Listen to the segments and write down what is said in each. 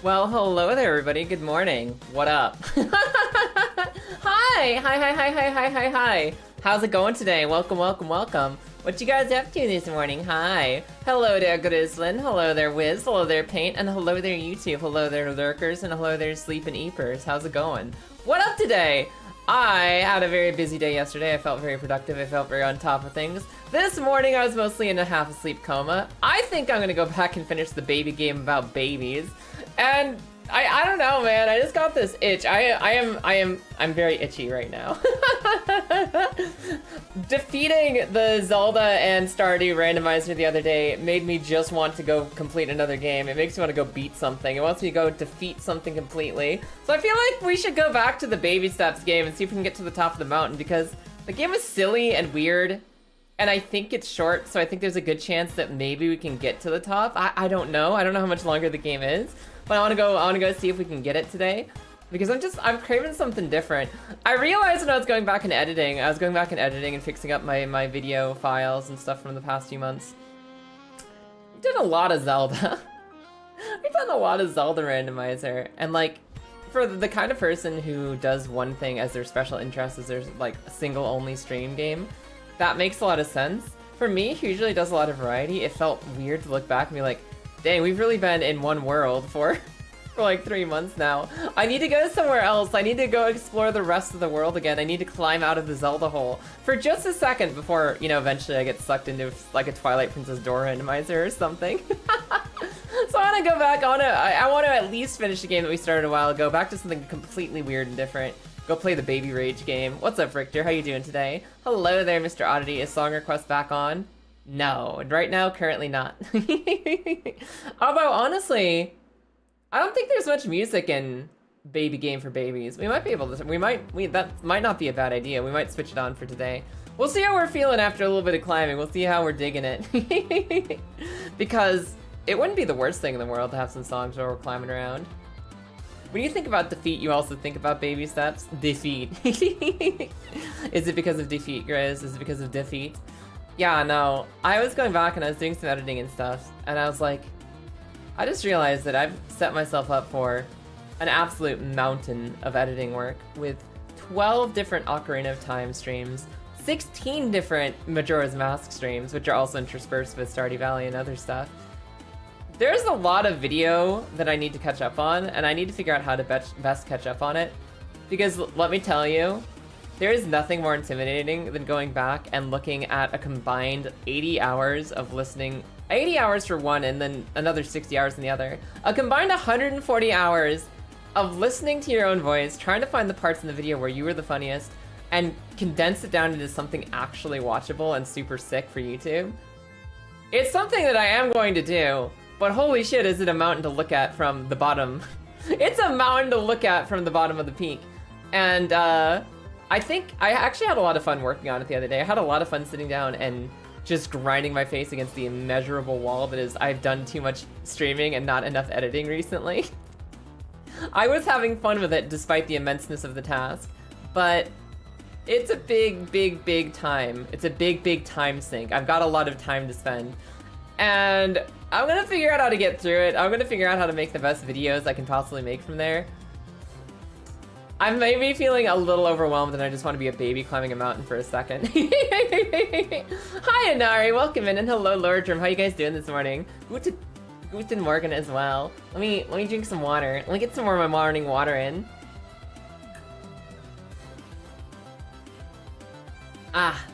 Well, hello there, everybody. Good morning. What up? Hi! Hi. How's it going today? Welcome. What you guys up to this morning? Hi. Hello there, Grizzlin. Hello there, Wiz. Hello there, Paint. And hello there, YouTube. Hello there, Lurkers. And hello there, Sleepin' Eepers. How's it going? What up today? I had a very busy day yesterday. I felt very productive. I felt very on top of things. This morning, I was mostly in a half-asleep coma. I think I'm gonna go back and finish the baby game about babies. And I don't know, man. I just got this itch. I'm very itchy right now. Defeating the Zelda and Stardew randomizer the other day made me just want to go complete another game. It makes me want to go beat something. It wants me to go defeat something completely. So I feel like we should go back to the baby steps game and see if we can get to the top of the mountain, because the game is silly and weird. And I think it's short, so I think there's a good chance that maybe we can get to the top. I don't know. I don't know how much longer the game is. But I wanna go see if we can get it today. Because I'm craving something different. I realized when I was going back and editing, and fixing up my video files and stuff from the past few months. We've done a lot of Zelda. We've done a lot of Zelda randomizer. And like, for the kind of person who does one thing as their special interest, as their like a single only stream game, that makes a lot of sense. For me, who usually does a lot of variety, it felt weird to look back and be like, dang, we've really been in one world for like 3 months now. I need to go somewhere else. I need to go explore the rest of the world again. I need to climb out of the Zelda hole for just a second before, you know, eventually I get sucked into like a Twilight Princess door randomizer or something. So I want to go back on it. I want to at least finish the game that we started a while ago, back to something completely weird and different. Go play the Baby Rage game. What's up, Richter? How you doing today? Hello there, Mr. Oddity. Is song request back on? No, right now, currently not. Although, honestly, I don't think there's much music in Baby Game for Babies. We might be able to, that might not be a bad idea. We might switch it on for today. We'll see how we're feeling after a little bit of climbing. We'll see how we're digging it. Because it wouldn't be the worst thing in the world to have some songs where we're climbing around. When you think about defeat, you also think about baby steps. Defeat. Is it because of defeat, Grizz? Is it because of defeat? Yeah, no, I was going back and I was doing some editing and stuff, and I was like, I just realized that I've set myself up for an absolute mountain of editing work with 12 different Ocarina of Time streams, 16 different Majora's Mask streams, which are also interspersed with Stardew Valley and other stuff. There's a lot of video that I need to catch up on, and I need to figure out how to best catch up on it, because let me tell you, there is nothing more intimidating than going back and looking at a combined 80 hours of listening, 80 hours for one and then another 60 hours in the other. A combined 140 hours of listening to your own voice, trying to find the parts in the video where you were the funniest, and condense it down into something actually watchable and super sick for YouTube. It's something that I am going to do, but holy shit, is it a mountain to look at from the bottom. It's a mountain to look at from the bottom of the peak. And, I think I actually had a lot of fun working on it the other day. I had a lot of fun sitting down and just grinding my face against the immeasurable wall that is I've done too much streaming and not enough editing recently. I was having fun with it despite the immenseness of the task, but it's a big time. It's a big time sink. I've got a lot of time to spend, and I'm gonna figure out how to get through it. I'm gonna figure out how to make the best videos I can possibly make from there. I'm maybe feeling a little overwhelmed and I just want to be a baby climbing a mountain for a second. Hi, Inari, welcome in, and hello, Lordrum. How you guys doing this morning? Guten Morgen as well. Let me drink some water. Let me get some more of my morning water in. Ah,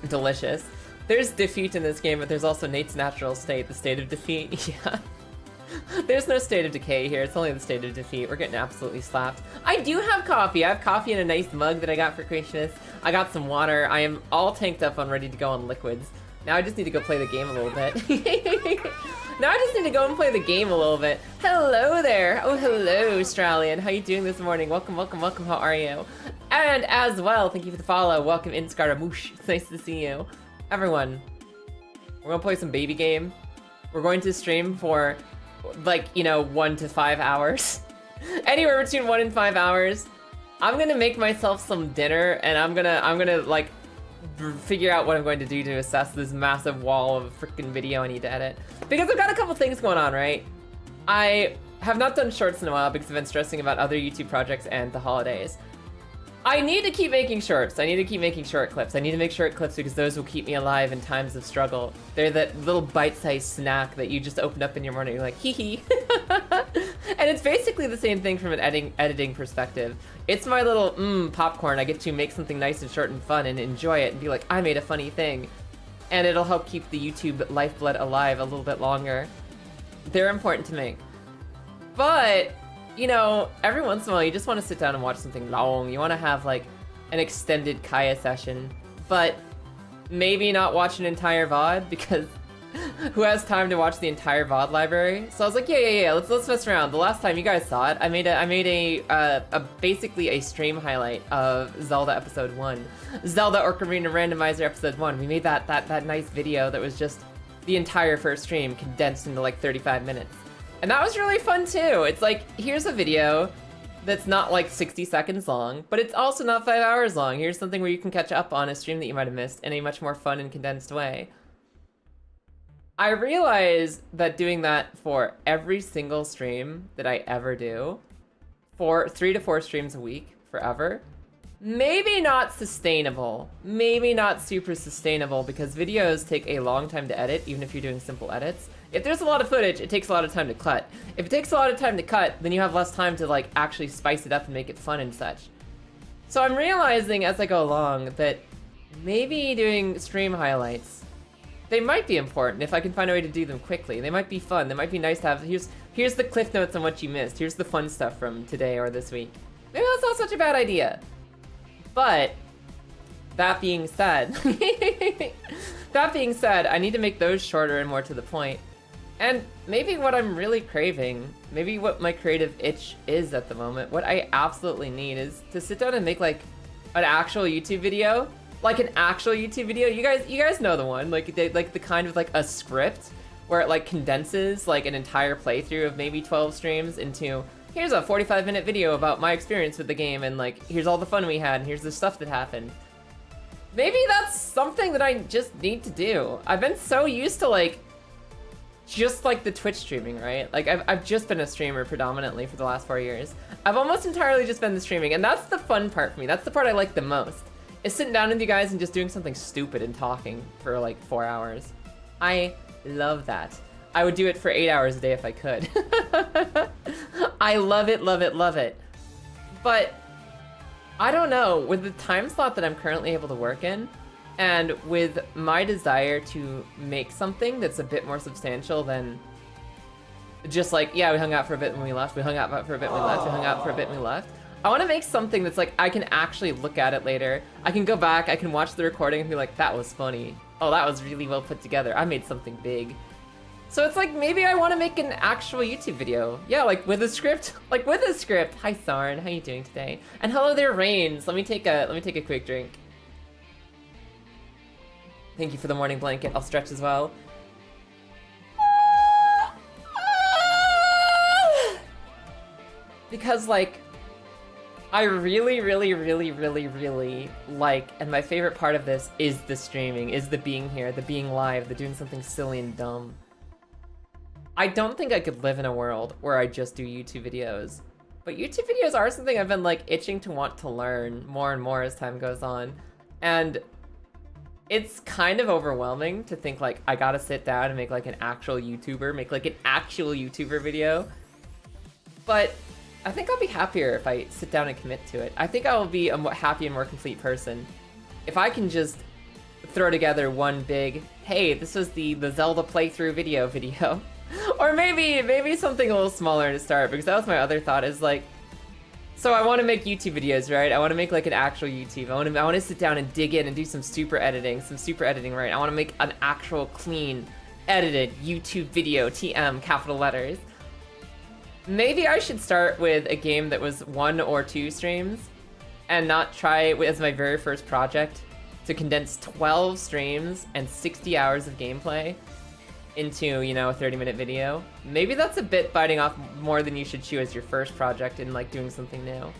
delicious. There's defeat in this game, but there's also Nate's natural state, the state of defeat. Yeah. There's no state of decay here, it's only the state of defeat. We're getting absolutely slapped. I do have coffee. I have coffee in a nice mug that I got for Christmas. I got some water. I am all tanked up and ready to go on liquids. Now I just need to go play the game a little bit. Now I just need to go and play the game a little bit. Hello there. Oh, hello, Australian. How you doing this morning? Welcome. How are you? And as well, thank you for the follow. Welcome in, Scaramouche. It's nice to see you. Everyone, we're gonna play some baby game. We're going to stream for, like, you know, 1 to 5 hours. Anywhere between 1 and 5 hours. I'm gonna make myself some dinner, and I'm gonna like figure out what I'm going to do to assess this massive wall of freaking video I need to edit. Because I've got a couple things going on, right? I have not done shorts in a while because I've been stressing about other YouTube projects and the holidays. I need to keep making shorts. I need to keep making short clips. I need to make short clips because those will keep me alive in times of struggle. They're that little bite-sized snack that you just open up in your morning. You're like, hee hee. And it's basically the same thing from an editing perspective. It's my little popcorn. I get to make something nice and short and fun and enjoy it and be like, I made a funny thing. And it'll help keep the YouTube lifeblood alive a little bit longer. They're important to make. But, you know, every once in a while you just want to sit down and watch something long. You want to have like an extended Kaya session, but maybe not watch an entire VOD because who has time to watch the entire VOD library? So I was like, yeah, let's mess around. The last time you guys saw it, I made a basically a stream highlight of Zelda episode 1. Zelda Ocarina Randomizer episode 1. We made that nice video that was just the entire first stream condensed into like 35 minutes. And that was really fun too. It's like, here's a video that's not like 60 seconds long, but it's also not 5 hours long. Here's something where you can catch up on a stream that you might have missed in a much more fun and condensed way. I realize that doing that for every single stream that I ever do, for 3 to 4 streams a week, forever, maybe not sustainable. Maybe not super sustainable because videos take a long time to edit, even if you're doing simple edits. If there's a lot of footage, it takes a lot of time to cut. If it takes a lot of time to cut, then you have less time to like actually spice it up and make it fun and such. So I'm realizing as I go along that maybe doing stream highlights, they might be important if I can find a way to do them quickly. They might be fun. They might be nice to have. Here's the cliff notes on what you missed. Here's the fun stuff from today or this week. Maybe that's not such a bad idea. But that being said, I need to make those shorter and more to the point. And maybe what I'm really craving, maybe what my creative itch is at the moment, what I absolutely need is to sit down and make like an actual YouTube video. Like an actual YouTube video. You guys know the one, like the kind of like a script where it like condenses like an entire playthrough of maybe 12 streams into here's a 45-minute video about my experience with the game and like here's all the fun we had and here's the stuff that happened. Maybe that's something that I just need to do. I've been so used to like just like the Twitch streaming, right? Like I've just been a streamer predominantly for the last 4 years. I've almost entirely just been the streaming, and that's the fun part for me. That's the part I like the most. Is sitting down with you guys and just doing something stupid and talking for like 4 hours. I love that. I would do it for 8 hours a day if I could. I love it, love it, love it. But I don't know, with the time slot that I'm currently able to work in, and with my desire to make something that's a bit more substantial than just like, yeah, we hung out for a bit when we left, we hung out for a bit when we left, we hung out for a bit when we left. I want to make something that's like, I can actually look at it later. I can go back, I can watch the recording and be like, that was funny. Oh, that was really well put together. I made something big. So it's like, maybe I want to make an actual YouTube video. Yeah, like with a script. Like with a script. Hi, Sarn. How you doing today? And hello there, Rains. Let me take a quick drink. Thank you for the morning blanket. I'll stretch as well. Because like, I really like, and my favorite part of this is the streaming, is the being here, the being live, the doing something silly and dumb. I don't think I could live in a world where I just do YouTube videos, but YouTube videos are something I've been like itching to want to learn more and more as time goes on. And it's kind of overwhelming to think like, I gotta sit down and make like an actual YouTuber, make like an actual YouTuber video. But I think I'll be happier if I sit down and commit to it. I think I will be a more happy and more complete person if I can just throw together one big, hey, this was the Zelda playthrough video. Or maybe something a little smaller to start, because that was my other thought is like, so I want to make YouTube videos, right? I want to make like an actual YouTube. I want to sit down and dig in and do some super editing, right? I want to make an actual clean, edited YouTube video, TM, capital letters. Maybe I should start with a game that was 1 or 2 streams and not try as my very first project to condense 12 streams and 60 hours of gameplay into, you know, a 30-minute video. Maybe that's a bit biting off more than you should chew as your first project and like doing something new.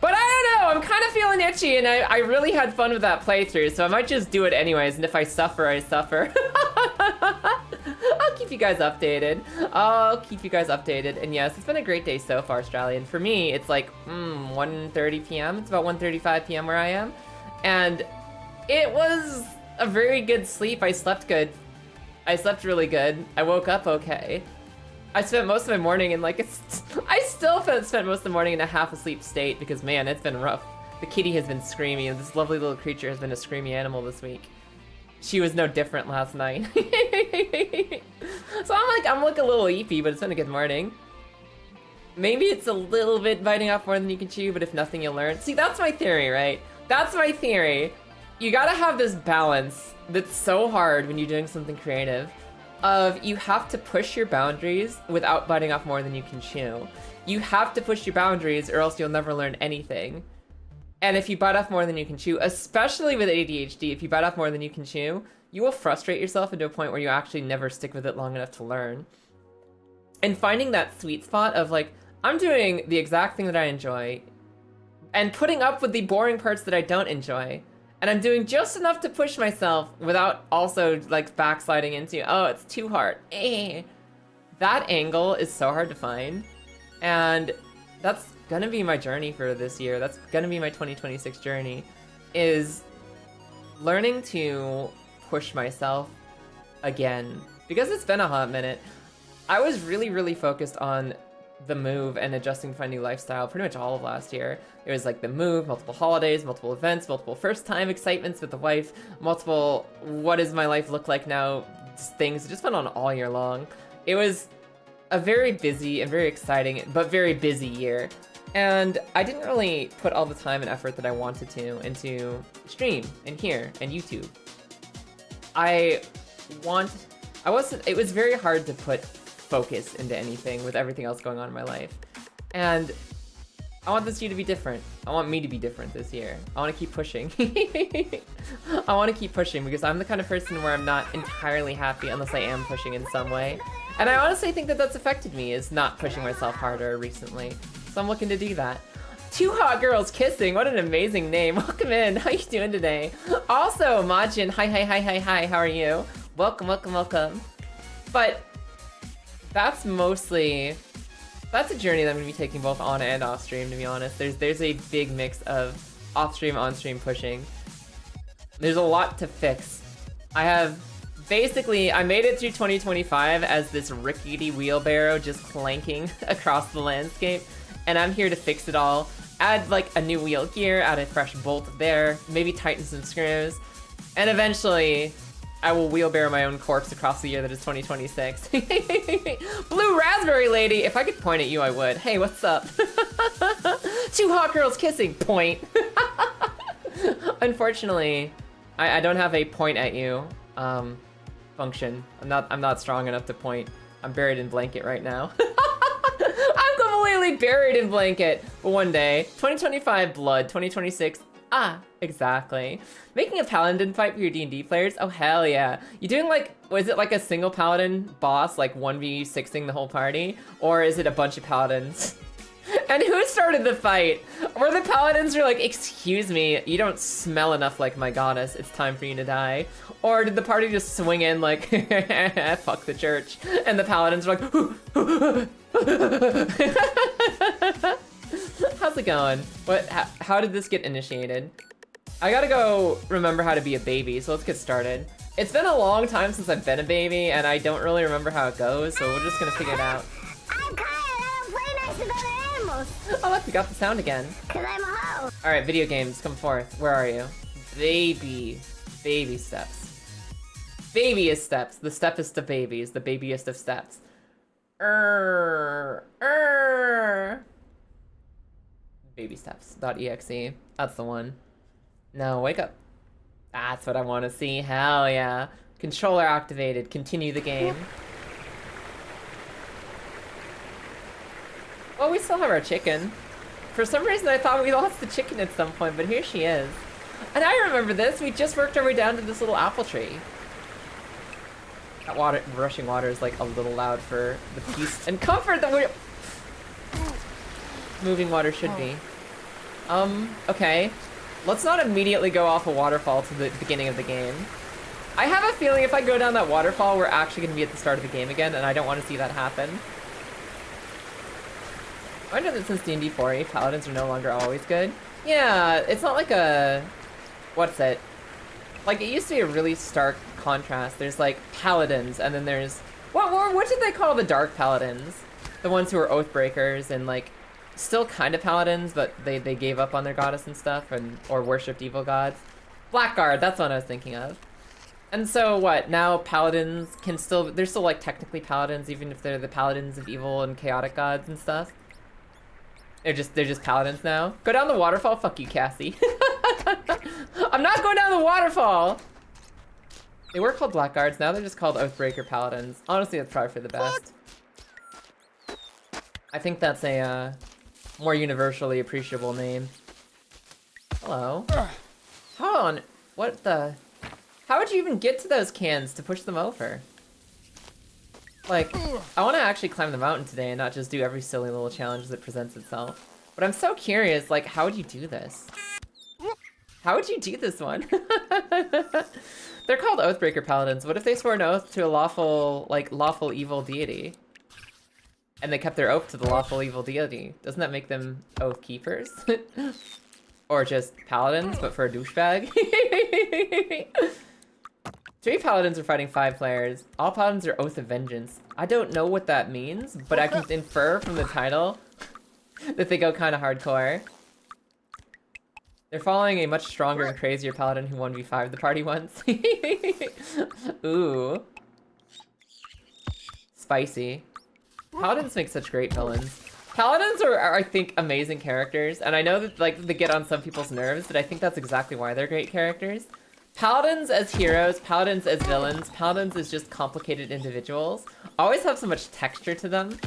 But I don't know, I'm kind of feeling itchy, and I really had fun with that playthrough, so I might just do it anyways, and if I suffer, I suffer. Oh, keep you guys updated. I'll keep you guys updated. And yes, it's been a great day so far, Australian. For me, it's like 1:30 p.m. It's about 1:35 p.m. where I am. And it was a very good sleep. I slept good. I slept really good. I woke up okay. I spent most of my morning in like I still spent most of the morning in a half asleep state because man, it's been rough. The kitty has been screamy, and this lovely little creature has been a screamy animal this week. She was no different last night. So I'm like a little eepy, but it's been a good morning. Maybe it's a little bit biting off more than you can chew, but if nothing, you'll learn. See, that's my theory, right? That's my theory. You gotta have this balance that's so hard when you're doing something creative of you have to push your boundaries without biting off more than you can chew. You have to push your boundaries or else you'll never learn anything. And if you bite off more than you can chew, especially with ADHD, if you bite off more than you can chew, you will frustrate yourself into a point where you actually never stick with it long enough to learn. And finding that sweet spot of like, I'm doing the exact thing that I enjoy and putting up with the boring parts that I don't enjoy. And I'm doing just enough to push myself without also like backsliding into, oh, it's too hard. That angle is so hard to find. And that's gonna be my journey for this year. That's gonna be my 2026 journey, is learning to push myself again. Because it's been a hot minute. I was really, really focused on the move and adjusting to my new lifestyle pretty much all of last year. It was like the move, multiple holidays, multiple events, multiple first time excitements with the wife, multiple what does my life look like now things. It just went on all year long. It was a very busy and very exciting but very busy year. And I didn't really put all the time and effort that I wanted to into stream and here and YouTube. It was very hard to put focus into anything with everything else going on in my life. And I want this year to be different. I want me to be different this year. I want to keep pushing. I want to keep pushing because I'm the kind of person where I'm not entirely happy unless I am pushing in some way. And I honestly think that that's affected me, is not pushing myself harder recently. So I'm looking to do that. Two Hot Girls Kissing, what an amazing name. Welcome in, how you doing today? Also, Majin, hi, how are you? Welcome. But that's a journey that I'm gonna be taking both on and off stream, to be honest. There's a big mix of off stream, on stream pushing. There's a lot to fix. I made it through 2025 as this rickety wheelbarrow just clanking across the landscape, and I'm here to fix it all. Add like a new wheel here, add a fresh bolt there, maybe tighten some screws, and eventually I will wheelbarrow my own corpse across the year that is 2026. Blue Raspberry Lady! If I could point at you, I would. Hey, what's up? Two Hot Girls Kissing, point. Unfortunately, I don't have a point at you function. I'm not strong enough to point. I'm buried in blanket right now. I'm completely buried in blanket. But one day, 2025 blood, 2026, exactly. Making a paladin fight for your D&D players? Oh, hell yeah. You doing like, was it like a single paladin boss, like 1v6ing the whole party? Or is it a bunch of paladins? And who started the fight? Where the paladins were like, excuse me, you don't smell enough like my goddess, it's time for you to die? Or did the party just swing in like, fuck the church? And the paladins were like, how's it going? How did this get initiated? I gotta go remember how to be a baby, so let's get started. It's been a long time since I've been a baby, and I don't really remember how it goes, so we're just gonna figure it out. I'm Kyle, I don't play nice with other animals. Oh look, we got the sound again. Cause I'm a hoe. Alright, video games, come forth. Where are you? Baby steps. Babyest steps. The steppest of babies, the babyest of steps. Babysteps.exe. That's the one. No, wake up. That's what I want to see. Hell yeah. Controller activated. Continue the game. Well, we still have our chicken. For some reason, I thought we lost the chicken at some point, but here she is. And I remember this. We just worked our way down to this little apple tree. That rushing water is like a little loud for the peace and comfort that moving water should be. Okay. Let's not immediately go off a waterfall to the beginning of the game. I have a feeling if I go down that waterfall, we're actually gonna be at the start of the game again, and I don't want to see that happen. I know that since D&D 4e, paladins are no longer always good. Yeah, it's not like a... What's it? Like, it used to be a really stark contrast. There's, like, paladins, and then there's... What did they call the dark paladins? The ones who were oathbreakers and, like, still kind of paladins, but they gave up on their goddess and stuff, or worshipped evil gods. Blackguard, that's what I was thinking of. And so, what, now paladins can still... They're still, like, technically paladins, even if they're the paladins of evil and chaotic gods and stuff. They're just paladins now. Go down the waterfall? Fuck you, Cassie. I'm not going down the waterfall! They were called Blackguards, now they're just called Oathbreaker Paladins. Honestly, that's probably for the best. I think that's a more universally appreciable name. Hello. Hold on. What the... How would you even get to those cans to push them over? Like, I want to actually climb the mountain today and not just do every silly little challenge that presents itself. But I'm so curious, like, how would you do this? How would you do this one? They're called Oathbreaker Paladins. What if they swore an oath to a lawful evil deity? And they kept their oath to the lawful evil deity. Doesn't that make them oath keepers? Or just paladins, but for a douchebag? 3 paladins are fighting 5 players. All paladins are Oath of Vengeance. I don't know what that means, but I can infer from the title that they go kind of hardcore. They're following a much stronger and crazier paladin who 1v5 the party once. Ooh. Spicy. Paladins make such great villains. Paladins are, I think, amazing characters, and I know that like they get on some people's nerves, but I think that's exactly why they're great characters. Paladins as heroes, paladins as villains, paladins as just complicated individuals, always have so much texture to them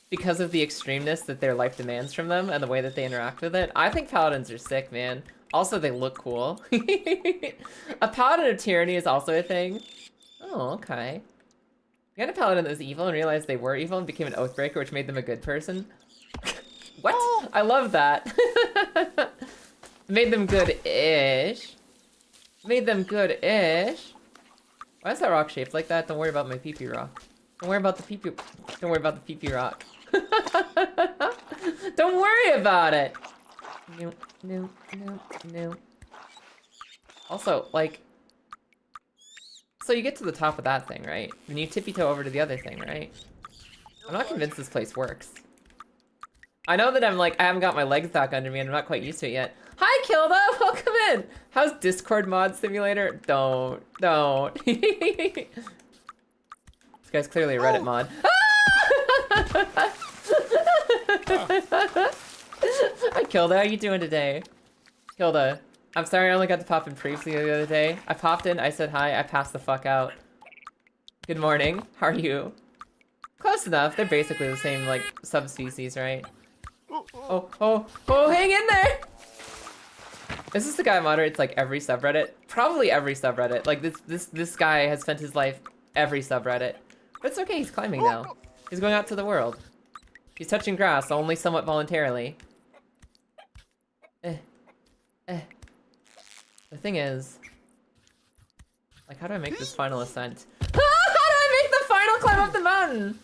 because of the extremeness that their life demands from them and the way that they interact with it. I think paladins are sick, man. Also, they look cool. A paladin of tyranny is also a thing. Oh, okay. You had a paladin that was evil and realized they were evil and became an oathbreaker, which made them a good person. What? I love that. Made them good-ish. Made them good-ish. Why is that rock shaped like that? Don't worry about my pee-pee rock. Don't worry about the pee-pee... Don't worry about the pee-pee rock. Don't worry about it! No, no, no, no. Also, like... So you get to the top of that thing, right? And you tippy-toe over to the other thing, right? I'm not convinced this place works. I know that I haven't got my legs back under me and I'm not quite used to it yet. Hi, Kilda! Welcome in! How's Discord mod simulator? Don't. This guy's clearly a Reddit mod. Hi, Kilda. How you doing today? Kilda, I'm sorry I only got to pop in briefly the other day. I popped in, I said hi, I passed the fuck out. Good morning. How are you? Close enough. They're basically the same, like, subspecies, right? Oh, hang in there! Is this the guy who moderates like every subreddit? Probably every subreddit. Like this guy has spent his life every subreddit. But it's okay, he's climbing now. He's going out to the world. He's touching grass, only somewhat voluntarily. The thing is, like, how do I make this final ascent? How do I make the final climb up the mountain?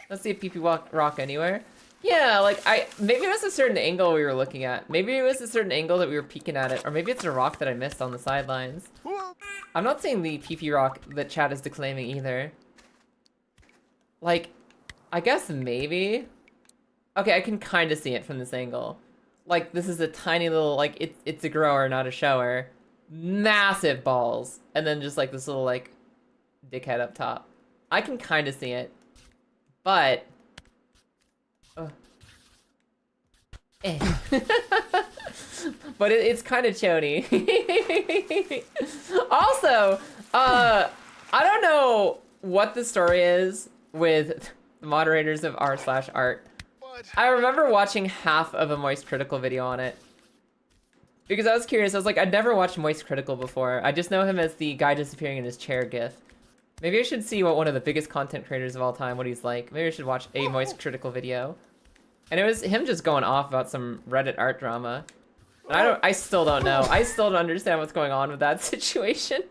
Let's see if PP rock anywhere. Yeah, like, maybe it was a certain angle we were looking at. Maybe it was a certain angle that we were peeking at it. Or maybe it's a rock that I missed on the sidelines. I'm not seeing the PP rock that chat is declaiming either. Like, I guess maybe. Okay, I can kind of see it from this angle. Like, this is a tiny little, like, it's a grower, not a shower. Massive balls. And then just, like, this little, like, dickhead up top. I can kind of see it. But... but it's kind of chony. Also, I don't know what the story is with the moderators of r/art. I remember watching half of a Moist Critical video on it. Because I was curious, I was like, I'd never watched Moist Critical before. I just know him as the guy disappearing in his chair gif. Maybe I should see what one of the biggest content creators of all time, what he's like. Maybe I should watch a Moist Critical video. And it was him just going off about some Reddit art drama. And I still don't know. I still don't understand what's going on with that situation.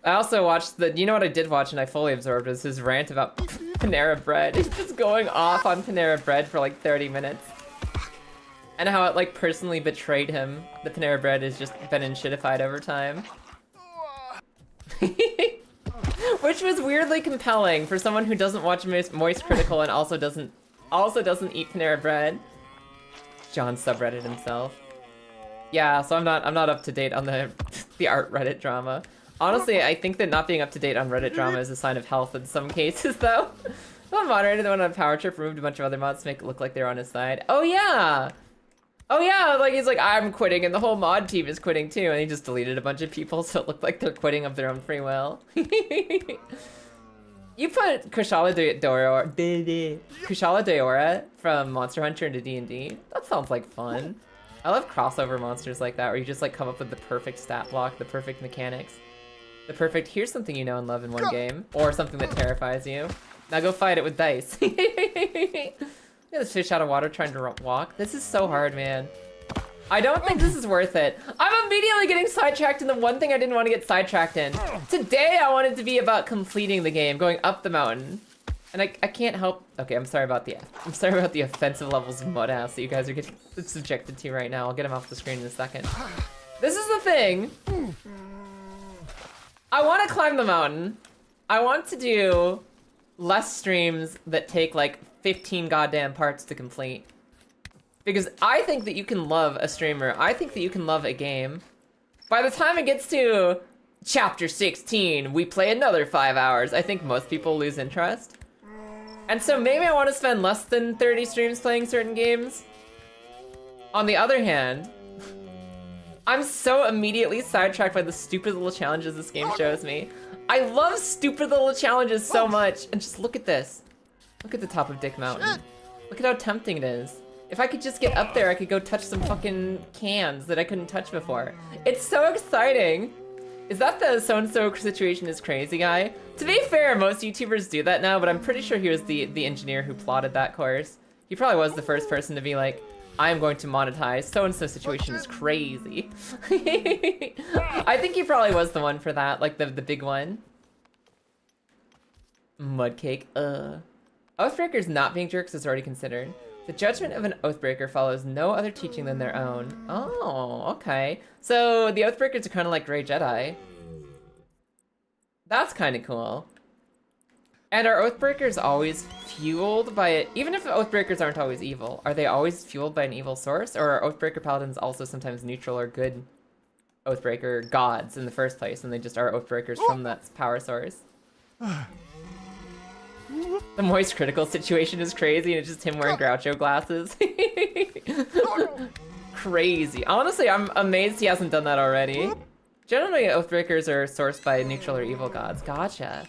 I also watched you know what I did watch and I fully absorbed was his rant about Panera Bread. He's just going off on Panera Bread for like 30 minutes. And how it like personally betrayed him. The Panera Bread has just been in shitified over time. Which was weirdly compelling for someone who doesn't watch Moist Critical and also doesn't eat Panera Bread. John subreddit himself. Yeah, so I'm not up to date on the art Reddit drama. Honestly, I think that not being up to date on Reddit drama is a sign of health in some cases, though. The moderator that went on Power Trip removed a bunch of other mods to make it look like they were on his side. Oh yeah! Oh yeah, like he's like, I'm quitting and the whole mod team is quitting too, and he just deleted a bunch of people so it looked like they're quitting of their own free will. You put Kushala Daora from Monster Hunter into D&D? That sounds like fun. I love crossover monsters like that, where you just like come up with the perfect stat block, the perfect mechanics. The perfect, here's something you know and love in one game, or something that terrifies you. Now go fight it with dice. Look at this fish out of water trying to walk. This is so hard, man. I don't think this is worth it. I'm immediately getting sidetracked in the one thing I didn't want to get sidetracked in. Today I wanted to be about completing the game, going up the mountain. And I can't help, okay, I'm sorry about the offensive levels of mud ass that you guys are getting subjected to right now. I'll get him off the screen in a second. This is the thing. I want to climb the mountain. I want to do less streams that take like 15 goddamn parts to complete. Because I think that you can love a streamer. I think that you can love a game. By the time it gets to chapter 16, we play another 5 hours. I think most people lose interest. And so maybe I want to spend less than 30 streams playing certain games. On the other hand, I'm so immediately sidetracked by the stupid little challenges this game shows me. I love stupid little challenges so much. And just look at this. Look at the top of Dick Mountain. Look at how tempting it is. If I could just get up there, I could go touch some fucking cans that I couldn't touch before. It's so exciting. Is that the so-and-so situation is crazy guy? To be fair, most YouTubers do that now, but I'm pretty sure he was the engineer who plotted that course. He probably was the first person to be like, I'm going to monetize so-and-so situation is crazy. I think he probably was the one for that, like the big one. Mudcake, Oathbreakers not being jerks is already considered. The judgment of an Oathbreaker follows no other teaching than their own. Oh, okay. So the Oathbreakers are kind of like Grey Jedi. That's kind of cool. And are Oathbreakers always fueled by it? Even if Oathbreakers aren't always evil, are they always fueled by an evil source? Or are Oathbreaker Paladins also sometimes neutral or good Oathbreaker gods in the first place, and they just are Oathbreakers from that power source? The Moist Critical situation is crazy, and it's just him wearing Groucho glasses. Crazy. Honestly, I'm amazed he hasn't done that already. Generally, Oathbreakers are sourced by neutral or evil gods. Gotcha.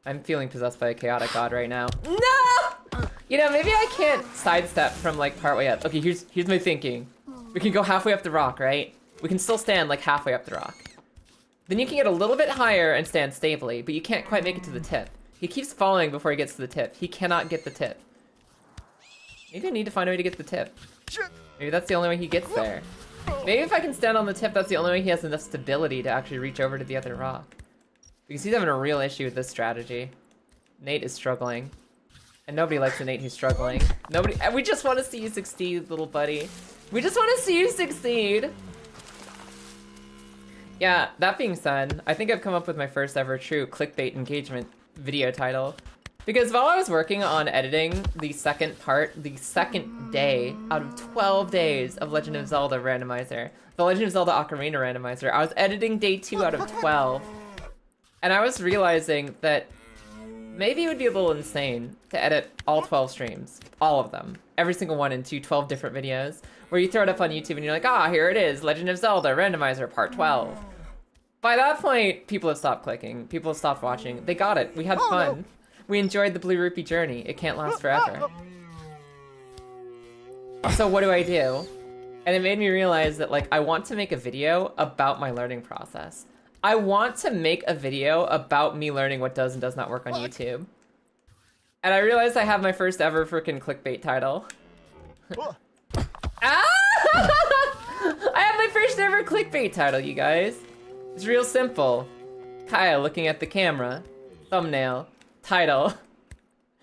I'm feeling possessed by a chaotic god right now. No! You know, maybe I can't sidestep from like partway up. Okay, here's my thinking. We can go halfway up the rock, right? We can still stand like halfway up the rock. Then you can get a little bit higher and stand stably, but you can't quite make it to the tip. He keeps falling before he gets to the tip. He cannot get the tip. Maybe I need to find a way to get the tip. Maybe that's the only way he gets there. Maybe if I can stand on the tip, that's the only way he has enough stability to actually reach over to the other rock. Because he's having a real issue with this strategy. Nate is struggling. And nobody likes a Nate who's struggling. Nobody. We just want to see you succeed, little buddy. We just want to see you succeed. Yeah, that being said, I think I've come up with my first ever true clickbait engagement video title. Because while I was working on editing the second part, the second day out of 12 days of Legend of Zelda randomizer, the Legend of Zelda Ocarina randomizer, I was editing day 2 out of 12. And I was realizing that maybe it would be a little insane to edit all 12 streams, all of them, every single one into 12 different videos, where you throw it up on YouTube and you're like, ah, here it is, Legend of Zelda randomizer part 12. By that point, people have stopped clicking. People have stopped watching. They got it. We had fun. No. We enjoyed the Blue Rupee journey. It can't last forever. So what do? And it made me realize that, like, I want to make a video about my learning process. I want to make a video about me learning what does and does not work on YouTube. And I realized I have my first ever freaking clickbait title. Ah! I have my first ever clickbait title, you guys. It's real simple. Kyle looking at the camera. Thumbnail. Title.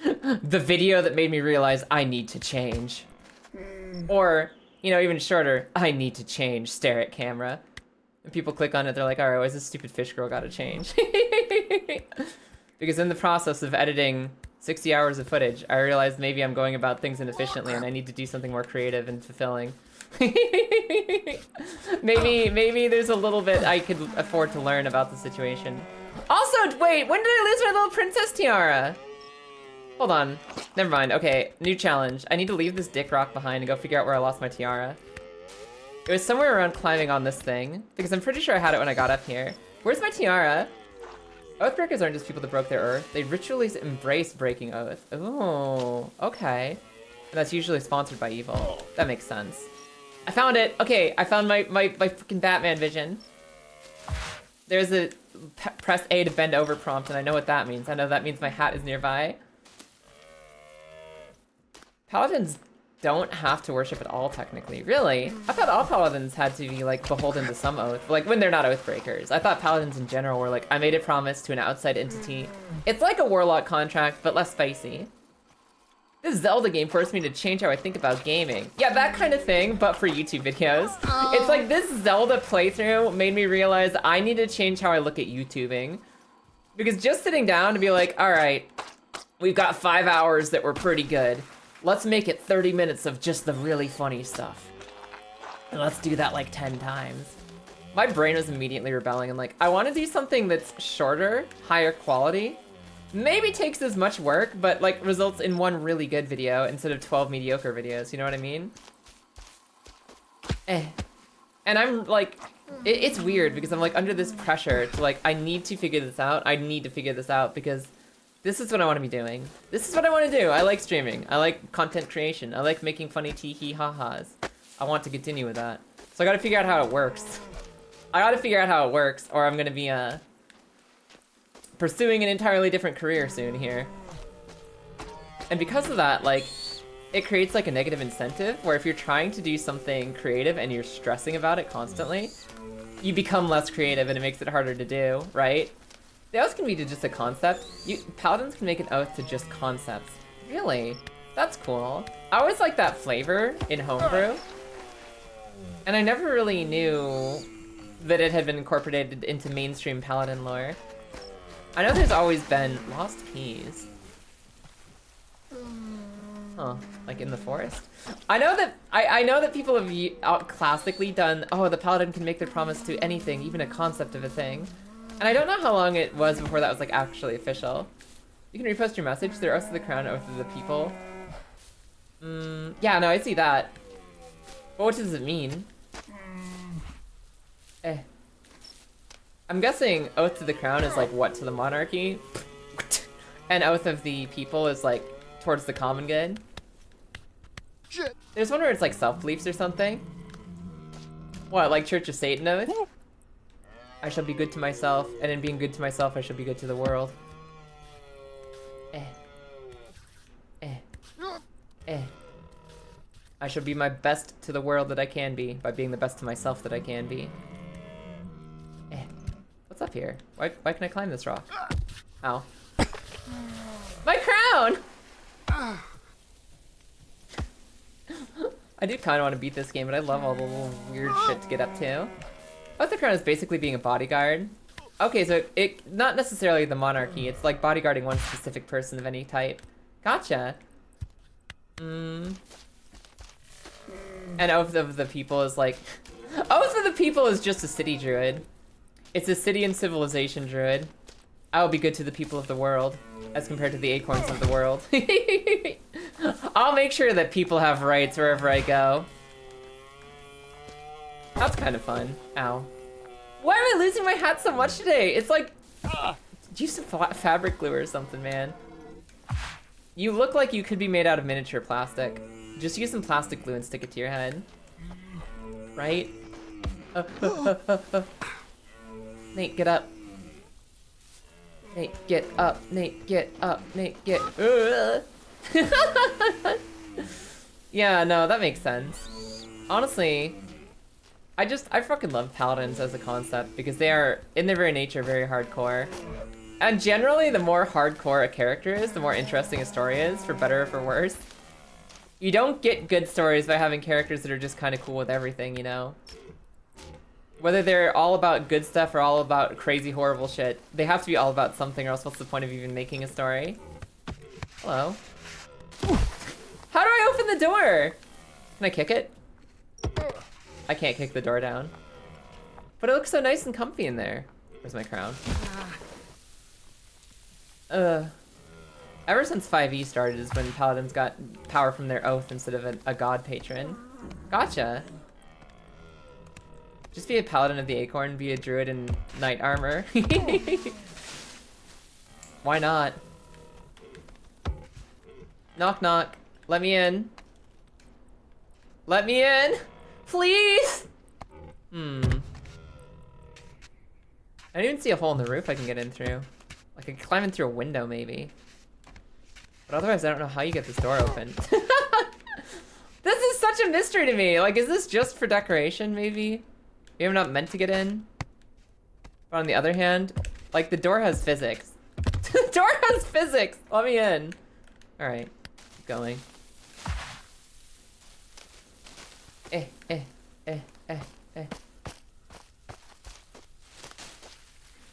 The video that made me realize I need to change. Or, you know, even shorter, I need to change, stare at camera. And people click on it, they're like, alright, why is this stupid fish girl gotta change? Because in the process of editing 60 hours of footage, I realized maybe I'm going about things inefficiently and I need to do something more creative and fulfilling. maybe there's a little bit I could afford to learn about the situation. Also, wait, when did I lose my little princess tiara? Hold on, never mind. Okay, new challenge. I need to leave this dick rock behind and go figure out where I lost my tiara. It was somewhere around climbing on this thing, because I'm pretty sure I had it when I got up here. Where's my tiara? Oathbreakers aren't just people that broke their oath. They ritually embrace breaking oath. Oh, okay. And that's usually sponsored by evil. That makes sense. I found it. Okay, I found my freaking Batman vision. There's a press A to bend over prompt, and I know what that means. I know that means my hat is nearby. Paladins don't have to worship at all, technically. Really? I thought all paladins had to be, like, beholden to some oath. Like, when they're not oathbreakers. I thought paladins in general were like, I made a promise to an outside entity. It's like a warlock contract, but less spicy. This Zelda game forced me to change how I think about gaming. Yeah, that kind of thing, but for YouTube videos. It's like this Zelda playthrough made me realize I need to change how I look at YouTubing. Because just sitting down to be like, all right, we've got 5 hours that were pretty good. Let's make it 30 minutes of just the really funny stuff. And let's do that like 10 times. My brain was immediately rebelling and like, I want to do something that's shorter, higher quality. Maybe takes as much work, but like results in one really good video instead of 12 mediocre videos, you know what I mean? And I'm like, it's weird because I'm like under this pressure to like, I need to figure this out. I need to figure this out because this is what I want to be doing. This is what I want to do. I like streaming. I like content creation. I like making funny tee-hee ha-has. I want to continue with that. So I gotta figure out how it works. I gotta figure out how it works or I'm gonna be pursuing an entirely different career soon here. And because of that, like, it creates like a negative incentive where if you're trying to do something creative and you're stressing about it constantly, you become less creative and it makes it harder to do, right? The oath can be to just a concept. Paladins can make an oath to just concepts. Really? That's cool. I always liked that flavor in homebrew. And I never really knew that it had been incorporated into mainstream Paladin lore. I know there's always been lost keys. Huh, like in the forest? I know that people have classically done, oh, the Paladin can make their promise to anything, even a concept of a thing. And I don't know how long it was before that was like actually official. You can repost your message. They're Oath of the Crown, Oath of the People. Yeah, no, I see that. But what does it mean? I'm guessing Oath to the Crown is like what to the monarchy? And Oath of the People is like towards the common good? Shit. There's one where it's like self-beliefs or something. What, like Church of Satan oath? I shall be good to myself, and in being good to myself, I shall be good to the world. I shall be my best to the world that I can be, by being the best to myself that I can be. What's up here? Why can I climb this rock? Ow. My crown! I do kind of want to beat this game, but I love all the little weird shit to get up to. Oath of the Crown is basically being a bodyguard. Okay, so it not necessarily the monarchy. It's like bodyguarding one specific person of any type. Gotcha. And Oath of the People is like... Oath of the People is just a city druid. It's a city and civilization druid. I will be good to the people of the world, as compared to the acorns of the world. I'll make sure that people have rights wherever I go. That's kind of fun. Ow. Why am I losing my hat so much today? It's like... use some fabric glue or something, man. You look like you could be made out of miniature plastic. Just use some plastic glue and stick it to your head. Right? Nate, get up. Nate, get up. Nate, get up. Nate, get... Yeah, no, that makes sense. Honestly... I fucking love paladins as a concept because they are, in their very nature, very hardcore. And generally, the more hardcore a character is, the more interesting a story is, for better or for worse. You don't get good stories by having characters that are just kind of cool with everything, you know? Whether they're all about good stuff or all about crazy, horrible shit, they have to be all about something, or else what's the point of even making a story? Hello. How do I open the door? Can I kick it? I can't kick the door down. But it looks so nice and comfy in there. Where's my crown? Ever since 5e started is when paladins got power from their oath instead of a god patron. Gotcha. Just be a paladin of the acorn, be a druid in knight armor. Why not? Knock knock. Let me in. Let me in! Please! I don't even see a hole in the roof I can get in through. I could climb in through a window, maybe. But otherwise, I don't know how you get this door open. This is such a mystery to me. Like, is this just for decoration, maybe? Maybe I'm not meant to get in? But on the other hand, like, the door has physics. The door has physics! Let me in. Alright, keep going.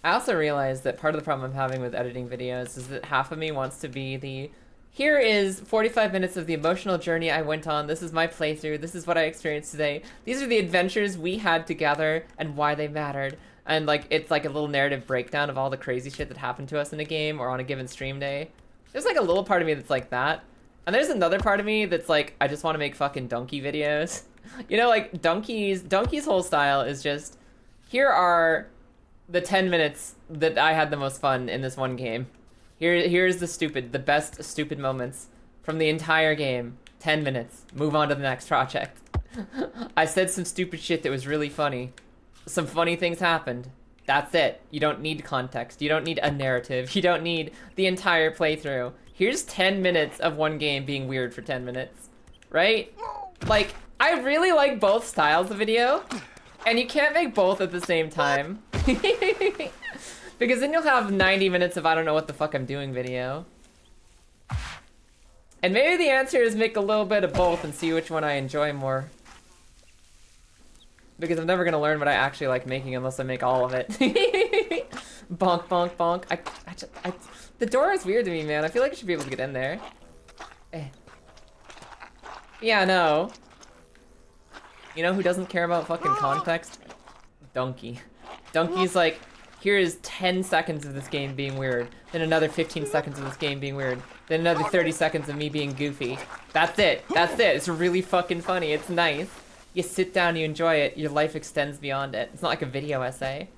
I also realized that part of the problem I'm having with editing videos is that half of me wants to be the, here is 45 minutes of the emotional journey I went on, this is my playthrough, this is what I experienced today, these are the adventures we had together and why they mattered. And like, it's like a little narrative breakdown of all the crazy shit that happened to us in a game or on a given stream day. There's like a little part of me that's like that. And there's another part of me that's like, I just want to make fucking donkey videos. You know, like Donkey's whole style is just, here are the 10 minutes that I had the most fun in this one game. Here's the best stupid moments from the entire game. 10 minutes. Move on to the next project. I said some stupid shit that was really funny. Some funny things happened. That's it. You don't need context. You don't need a narrative. You don't need the entire playthrough. Here's 10 minutes of one game being weird for 10 minutes. Right? Like, I really like both styles of video, and you can't make both at the same time. Because then you'll have 90 minutes of I don't know what the fuck I'm doing video. And maybe the answer is make a little bit of both and see which one I enjoy more. Because I'm never gonna learn what I actually like making unless I make all of it. Bonk, bonk, bonk. The door is weird to me, man. I feel like I should be able to get in there. Yeah, no. You know who doesn't care about fucking context? Donkey. Donkey's like, here is 10 seconds of this game being weird, then another 15 seconds of this game being weird, then another 30 seconds of me being goofy. That's it. That's it. It's really fucking funny. It's nice. You sit down, you enjoy it, your life extends beyond it. It's not like a video essay.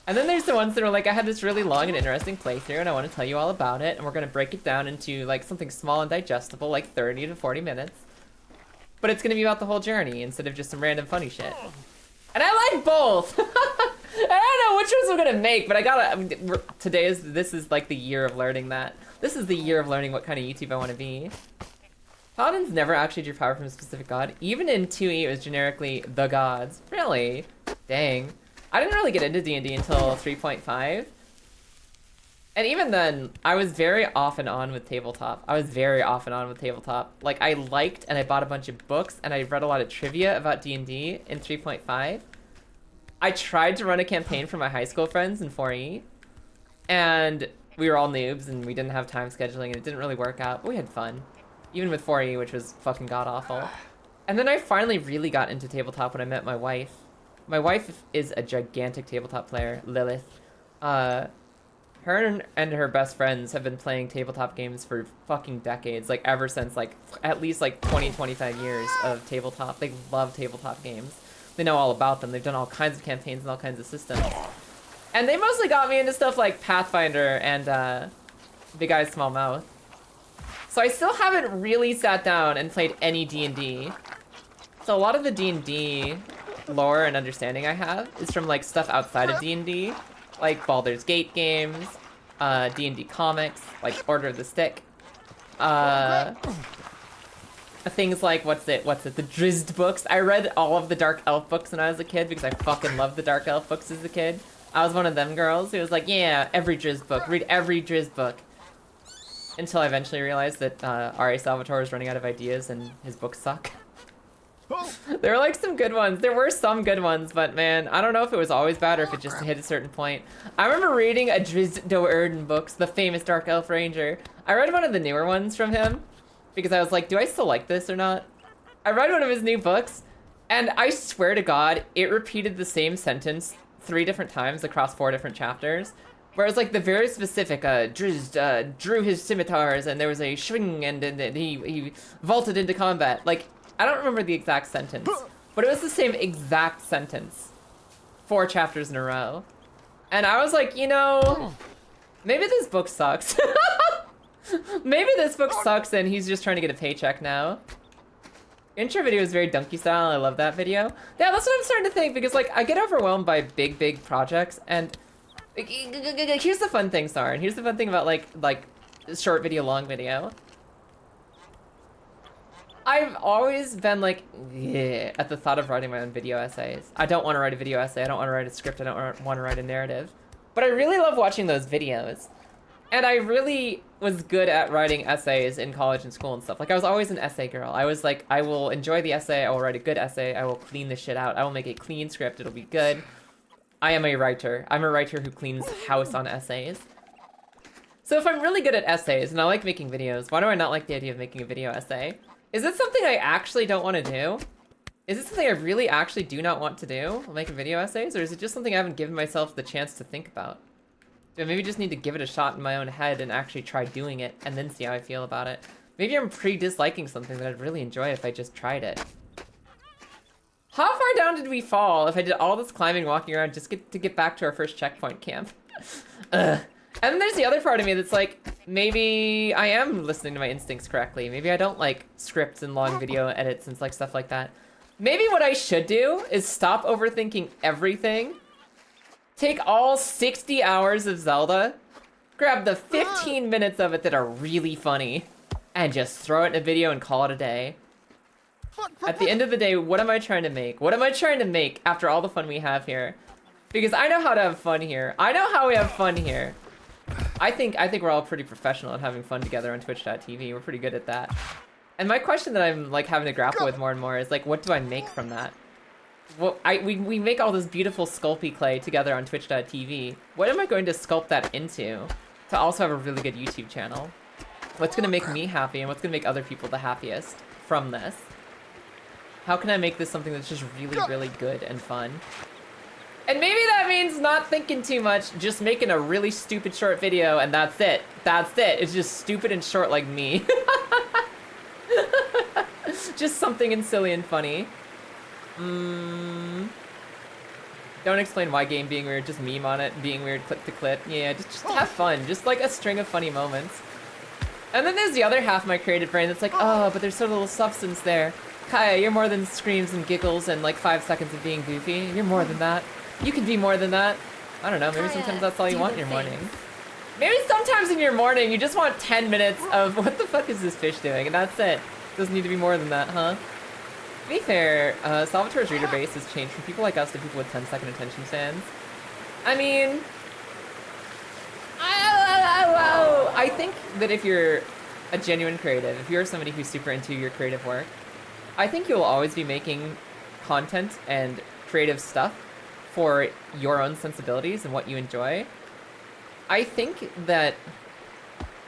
And then there's the ones that are like, I had this really long and interesting playthrough and I want to tell you all about it, and we're going to break it down into like something small and digestible, like 30 to 40 minutes. But it's going to be about the whole journey instead of just some random funny shit. And I like both! I don't know which ones I'm gonna make, but I gotta, I mean, this is like the year of learning that. This is the year of learning what kind of YouTube I want to be. Paladins never actually drew power from a specific god. Even in 2E, it was generically the gods. Really? Dang. I didn't really get into D&D until 3.5. And even then, I was very off and on with tabletop. Like, I liked and I bought a bunch of books and I read a lot of trivia about D&D in 3.5. I tried to run a campaign for my high school friends in 4E. And we were all noobs and we didn't have time scheduling and it didn't really work out, but we had fun. Even with 4E, which was fucking god-awful. And then I finally really got into tabletop when I met my wife. My wife is a gigantic tabletop player, Lilith. Her and her best friends have been playing tabletop games for fucking decades, like ever since like at least like 20-25 years of tabletop. They love tabletop games. They know all about them. They've done all kinds of campaigns and all kinds of systems. And they mostly got me into stuff like Pathfinder and Big Eyes Small Mouth. So I still haven't really sat down and played any D&D. So a lot of the D&D lore and understanding I have is from like stuff outside of D&D. Like Baldur's Gate games, D&D comics, like Order of the Stick. Things like, what's it, the Drizzt books. I read all of the Dark Elf books when I was a kid because I fucking loved the Dark Elf books as a kid. I was one of them girls who was like, yeah, every Drizzt book, read every Drizzt book. Until I eventually realized that R.A. Salvatore was running out of ideas and his books suck. There were like some good ones. There were some good ones, but man, I don't know if it was always bad or if it just hit a certain point. I remember reading a Drizzt Do'Urden books, the famous Dark Elf Ranger. I read one of the newer ones from him because I was like, do I still like this or not? I read one of his new books and I swear to God, it repeated the same sentence 3 different times across 4 different chapters. Whereas like the very specific, Drizzt drew his scimitars and there was a swing and he vaulted into combat. Like, I don't remember the exact sentence, but it was the same exact sentence 4 chapters in a row. And I was like, you know, maybe this book sucks. Maybe this book sucks and he's just trying to get a paycheck now. Intro video is very donkey style. I love that video. Yeah, that's what I'm starting to think because like I get overwhelmed by big projects and here's the fun thing, Sarin. Here's the fun thing about like short video, long video. I've always been like, yeah, at the thought of writing my own video essays. I don't want to write a video essay. I don't want to write a script. I don't want to write a narrative. But I really love watching those videos. And I really was good at writing essays in college and school and stuff. Like, I was always an essay girl. I was like, I will enjoy the essay. I will write a good essay. I will clean the shit out. I will make a clean script. It'll be good. I am a writer. I'm a writer who cleans house on essays. So if I'm really good at essays and I like making videos, why do I not like the idea of making a video essay? Is it something I actually don't want to do? Is it something I really actually do not want to do? Make video essays? Or is it just something I haven't given myself the chance to think about? Do I maybe just need to give it a shot in my own head and actually try doing it and then see how I feel about it? Maybe I'm pre-disliking something that I'd really enjoy if I just tried it. How far down did we fall if I did all this climbing, walking around just to get back to our first checkpoint camp? Ugh. And then there's the other part of me that's like, maybe I am listening to my instincts correctly. Maybe I don't like scripts and long video edits and like stuff like that. Maybe what I should do is stop overthinking everything. Take all 60 hours of Zelda, grab the 15 minutes of it that are really funny, and just throw it in a video and call it a day. At the end of the day, what am I trying to make? What am I trying to make after all the fun we have here? Because I know how to have fun here. I know how we have fun here. I think we're all pretty professional at having fun together on Twitch.tv. We're pretty good at that. And my question that I'm like having to grapple with more and more is like, what do I make from that? Well, we make all this beautiful Sculpey clay together on Twitch.tv. What am I going to sculpt that into to also have a really good YouTube channel? What's gonna make me happy and what's gonna make other people the happiest from this? How can I make this something that's just really, really good and fun? And maybe that means not thinking too much, just making a really stupid short video and that's it. That's it. It's just stupid and short like me. Just something and silly and funny. Don't explain why game being weird, just meme on it, being weird, clip to clip. Yeah, just have fun. Just like a string of funny moments. And then there's the other half of my creative brain that's like, oh, but there's so little substance there. Kaya, you're more than screams and giggles and like 5 seconds of being goofy. You're more than that. You can be more than that. I don't know, maybe sometimes that's all you want in your morning. Maybe sometimes in your morning you just want 10 minutes of what the fuck is this fish doing? And that's it. Doesn't need to be more than that, huh? To be fair, Salvatore's reader base has changed from people like us to people with 10-second attention spans. I mean, I think that if you're a genuine creative, if you're somebody who's super into your creative work, I think you'll always be making content and creative stuff for your own sensibilities and what you enjoy. I think that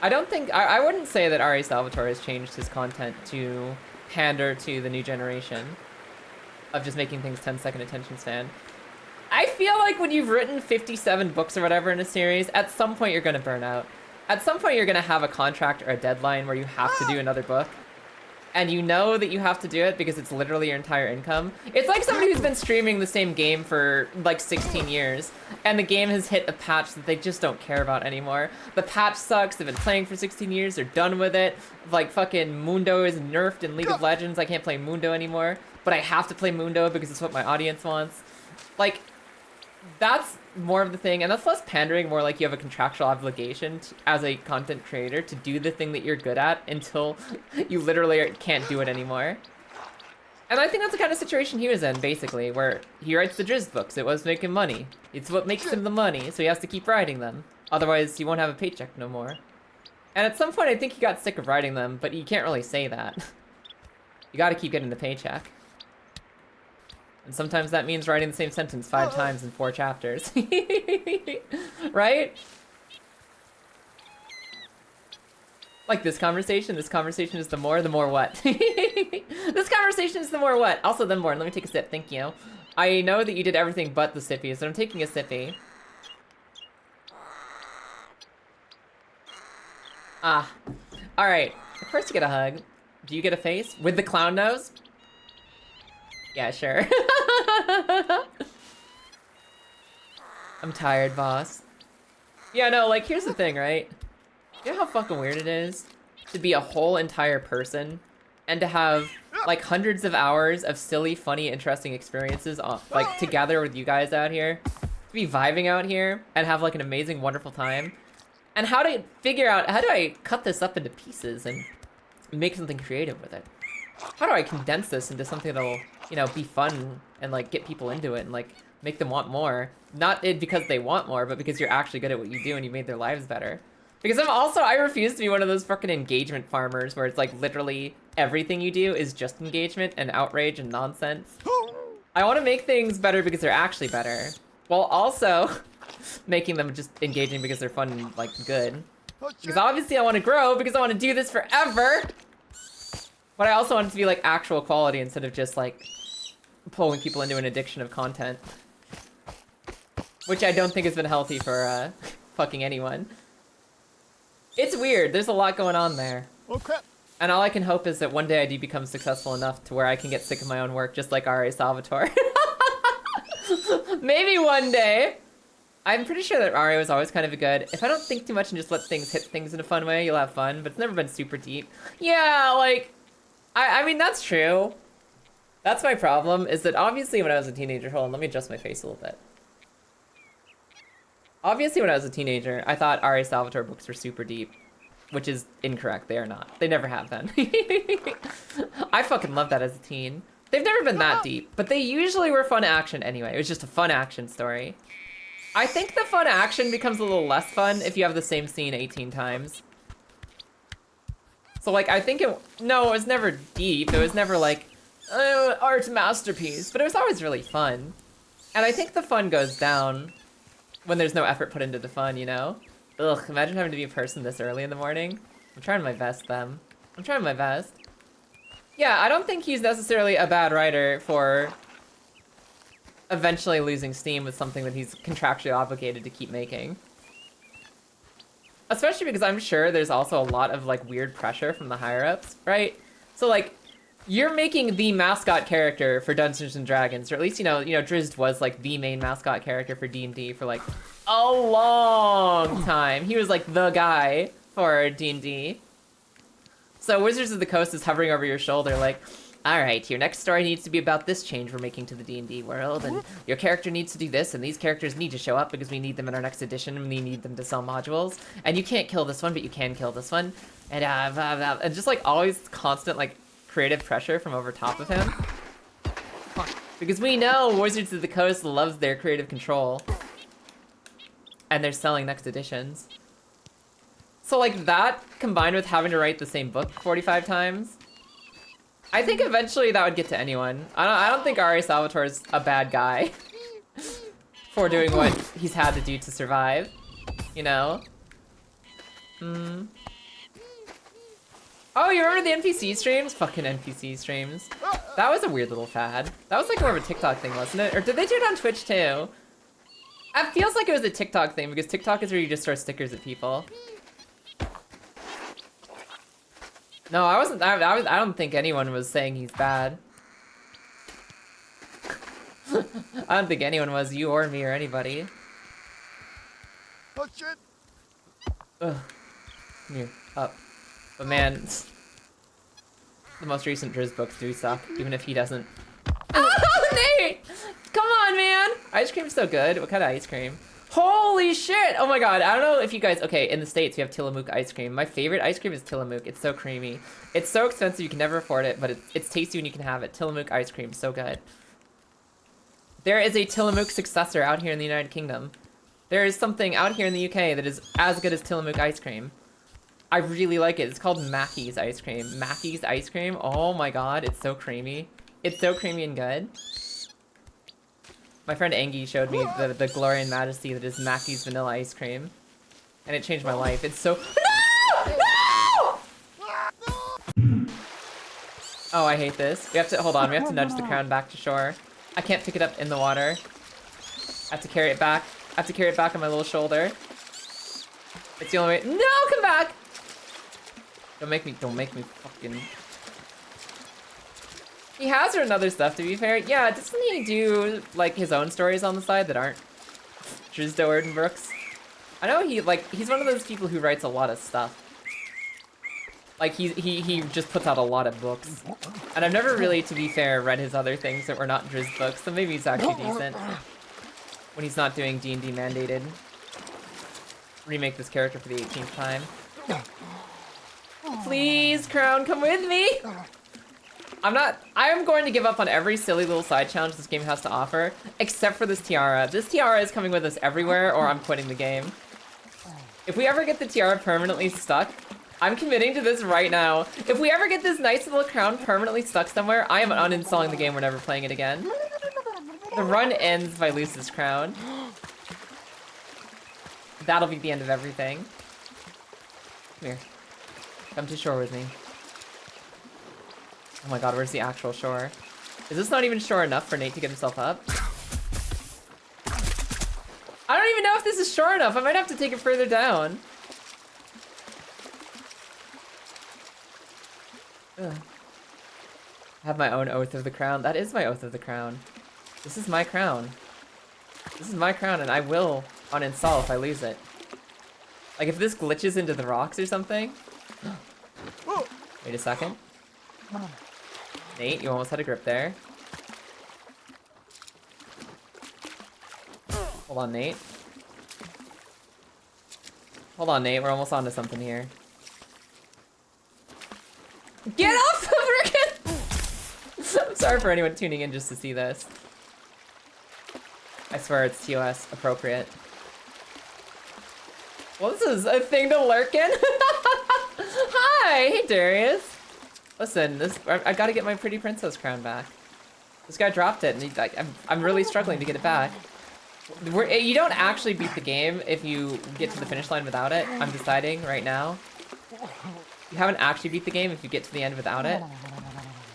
I wouldn't say that R.A. Salvatore has changed his content to pander to the new generation of just making things 10-second attention span. I feel like when you've written 57 books or whatever in a series, at some point you're gonna burn out. At some point you're gonna have a contract or a deadline where you have to do another book. And you know that you have to do it because it's literally your entire income. It's like somebody who's been streaming the same game for like 16 years and the game has hit a patch that they just don't care about anymore. The patch sucks, they've been playing for 16 years, they're done with it. Like fucking Mundo is nerfed in League of Legends, I can't play Mundo anymore. But I have to play Mundo because it's what my audience wants. Like, that's more of the thing, and that's less pandering, more like you have a contractual obligation as a content creator to do the thing that you're good at until you literally can't do it anymore. And I think that's the kind of situation he was in, basically, where he writes the Drizzt books. It was making money. It's what makes him the money, so he has to keep writing them. Otherwise, he won't have a paycheck no more. And at some point, I think he got sick of writing them, but you can't really say that. You gotta keep getting the paycheck. And sometimes that means writing the same sentence 5 times in 4 chapters. Right? Like this conversation is the more what? This conversation is the more what? Also, then more. Let me take a sip, thank you. I know that you did everything but the sippy, so I'm taking a sippy. Ah. Alright. Of course you get a hug. Do you get a face? With the clown nose? Yeah, sure. I'm tired, boss. Yeah, no, like, here's the thing, right? You know how fucking weird it is to be a whole entire person and to have, like, hundreds of hours of silly, funny, interesting experiences, like, together with you guys out here? To be vibing out here and have, like, an amazing, wonderful time. And how to figure out, how do I cut this up into pieces and make something creative with it? How do I condense this into something that'll, you know, be fun and, like, get people into it and, like, make them want more? Not because they want more, but because you're actually good at what you do and you made their lives better. Because I refuse to be one of those fucking engagement farmers where it's, like, literally everything you do is just engagement and outrage and nonsense. I want to make things better because they're actually better, while also making them just engaging because they're fun and, like, good. Because obviously I want to grow because I want to do this forever! But I also want it to be, like, actual quality instead of just, like, pulling people into an addiction of content. Which I don't think has been healthy for, fucking anyone. It's weird. There's a lot going on there. Oh, crap. And all I can hope is that one day I do become successful enough to where I can get sick of my own work, just like R.A. Salvatore. Maybe one day. I'm pretty sure that R.A. was always kind of a good, if I don't think too much and just let things hit things in a fun way, you'll have fun, but it's never been super deep. Yeah, like, I mean, that's true. That's my problem, is that obviously when I was a teenager, hold on, let me adjust my face a little bit. Obviously when I was a teenager, I thought R.A. Salvatore books were super deep, which is incorrect. They are not. They never have been. I fucking loved that as a teen. They've never been that deep, but they usually were fun action anyway. It was just a fun action story. I think the fun action becomes a little less fun if you have the same scene 18 times. So, like, I think no, it was never deep. It was never, like, art masterpiece, but it was always really fun. And I think the fun goes down when there's no effort put into the fun, you know? Ugh, imagine having to be a person this early in the morning. I'm trying my best, them. I'm trying my best. Yeah, I don't think he's necessarily a bad writer for eventually losing steam with something that he's contractually obligated to keep making. Especially because I'm sure there's also a lot of, like, weird pressure from the higher-ups, right? So, like, you're making the mascot character for Dungeons and Dragons, or at least, you know, Drizzt was, like, the main mascot character for D&D for, like, a long time. He was, like, the guy for D&D. So Wizards of the Coast is hovering over your shoulder, like, all right, your next story needs to be about this change we're making to the D&D world, and your character needs to do this, and these characters need to show up because we need them in our next edition, and we need them to sell modules, and you can't kill this one, but you can kill this one, and blah, blah, and just, like, always constant, like, creative pressure from over top of him. Because we know Wizards of the Coast loves their creative control, and they're selling next editions. So, like, that, combined with having to write the same book 45 times, I think eventually that would get to anyone. I don't think R.A. Salvatore is a bad guy for doing what he's had to do to survive, you know? Oh, you remember the NPC streams? Fucking NPC streams. That was a weird little fad. That was like more of a TikTok thing, wasn't it? Or did they do it on Twitch too? It feels like it was a TikTok thing because TikTok is where you just throw stickers at people. No, I wasn't. I don't think anyone was saying he's bad. I don't think anyone was, you or me or anybody. Oh, shit. Ugh. Come here, up. But man, the most recent Drizzt books do suck, even if he doesn't. Oh, Nate! Come on, man! Ice cream's so good. What kind of ice cream? Holy shit! Oh my god, I don't know if you guys... Okay, in the States, we have Tillamook ice cream. My favorite ice cream is Tillamook. It's so creamy. It's so expensive, you can never afford it, but it's tasty when you can have it. Tillamook ice cream, so good. There is a Tillamook successor out here in the United Kingdom. There is something out here in the UK that is as good as Tillamook ice cream. I really like it. It's called Mackey's ice cream. Mackey's ice cream, oh my god, it's so creamy. It's so creamy and good. My friend Angie showed me the glory and majesty that is Mackey's vanilla ice cream. And it changed my life. It's so... No! No! Oh, I hate this. We have to... Hold on, we have to nudge the crown back to shore. I can't pick it up in the water. I have to carry it back. I have to carry it back on my little shoulder. It's the only way... No, come back! Don't make me fucking... He has written other stuff, to be fair. Yeah, doesn't he do, like, his own stories on the side that aren't Drizdo Erdenbrooks? I know he's one of those people who writes a lot of stuff. Like, he just puts out a lot of books. And I've never really, to be fair, read his other things that were not Driz books, so maybe he's actually decent. When he's not doing D&D mandated. Remake this character for the 18th time. Please, Crown, come with me! I am going to give up on every silly little side challenge this game has to offer, except for this tiara. This tiara is coming with us everywhere, or I'm quitting the game. If we ever get the tiara permanently stuck, I'm committing to this right now. If we ever get this nice little crown permanently stuck somewhere, I am uninstalling the game. We're never playing it again. The run ends if I lose this crown. That'll be the end of everything. Come here. Come to shore with me. Oh my god, where's the actual shore? Is this not even shore enough for Nate to get himself up? I don't even know if this is shore enough. I might have to take it further down. Ugh. I have my own Oath of the Crown. That is my Oath of the Crown. This is my crown. This is my crown, and I will uninstall if I lose it. Like, if this glitches into the rocks or something... Wait a second. Nate, you almost had a grip there. Hold on, Nate. Hold on, Nate. We're almost onto something here. Get off the frickin'! I'm sorry for anyone tuning in just to see this. I swear it's TOS appropriate. Well, this is a thing to lurk in. Hi! Hey, Darius. Listen, I gotta get my pretty princess crown back. This guy dropped it, and I'm really struggling to get it back. You don't actually beat the game if you get to the finish line without it. I'm deciding right now. You haven't actually beat the game if you get to the end without it.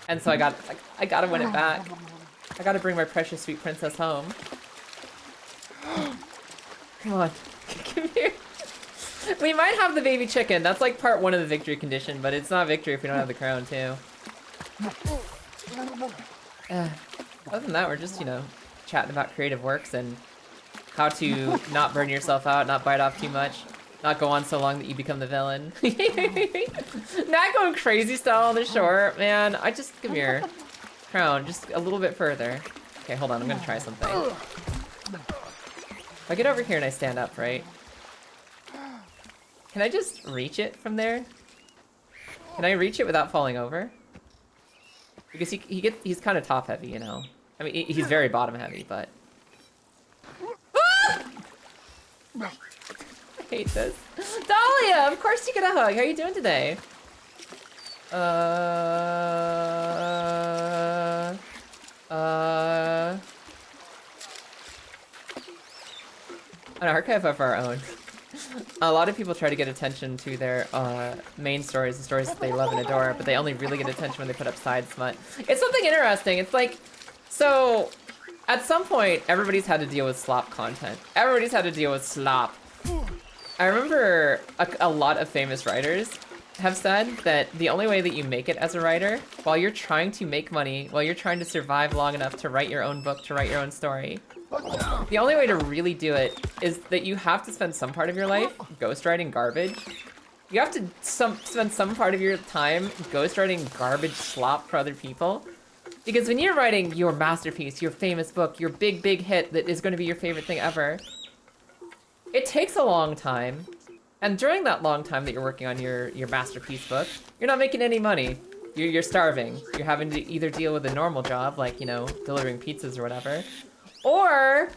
And so I gotta win it back. I gotta bring my precious sweet princess home. Come on, come here. We might have the baby chicken. That's like part 1 of the victory condition, but it's not victory if we don't have the crown too. Other than that, we're just, you know, chatting about creative works and how to not burn yourself out, not bite off too much, not go on so long that you become the villain. Not going crazy style on the shore, man. Come here. Crown, just a little bit further. Okay, hold on, I'm gonna try something. If I get over here and I stand up, right? Can I just reach it from there? Can I reach it without falling over? Because he's kind of top heavy, you know. I mean, he's very bottom heavy, but... Ah! I hate this. Dahlia, of course you get a hug. How are you doing today? An archive of our own. A lot of people try to get attention to their main stories, the stories that they love and adore, but they only really get attention when they put up side smut. It's something interesting. It's like, so at some point, everybody's had to deal with slop content. Everybody's had to deal with slop. I remember a lot of famous writers have said that the only way that you make it as a writer, while you're trying to make money, while you're trying to survive long enough to write your own book, to write your own story, the only way to really do it is that you have to spend some part of your life ghostwriting garbage. You have to spend some part of your time ghostwriting garbage slop for other people. Because when you're writing your masterpiece, your famous book, your big, big hit that is going to be your favorite thing ever, it takes a long time. And during that long time that you're working on your masterpiece book, you're not making any money. You're starving. You're having to either deal with a normal job, like, you know, delivering pizzas or whatever, or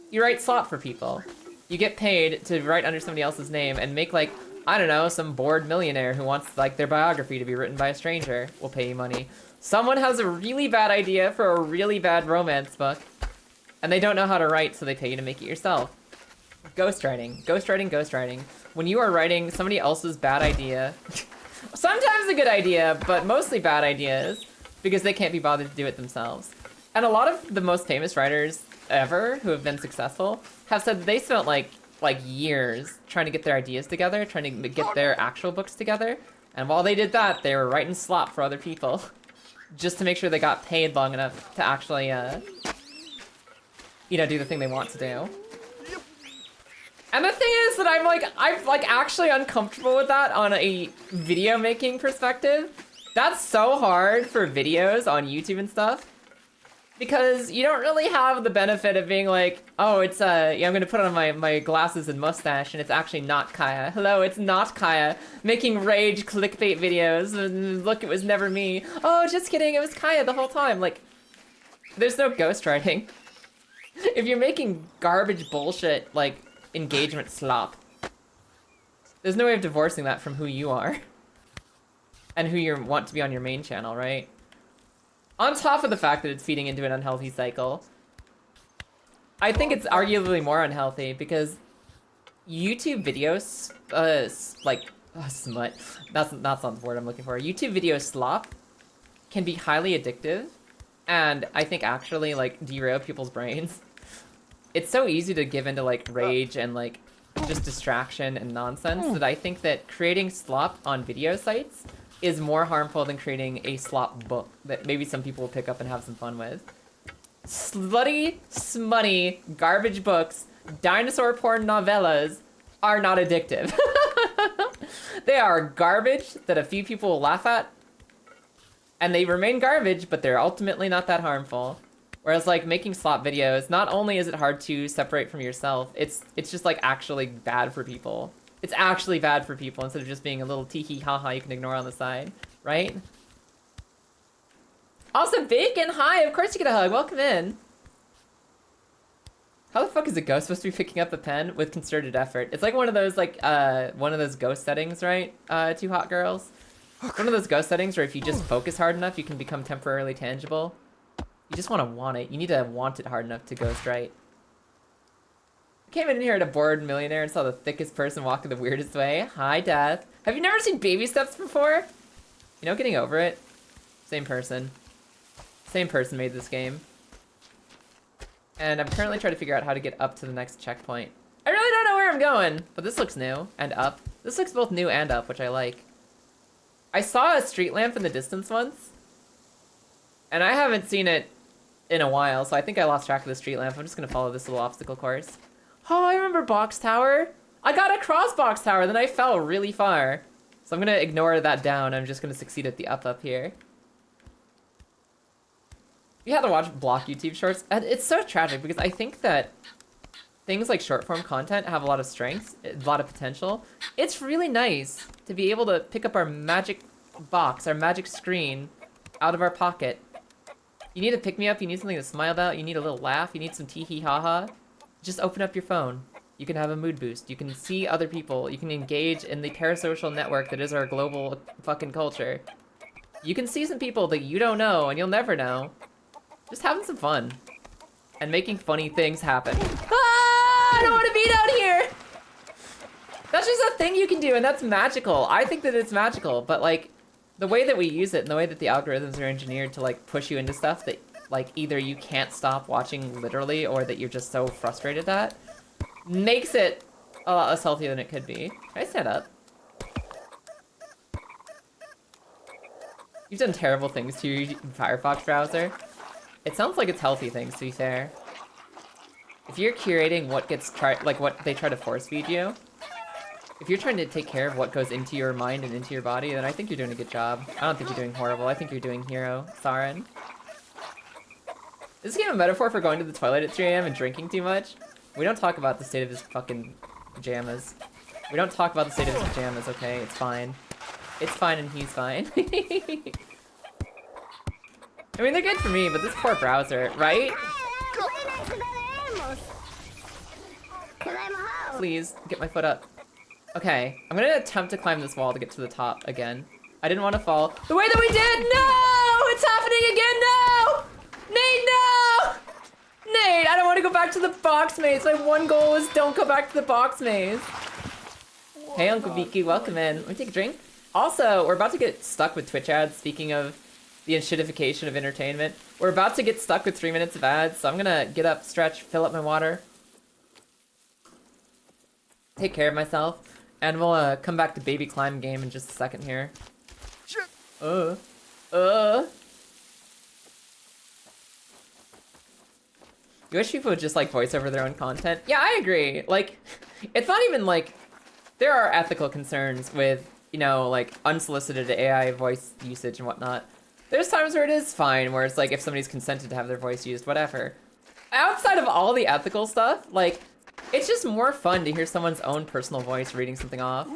you write slop for people. You get paid to write under somebody else's name and make, like, I don't know, some bored millionaire who wants, like, their biography to be written by a stranger will pay you money. Someone has a really bad idea for a really bad romance book, and they don't know how to write, so they pay you to make it yourself. Ghostwriting. Ghostwriting, ghostwriting. When you are writing somebody else's bad idea, sometimes a good idea, but mostly bad ideas, because they can't be bothered to do it themselves. And a lot of the most famous writers ever who have been successful have said that they spent like years trying to get their ideas together, trying to get their actual books together. And while they did that, they were writing slop for other people just to make sure they got paid long enough to actually, you know, do the thing they want to do. And the thing is that I'm actually uncomfortable with that on a video making perspective. That's so hard for videos on YouTube and stuff, because you don't really have the benefit of being like, oh, it's yeah, I'm gonna put on my glasses and mustache and it's actually not Kaya. Hello, it's not Kaya making rage clickbait videos and look, it was never me. Oh, just kidding, it was Kaya the whole time. Like, there's no ghostwriting. If you're making garbage bullshit like engagement slop, there's no way of divorcing that from who you are and who you want to be on your main channel, right? On top of the fact that it's feeding into an unhealthy cycle, I think it's arguably more unhealthy because YouTube videos, smut, that's not the word I'm looking for. YouTube video slop can be highly addictive and I think actually like derail people's brains. It's so easy to give into like rage and like just distraction and nonsense that I think that creating slop on video sites is more harmful than creating a slop book that maybe some people will pick up and have some fun with. Slutty, smutty, garbage books, dinosaur porn novellas are not addictive. They are garbage that a few people will laugh at, and they remain garbage, but they're ultimately not that harmful. Whereas like making slop videos, not only is it hard to separate from yourself, it's just like actually bad for people. It's actually bad for people instead of just being a little tee-hee ha-ha you can ignore on the side, right? Also, Bacon, hi! Of course you get a hug, welcome in! How the fuck is a ghost supposed to be picking up a pen with concerted effort? It's like one of those, like, one of those ghost settings, right? Two hot girls? One of those ghost settings where if you just focus hard enough, you can become temporarily tangible. You just want it. You need to want it hard enough to ghost right. I came in here at a bored millionaire and saw the thickest person walk in the weirdest way. Hi, Death. Have you never seen Baby Steps before? You know, getting over it. Same person. Same person made this game. And I'm currently trying to figure out how to get up to the next checkpoint. I really don't know where I'm going, but this looks new and up. This looks both new and up, which I like. I saw a street lamp in the distance once, and I haven't seen it in a while, so I think I lost track of the street lamp. I'm just gonna follow this little obstacle course. Oh, I remember Box Tower. I got across Box Tower, then I fell really far. So I'm gonna ignore that down. I'm just gonna succeed at the up here. You have to watch block YouTube shorts. And it's so tragic because I think that things like short form content have a lot of strengths, a lot of potential. It's really nice to be able to pick up our magic box, our magic screen out of our pocket. You need a pick-me-up, you need something to smile about, you need a little laugh, you need some tee-hee-ha-ha. Just open up your phone. You can have a mood boost. You can see other people. You can engage in the parasocial network that is our global fucking culture. You can see some people that you don't know and you'll never know. Just having some fun. And making funny things happen. Ah! I don't want to be down here! That's just a thing you can do and that's magical. I think that it's magical, but like, the way that we use it and the way that the algorithms are engineered to like push you into stuff that like either you can't stop watching literally or that you're just so frustrated at makes it a lot less healthy than it could be. Can I stand up? You've done terrible things to your Firefox browser. It sounds like it's healthy things, to be fair. If you're curating what gets what they try to force feed you, if you're trying to take care of what goes into your mind and into your body, then I think you're doing a good job. I don't think you're doing horrible. I think you're doing hero, Saren. Is this game a metaphor for going to the toilet at 3 a.m. and drinking too much? We don't talk about the state of his fucking pajamas. We don't talk about the state of his pajamas, okay? It's fine. It's fine and he's fine. I mean, they're good for me, but this poor browser, right? Please, get my foot up. Okay, I'm gonna attempt to climb this wall to get to the top again. I didn't want to fall the way that we did! No! It's happening again! No! Nate, no! Nate, I don't want to go back to the box maze. My one goal is don't go back to the box maze. Hey, Uncle Vicky, welcome in. Let me take a drink. Also, we're about to get stuck with Twitch ads, speaking of the enshittification of entertainment. We're about to get stuck with 3 minutes of ads, so I'm gonna get up, stretch, fill up my water. Take care of myself, and we'll come back to baby climb game in just a second here. Shit. You wish people would just like voice over their own content? Yeah, I agree. Like, it's not even like, there are ethical concerns with, you know, like unsolicited AI voice usage and whatnot. There's times where it is fine, where it's like if somebody's consented to have their voice used, whatever. Outside of all the ethical stuff, like, it's just more fun to hear someone's own personal voice reading something off.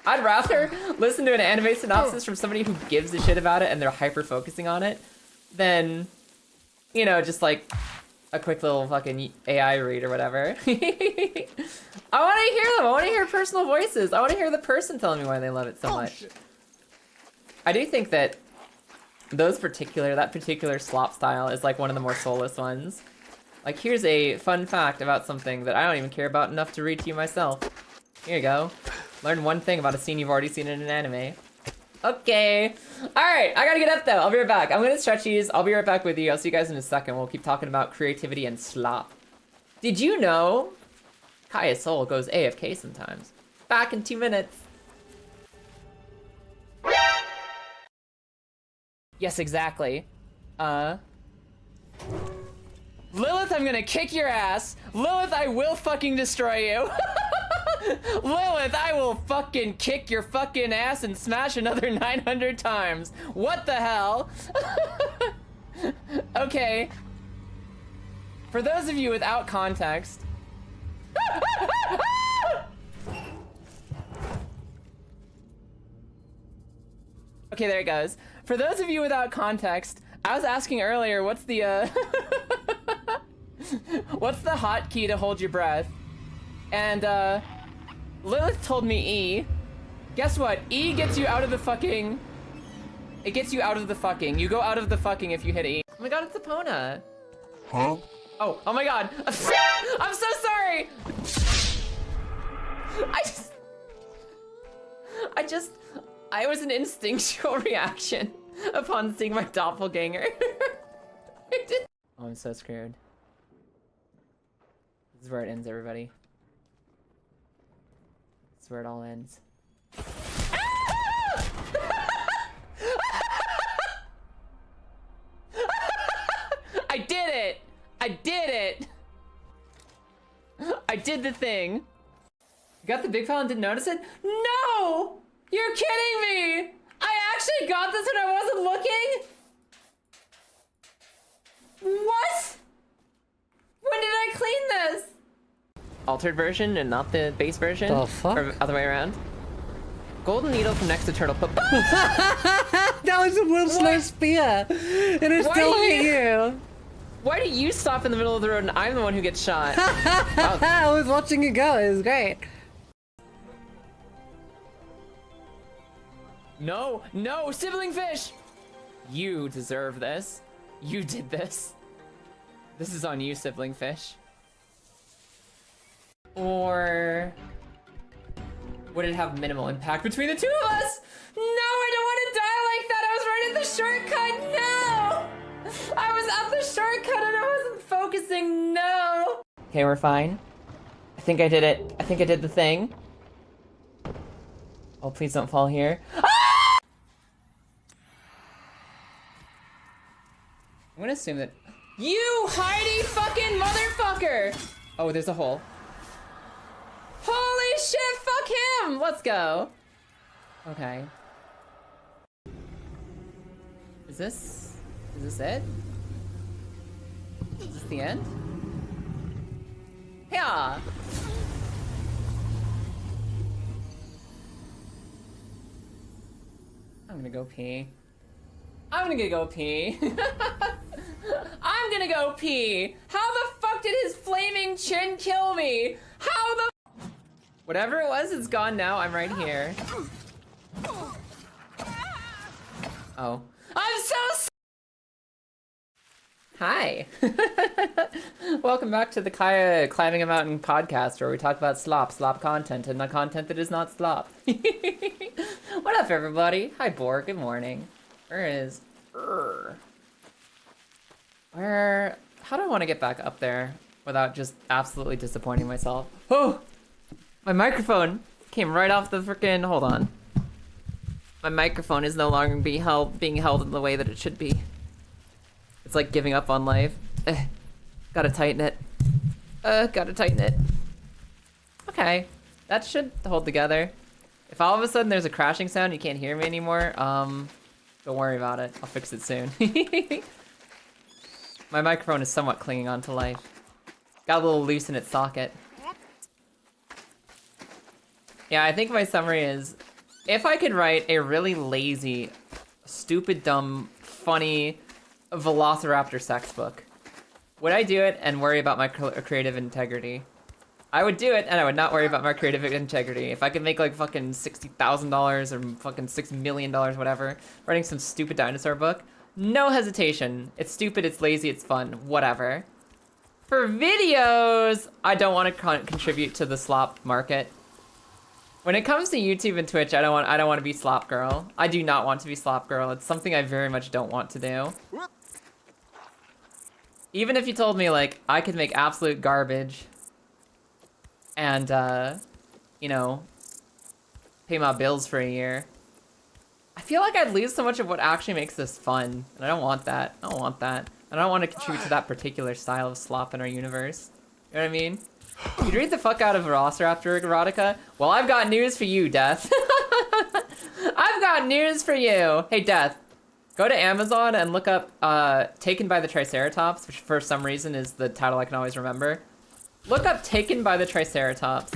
I'd rather listen to an anime synopsis from somebody who gives a shit about it and they're hyper-focusing on it than, you know, just like a quick little fucking AI read or whatever. I want to hear them. I want to hear personal voices. I want to hear the person telling me why they love it so much. Shit. I do think that that particular slop style is like one of the more soulless ones. Like, here's a fun fact about something that I don't even care about enough to read to you myself. Here you go. Learn one thing about a scene you've already seen in an anime. Okay. Alright, I gotta get up though. I'll be right back. I'm gonna stretch these. I'll be right back with you. I'll see you guys in a second. We'll keep talking about creativity and slop. Did you know Kaya's soul goes AFK sometimes? Back in 2 minutes. Yes, exactly. Lilith, I'm gonna kick your ass. Lilith, I will fucking destroy you. Lilith, I will fucking kick your fucking ass and smash another 900 times. What the hell? Okay. For those of you without context. Okay, there it goes. For those of you without context, I was asking earlier, what's the what's the hotkey to hold your breath? And Lilith told me E. Guess what? E gets you out of the fucking. It gets you out of the fucking. You go out of the fucking if you hit E. Oh my god, it's Epona. Huh? Oh my god. I'm so sorry. I was an instinctual reaction upon seeing my doppelganger. Oh, I'm so scared. This is where it ends, everybody. This is where it all ends. I did it! I did it! I did the thing. You got the big file and didn't notice it? No! You're kidding me! I actually got this when I wasn't looking? What? When did I clean this? Altered version and not the base version? The fuck? Or other way around? Golden needle connects to turtle. That was a Will Slow spear! And it still hit you! Why do you stop in the middle of the road and I'm the one who gets shot? I was watching you go, it was great. No, no, sibling fish! You deserve this. You did this. This is on you, sibling fish. Or would it have minimal impact between the two of us? No, I don't want to die like that. I was right at the shortcut. No! I was at the shortcut and I wasn't focusing. No! Okay, we're fine. I think I did it. I think I did the thing. Oh, please don't fall here. Ah! I'm gonna assume that you Heidi fucking motherfucker! Oh, there's a hole. Holy shit, fuck him! Let's go. Okay. Is this it? Is this the end? Yeah. I'm gonna go pee. I'm gonna go pee. I'm gonna go pee. How the fuck did his flaming chin kill me? How the... Whatever it was, it's gone now. I'm right here. Oh. I'm so Hi. Welcome back to the Kaya Climbing a Mountain podcast, where we talk about slop content, and the content that is not slop. What up, everybody? Hi, Borg. Good morning. Where is... Where... How do I want to get back up there without just absolutely disappointing myself? Oh! My microphone came right off the frickin'... Hold on. My microphone is no longer being held in the way that it should be. It's like giving up on life. Gotta tighten it. Gotta tighten it. Okay. That should hold together. If all of a sudden there's a crashing sound, you can't hear me anymore, don't worry about it. I'll fix it soon. My microphone is somewhat clinging on to life. Got a little loose in its socket. Yeah, I think my summary is, if I could write a really lazy, stupid, dumb, funny Velociraptor sex book, would I do it and worry about my creative integrity? I would do it and I would not worry about my creative integrity. If I could make like fucking $60,000 or fucking $6 million, whatever, writing some stupid dinosaur book, no hesitation. It's stupid, it's lazy, it's fun, whatever. For videos, I don't want to contribute to the slop market. When it comes to YouTube and Twitch, I don't want to be slop girl. I do not want to be slop girl. It's something I very much don't want to do. Even if you told me like I could make absolute garbage and you know, pay my bills for a year, I feel like I'd lose so much of what actually makes this fun. And I don't want that. I don't want that. I don't want to contribute to that particular style of slop in our universe. You know what I mean? You'd read the fuck out of Velociraptor erotica? Well, I've got news for you, Death. I've got news for you. Hey, Death. Go to Amazon and look up Taken by the Triceratops, which for some reason is the title I can always remember. Look up Taken by the Triceratops,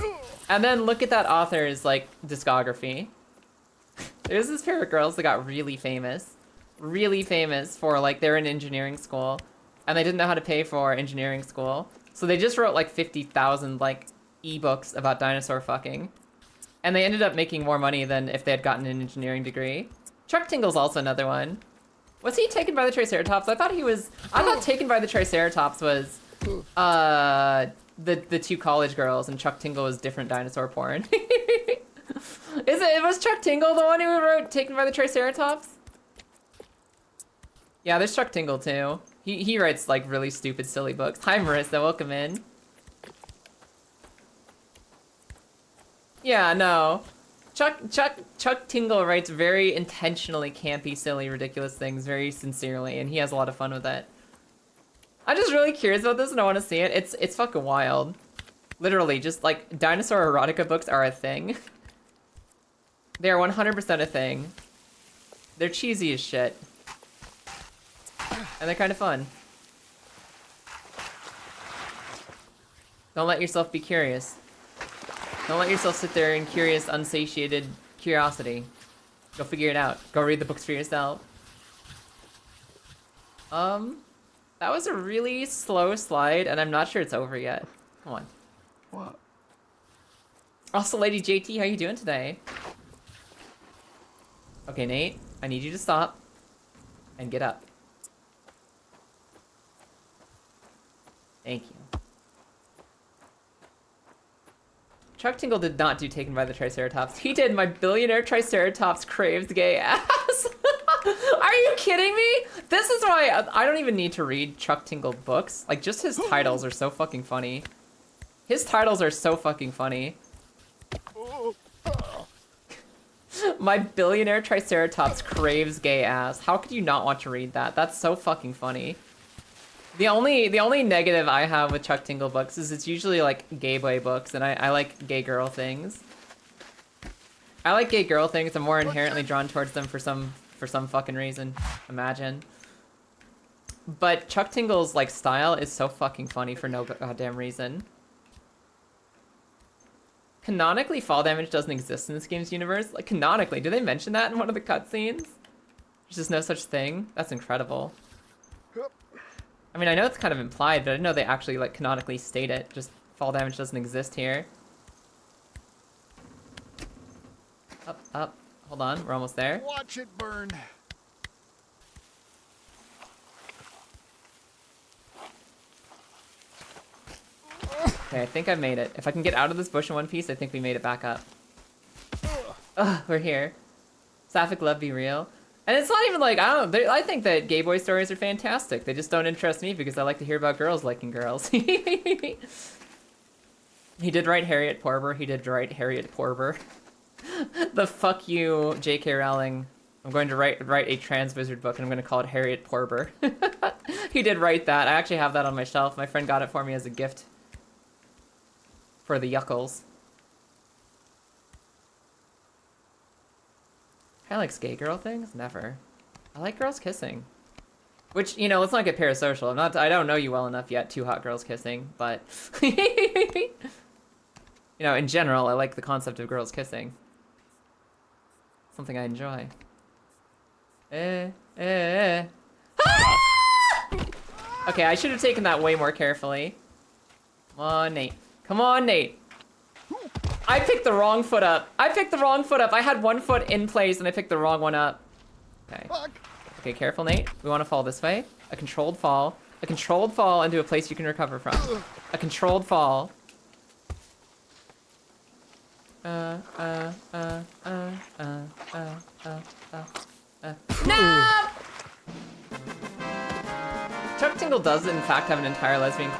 and then look at that author's, like, discography. There's this pair of girls that got really famous for, like, they're in engineering school, and they didn't know how to pay for engineering school, so they just wrote, like, 50,000, like, ebooks about dinosaur fucking, and they ended up making more money than if they had gotten an engineering degree. Chuck Tingle's also another one. Was he Taken by the Triceratops? I thought Taken by the Triceratops was the two college girls, and Chuck Tingle was different dinosaur porn. Was Chuck Tingle the one who wrote Taken by the Triceratops? Yeah, there's Chuck Tingle too. He writes like really stupid, silly books. Hi Marissa, welcome in. Yeah, no. Chuck Tingle writes very intentionally campy, silly, ridiculous things very sincerely, and he has a lot of fun with it. I'm just really curious about this and I want to see it. It's fucking wild. Literally, just like dinosaur erotica books are a thing. They are 100% a thing. They're cheesy as shit. And they're kind of fun. Don't let yourself be curious. Don't let yourself sit there in curious, unsatiated curiosity. Go figure it out. Go read the books for yourself. That was a really slow slide, and I'm not sure it's over yet. Come on. What? Also, Lady JT, how you doing today? Okay, Nate, I need you to stop and get up. Thank you. Chuck Tingle did not do Taken by the Triceratops. He did My Billionaire Triceratops Craves Gay Ass. Are you kidding me? This is why I don't even need to read Chuck Tingle books. Like, just his titles are so fucking funny. His titles are so fucking funny. My Billionaire Triceratops Craves Gay Ass. How could you not want to read that? That's so fucking funny. The only negative I have with Chuck Tingle books is it's usually like gay boy books, and I like gay girl things. I like gay girl things. I'm more inherently drawn towards them for some fucking reason. Imagine. but Chuck Tingle's like style is so fucking funny for no goddamn reason. Canonically, fall damage doesn't exist in this game's universe. Like, canonically, do they mention that in one of the cutscenes? There's just no such thing? That's incredible. I mean, I know it's kind of implied, but I didn't know they actually, like, canonically state it. Just, fall damage doesn't exist here. Up, up. Hold on, we're almost there. Watch it burn. Okay, I think I've made it. If I can get out of this bush in one piece, I think we made it back up. Ugh, we're here. Sapphic love be real. And it's not even like, I think that gay boy stories are fantastic. They just don't interest me because I like to hear about girls liking girls. He did write Harriet Porber. He did write Harriet Porber. The fuck you, J.K. Rowling. I'm going to write a trans wizard book and I'm going to call it Harriet Porber. He did write that. I actually have that on my shelf. My friend got it for me as a gift. For the yuckles. I like gay girl things? Never. I like girls kissing. Which, you know, let's not get parasocial. I don't know you well enough yet, two hot girls kissing, but... you know, in general, I like the concept of girls kissing. Something I enjoy. Ah! Okay, I should have taken that way more carefully. Come on, Nate. Come on, Nate. I picked the wrong foot up. I had one foot in place and I picked the wrong one up. Okay. Okay, careful, Nate. We want to fall this way. A controlled fall. A controlled fall into a place you can recover from. A controlled fall. No! Chuck Tingle does, in fact, have an entire lesbian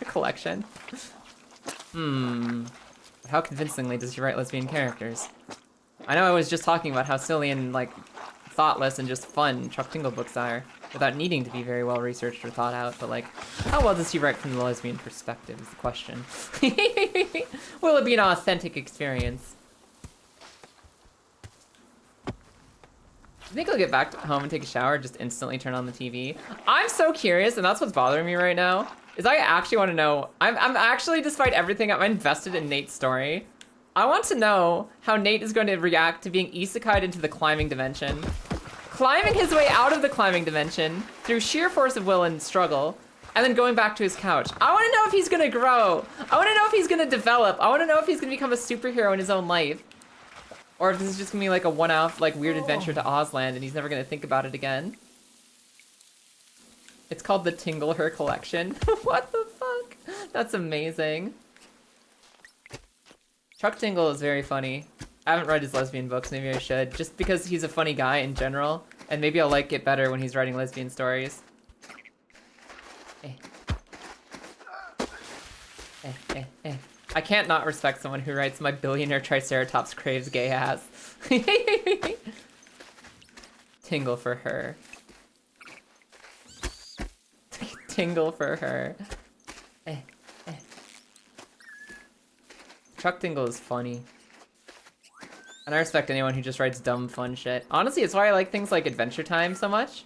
collection. How convincingly does he write lesbian characters? I know I was just talking about how silly and, like, thoughtless and just fun Chuck Tingle books are, without needing to be very well researched or thought out, but, like, how well does he write from the lesbian perspective is the question. Will it be an authentic experience? I think I'll get back home and take a shower, just instantly turn on the TV. I'm so curious, and that's what's bothering me right now, is I actually want to know, I'm actually, despite everything, I'm invested in Nate's story. I want to know how Nate is going to react to being isekai'd into the climbing dimension. Climbing his way out of the climbing dimension through sheer force of will and struggle, and then going back to his couch. I want to know if he's going to grow. I want to know if he's going to develop. I want to know if he's going to become a superhero in his own life. Or if this is just going to be like a one-off, like, weird adventure to Ozland and he's never going to think about it again. It's called the Tingle Her Collection. What the fuck? That's amazing. Chuck Tingle is very funny. I haven't read his lesbian books, maybe I should. Just because he's a funny guy in general. And maybe I'll like it better when he's writing lesbian stories. I can't not respect someone who writes "My billionaire triceratops craves gay ass." Tingle for her. Tingle for her. Chuck Tingle is funny. And I respect anyone who just writes dumb, fun shit. Honestly, it's why I like things like Adventure Time so much.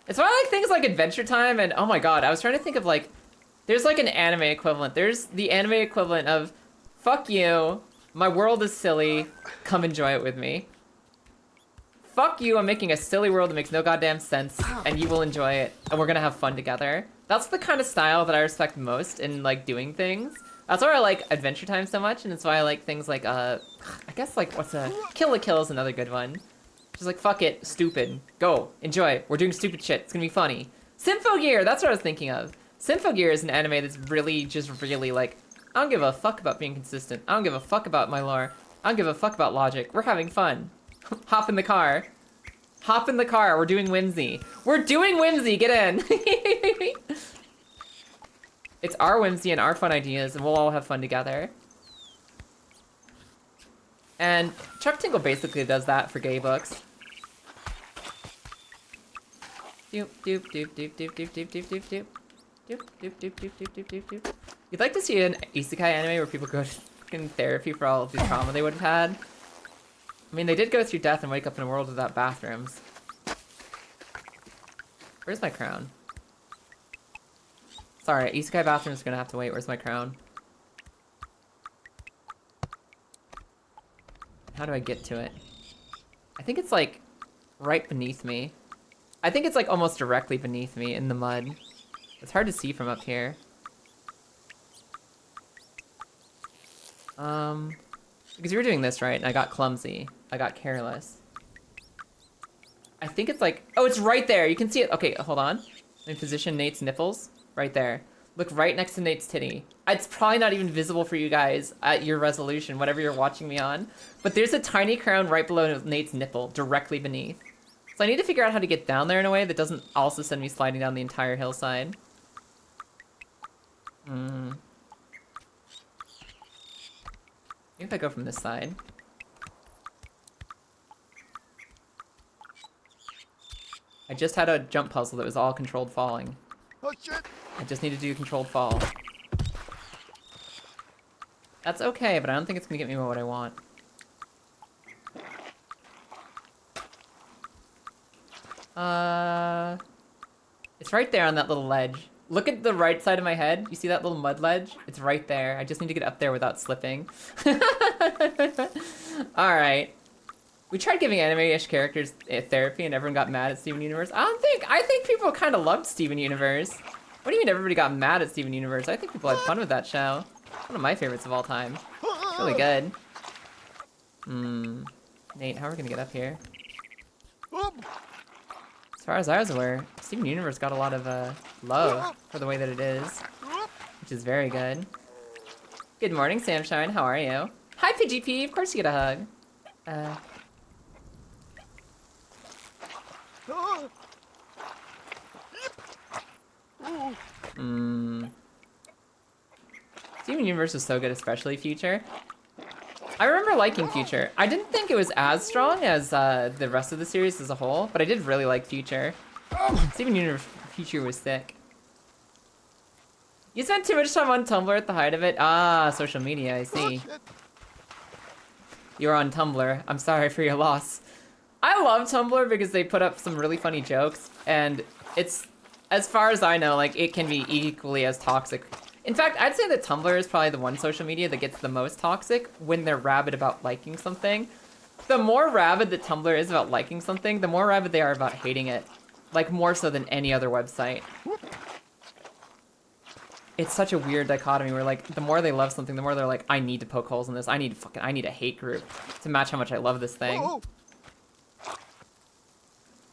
It's why I like things like Adventure Time and, oh my god, I was trying to think of, like, there's like an anime equivalent. There's the anime equivalent of, fuck you, my world is silly, come enjoy it with me. Fuck you, I'm making a silly world that makes no goddamn sense, and you will enjoy it, and we're gonna have fun together. That's the kind of style that I respect most in, like, doing things. That's why I like Adventure Time so much, and it's why I like things like, I guess, like, Kill la Kill is another good one. Just like, fuck it, stupid, go, enjoy, we're doing stupid shit, it's gonna be funny. Symphogear, that's what I was thinking of. Symphogear is an anime that's really, like, I don't give a fuck about being consistent. I don't give a fuck about my lore. I don't give a fuck about logic. We're having fun. Hop in the car. Hop in the car. We're doing whimsy. We're doing whimsy. Get in. It's our whimsy and our fun ideas, and we'll all have fun together. And Chuck Tingle basically does that for gay books. Doop, doop, doop, doop, doop, doop, doop, doop, doop, doop. Doop, doop, doop, doop, doop, doop, doop, doop. You'd like to see an isekai anime where people go to fucking therapy for all of the trauma they would have had. I mean, they did go through death and wake up in a world without bathrooms. Where's my crown? Sorry, Isekai bathroom's gonna have to wait. Where's my crown? How do I get to it? I think it's like right beneath me. I think it's like almost directly beneath me in the mud. It's hard to see from up here. Because you were doing this, right? And I got clumsy. I got careless. I think it's like, oh, it's right there. You can see it. Okay, hold on. Let me position Nate's nipples. Right there. Look right next to Nate's titty. It's probably not even visible for you guys at your resolution, whatever you're watching me on. But there's a tiny crown right below Nate's nipple, directly beneath. So I need to figure out how to get down there in a way that doesn't also send me sliding down the entire hillside. Maybe if I go from this side. I just had a jump puzzle that was all controlled falling. Oh shit! I just need to do controlled fall. That's okay, but I don't think it's gonna get me what I want. It's right there on that little ledge. Look at the right side of my head. You see that little mud ledge? It's right there. I just need to get up there without slipping. Alright. We tried giving anime-ish characters therapy and everyone got mad at Steven Universe. I think people kind of loved Steven Universe. What do you mean everybody got mad at Steven Universe? I think people had fun with that show. One of my favorites of all time. It's really good. Nate, how are we gonna get up here? As far as I was aware, Steven Universe got a lot of love for the way that it is, which is very good. Good morning, Samshine. How are you? Hi, PGP. Of course you get a hug. Steven Universe is so good, especially Future. I remember liking Future. I didn't think it was as strong as the rest of the series as a whole, but I did really like Future. Steven Universe Future was sick. You spent too much time on Tumblr at the height of it? Ah, social media, I see. You're on Tumblr. I'm sorry for your loss. I love Tumblr because they put up some really funny jokes, and it's, as far as I know, like, it can be equally as toxic. In fact, I'd say that Tumblr is probably the one social media that gets the most toxic when they're rabid about liking something. The more rabid that Tumblr is about liking something, the more rabid they are about hating it. Like, more so than any other website. It's such a weird dichotomy where, like, the more they love something, the more they're like, I need to poke holes in this. I need a hate group to match how much I love this thing.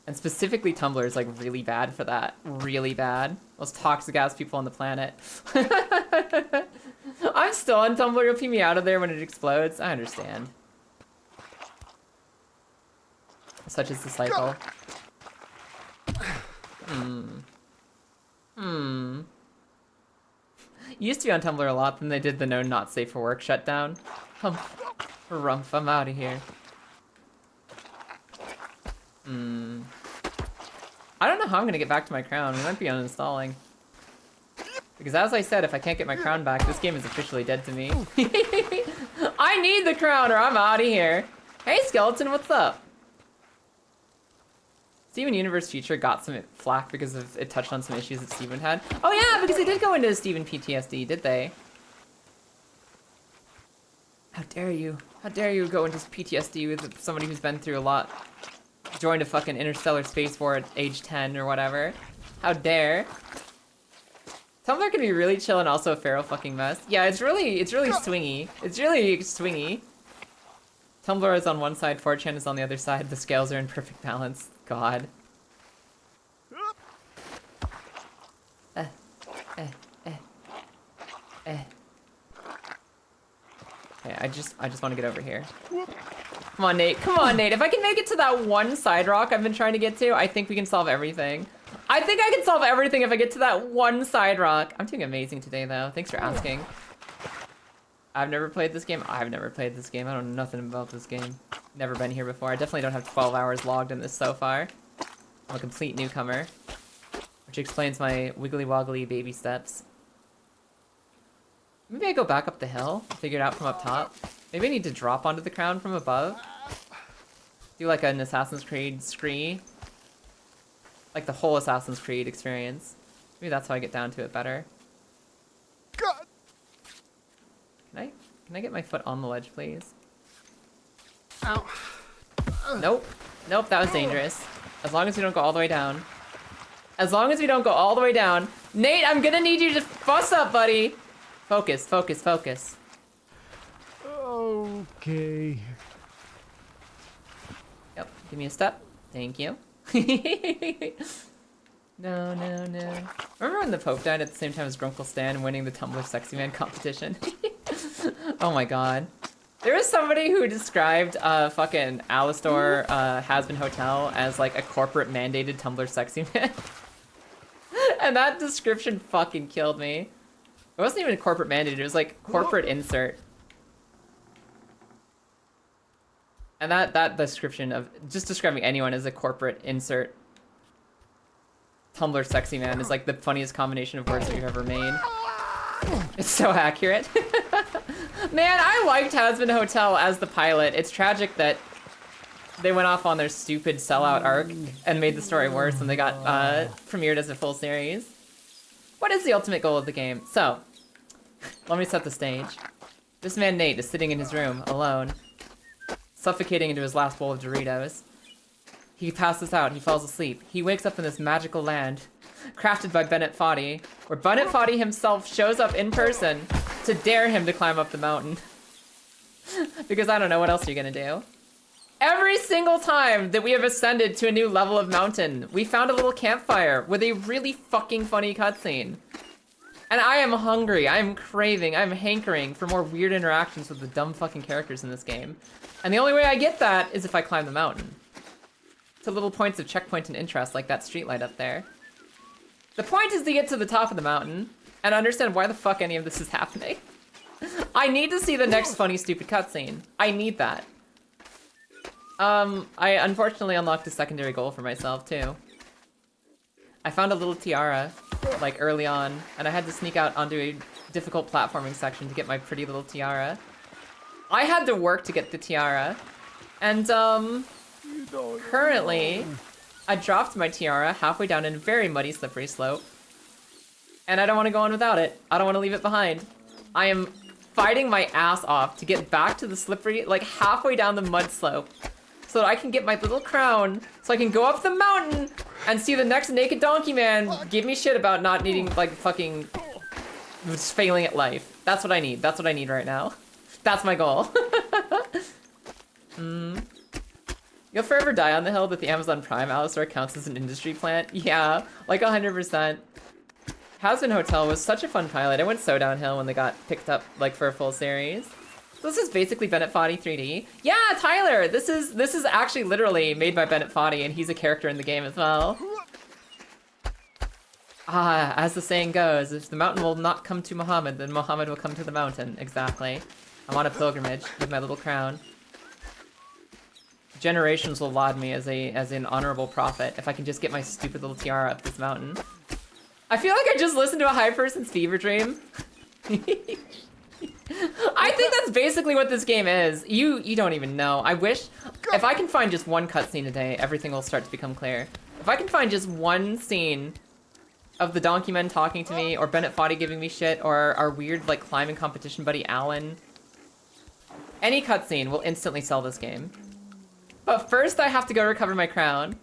And specifically Tumblr is, like, really bad for that. Really bad. Most toxic ass people on the planet. I'm still on Tumblr. You'll pee me out of there when it explodes. I understand. Such is the cycle. You used to be on Tumblr a lot, then they did the no not safe for work shutdown. Rumph, I'm out of here. I don't know how I'm gonna get back to my crown. We might be uninstalling. Because as I said, if I can't get my crown back, this game is officially dead to me. I need the crown or I'm out of here. Hey, Skeleton, what's up? Steven Universe Future got some flack because of it touched on some issues that Steven had. Oh yeah, because they did go into Steven PTSD, did they? How dare you? How dare you go into PTSD with somebody who's been through a lot? Joined a fucking interstellar space war at age 10 or whatever. How dare? Tumblr can be really chill and also a feral fucking mess. Yeah, it's really swingy. It's really swingy. Tumblr is on one side, 4chan is on the other side. The scales are in perfect balance. God. Okay, I just want to get over here. Come on, Nate. Come on, Nate. If I can make it to that one side rock I've been trying to get to, I think we can solve everything. I think I can solve everything if I get to that one side rock. I'm doing amazing today, though. Thanks for asking. I've never played this game. I've never played this game. I don't know nothing about this game. Never been here before. I definitely don't have 12 hours logged in this so far. I'm a complete newcomer. Which explains my wiggly woggly baby steps. Maybe I go back up the hill, figure it out from up top. Maybe I need to drop onto the crown from above. Do like an Assassin's Creed scree. Like the whole Assassin's Creed experience. Maybe that's how I get down to it better. Can I get my foot on the ledge, please? Ow. Nope. Nope, that was dangerous. As long as we don't go all the way down. As long as we don't go all the way down. Nate, I'm gonna need you to fuss up, buddy. Focus, focus, focus. Okay. Yep, give me a step. Thank you. No, no, no. Remember when the Pope died at the same time as Grunkle Stan winning the Tumblr Sexy Man competition? Oh my god. There was somebody who described fucking Alistor Has-Been Hotel as like a corporate mandated Tumblr Sexy Man. And that description fucking killed me. It wasn't even corporate mandated, it was like corporate insert. And that description of just describing anyone as a corporate insert Tumblr Sexy Man is like the funniest combination of words that you've ever made. It's so accurate. Man, I liked Has-Been Hotel as the pilot. It's tragic that they went off on their stupid sellout arc and made the story worse and they got premiered as a full series. What is the ultimate goal of the game? So, let me set the stage. This man Nate is sitting in his room, alone, suffocating into his last bowl of Doritos. He passes out, he falls asleep. He wakes up in this magical land, crafted by Bennett Foddy, where Bennett Foddy himself shows up in person to dare him to climb up the mountain. Because I don't know, what else are you gonna do? Every single time that we have ascended to a new level of mountain, we found a little campfire with a really fucking funny cutscene. And I am hungry, I am craving, I am hankering for more weird interactions with the dumb fucking characters in this game. And the only way I get that is if I climb the mountain. To little points of checkpoint and interest, like that streetlight up there. The point is to get to the top of the mountain and understand why the fuck any of this is happening. I need to see the next funny, stupid cutscene. I need that. I unfortunately unlocked a secondary goal for myself, too. I found a little tiara, like, early on, and I had to sneak out onto a difficult platforming section to get my pretty little tiara. I had to work to get the tiara, and, currently, I dropped my tiara halfway down a very muddy, slippery slope. And I don't want to go on without it. I don't want to leave it behind. I am fighting my ass off to get back to the slippery, like halfway down the mud slope. So that I can get my little crown, so I can go up the mountain and see the next naked donkey man give me shit about not needing, like, fucking, just failing at life. That's what I need. That's what I need right now. That's my goal. You'll forever die on the hill that the Amazon Prime Alistar counts as an industry plant. Yeah, like 100%. Has-Been Hotel was such a fun pilot. It went so downhill when they got picked up like for a full series. This is basically Bennett Foddy 3D. Yeah, Tyler, this is actually literally made by Bennett Foddy, and he's a character in the game as well. Ah, as the saying goes, if the mountain will not come to Muhammad, then Muhammad will come to the mountain. Exactly. I'm on a pilgrimage with my little crown. Generations will laud me as an honorable prophet if I can just get my stupid little tiara up this mountain. I feel like I just listened to a high person's fever dream. I think that's basically what this game is. You don't even know. I wish, if I can find just one cutscene a day, everything will start to become clear. If I can find just one scene of the donkey men talking to me, or Bennett Foddy giving me shit, or our weird like climbing competition buddy Alan, any cutscene will instantly sell this game. But first I have to go recover my crown.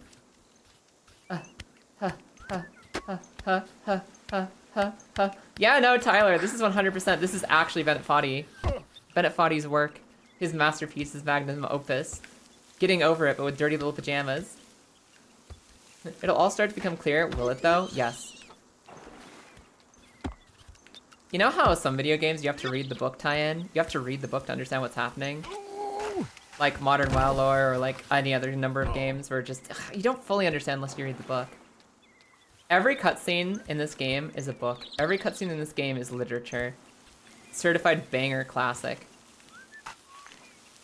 Yeah, no, Tyler, this is 100%. This is actually Bennett Foddy. Bennett Foddy's work. His masterpiece, his magnum opus. Getting over it, but with dirty little pajamas. It'll all start to become clear. Will it, though? Yes. You know how some video games you have to read the book tie-in? You have to read the book to understand what's happening? Like Modern WoW lore, or like any other number of games where just you don't fully understand unless you read the book. Every cutscene in this game is a book. Every cutscene in this game is literature. Certified banger classic.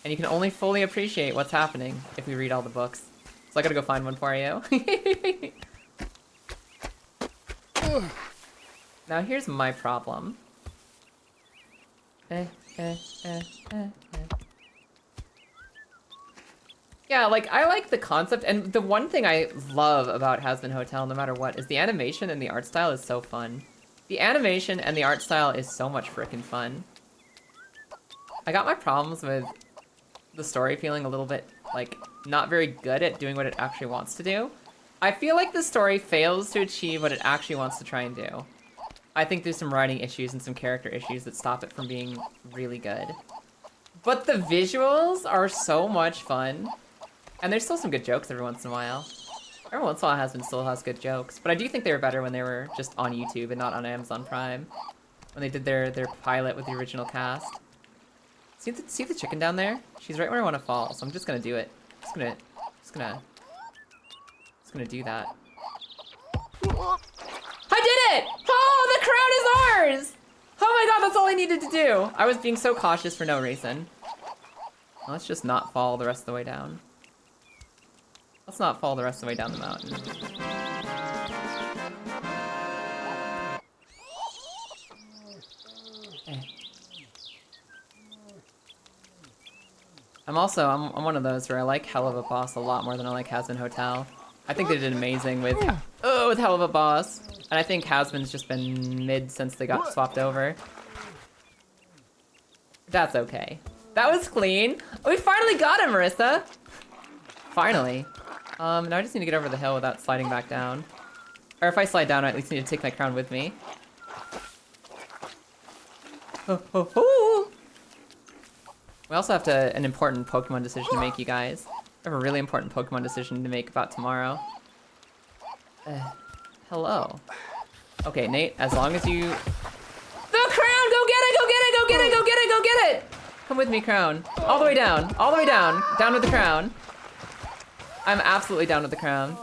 And you can only fully appreciate what's happening if we read all the books. So I gotta go find one for you. Now here's my problem. Yeah, like, I like the concept, and the one thing I love about Has-Been Hotel, no matter what, is the animation and the art style is so fun. The animation and the art style is so much frickin' fun. I got my problems with the story feeling a little bit, like, not very good at doing what it actually wants to do. I feel like the story fails to achieve what it actually wants to try and do. I think there's some writing issues and some character issues that stop it from being really good. But the visuals are so much fun. And there's still some good jokes every once in a while. Every once in a while Has Been still has good jokes. But I do think they were better when they were just on YouTube and not on Amazon Prime. When they did their pilot with the original cast. See the chicken down there? She's right where I want to fall, so I'm just gonna do it. Just gonna do that. I did it! Oh, the crown is ours! Oh my god, that's all I needed to do. I was being so cautious for no reason. Let's just not fall the rest of the way down. Let's not fall the rest of the way down the mountain. I'm one of those where I like Hell of a Boss a lot more than I like Has Been Hotel. I think they did amazing with Hell of a Boss. And I think Has Been's just been mid since they got swapped over. That's okay. That was clean. We finally got him, Marissa. Finally. Now I just need to get over the hill without sliding back down. Or if I slide down, I at least need to take my crown with me. Ho, ho, ho. We also have an important Pokemon decision to make, you guys. I have a really important Pokemon decision to make about tomorrow. Hello. Okay, Nate, as long as you... The crown! Go get it! Go get it! Go get it! Go get it! Go get it! Come with me, crown. All the way down. All the way down. Down with the crown. I'm absolutely down with the crown.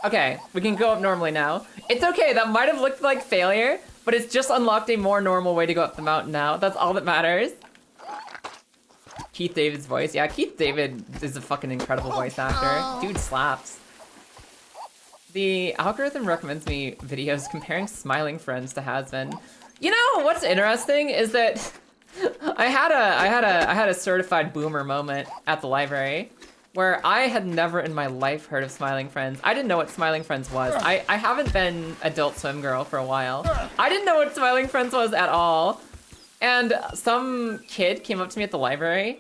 Okay, we can go up normally now. It's okay, that might have looked like failure, but it's just unlocked a more normal way to go up the mountain now. That's all that matters. Keith David's voice. Yeah, Keith David is a fucking incredible voice actor. Dude slaps. The algorithm recommends me videos comparing Smiling Friends to Has Been. You know what's interesting is that I had a certified boomer moment at the library where I had never in my life heard of Smiling Friends. I didn't know what Smiling Friends was. I haven't been Adult Swim girl for a while. I didn't know what Smiling Friends was at all. And some kid came up to me at the library.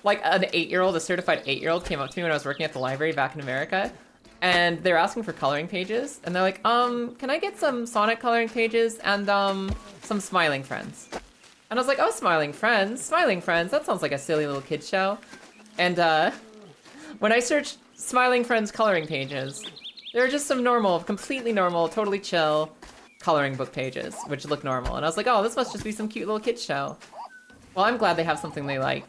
Like an 8-year-old, a certified 8-year-old came up to me when I was working at the library back in America. And they were asking for coloring pages. And they're like, can I get some Sonic coloring pages and some Smiling Friends? And I was like, oh, Smiling Friends? Smiling Friends? That sounds like a silly little kid show. And when I searched Smiling Friends coloring pages, there were just some normal, completely normal, totally chill coloring book pages, which look normal. And I was like, oh, this must just be some cute little kid show. Well, I'm glad they have something they like.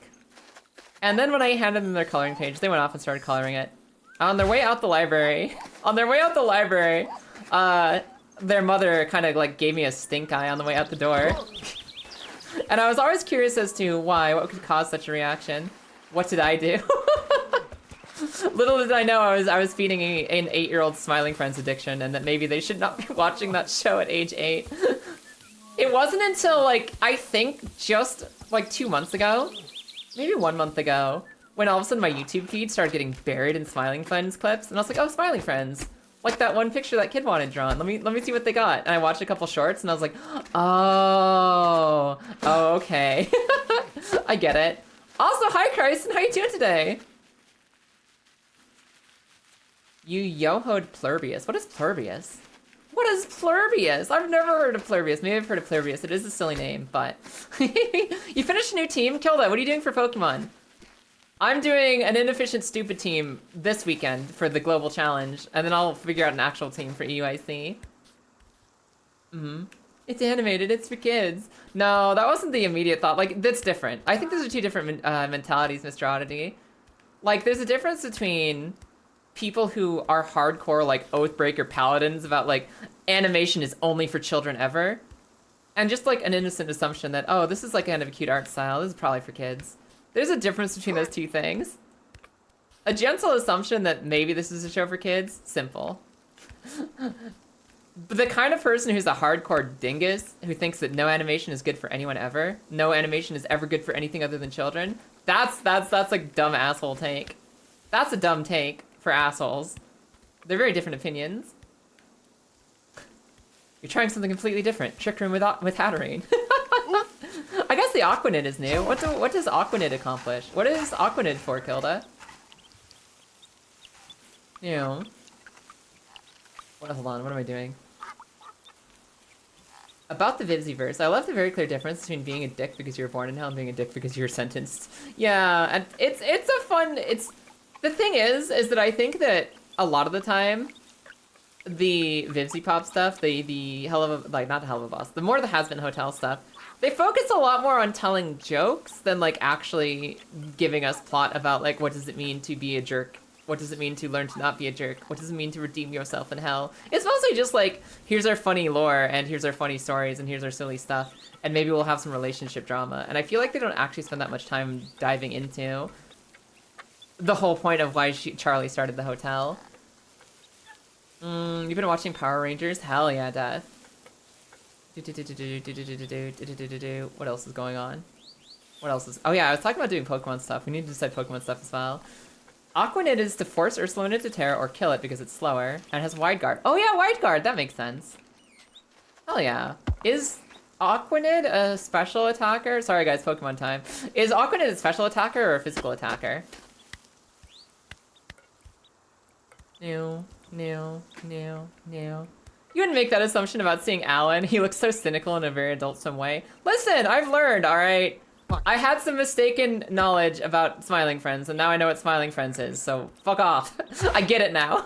And then when I handed them their coloring page, they went off and started coloring it. On their way out the library, their mother kind of like gave me a stink eye on the way out the door. And I was always curious as to why, what could cause such a reaction. What did I do? Little did I know I was feeding an 8-year-old Smiling Friends addiction, and that maybe they should not be watching that show at age 8. It wasn't until like, I think just like 2 months ago, maybe 1 month ago, when all of a sudden my YouTube feed started getting buried in Smiling Friends clips, and I was like, oh, Smiling Friends. Like that one picture that kid wanted drawn. Let me see what they got. And I watched a couple shorts, and I was like, oh, okay. I get it. Also, hi, Carson. How you doing today? You yo-hoed Plurbius. What is Plurbius? What is Plurbius? I've never heard of Plurbius. Maybe I've heard of Plurbius. It is a silly name, but... You finished a new team? Kilda, what are you doing for Pokemon? I'm doing an inefficient, stupid team this weekend for the Global Challenge, and then I'll figure out an actual team for EUIC. It's animated, it's for kids. No, that wasn't the immediate thought. Like, that's different. I think those are two different mentalities, Mr. Oddity. Like, there's a difference between people who are hardcore, like, Oathbreaker paladins about, like, animation is only for children ever, and just, like, an innocent assumption that, oh, this is, like, kind of a cute art style. This is probably for kids. There's a difference between those two things. A gentle assumption that maybe this is a show for kids, simple. But the kind of person who's a hardcore dingus, who thinks that no animation is good for anyone ever, no animation is ever good for anything other than children, that's a dumb asshole take. That's a dumb take for assholes. They're very different opinions. You're trying something completely different. Trick Room with Hatterene. I guess the Aquanid is new. What does Aquanid accomplish? What is Aquanid for, Kilda? You. Hold on, what am I doing? About the Vivziverse, I love the very clear difference between being a dick because you were born in hell and being a dick because you were sentenced. Yeah, and it's a fun, the thing is that I think that a lot of the time, the Vivzi Pop stuff, the hell of a, like, not hell of a boss, the more the Has Been Hotel stuff, they focus a lot more on telling jokes than, like, actually giving us plot about, like, what does it mean to be a jerk? What does it mean to learn to not be a jerk? What does it mean to redeem yourself in hell? It's mostly just like, here's our funny lore, and here's our funny stories, and here's our silly stuff, and maybe we'll have some relationship drama. And I feel like they don't actually spend that much time diving into the whole point of why Charlie started the hotel. You've been watching Power Rangers? Hell yeah, Death. What else is going on? What else is... Oh yeah, I was talking about doing Pokemon stuff. We need to decide Pokemon stuff as well. Aquanid is to force Ursaluna into Terra or kill it because it's slower, and has Wide Guard. Oh yeah, Wide Guard, that makes sense. Hell yeah. Is Aquanid a special attacker? Sorry guys, Pokemon time. Is Aquanid a special attacker or a physical attacker? No. You wouldn't make that assumption about seeing Alan. He looks so cynical in a very adult swim way. Listen, I've learned, alright? I had some mistaken knowledge about Smiling Friends, and now I know what Smiling Friends is, so fuck off. I get it now.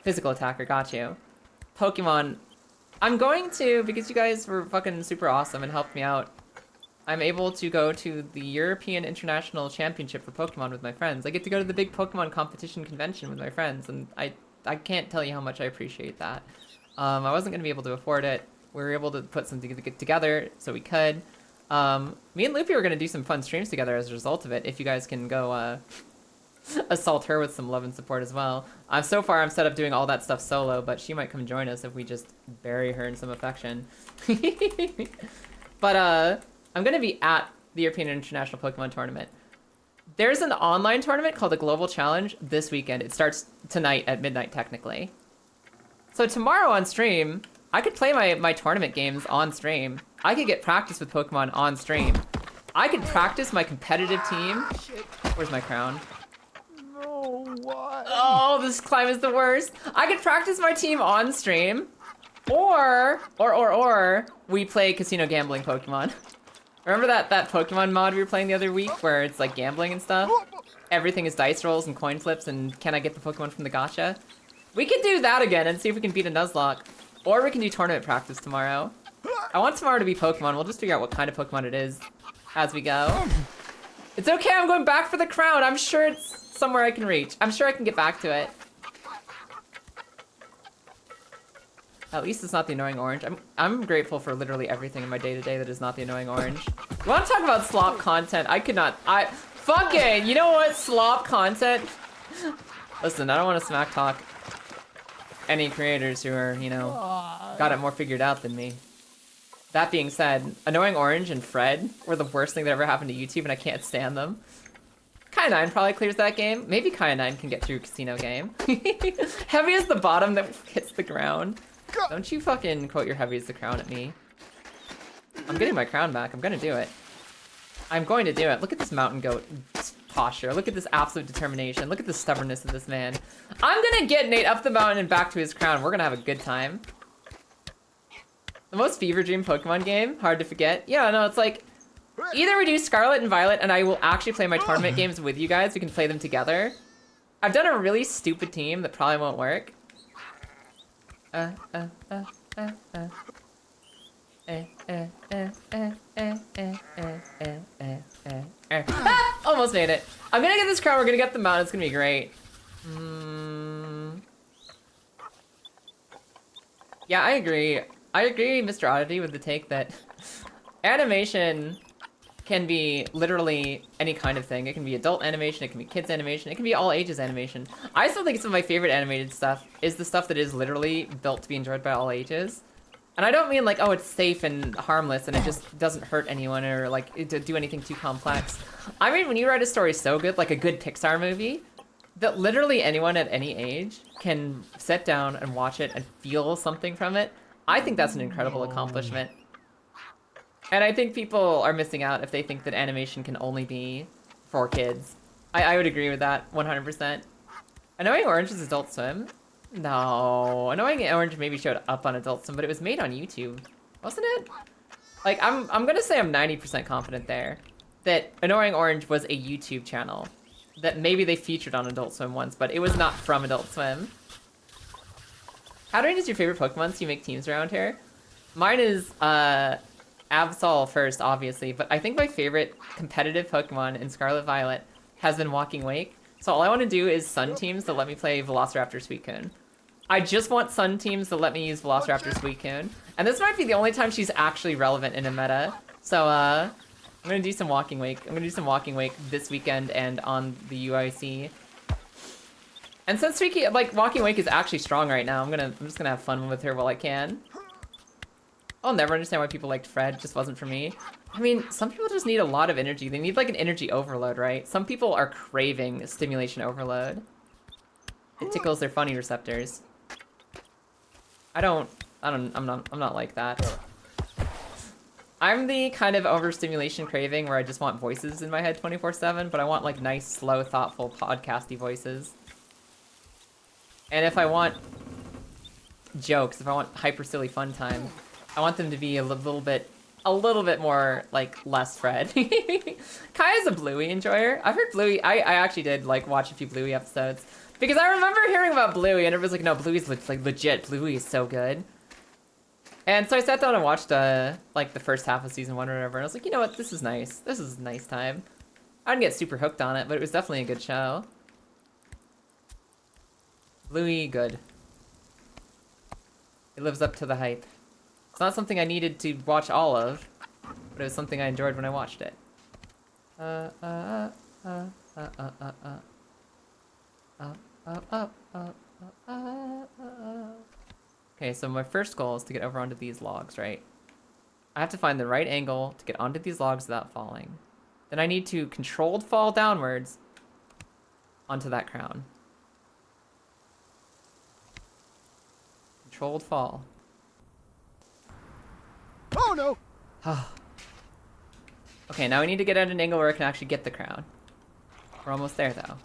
Physical attacker, got you. Pokemon. I'm going to, because you guys were fucking super awesome and helped me out, I'm able to go to the European International Championship for Pokemon with my friends. I get to go to the big Pokemon competition convention with my friends, and I can't tell you how much I appreciate that. I wasn't going to be able to afford it. We were able to put something together, so we could. Me and Loopy are going to do some fun streams together as a result of it, if you guys can go assault her with some love and support as well. So far, I'm set up doing all that stuff solo, but she might come join us if we just bury her in some affection. But I'm going to be at the European International Pokemon Tournament. There's an online tournament called the Global Challenge this weekend. It starts tonight at midnight, technically. So tomorrow on stream... I could play my tournament games on stream. I could get practice with Pokemon on stream. I could practice my competitive team. Where's my crown? No, why? Oh, this climb is the worst. I could practice my team on stream. Or we play casino gambling Pokemon. Remember that Pokemon mod we were playing the other week where it's like gambling and stuff? Everything is dice rolls and coin flips and can I get the Pokemon from the gacha? We could do that again and see if we can beat a Nuzlocke. Or we can do tournament practice tomorrow. I want tomorrow to be Pokemon. We'll just figure out what kind of Pokemon it is as we go. It's okay, I'm going back for the crown. I'm sure it's somewhere I can reach. I'm sure I can get back to it. At least it's not the annoying orange. I'm grateful for literally everything in my day-to-day that is not the annoying orange. You want to talk about slop content? Fucking, you know what? Slop content? Listen, I don't want to smack talk any creators who are, you know, got it more figured out than me. That being said, Annoying Orange and Fred were the worst thing that ever happened to YouTube, and I can't stand them. Kai9 probably clears that game. Maybe Kai9 can get through Casino Game. Heavy is the bottom that hits the ground. Don't you fucking quote your heavy as the crown at me. I'm getting my crown back. I'm gonna do it. I'm going to do it. Look at this mountain goat posture. Look at this absolute determination. Look at the stubbornness of this man. I'm gonna get Nate up the mountain and back to his crown. We're gonna have a good time. The most fever dream Pokemon game, hard to forget. Yeah, no, it's like, either we do Scarlet and Violet and I will actually play my tournament games with you guys. We can play them together. I've done a really stupid team that probably won't work. Almost made it. I'm gonna get this crown, we're gonna get the mount, it's gonna be great. Yeah, I agree. I agree, Mr. Oddity, with the take that animation can be literally any kind of thing. It can be adult animation, it can be kids animation, it can be all ages animation. I still think some of my favorite animated stuff is the stuff that is literally built to be enjoyed by all ages. And I don't mean like, oh, it's safe and harmless and it just doesn't hurt anyone or like do anything too complex. I mean, when you write a story so good, like a good Pixar movie, that literally anyone at any age can sit down and watch it and feel something from it, I think that's an incredible accomplishment. And I think people are missing out if they think that animation can only be for kids. I would agree with that 100%. Annoying Orange is Adult Swim? No. Annoying Orange maybe showed up on Adult Swim, but it was made on YouTube, wasn't it? Like, I'm gonna say I'm 90% confident there that Annoying Orange was a YouTube channel that maybe they featured on Adult Swim once, but it was not from Adult Swim. Howdrain is your favorite Pokemon, so you make teams around here? Mine is Absol first, obviously, but I think my favorite competitive Pokemon in Scarlet Violet has been Walking Wake. So all I want to do is Sun teams that let me play Velociraptor Suicune. I just want Sun teams that let me use Velociraptor Suicune. And this might be the only time she's actually relevant in a meta. So I'm gonna do some Walking Wake. I'm gonna do some Walking Wake this weekend and on the UIC. And since Walking Wake is actually strong right now, I'm just gonna have fun with her while I can. I'll never understand why people liked Fred, just wasn't for me. I mean, some people just need a lot of energy. They need like an energy overload, right? Some people are craving stimulation overload. It tickles their funny receptors. I'm not like that. I'm the kind of overstimulation craving where I just want voices in my head 24/7, but I want like nice, slow, thoughtful, podcasty voices. And if I want jokes, if I want hyper silly fun time, I want them to be a little bit more like less Fred. Kaya's a Bluey enjoyer. I've heard Bluey. I actually did like watch a few Bluey episodes because I remember hearing about Bluey and it was like, no, Bluey's like legit. Bluey is so good. And so I sat down and watched like the first half of season 1 or whatever, and I was like, you know what, this is nice. This is a nice time. I didn't get super hooked on it, but it was definitely a good show. Bluey, good. It lives up to the hype. It's not something I needed to watch all of, but it was something I enjoyed when I watched it. Okay, so my first goal is to get over onto these logs, right? I have to find the right angle to get onto these logs without falling. Then I need to controlled fall downwards onto that crown. Controlled fall. Oh no! Okay, now we need to get at an angle where I can actually get the crown. We're almost there, though.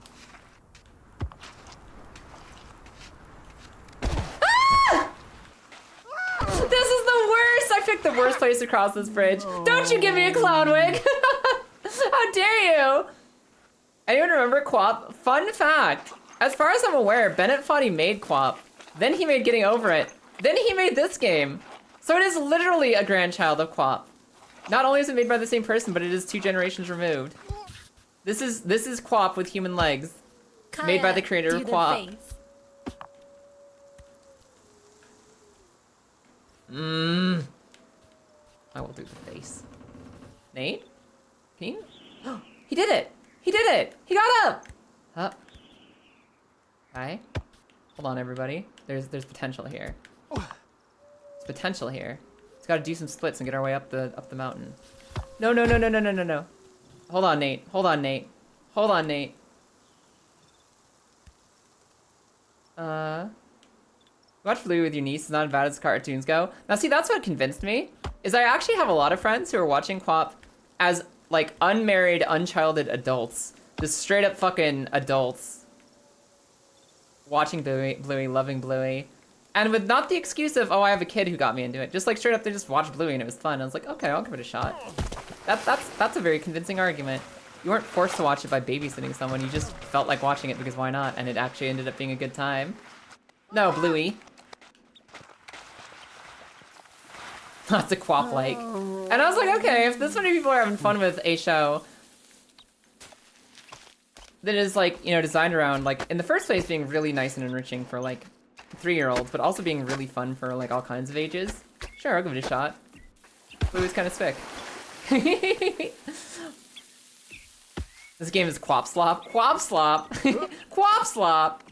Ah! This is the worst! I picked the worst place to cross this bridge. Don't you give me a clown wig! How dare you! Anyone remember Quap? Fun fact. As far as I'm aware, Bennett Foddy made Quap. Then he made Getting Over It. Then he made this game. So it is literally a grandchild of Quap. Not only is it made by the same person, but it is 2 generations removed. This is Quap with human legs. Kaya, Made by the creator of Quap. I will do the face. Nate? Can you? He did it! He did it! He got up! Up. Okay. Hold on, everybody. There's potential here. There's potential here. It's got to do some splits and get our way up the mountain. No. Hold on, Nate. Hold on, Nate. Hold on, Nate. Watch Bluey with your niece is not as bad as cartoons go. Now, see, that's what convinced me. Is I actually have a lot of friends who are watching Quap as, like, unmarried, unchilded adults. Just straight up fucking adults. Watching Bluey, loving Bluey. And with not the excuse of, oh, I have a kid who got me into it. Just, like, straight up, they just watched Bluey and it was fun. I was like, okay, I'll give it a shot. That's a very convincing argument. You weren't forced to watch it by babysitting someone. You just felt like watching it because why not? And it actually ended up being a good time. No, Bluey. That's a Quap like. And I was like, okay, if this many people are having fun with a show that is, like, you know, designed around, like, in the first place being really nice and enriching for, like, 3-year-olds, but also being really fun for, like, all kinds of ages. Sure, I'll give it a shot. Bluey's kind of sick. This game is Quap Slop. Quap Slop! Quap Slop!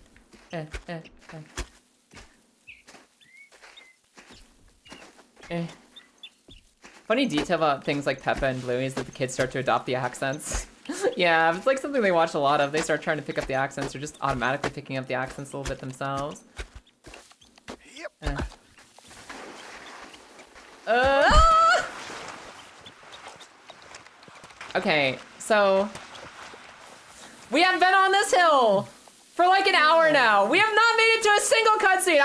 Funny detail about things like Peppa and Bluey is that the kids start to adopt the accents. Yeah, it's like something they watch a lot of. They start trying to pick up the accents or just automatically picking up the accents a little bit themselves. Yep. Okay, so we have been on this hill for like an hour now. We have not made it to a single cutscene.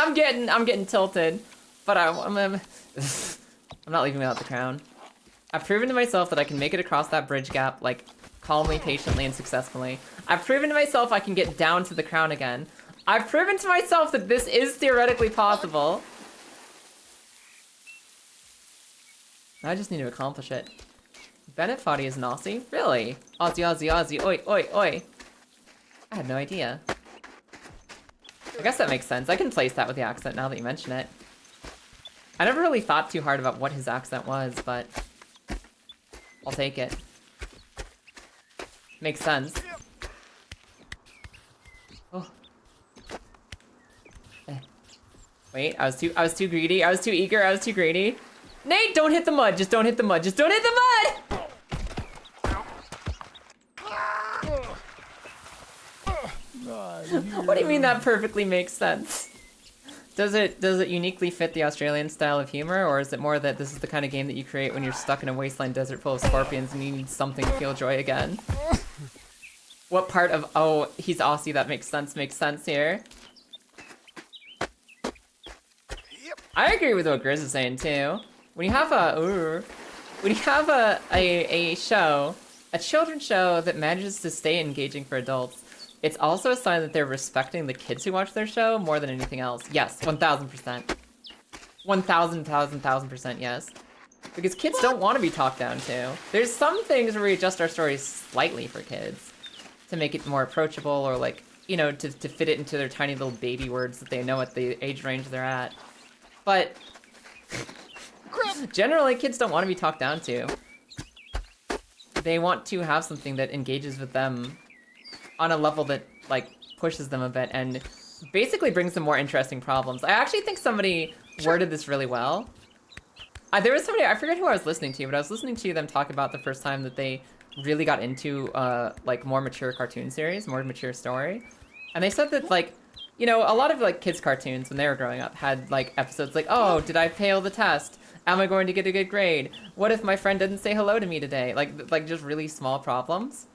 I'm getting tilted, but I'm not leaving without the crown. I've proven to myself that I can make it across that bridge gap, like, calmly, patiently, and successfully. I've proven to myself I can get down to the crown again. I've proven to myself that this is theoretically possible. Now I just need to accomplish it. Bennett Foddy is an Aussie? Really? Aussie, Aussie, Aussie, oi, oi, oi. I had no idea. I guess that makes sense. I can place that with the accent now that you mention it. I never really thought too hard about what his accent was, but I'll take it. Makes sense. Oh. Wait, I was too greedy. I was too eager. I was too greedy. Nate, don't hit the mud. Just don't hit the mud. Just don't hit the mud. What do you mean that perfectly makes sense? Does it uniquely fit the Australian style of humor, or is it more that this is the kind of game that you create when you're stuck in a wasteland desert full of scorpions and you need something to feel joy again? What part of, oh, he's Aussie, that makes sense here. I agree with what Grizz is saying too. When you have a show, a children's show that manages to stay engaging for adults, it's also a sign that they're respecting the kids who watch their show more than anything else. Yes, 1000%. 1000,000% yes. Because kids don't want to be talked down to. There's some things where we adjust our stories slightly for kids to make it more approachable, or like, you know, to fit it into their tiny little baby words that they know at the age range they're at. But generally, kids don't want to be talked down to. They want to have something that engages with them on a level that, like, pushes them a bit and basically brings them more interesting problems. I actually think somebody worded this really well. There was somebody, I forget who I was listening to, but I was listening to them talk about the first time that they really got into, like, more mature cartoon series, more mature story. And they said that, like, you know, a lot of, like, kids' cartoons when they were growing up had, like, episodes like, oh, did I fail the test? Am I going to get a good grade? What if my friend didn't say hello to me today? Like just really small problems.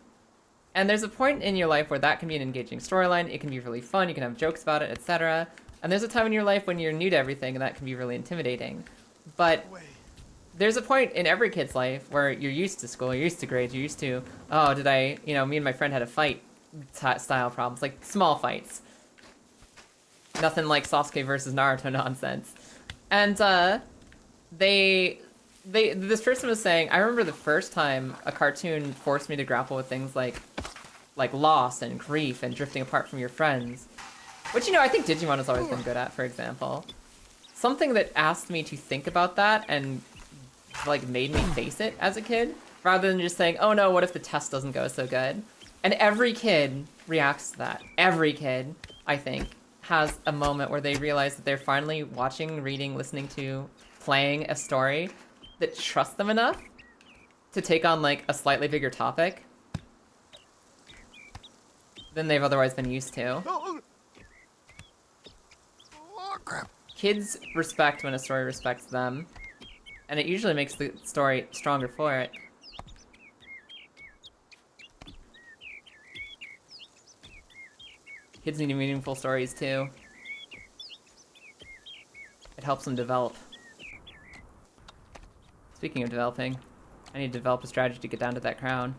And there's a point in your life where that can be an engaging storyline. It can be really fun. You can have jokes about it, etc. And there's a time in your life when you're new to everything, and that can be really intimidating. But there's a point in every kid's life where you're used to school, you're used to grades, you're used to, oh, did I, you know, me and my friend had a fight style problems, like small fights. Nothing like Sasuke versus Naruto nonsense. And this person was saying, I remember the first time a cartoon forced me to grapple with things like loss and grief and drifting apart from your friends. Which, you know, I think Digimon has always been good at, for example. Something that asked me to think about that and, like, made me face it as a kid, rather than just saying, oh no, what if the test doesn't go so good? And every kid reacts to that. Every kid, I think, has a moment where they realize that they're finally watching, reading, listening to, playing a story that trusts them enough to take on, like, a slightly bigger topic than they've otherwise been used to. Oh, crap. Kids respect when a story respects them, and it usually makes the story stronger for it. Kids need meaningful stories too. It helps them develop. Speaking of developing, I need to develop a strategy to get down to that crown.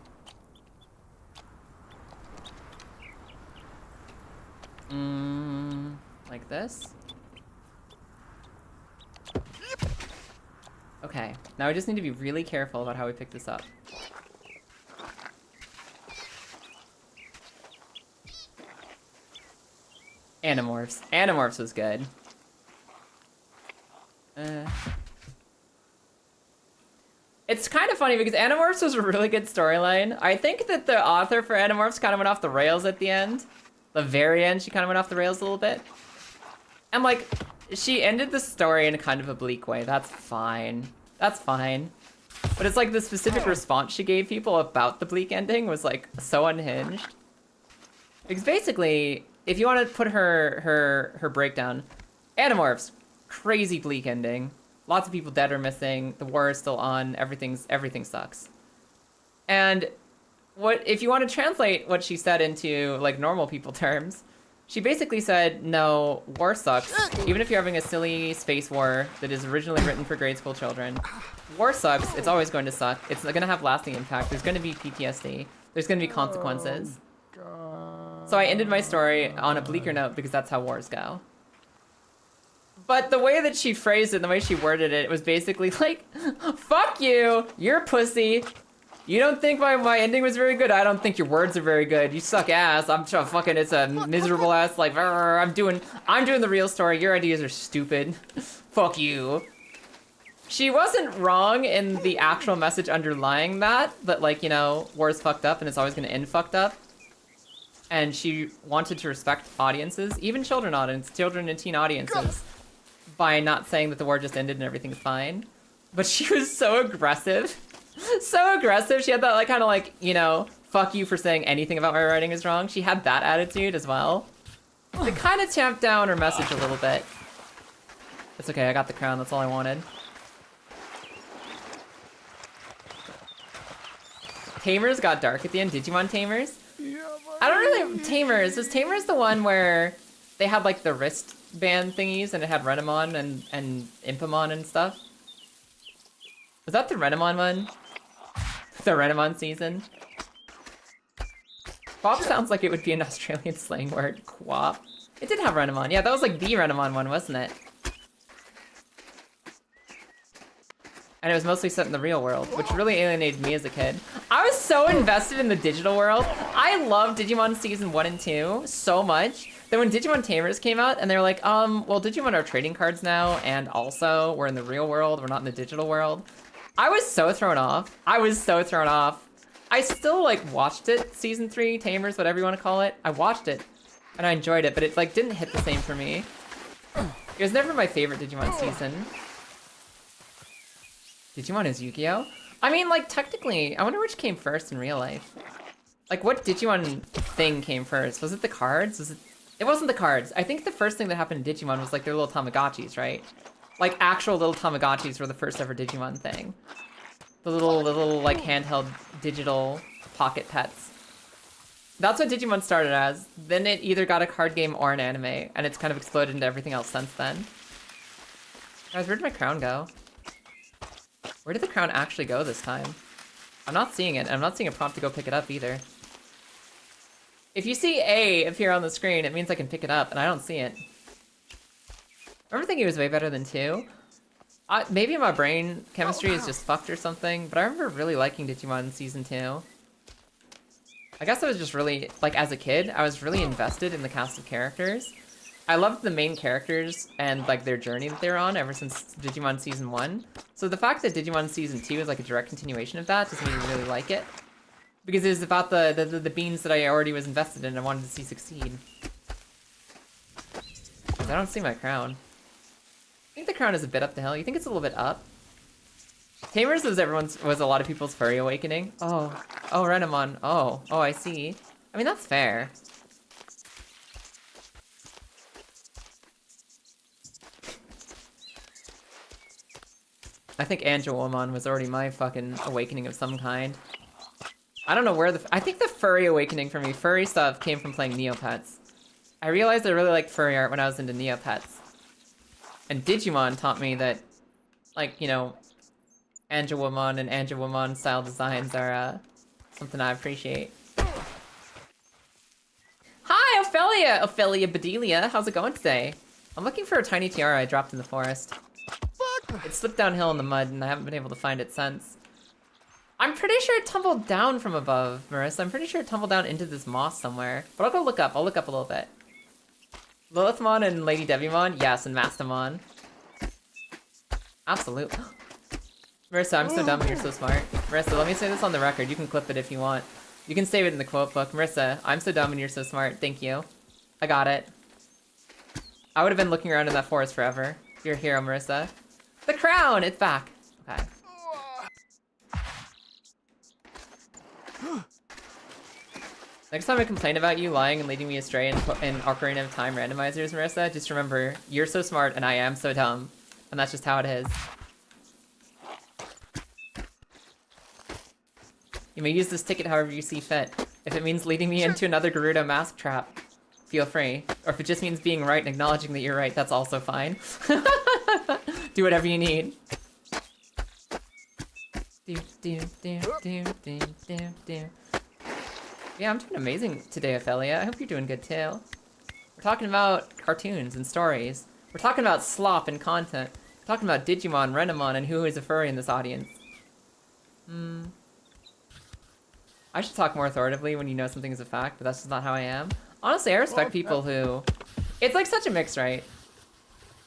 Like this? Okay, now we just need to be really careful about how we pick this up. Animorphs. Animorphs was good. It's kind of funny because Animorphs was a really good storyline. I think that the author for Animorphs kind of went off the rails at the end. The very end, she kind of went off the rails a little bit. And, like, she ended the story in kind of a bleak way. That's fine. That's fine. But it's like the specific response she gave people about the bleak ending was, like, so unhinged. Because basically, if you want to put her breakdown, Animorphs, crazy bleak ending. Lots of people dead or missing. The war is still on. Everything sucks. And what if you want to translate what she said into like normal people terms? She basically said, no, war sucks. Even if you're having a silly space war that is originally written for grade school children, war sucks. It's always going to suck. It's going to have lasting impact. There's going to be PTSD. There's going to be consequences. So I ended my story on a bleaker note because that's how wars go. But the way that she phrased it, the way she worded it, was basically like, fuck you, you're a pussy. You don't think my ending was very good? I don't think your words are very good. You suck ass. I'm fucking, it's a miserable ass, like, I'm doing the real story. Your ideas are stupid. Fuck you. She wasn't wrong in the actual message underlying that, but like, you know, war's fucked up and it's always gonna end fucked up. And she wanted to respect audiences, even children and teen audiences, by not saying that the war just ended and everything's fine. But she was so aggressive. So aggressive. She had that like kind of like, you know, fuck you for saying anything about my writing is wrong. She had that attitude as well. It kind of tamped down her message a little bit. It's okay, I got the crown, that's all I wanted. Tamers got dark at the end. Digimon Tamers? I don't really... Tamers. Was Tamers the one where they had like the wristband thingies and it had Renamon and Impamon and stuff? Was that the Renamon one? The Renamon season? Quap sounds like it would be an Australian slang word. Quap. It did have Renamon. Yeah, that was like the Renamon one, wasn't it? And it was mostly set in the real world, which really alienated me as a kid. I was so invested in the digital world. I loved Digimon Season 1 and 2 so much that when Digimon Tamers came out and they were like, well, Digimon are trading cards now, and also we're in the real world, we're not in the digital world. I was so thrown off. I was so thrown off. I still like watched it, Season 3, Tamers, whatever you want to call it. I watched it and I enjoyed it, but it like didn't hit the same for me. It was never my favorite Digimon season. Digimon is Yu-Gi-Oh? I mean, like, technically, I wonder which came first in real life. Like, what Digimon thing came first? Was it the cards? It wasn't the cards. I think the first thing that happened in Digimon was, like, their little Tamagotchis, right? Like, actual little Tamagotchis were the first ever Digimon thing. The little, like, handheld digital pocket pets. That's what Digimon started as. Then it either got a card game or an anime, and it's kind of exploded into everything else since then. Guys, where did my crown go? Where did the crown actually go this time? I'm not seeing it. I'm not seeing a prompt to go pick it up either. If you see A appear on the screen, it means I can pick it up, and I don't see it. I remember thinking it was way better than 2. Maybe my brain chemistry is just fucked or something, but I remember really liking Digimon Season 2. I guess I was just really, like, as a kid, I was really invested in the cast of characters. I loved the main characters and, like, their journey that they're on ever since Digimon Season 1. So the fact that Digimon Season 2 is, like, a direct continuation of that just made me really like it. Because it was about the beans that I already was invested in and I wanted to see succeed. I don't see my crown. I think the crown is a bit up the hill. You think it's a little bit up? Tamers was a lot of people's furry awakening. Oh, Renamon. Oh, I see. I mean, that's fair. I think Angelomon was already my fucking awakening of some kind. I don't know where I think the furry awakening for me, furry stuff, came from playing Neopets. I realized I really liked furry art when I was into Neopets. And Digimon taught me that, like, you know, Angelomon and Angelomon style designs are something I appreciate. Hi, Ophelia Bedelia. How's it going today? I'm looking for a tiny tiara I dropped in the forest. It slipped downhill in the mud and I haven't been able to find it since. I'm pretty sure it tumbled down from above, Marissa. I'm pretty sure it tumbled down into this moss somewhere. But I'll go look up. I'll look up a little bit. Lilithmon and Lady Devimon? Yes, and Mastamon. Absolutely. Marissa, I'm so dumb and you're so smart. Marissa, let me say this on the record. You can clip it if you want. You can save it in the quote book. Marissa, I'm so dumb and you're so smart. Thank you. I got it. I would have been looking around in that forest forever. You're a hero, Marissa. The crown! It's back. Okay. Next time I complain about you lying and leading me astray in Ocarina of Time randomizers, Marissa, just remember, you're so smart and I am so dumb. And that's just how it is. You may use this ticket however you see fit. If it means leading me into another Gerudo mask trap, feel free. Or if it just means being right and acknowledging that you're right, that's also fine. Do whatever you need. Yeah, I'm doing amazing today, Ophelia. I hope you're doing good too. We're talking about cartoons and stories. We're talking about slop and content. We're talking about Digimon, Renamon, and who is a furry in this audience. I should talk more authoritatively when you know something is a fact, but that's just not how I am. Honestly, I respect people who... It's like such a mix, right?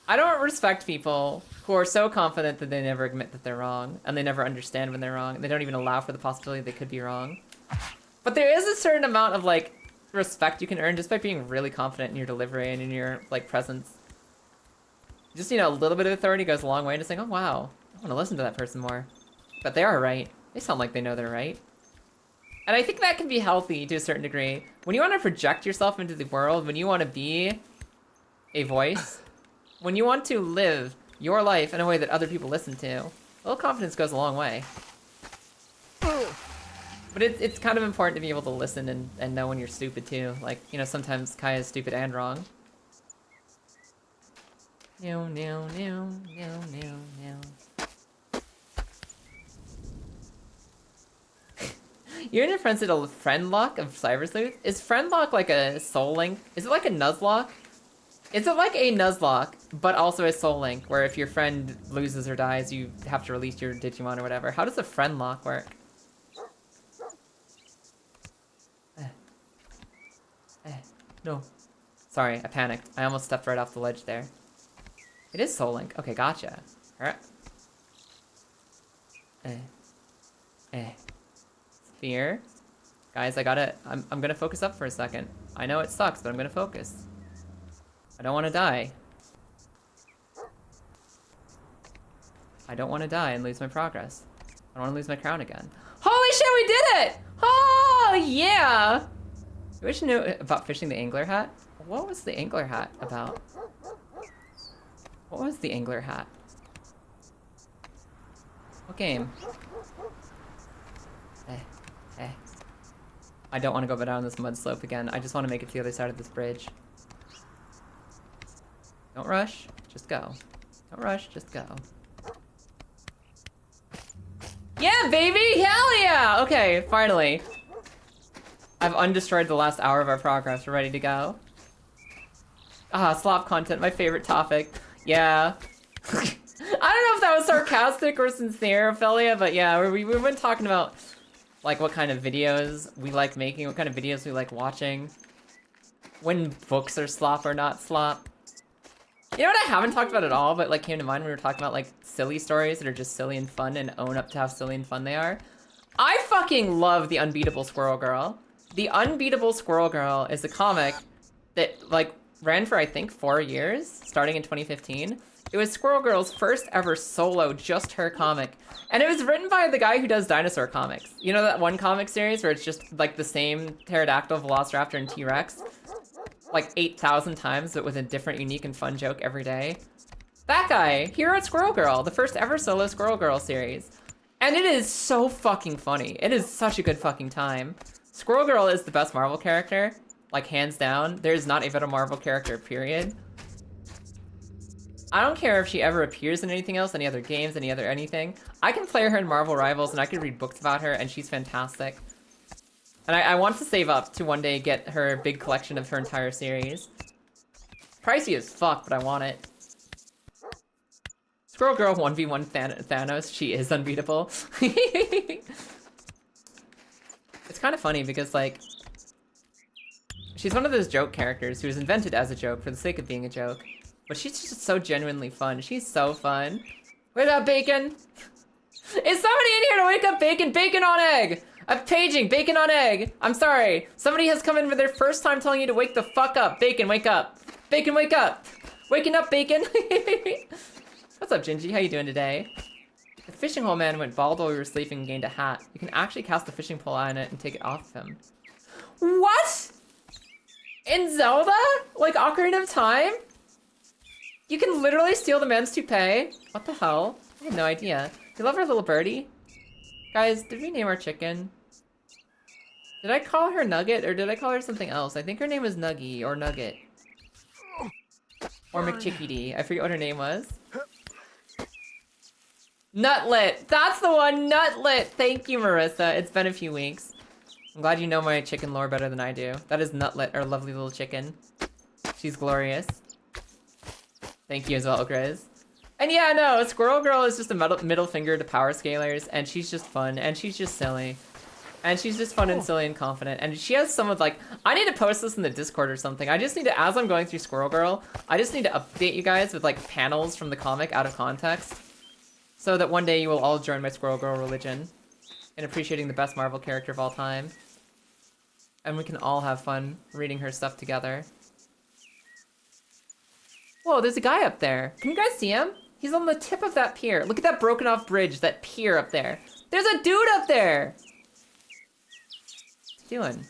I don't respect people who are so confident that they never admit that they're wrong, and they never understand when they're wrong, and they don't even allow for the possibility they could be wrong. But there is a certain amount of, like, respect you can earn just by being really confident in your delivery and in your, like, presence. Just, you know, a little bit of authority goes a long way to saying, oh, wow, I want to listen to that person more. But they are right. They sound like they know they're right. And I think that can be healthy to a certain degree. When you want to project yourself into the world, when you want to be a voice, when you want to live your life in a way that other people listen to, a little confidence goes a long way. But it's kind of important to be able to listen and know when you're stupid too. Like, you know, sometimes Kai is stupid and wrong. No, no, no, no, no, no. You and your friends did a friend lock of Cyber Sleuth? Is friend lock like a soul link? Is it like a Nuzlocke? Is it like a Nuzlocke, but also a soul link, where if your friend loses or dies, you have to release your Digimon or whatever? How does a friend lock work? No. Sorry, I panicked. I almost stepped right off the ledge there. It is soul link. Okay, gotcha. Alright. Sphere. Guys, I'm gonna focus up for a second. I know it sucks, but I'm gonna focus. I don't want to die. I don't want to die and lose my progress. I don't want to lose my crown again. Holy shit, we did it! Oh, yeah! I wish you knew about fishing the angler hat. What was the angler hat about? What was the angler hat? What game? I don't want to go down this mud slope again. I just want to make it to the other side of this bridge. Don't rush, just go. Don't rush, just go. Yeah, baby! Hell yeah! Okay, finally. I've undestroyed the last hour of our progress. We're ready to go. Ah, slop content, my favorite topic. Yeah. I don't know if that was sarcastic or sincere, Ophelia, but yeah, we've been talking about like what kind of videos we like making, what kind of videos we like watching, when books are slop or not slop. You know what I haven't talked about at all, but like came to mind when we were talking about like silly stories that are just silly and fun and own up to how silly and fun they are? I fucking love The Unbeatable Squirrel Girl. The Unbeatable Squirrel Girl is a comic that like ran for I think 4 years, starting in 2015. It was Squirrel Girl's first ever solo, just her comic. And it was written by the guy who does dinosaur comics. You know that one comic series where it's just like the same pterodactyl, velociraptor, and T-Rex? Like 8,000 times, but with a different, unique, and fun joke every day. That guy, he wrote Squirrel Girl, the first ever solo Squirrel Girl series. And it is so fucking funny. It is such a good fucking time. Squirrel Girl is the best Marvel character, like hands down. There is not a better Marvel character, period. I don't care if she ever appears in anything else, any other games, any other anything. I can play her in Marvel Rivals and I can read books about her and she's fantastic. And I want to save up to one day get her big collection of her entire series. Pricey as fuck, but I want it. Squirrel Girl 1v1 Thanos, she is unbeatable. It's kind of funny because like, she's one of those joke characters who was invented as a joke for the sake of being a joke. But she's just so genuinely fun. She's so fun. Wake up, Bacon! Is somebody in here to wake up Bacon? Bacon on egg! I'm paging, Bacon on egg! I'm sorry. Somebody has come in for their first time telling you to wake the fuck up. Bacon, wake up! Bacon, wake up! Waking up, Bacon! What's up, Gingy? How you doing today? The fishing hole man went bald while we were sleeping and gained a hat. You can actually cast the fishing pole on it and take it off of him. What? In Zelda? Like Ocarina of Time? You can literally steal the man's toupee? What the hell? I had no idea. Do you love our little birdie? Guys, did we name our chicken? Did I call her Nugget or did I call her something else? I think her name was Nuggy or Nugget. Or McChickadee. I forget what her name was. Nutlet! That's the one! Nutlet! Thank you, Marissa. It's been a few weeks. I'm glad you know my chicken lore better than I do. That is Nutlet, our lovely little chicken. She's glorious. Thank you as well, Grizz. And yeah, no, Squirrel Girl is just a middle finger to power scalers, and she's just fun, and she's just silly. And she's just fun and silly and confident. And she has some of like, I need to post this in the Discord or something. I just need to, as I'm going through Squirrel Girl, I just need to update you guys with like panels from the comic out of context. So that one day you will all join my Squirrel Girl religion in appreciating the best Marvel character of all time. And we can all have fun reading her stuff together. Whoa, there's a guy up there. Can you guys see him? He's on the tip of that pier. Look at that broken off bridge, that pier up there. There's a dude up there! What's he doing?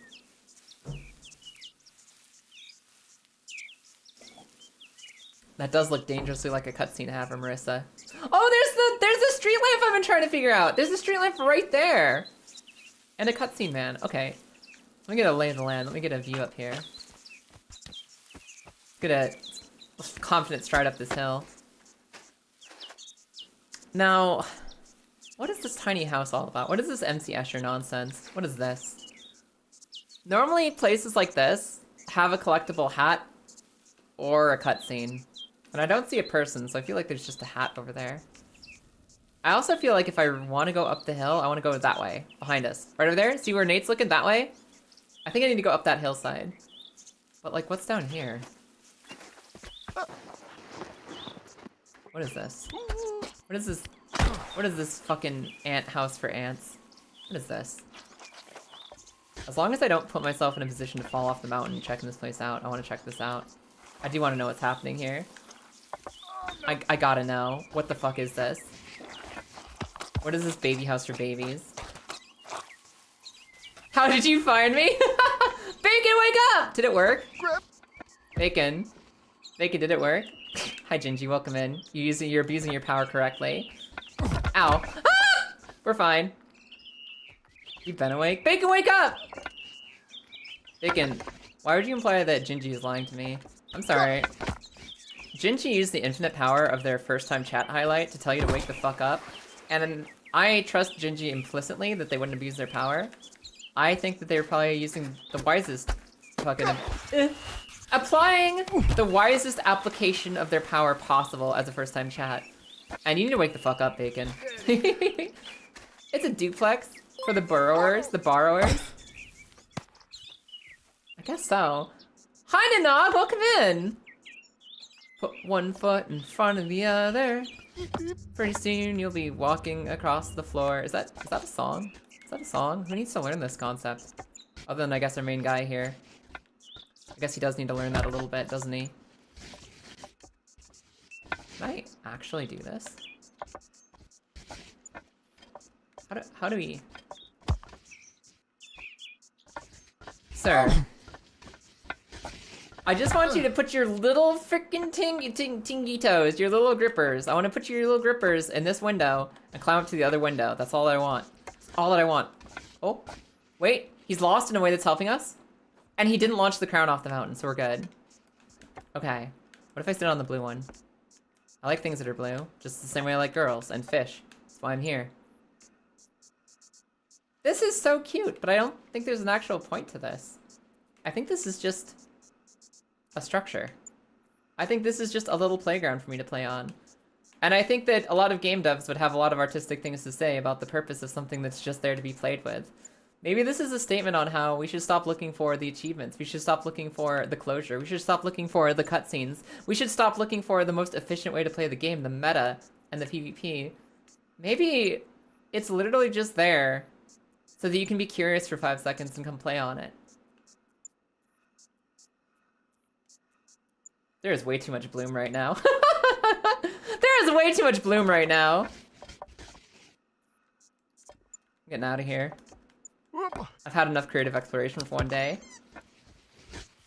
That does look dangerously like a cutscene to have for Marissa. Oh, there's the street lamp I've been trying to figure out. There's a street lamp right there. And a cutscene man. Okay. Let me get a lay of the land. Let me get a view up here. Get a confident stride up this hill. Now, what is this tiny house all about? What is this MC Escher nonsense? What is this? Normally, places like this have a collectible hat or a cutscene. And I don't see a person, so I feel like there's just a hat over there. I also feel like if I want to go up the hill, I want to go that way, behind us. Right over there? See where Nate's looking? That way? I think I need to go up that hillside. But like, what's down here? What is this? What is this? What is this fucking ant house for ants? What is this? As long as I don't put myself in a position to fall off the mountain checking this place out, I want to check this out. I do want to know what's happening here. I gotta know. What the fuck is this? What is this baby house for babies? How did you find me? Bacon, wake up! Did it work? Bacon. Bacon, did it work? Hi, Gingy, welcome in. You're abusing your power correctly. Ow. Ah! We're fine. You've been awake? Bacon, wake up! Bacon, why would you imply that Gingy is lying to me? I'm sorry. Gingy used the infinite power of their first time chat highlight to tell you to wake the fuck up. And I trust Gingy implicitly that they wouldn't abuse their power. I think that they were probably using the wisest fucking... applying the wisest application of their power possible as a first time chat. And you need to wake the fuck up, Bacon. It's a duplex for the borrowers, I guess so. Hi, Nanog, welcome in. Put one foot in front of the other. Pretty soon you'll be walking across the floor. Is that a song? Is that a song? Who needs to learn this concept? Other than, I guess, our main guy here. I guess he does need to learn that a little bit, doesn't he? Can I actually do this? How do we... Sir. I just want you to put your little frickin' tingy toes, your little grippers. I want to put your little grippers in this window and climb up to the other window. That's all that I want. That's all that I want. Oh, wait. He's lost in a way that's helping us? And he didn't launch the crown off the mountain, so we're good. Okay. What if I sit on the blue one? I like things that are blue, just the same way I like girls and fish. That's why I'm here. This is so cute, but I don't think there's an actual point to this. I think this is just a structure. I think this is just a little playground for me to play on. And I think that a lot of game devs would have a lot of artistic things to say about the purpose of something that's just there to be played with. Maybe this is a statement on how we should stop looking for the achievements. We should stop looking for the closure. We should stop looking for the cutscenes. We should stop looking for the most efficient way to play the game, the meta and the PvP. Maybe it's literally just there so that you can be curious for 5 seconds and come play on it. There is way too much bloom right now. There is way too much bloom right now. I'm getting out of here. I've had enough creative exploration for one day.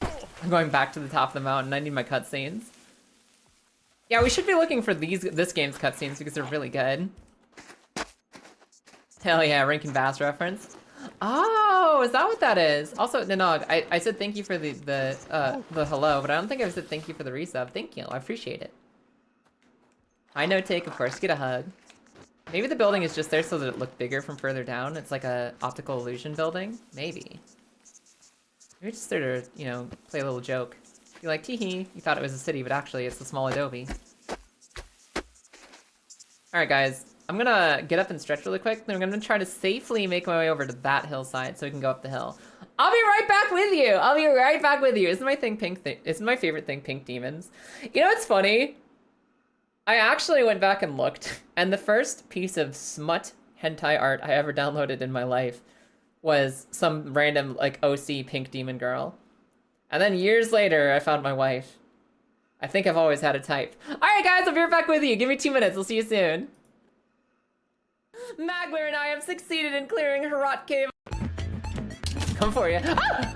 I'm going back to the top of the mountain. I need my cutscenes. Yeah, we should be looking for this game's cutscenes because they're really good. Hell yeah, Rankin Bass reference. Oh, is that what that is? Also, Nanog, I said thank you for the hello, but I don't think I said thank you for the resub. Thank you, I appreciate it. I know, take, of course, get a hug. Maybe the building is just there so that it looked bigger from further down. It's like a optical illusion building. Maybe. Maybe just there to, you know, play a little joke. Be like, tee-hee, you thought it was a city, but actually it's a small adobe. Alright guys, I'm gonna get up and stretch really quick, then I'm gonna try to safely make my way over to that hillside so we can go up the hill. I'll be right back with you! I'll be right back with you! Isn't my favorite thing pink demons? You know what's funny? I actually went back and looked, and the first piece of smut hentai art I ever downloaded in my life was some random, like, OC pink demon girl. And then years later, I found my wife. I think I've always had a type. Alright guys, I'll be right back with you. Give me 2 minutes. We'll see you soon. Magler and I have succeeded in clearing Herat Cave. Come for you. Ah!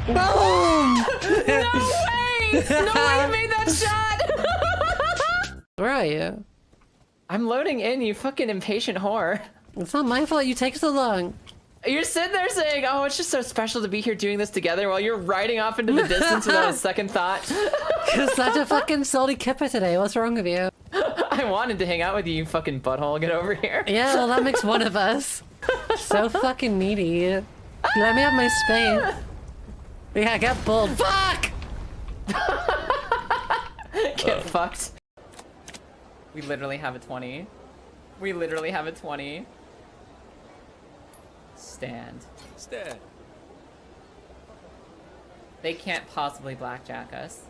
Boom! No way! No way you made that shot! Where are you? I'm loading in, you fucking impatient whore. It's not my fault you take so long. You're sitting there saying, oh, it's just so special to be here doing this together while you're riding off into the distance without a second thought. You're such a fucking salty kipper today. What's wrong with you? I wanted to hang out with you, you fucking butthole. Get over here. Yeah, well, that makes one of us. So fucking needy. Let me have my space. Yeah, get bold. Fuck! Get fucked. We literally have a 20. We literally have a 20. Stand. Stand. They can't possibly blackjack us.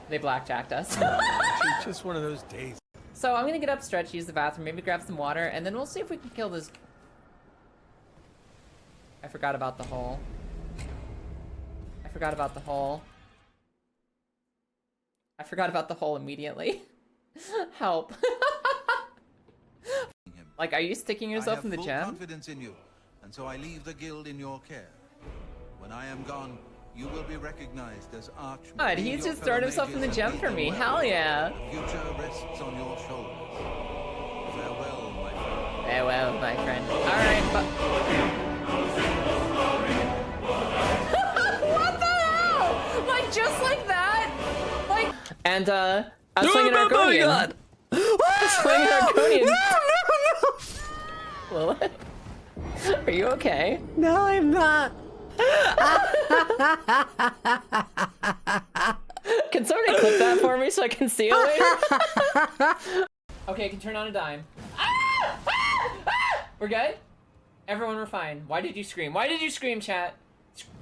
They blackjacked us. It's just one of those days. So I'm gonna get up, stretch, use the bathroom, maybe grab some water, and then we'll see if we can kill this. I forgot about the hole. I forgot about the hole. I forgot about the hole immediately. Help. Like, are you sticking yourself in the gem? I have full confidence in you, and so I leave the guild in your care. When I am gone, you will be recognized as Archmage. God, he's just throwing himself in the gem for me. Hell yeah. The future rests on your shoulders. Farewell, my friend. Farewell, my friend. Alright, but... What the hell? Like, just like that? Like... And, I was playing an Argonian. Oh my god! I was playing an Argonian. No, no, no! Lilith? Are you okay? No, I'm not. Can somebody clip that for me so I can see it later? Okay, I can turn on a dime. We're good? Everyone, we're fine. Why did you scream? Why did you scream, chat?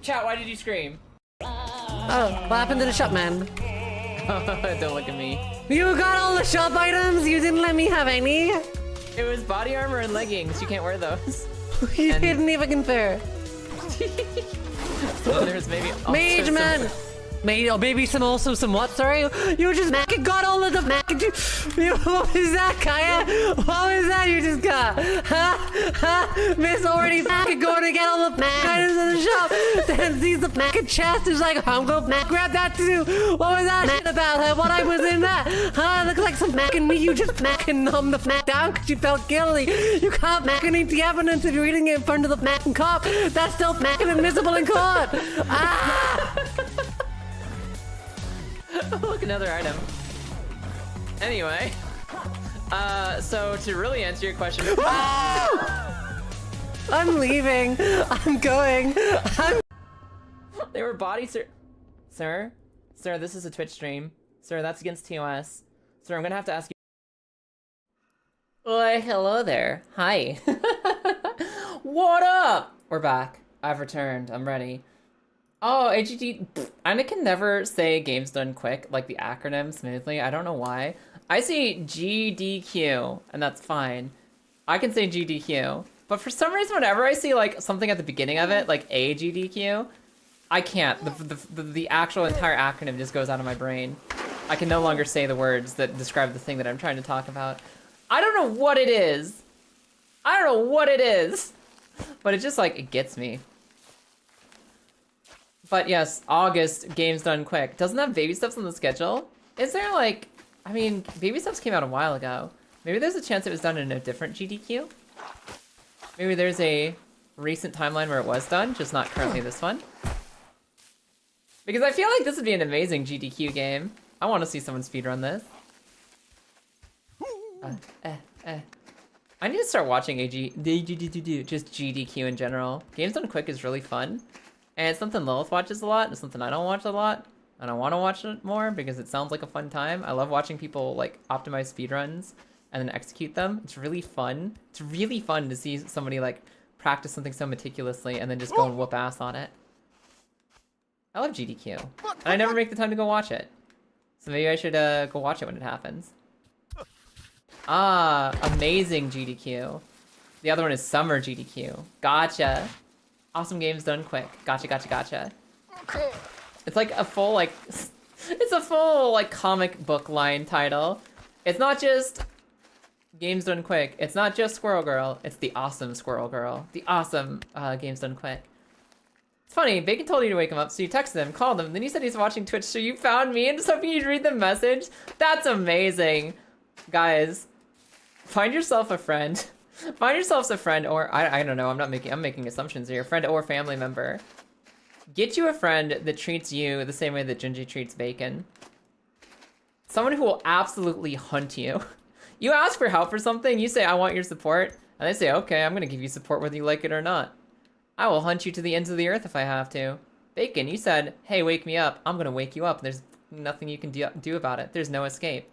Chat, why did you scream? Oh, what happened to the shop, man? Don't look at me. You got all the shop items? You didn't let me have any? It was body armor and leggings. You can't wear those. You And- didn't even compare. There's maybe also Mage some- man! Maybe, oh, maybe some what, sorry? You just got all of the what was that, Kaya? What was that you just got? Miss already going to get all the items in the shop. Then sees the chest, is like, I'm gonna grab that too. What was that shit about? What I was in that? Looks like some and me, you just numb the down because you felt guilty. You can't eat the evidence if you're eating it in front of the cop. That's still admissible in court. Ah! Look, another item. Anyway, so to really answer your question, I'm leaving. I'm going. they were body Sir, this is a Twitch stream. Sir, that's against TOS. Sir, I'm gonna have to ask you. Why, hello there. Hi. What up? We're back. I've returned. I'm ready. Oh, AGD. I can never say games done quick, like the acronym, smoothly. I don't know why. I say GDQ, and that's fine. I can say GDQ. But for some reason, whenever I see like something at the beginning of it, like a GDQ, I can't. The actual entire acronym just goes out of my brain. I can no longer say the words that describe the thing that I'm trying to talk about. I don't know what it is. I don't know what it is. But it just like, it gets me. But yes, August, games done quick. Doesn't have baby steps on the schedule? Is there like I mean, Baby Steps came out a while ago. Maybe there's a chance it was done in a different GDQ. Maybe there's a recent timeline where it was done, just not currently this one. Because I feel like this would be an amazing GDQ game. I want to see someone speedrun this. I need to start watching just GDQ in general. Games Done Quick is really fun. And it's something Lilith watches a lot. It's something I don't watch a lot. And I want to watch it more because it sounds like a fun time. I love watching people like optimize speedruns and then execute them. It's really fun. It's really fun to see somebody like practice something so meticulously and then just go and whoop ass on it. I love GDQ. And I never make the time to go watch it. So maybe I should go watch it when it happens. Ah, amazing GDQ. The other one is Summer GDQ. Gotcha. Awesome Games Done Quick. Gotcha, gotcha, gotcha. It's like a full, like, it's a full, like, comic book line title. It's not just Games Done Quick. It's not just Squirrel Girl. It's the awesome Squirrel Girl. The awesome Games Done Quick. It's funny, Bacon told you to wake him up, so you texted him, called him, then you said he's watching Twitch, so you found me and just hoping you'd read the message? That's amazing. Guys, find yourself a friend. Find yourselves a friend, or, I don't know, I'm making assumptions here. Friend or family member. Get you a friend that treats you the same way that Gingy treats Bacon. Someone who will absolutely hunt you. You ask for help for something, you say, I want your support, and they say, okay, I'm gonna give you support whether you like it or not. I will hunt you to the ends of the earth if I have to. Bacon, you said, hey, wake me up. I'm gonna wake you up. There's nothing you can do about it. There's no escape.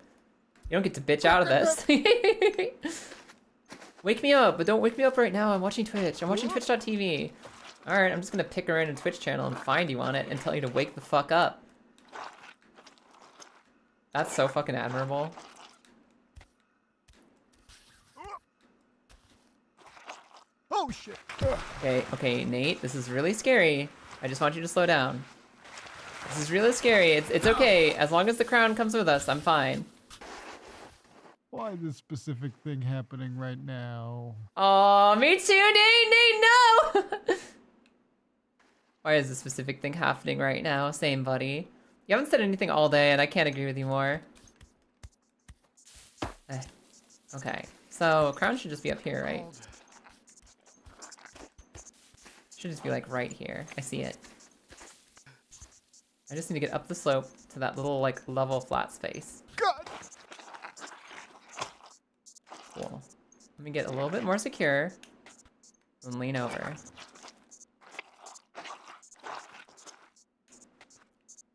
You don't get to bitch out of this. Wake me up, but don't wake me up right now. I'm watching Twitch. I'm watching Twitch.tv. Alright, I'm just gonna pick a random Twitch channel and find you on it and tell you to wake the fuck up. That's so fucking admirable. Oh shit. Okay, Nate, this is really scary. I just want you to slow down. This is really scary. It's okay. As long as the crown comes with us, I'm fine. Why this specific thing happening right now? Oh, me too, Nate, no! Why is this specific thing happening right now? Same, buddy. You haven't said anything all day, and I can't agree with you more. Okay, so crown should just be up here, right? Should just be like right here. I see it. I just need to get up the slope to that little like level flat space. God. Cool. Let me get a little bit more secure and lean over.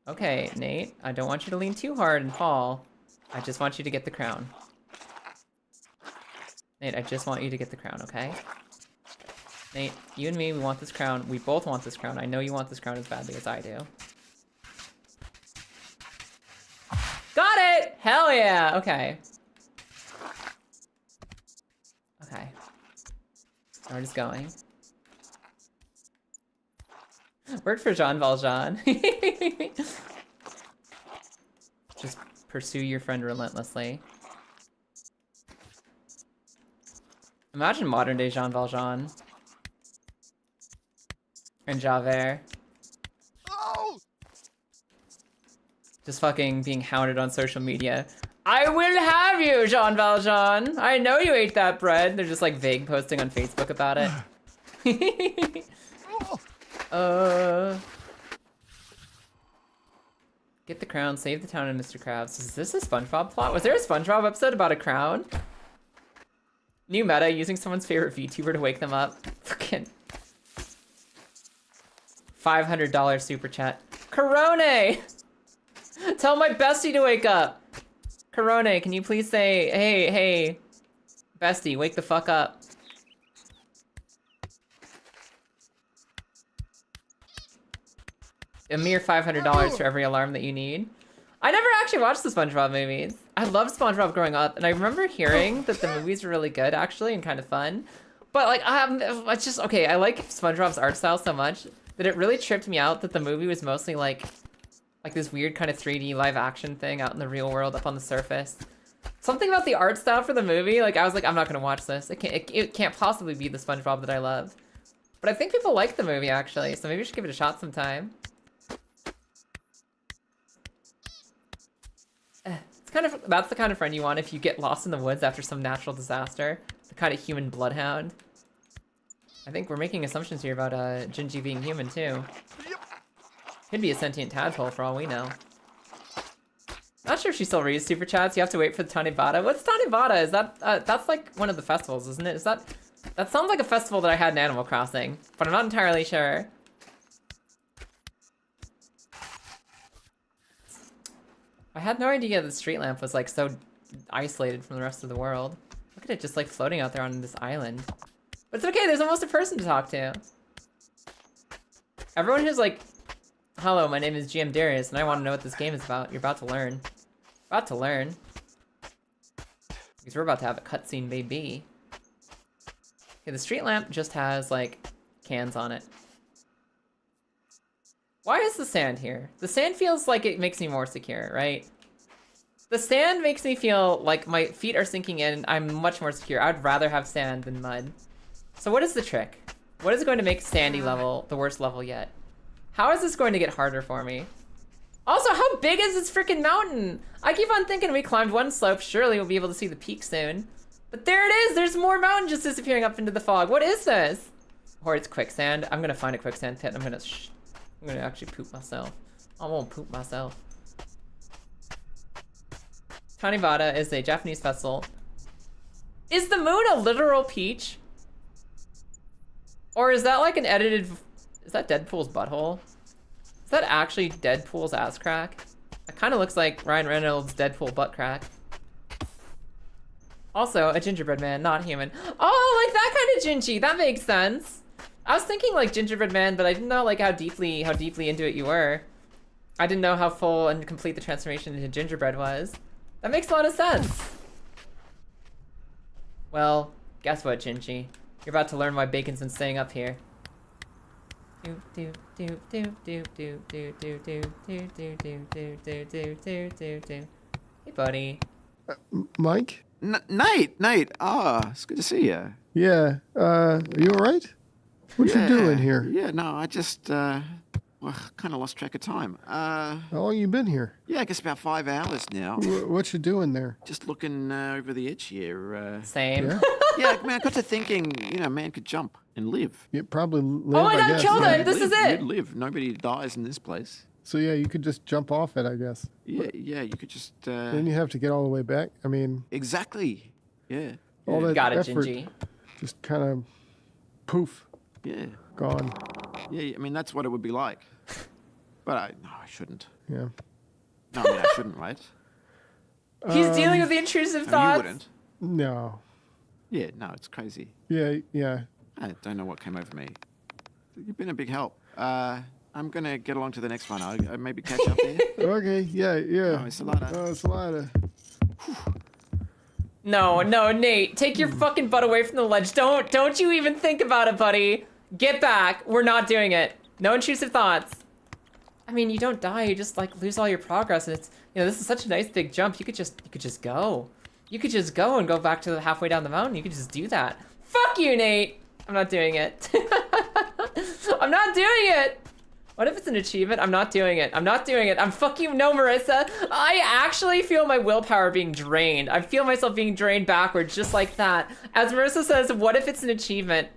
Okay, Nate, I don't want you to lean too hard and fall. I just want you to get the crown. Nate, I just want you to get the crown, okay? Nate, you and me, we want this crown. We both want this crown. I know you want this crown as badly as I do. Got it! Hell yeah! Okay. Okay. We're just going. Worked for Jean Valjean. Just pursue your friend relentlessly. Imagine modern day Jean Valjean. And Javert. Oh! Just fucking being hounded on social media. I will have you, Jean Valjean! I know you ate that bread. They're just like vague posting on Facebook about it. Get the crown, save the town, and Mr. Krabs. Is this a SpongeBob plot? Was there a SpongeBob episode about a crown? New meta, using someone's favorite VTuber to wake them up. Fucking $500 super chat. Corone! Tell my bestie to wake up! Corone, can you please say, hey, bestie, wake the fuck up. A mere $500 for every alarm that you need. I never actually watched the SpongeBob movies. I loved SpongeBob growing up, and I remember hearing that the movies were really good, actually, and kind of fun. But, like, it's just, okay, I like SpongeBob's art style so much that it really tripped me out that the movie was mostly, like this weird kind of 3D live action thing out in the real world up on the surface. Something about the art style for the movie, like, I was like, I'm not gonna watch this. It can't possibly be the SpongeBob that I love. But I think people like the movie, actually, so maybe we should give it a shot sometime. That's the kind of friend you want if you get lost in the woods after some natural disaster. The kind of human bloodhound. I think we're making assumptions here about Gingy being human too. Could be a sentient tadpole for all we know. Not sure if she still reads super chats. You have to wait for the Tanibata. What's Tanibata? Is that that's like one of the festivals, isn't it? That sounds like a festival that I had in Animal Crossing, but I'm not entirely sure. I had no idea the street lamp was like so isolated from the rest of the world. Look at it just like floating out there on this island. But it's okay, there's almost a person to talk to. Everyone who's like, hello, my name is GM Darius and I want to know what this game is about. You're about to learn. About to learn. Because we're about to have a cutscene, baby. Okay, the street lamp just has like cans on it. Why is the sand here? The sand feels like it makes me more secure, right? The sand makes me feel like my feet are sinking in and I'm much more secure. I'd rather have sand than mud. So what is the trick? What is going to make sandy level the worst level yet? How is this going to get harder for me? Also, how big is this freaking mountain? I keep on thinking we climbed one slope, surely we'll be able to see the peak soon. But there it is, there's more mountain just disappearing up into the fog. What is this? Or it's quicksand. I'm gonna find a quicksand pit. I'm gonna actually poop myself. I won't poop myself. Tanibata is a Japanese festival. Is the moon a literal peach? Or is that like an edited... Is that Deadpool's butthole? Is that actually Deadpool's ass crack? It kind of looks like Ryan Reynolds' Deadpool butt crack. Also, a gingerbread man, not human. Oh, like that kind of gingy. That makes sense. I was thinking like gingerbread man, but I didn't know like how deeply into it you were. I didn't know how full and complete the transformation into gingerbread was. That makes a lot of sense. Well, guess what, Gingy? You're about to learn why bacon's been staying up here. Hey, buddy. Mike? Nate. Ah, it's good to see you. Yeah. Are you all right? What you doing here? Yeah, no, I just, kind of lost track of time. How long you been here? Yeah, I guess about 5 hours now. What you doing there? Just looking over the edge here. Same. Yeah? Yeah, man, I got to thinking, man could jump and live. You probably live, Oh my I god, guess. killed Yeah. it! This is it! You'd live. Nobody dies in this place. So yeah, you could just jump off it, I guess. Yeah, you could just, Then you have to get all the way back. I mean, Exactly. Yeah. all that Got it, effort Gingy. just kind of poof, Yeah. gone. Yeah, I mean, that's what it would be like. But I shouldn't. Yeah. No, I mean, I shouldn't, right? He's dealing with the intrusive No, thoughts. you wouldn't. No. Yeah, no, it's crazy. Yeah. I don't know what came over me. You've been a big help. I'm going to get along to the next one. I'll maybe catch up there. Okay. Yeah. Oh, it's a lot of... It's a lot of. No, Nate, take your fucking butt away from the ledge. Don't you even think about it, buddy. Get back. We're not doing it. No intrusive thoughts. I mean, you don't die. You just like lose all your progress, and it's this is such a nice big jump. You could just go. You could just go and go back to halfway down the mountain. You could just do that. Fuck you, Nate. I'm not doing it. I'm not doing it. What if it's an achievement? I'm not doing it. I'm fucking no, Marissa. I actually feel my willpower being drained. I feel myself being drained backwards just like that. As Marissa says, what if it's an achievement?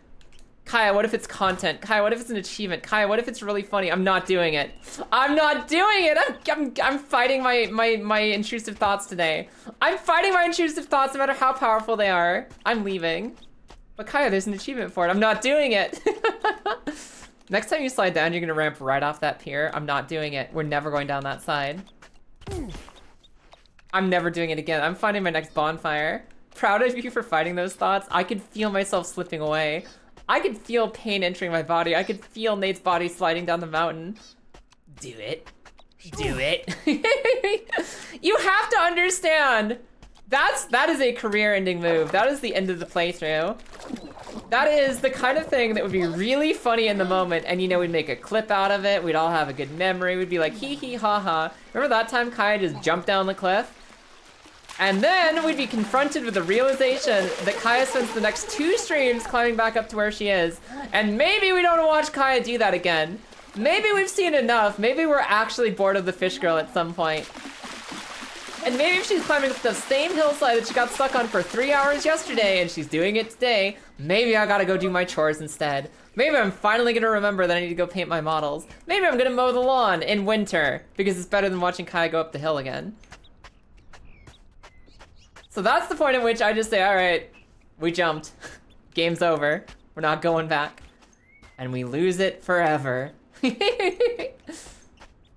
Kaya, what if it's content? Kaya, what if it's an achievement? Kaya, what if it's really funny? I'm not doing it. I'm not doing it. I'm fighting my intrusive thoughts today. I'm fighting my intrusive thoughts no matter how powerful they are. I'm leaving. But Kaya, there's an achievement for it. I'm not doing it. Next time you slide down, you're gonna ramp right off that pier. I'm not doing it. We're never going down that side. I'm never doing it again. I'm finding my next bonfire. Proud of you for fighting those thoughts. I could feel myself slipping away. I could feel pain entering my body. I could feel Nate's body sliding down the mountain. Do it. Do it. You have to understand. That is a career-ending move. That is the end of the playthrough. That is the kind of thing that would be really funny in the moment, and we'd make a clip out of it. We'd all have a good memory. We'd be like, hee hee ha ha. Remember that time Kaya just jumped down the cliff? And then we'd be confronted with the realization that Kaya spends the next 2 streams climbing back up to where she is. And maybe we don't watch Kaya do that again. Maybe we've seen enough. Maybe we're actually bored of the fish girl at some point. And maybe if she's climbing up the same hillside that she got stuck on for 3 hours yesterday and she's doing it today, maybe I gotta go do my chores instead. Maybe I'm finally gonna remember that I need to go paint my models. Maybe I'm gonna mow the lawn in winter because it's better than watching Kaya go up the hill again. So that's the point at which I just say, all right, we jumped. Game's over. We're not going back. And we lose it forever.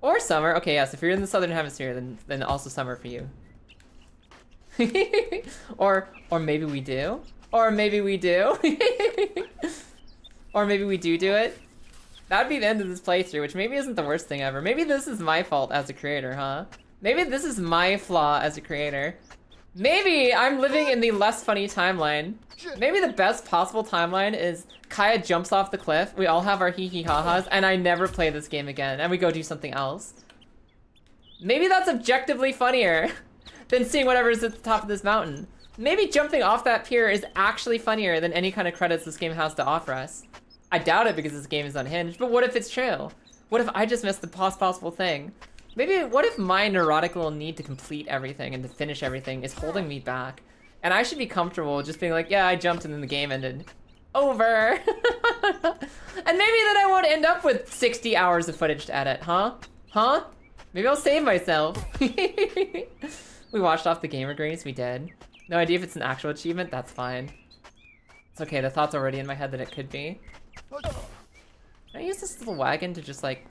Or summer. Okay, yes, if you're in the southern hemisphere, then also summer for you. or maybe we do. Or maybe we do. Or maybe we do it. That'd be the end of this playthrough, which maybe isn't the worst thing ever. Maybe this is my fault as a creator, huh? Maybe this is my flaw as a creator. Maybe I'm living in the less funny timeline. Maybe the best possible timeline is Kaya jumps off the cliff, we all have our hee-hee-ha-has, and I never play this game again, and we go do something else. Maybe that's objectively funnier than seeing whatever's at the top of this mountain. Maybe jumping off that pier is actually funnier than any kind of credits this game has to offer us. I doubt it because this game is unhinged, but what if it's true? What if I just missed the possible thing? Maybe, what if my neurotic little need to complete everything and to finish everything is holding me back? And I should be comfortable just being like, yeah, I jumped and then the game ended. Over. And maybe then I won't end up with 60 hours of footage to edit, huh? Huh? Maybe I'll save myself. We washed off the gamer grease, we did. No idea if it's an actual achievement, that's fine. It's okay, the thought's already in my head that it could be. Can I use this little wagon to just like...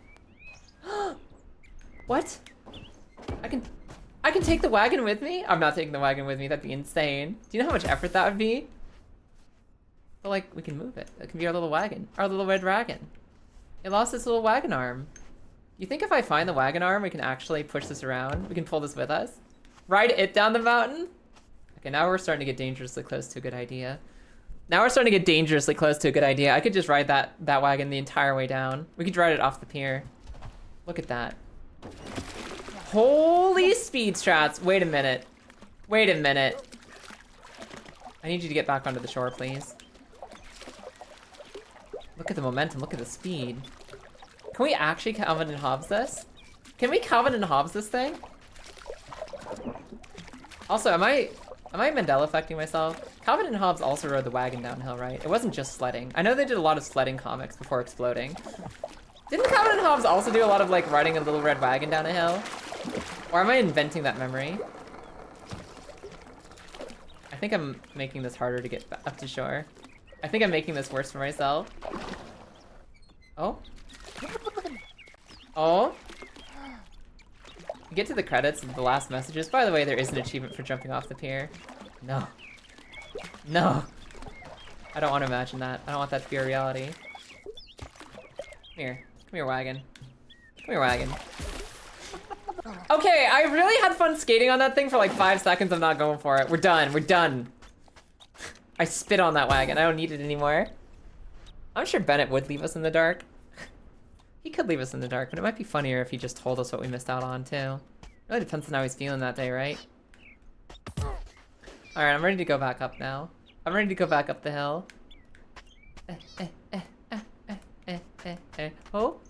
What? I can take the wagon with me? I'm not taking the wagon with me, that'd be insane. Do you know how much effort that would be? But like, we can move it. It can be our little wagon. Our little red wagon. It lost its little wagon arm. You think if I find the wagon arm, we can actually push this around? We can pull this with us? Ride it down the mountain? Okay, now we're starting to get dangerously close to a good idea. Now we're starting to get dangerously close to a good idea. I could just ride that wagon the entire way down. We could ride it off the pier. Look at that. Holy speed strats. Wait a minute. Wait a minute. I need you to get back onto the shore, please. Look at the momentum. Look at the speed. Can we actually Calvin and Hobbes this? Can we Calvin and Hobbes this thing? Also, am I Mandela affecting myself? Calvin and Hobbes also rode the wagon downhill, right? It wasn't just sledding. I know they did a lot of sledding comics before exploding. Didn't Calvin and Hobbes also do a lot of like riding a little red wagon down a hill? Or am I inventing that memory? I think I'm making this harder to get up to shore. I think I'm making this worse for myself. Oh? Oh? You get to the credits of the last messages. By the way, there is an achievement for jumping off the pier. No. No. I don't want to imagine that. I don't want that to be a reality. Come here. Come here, wagon. Come here, wagon. Okay, I really had fun skating on that thing for like 5 seconds. I'm not going for it. We're done. We're done. I spit on that wagon. I don't need it anymore. I'm sure Bennett would leave us in the dark. He could leave us in the dark, but it might be funnier if he just told us what we missed out on, too. It really depends on how he's feeling that day, right? Alright, I'm ready to go back up now. I'm ready to go back up the hill. Oh?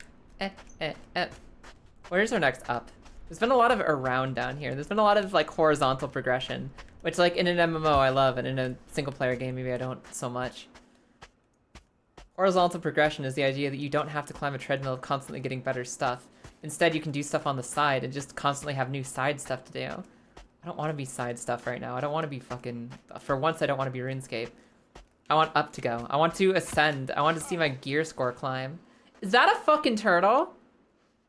Where's our next up? There's been a lot of around down here. There's been a lot of, like, horizontal progression. Which, like, in an MMO I love, and in a single-player game maybe I don't so much. Horizontal progression is the idea that you don't have to climb a treadmill of constantly getting better stuff. Instead, you can do stuff on the side and just constantly have new side stuff to do. I don't want to be side stuff right now. I don't want to be fucking... For once, I don't want to be RuneScape. I want up to go. I want to ascend. I want to see my gear score climb. Is that a fucking turtle?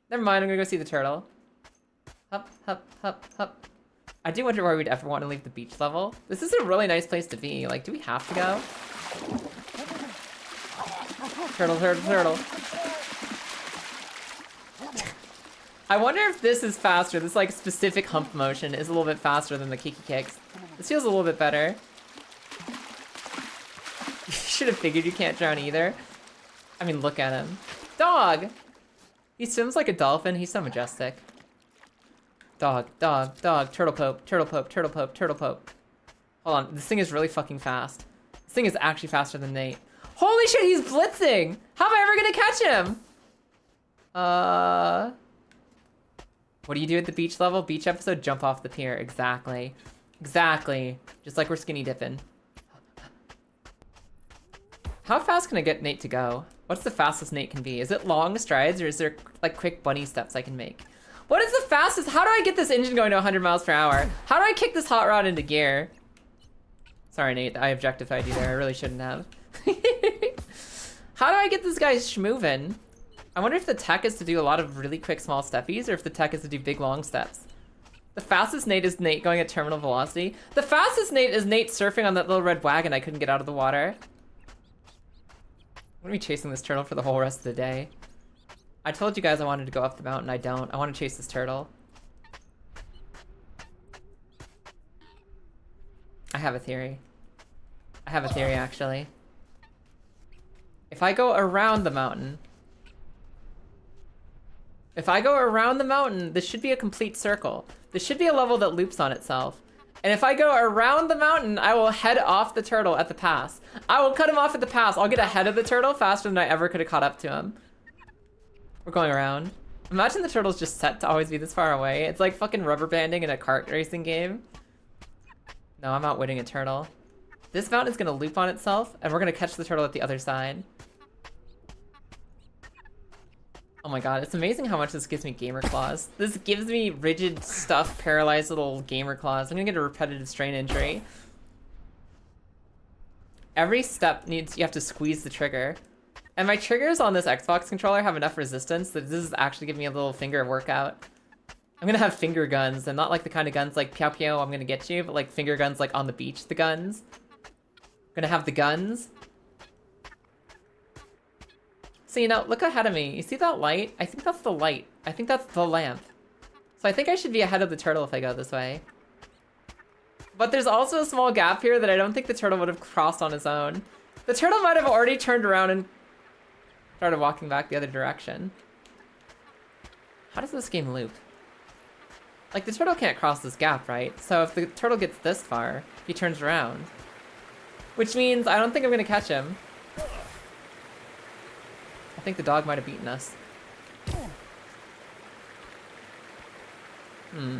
Never mind, I'm gonna go see the turtle. Hup, hup, hup, hup. I do wonder why we'd ever want to leave the beach level. This is a really nice place to be. Like, do we have to go? Turtle, turtle, turtle. I wonder if this is faster. This, like, specific hump motion is a little bit faster than the Kiki kicks. This feels a little bit better. You should have figured you can't drown either. I mean, look at him. Dog! He swims like a dolphin. He's so majestic. Dog, dog, dog. Turtle pope, turtle pope, turtle pope, turtle pope. Hold on. This thing is really fucking fast. This thing is actually faster than Nate. Holy shit, he's blitzing! How am I ever gonna catch him? What do you do at the beach level? Beach episode, jump off the pier. Exactly. Exactly. Just like we're skinny dipping. How fast can I get Nate to go? What's the fastest Nate can be? Is it long strides or is there like quick bunny steps I can make? What is the fastest? How do I get this engine going to 100 miles per hour? How do I kick this hot rod into gear? Sorry, Nate, I objectified you there. I really shouldn't have. How do I get this guy schmovin'? I wonder if the tech is to do a lot of really quick small steppies or if the tech is to do big long steps. The fastest Nate is Nate going at terminal velocity. The fastest Nate is Nate surfing on that little red wagon I couldn't get out of the water. I'm gonna be chasing this turtle for the whole rest of the day. I told you guys I wanted to go up the mountain. I don't. I want to chase this turtle. I have a theory. I have a theory, actually. If I go around the mountain... If I go around the mountain, this should be a complete circle. This should be a level that loops on itself. And if I go around the mountain, I will head off the turtle at the pass. I will cut him off at the pass. I'll get ahead of the turtle faster than I ever could have caught up to him. We're going around. Imagine the turtle's just set to always be this far away. It's like fucking rubber banding in a kart racing game. No, I'm outwitting a turtle. This mountain is gonna loop on itself, and we're gonna catch the turtle at the other side. Oh my god, it's amazing how much this gives me gamer claws. This gives me rigid stuff, paralyzed little gamer claws. I'm gonna get a repetitive strain injury. Every step needs, you have to squeeze the trigger. And my triggers on this Xbox controller have enough resistance that this is actually giving me a little finger workout. I'm gonna have finger guns, and not like the kind of guns like Pew Pew, I'm gonna get you, but like finger guns like on the beach, the guns. I'm gonna have the guns. So, you know, look ahead of me. You see that light? I think that's the light. I think that's the lamp. So I think I should be ahead of the turtle if I go this way. But there's also a small gap here that I don't think the turtle would have crossed on his own. The turtle might have already turned around and started walking back the other direction. How does this game loop? Like, the turtle can't cross this gap, right? So if the turtle gets this far, he turns around. Which means I don't think I'm gonna catch him. I think the dog might have beaten us. There's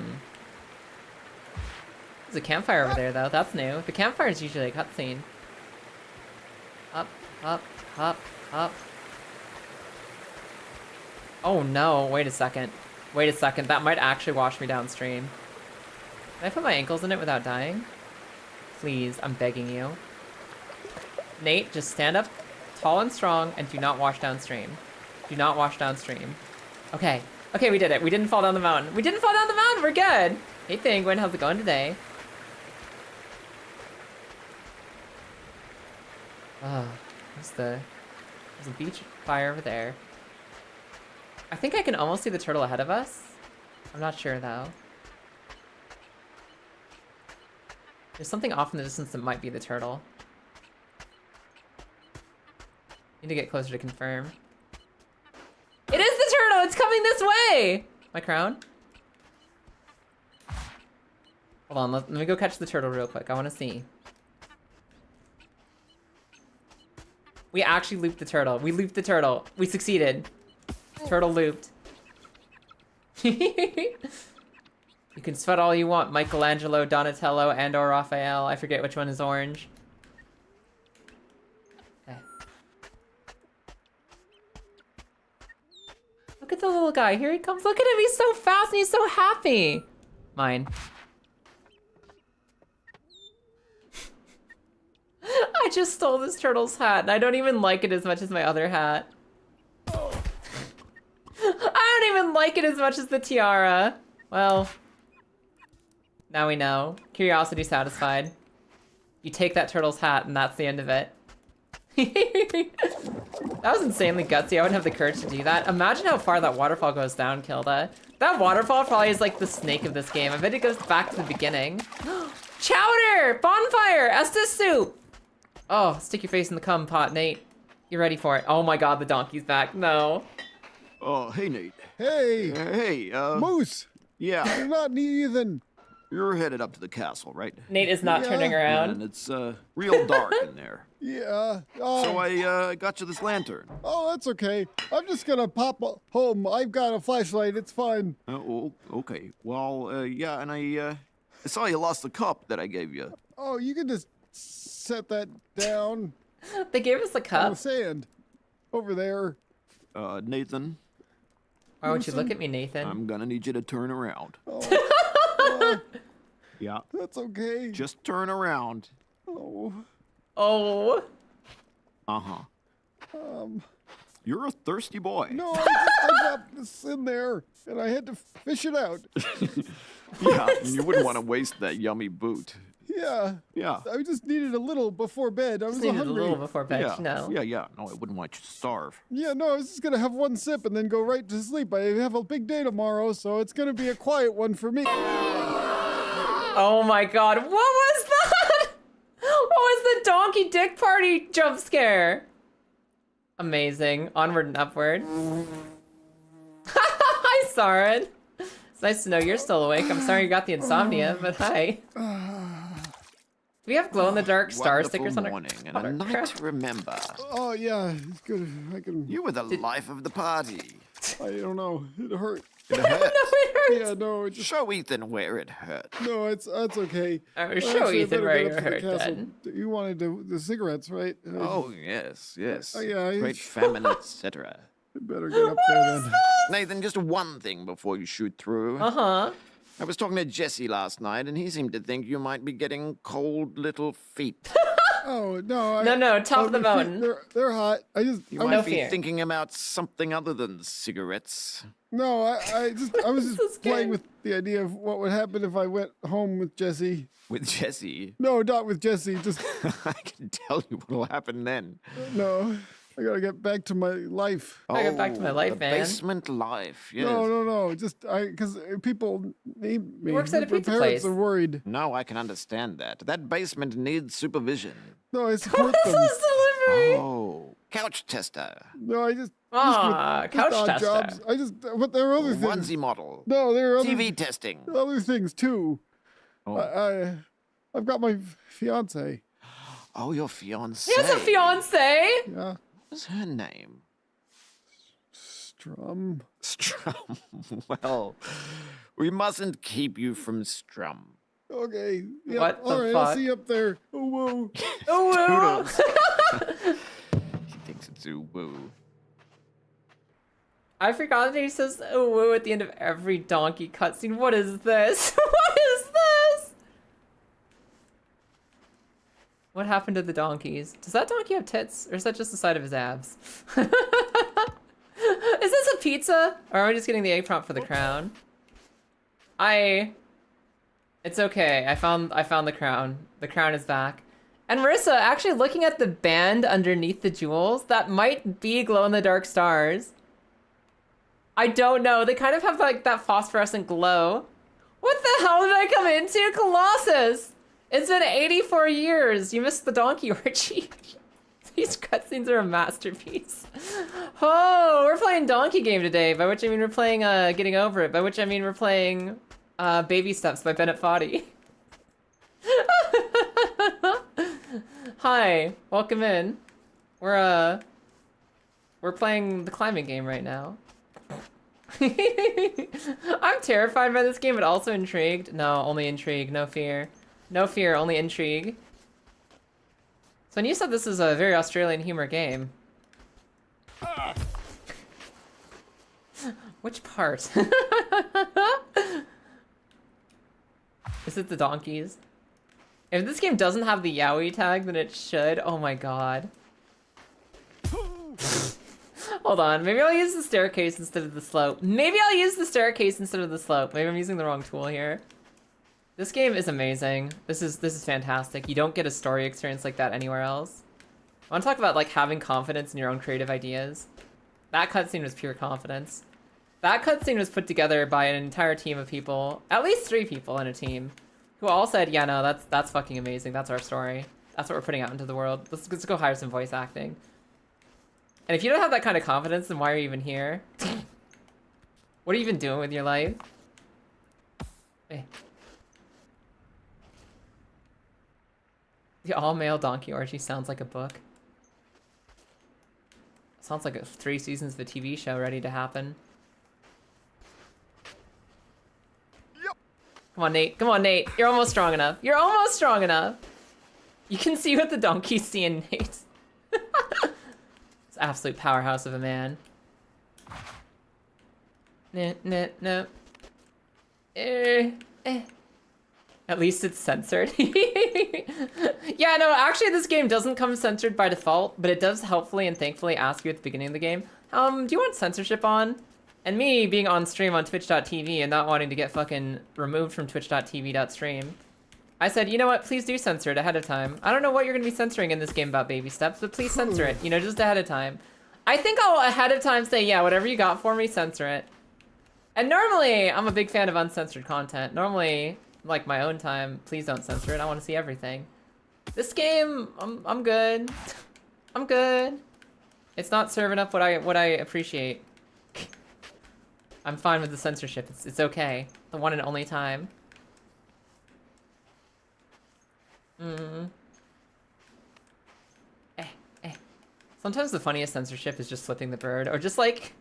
a campfire over there, though. That's new. The campfire is usually a cutscene. Up, up, up, up. Oh no, wait a second. Wait a second, that might actually wash me downstream. Can I put my ankles in it without dying? Please, I'm begging you. Nate, just stand up tall and strong and do not wash downstream. Do not wash downstream. Okay, okay, we did it. We didn't fall down the mountain. We didn't fall down the mountain, we're good. Hey Penguin, how's it going today? Oh, there's a beach fire over there. I think I can almost see the turtle ahead of us. I'm not sure though. There's something off in the distance that might be the turtle. Need to get closer to confirm. It is the turtle! It's coming this way! My crown? Hold on, let me go catch the turtle real quick. I want to see. We actually looped the turtle. We looped the turtle. We succeeded. Turtle looped. You can sweat all you want, Michelangelo, Donatello, and or Raphael. I forget which one is orange. Okay. Look at the little guy. Here he comes. Look at him. He's so fast and he's so happy. Mine. I just stole this turtle's hat and I don't even like it as much as my other hat. I don't even like it as much as the tiara. Well, now we know. Curiosity satisfied. You take that turtle's hat and that's the end of it. That was insanely gutsy. I wouldn't have the courage to do that. Imagine how far that waterfall goes down, Kilda. That waterfall probably is like the snake of this game. I bet it goes back to the beginning. Chowder! Bonfire! Estes soup! Oh, stick your face in the cum pot, Nate. You ready for it? Oh my god, the donkey's back. No. Oh, hey, Nate. Hey, Hey, Moose. yeah. You're not even You're headed up to the castle, right? Nate is not Yeah. turning Yeah, around. and it's real dark in there. Yeah. So I got you this lantern. Oh, that's okay. I'm just gonna pop home. I've got a flashlight. It's fine. Oh, okay. Well, yeah, and I saw you lost the cup that I gave you. Oh, you can just set that down They gave us a on the cup. sand over there. Nathan, Why would you look at me, Nathan? I'm gonna need you to turn around. Oh, Yeah, that's okay. just turn around. Oh, Oh. Uh-huh. You're a thirsty boy. no, I dropped this in there, and I had to fish it out. Yeah, and you wouldn't want to waste that yummy boot. Yeah. Yeah. I just needed a little before bed. I was Just needed a hungry. little before bed, Yeah. you know. Yeah. No, I wouldn't want you to starve. Yeah, no, I was just gonna have one sip and then go right to sleep. I have a big day tomorrow, so it's gonna be a quiet one for me. Oh my god, what was that? What was the donkey dick party jump scare? Amazing. Onward and upward. Hi, Saren. It's nice to know you're still awake. I'm sorry you got the insomnia, but hi. Do we have glow-in-the-dark star Wonderful stickers on our, morning and on a our night crap? to remember. Oh yeah, it's good. I can. You were the life of the party. I don't know. It hurt. It hurt. No, it hurts. Yeah, no, it just. Show Ethan where it hurt. No, that's okay. Oh, Well, show actually, I Ethan better where get you up to the hurt castle. then. You wanted the cigarettes, right? Oh, yes. Oh, yeah, I- Great famine, etc. I better get up there then. Nathan, just one thing before you shoot through. Uh-huh. I was talking to Jesse last night, and he seemed to think you might be getting cold little feet. Oh no! No, top of the my feet, mountain. They're hot. I just. You I might was, be fear. thinking about something other than cigarettes. no, I was This just is playing good. with the idea of what would happen if I went home with Jesse. With Jesse, No, not with Jesse. Just I can tell you what'll happen then. no. I gotta get back to my life. I get back to my life, the man. Basement life, yes. No. Just because people need me. works at a My pizza parents place. are worried. No, I can understand that. That basement needs supervision. No, I support them. This delivery. Oh, couch tester. No, I just. Ah, just couch odd tester. jobs. I just. But there are other things. Onesie model. No, there are TV testing. other things too. Oh, I've got my fiance. oh your fiance. He has a fiance. Yeah, What's her name? Strum. Strum. Well, we mustn't keep you from Strum. Okay. Yeah, What the all right, I'll fuck? see you up there. Oh, whoa. Oh, Toodles. He thinks it's ooh woo. I forgot that he says "oh woo" at the end of every donkey cutscene. What is this? What is this? What happened to the donkeys? Does that donkey have tits, or is that just the side of his abs? Is this a pizza, or am I just getting the egg prompt for the crown? It's okay. I found the crown. The crown is back. And Marissa, actually looking at the band underneath the jewels, that might be glow-in-the-dark stars. I don't know. They kind of have like that phosphorescent glow. What the hell did I come into? Colossus! It's been 84 years. You missed the donkey orgy. These cutscenes are a masterpiece. Oh, we're playing Donkey Game today, by which I mean we're playing Getting Over It, by which I mean we're playing Baby Steps by Bennett Foddy. Hi, welcome in. We're playing the climbing game right now. I'm terrified by this game, but also intrigued. No, only intrigue, no fear. No fear, only intrigue. So when you said this is a very Australian humor game. Which part? Is it the donkeys? If this game doesn't have the yaoi tag, then it should. Oh my god. Hold on, maybe I'll use the staircase instead of the slope. Maybe I'll use the staircase instead of the slope. Maybe I'm using the wrong tool here. This game is amazing. This is fantastic. You don't get a story experience like that anywhere else. I want to talk about like having confidence in your own creative ideas. That cutscene was pure confidence. That cutscene was put together by an entire team of people, at least 3 people in a team, who all said, "Yeah, no, that's fucking amazing. That's our story. That's what we're putting out into the world. Let's go hire some voice acting." And if you don't have that kind of confidence, then why are you even here? What are you even doing with your life? Hey. The all-male donkey orgy sounds like a book. Sounds like 3 seasons of a TV show ready to happen. Yep. Come on, Nate. Come on, Nate. You're almost strong enough. You're almost strong enough. You can see what the donkey's seeing, Nate. It's absolute powerhouse of a man. No. At least it's censored. Yeah, no, actually this game doesn't come censored by default, but it does helpfully and thankfully ask you at the beginning of the game, do you want censorship on? And me being on stream on twitch.tv and not wanting to get fucking removed from twitch.tv.stream, I said, you know what, please do censor it ahead of time. I don't know what you're gonna be censoring in this game about baby steps, but please censor it, you know, just ahead of time. I think I'll ahead of time say, yeah, whatever you got for me, censor it. And normally, I'm a big fan of uncensored content. Normally, like my own time, please don't censor it. I want to see everything. This game, I'm good. I'm good. It's not serving up what I appreciate. I'm fine with the censorship. It's okay. The one and only time. Sometimes the funniest censorship is just flipping the bird, or just like,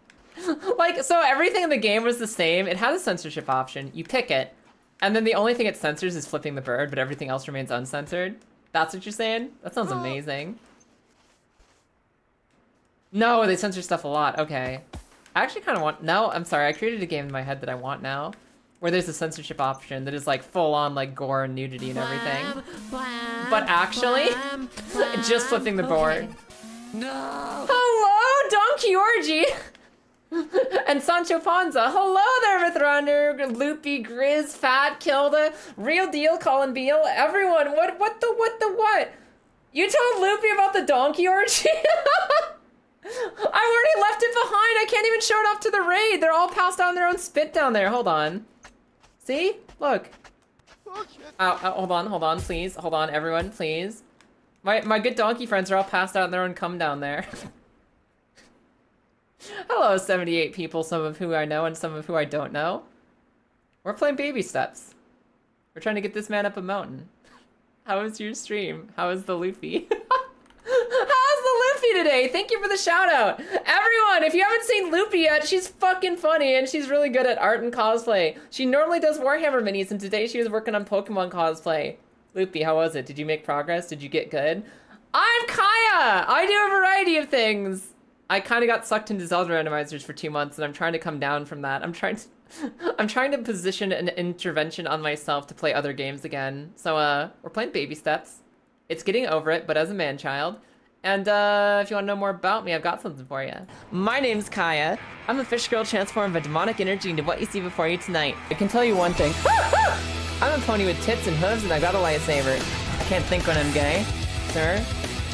so everything in the game was the same. It has a censorship option. You pick it, and then the only thing it censors is flipping the bird, but everything else remains uncensored. That's what you're saying? That sounds amazing. No, they censor stuff a lot. Okay. I actually kind of want... No, I'm sorry. I created a game in my head that I want now, where there's a censorship option that is like full-on like gore and nudity and everything. But actually, just flipping the board. No! Hello, Donkey Orgy! And Sancho Panza. Hello there, Mithrander, Loopy, Grizz, Fat, Kilda, Real Deal, Colin Beal, everyone. What? You told Loopy about the Donkey Orgy? I already left it behind. I can't even show it off to the raid. They're all passed out in their own spit down there. Hold on. See? Look. Ow, hold on, please. Hold on, everyone, please. My good donkey friends are all passed out in their own cum down there. Hello, 78 people, some of who I know and some of who I don't know. We're playing baby steps. We're trying to get this man up a mountain. How was your stream? How was the Luffy? How's the Luffy today? Thank you for the shout out. Everyone, if you haven't seen Luffy yet, she's fucking funny and she's really good at art and cosplay. She normally does Warhammer minis and today she was working on Pokemon cosplay. Luffy, how was it? Did you make progress? Did you get good? I'm Kaya! I do a variety of things. I kind of got sucked into Zelda randomizers for 2 months and I'm trying to come down from that. I'm trying to position an intervention on myself to play other games again. So, we're playing baby steps. It's getting over it, but as a man-child. And, if you want to know more about me, I've got something for you. My name's Kaya. I'm a fish girl transformed by demonic energy into what you see before you tonight. I can tell you one thing. I'm a pony with tits and hooves and I got a lightsaber. I can't think when I'm gay. Sir,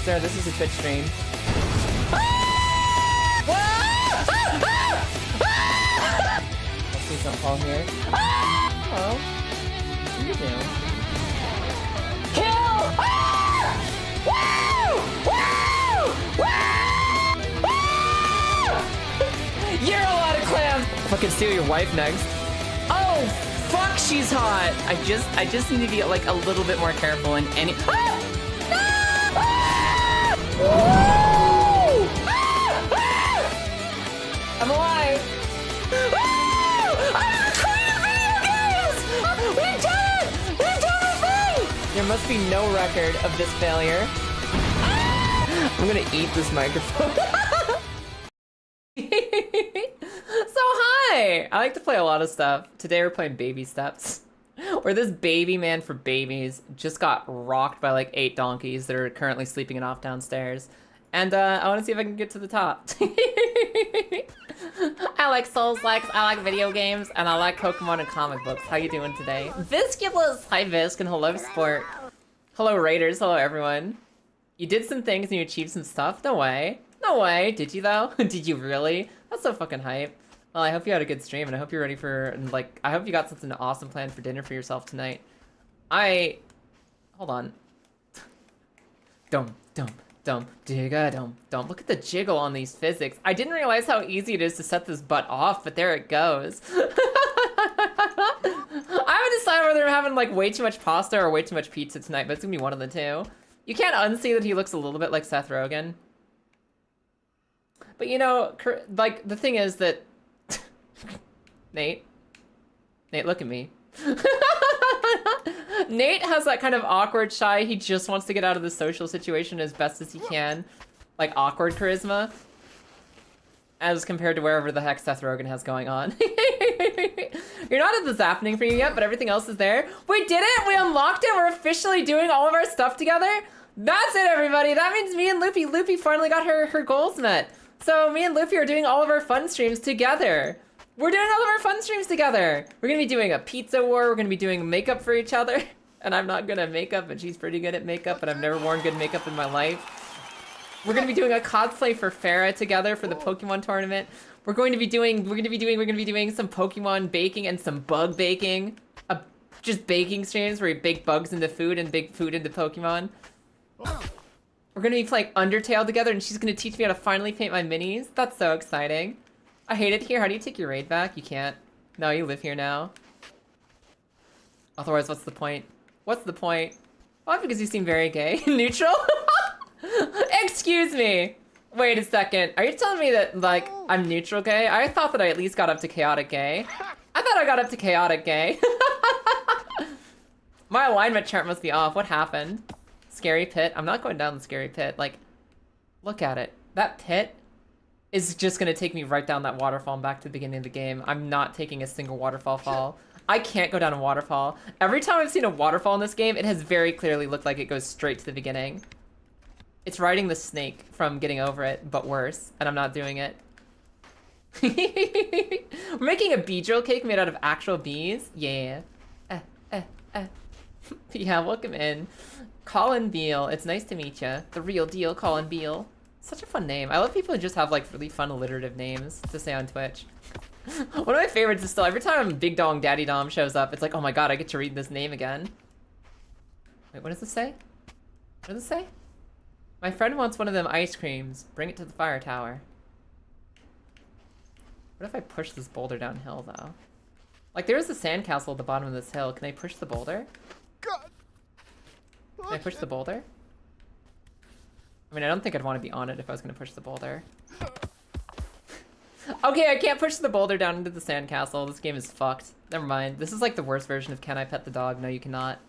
this is a Twitch stream. Please don't fall here. Hello. What are you doing? Kill! Woo! Woo! Woo! You're a lot of clams! Fucking steal your wife next. Oh, fuck, she's hot! I just need to be like a little bit more careful in any... I'm alive! There must be no record of this failure. I'm gonna eat this microphone. So hi! I like to play a lot of stuff. Today we're playing baby steps. Where this baby man for babies just got rocked by like 8 donkeys that are currently sleeping it off downstairs. And I wanna see if I can get to the top. I like Souls-likes, I like video games, and I like Pokemon and comic books. How you doing today? Visculus! Hi Visc, and hello Sport. Hello Raiders, hello everyone. You did some things and you achieved some stuff? No way. No way. Did you though? Did you really? That's so fucking hype. Well, I hope you had a good stream and I hope you're ready for, like, I hope you got something awesome planned for dinner for yourself tonight. Hold on. Dum, digga, dum. Look at the jiggle on these physics. I didn't realize how easy it is to set this butt off, but there it goes. I haven't decided whether I'm having like way too much pasta or way too much pizza tonight, but it's gonna be one of the two. You can't unsee that he looks a little bit like Seth Rogen. But you know, like, the thing is that... Nate, look at me. Nate has that kind of awkward, shy, he just wants to get out of the social situation as best as he can. Like, awkward charisma. As compared to wherever the heck Seth Rogen has going on. You're not at the happening for you yet, but everything else is there. We did it! We unlocked it! We're officially doing all of our stuff together! That's it, everybody! That means me and Loopy finally got her goals met. So me and Loopy are doing all of our fun streams together. We're doing all of our fun streams together! We're gonna be doing a pizza war, we're gonna be doing makeup for each other. And I'm not good at makeup, and she's pretty good at makeup, but I've never worn good makeup in my life. We're gonna be doing a cosplay for Farah together for the Pokemon tournament. We're gonna be doing some Pokemon baking and some bug baking. Just baking streams where you bake bugs into food and bake food into Pokemon. We're gonna be playing Undertale together, and she's gonna teach me how to finally paint my minis. That's so exciting. I hate it here. How do you take your raid back? You can't. No, you live here now. Otherwise, what's the point? What's the point? Well, because you seem very gay. Neutral? Excuse me. Wait a second. Are you telling me that, like, I'm neutral gay? I thought that I at least got up to chaotic gay. I thought I got up to chaotic gay. My alignment chart must be off. What happened? Scary pit. I'm not going down the scary pit. Like, look at it. That pit is just gonna take me right down that waterfall and back to the beginning of the game. I'm not taking a single waterfall fall. I can't go down a waterfall. Every time I've seen a waterfall in this game, it has very clearly looked like it goes straight to the beginning. It's riding the snake from Getting Over It, but worse, and I'm not doing it. We're making a bee drill cake made out of actual bees? Yeah. Yeah, welcome in. Colin Beale, it's nice to meet you. The real deal, Colin Beale. Such a fun name. I love people who just have like really fun alliterative names to say on Twitch. One of my favorites is still every time Big Dong Daddy Dom shows up, it's like, oh my god, I get to read this name again. Wait, what does this say? What does it say? My friend wants one of them ice creams. Bring it to the fire tower. What if I push this boulder downhill, though? Like, there's a sandcastle at the bottom of this hill. Can I push the boulder? God. Can I push the boulder? I mean, I don't think I'd want to be on it if I was going to push the boulder. Okay, I can't push the boulder down into the sandcastle. This game is fucked. Never mind. This is like the worst version of Can I Pet the Dog? No, you cannot.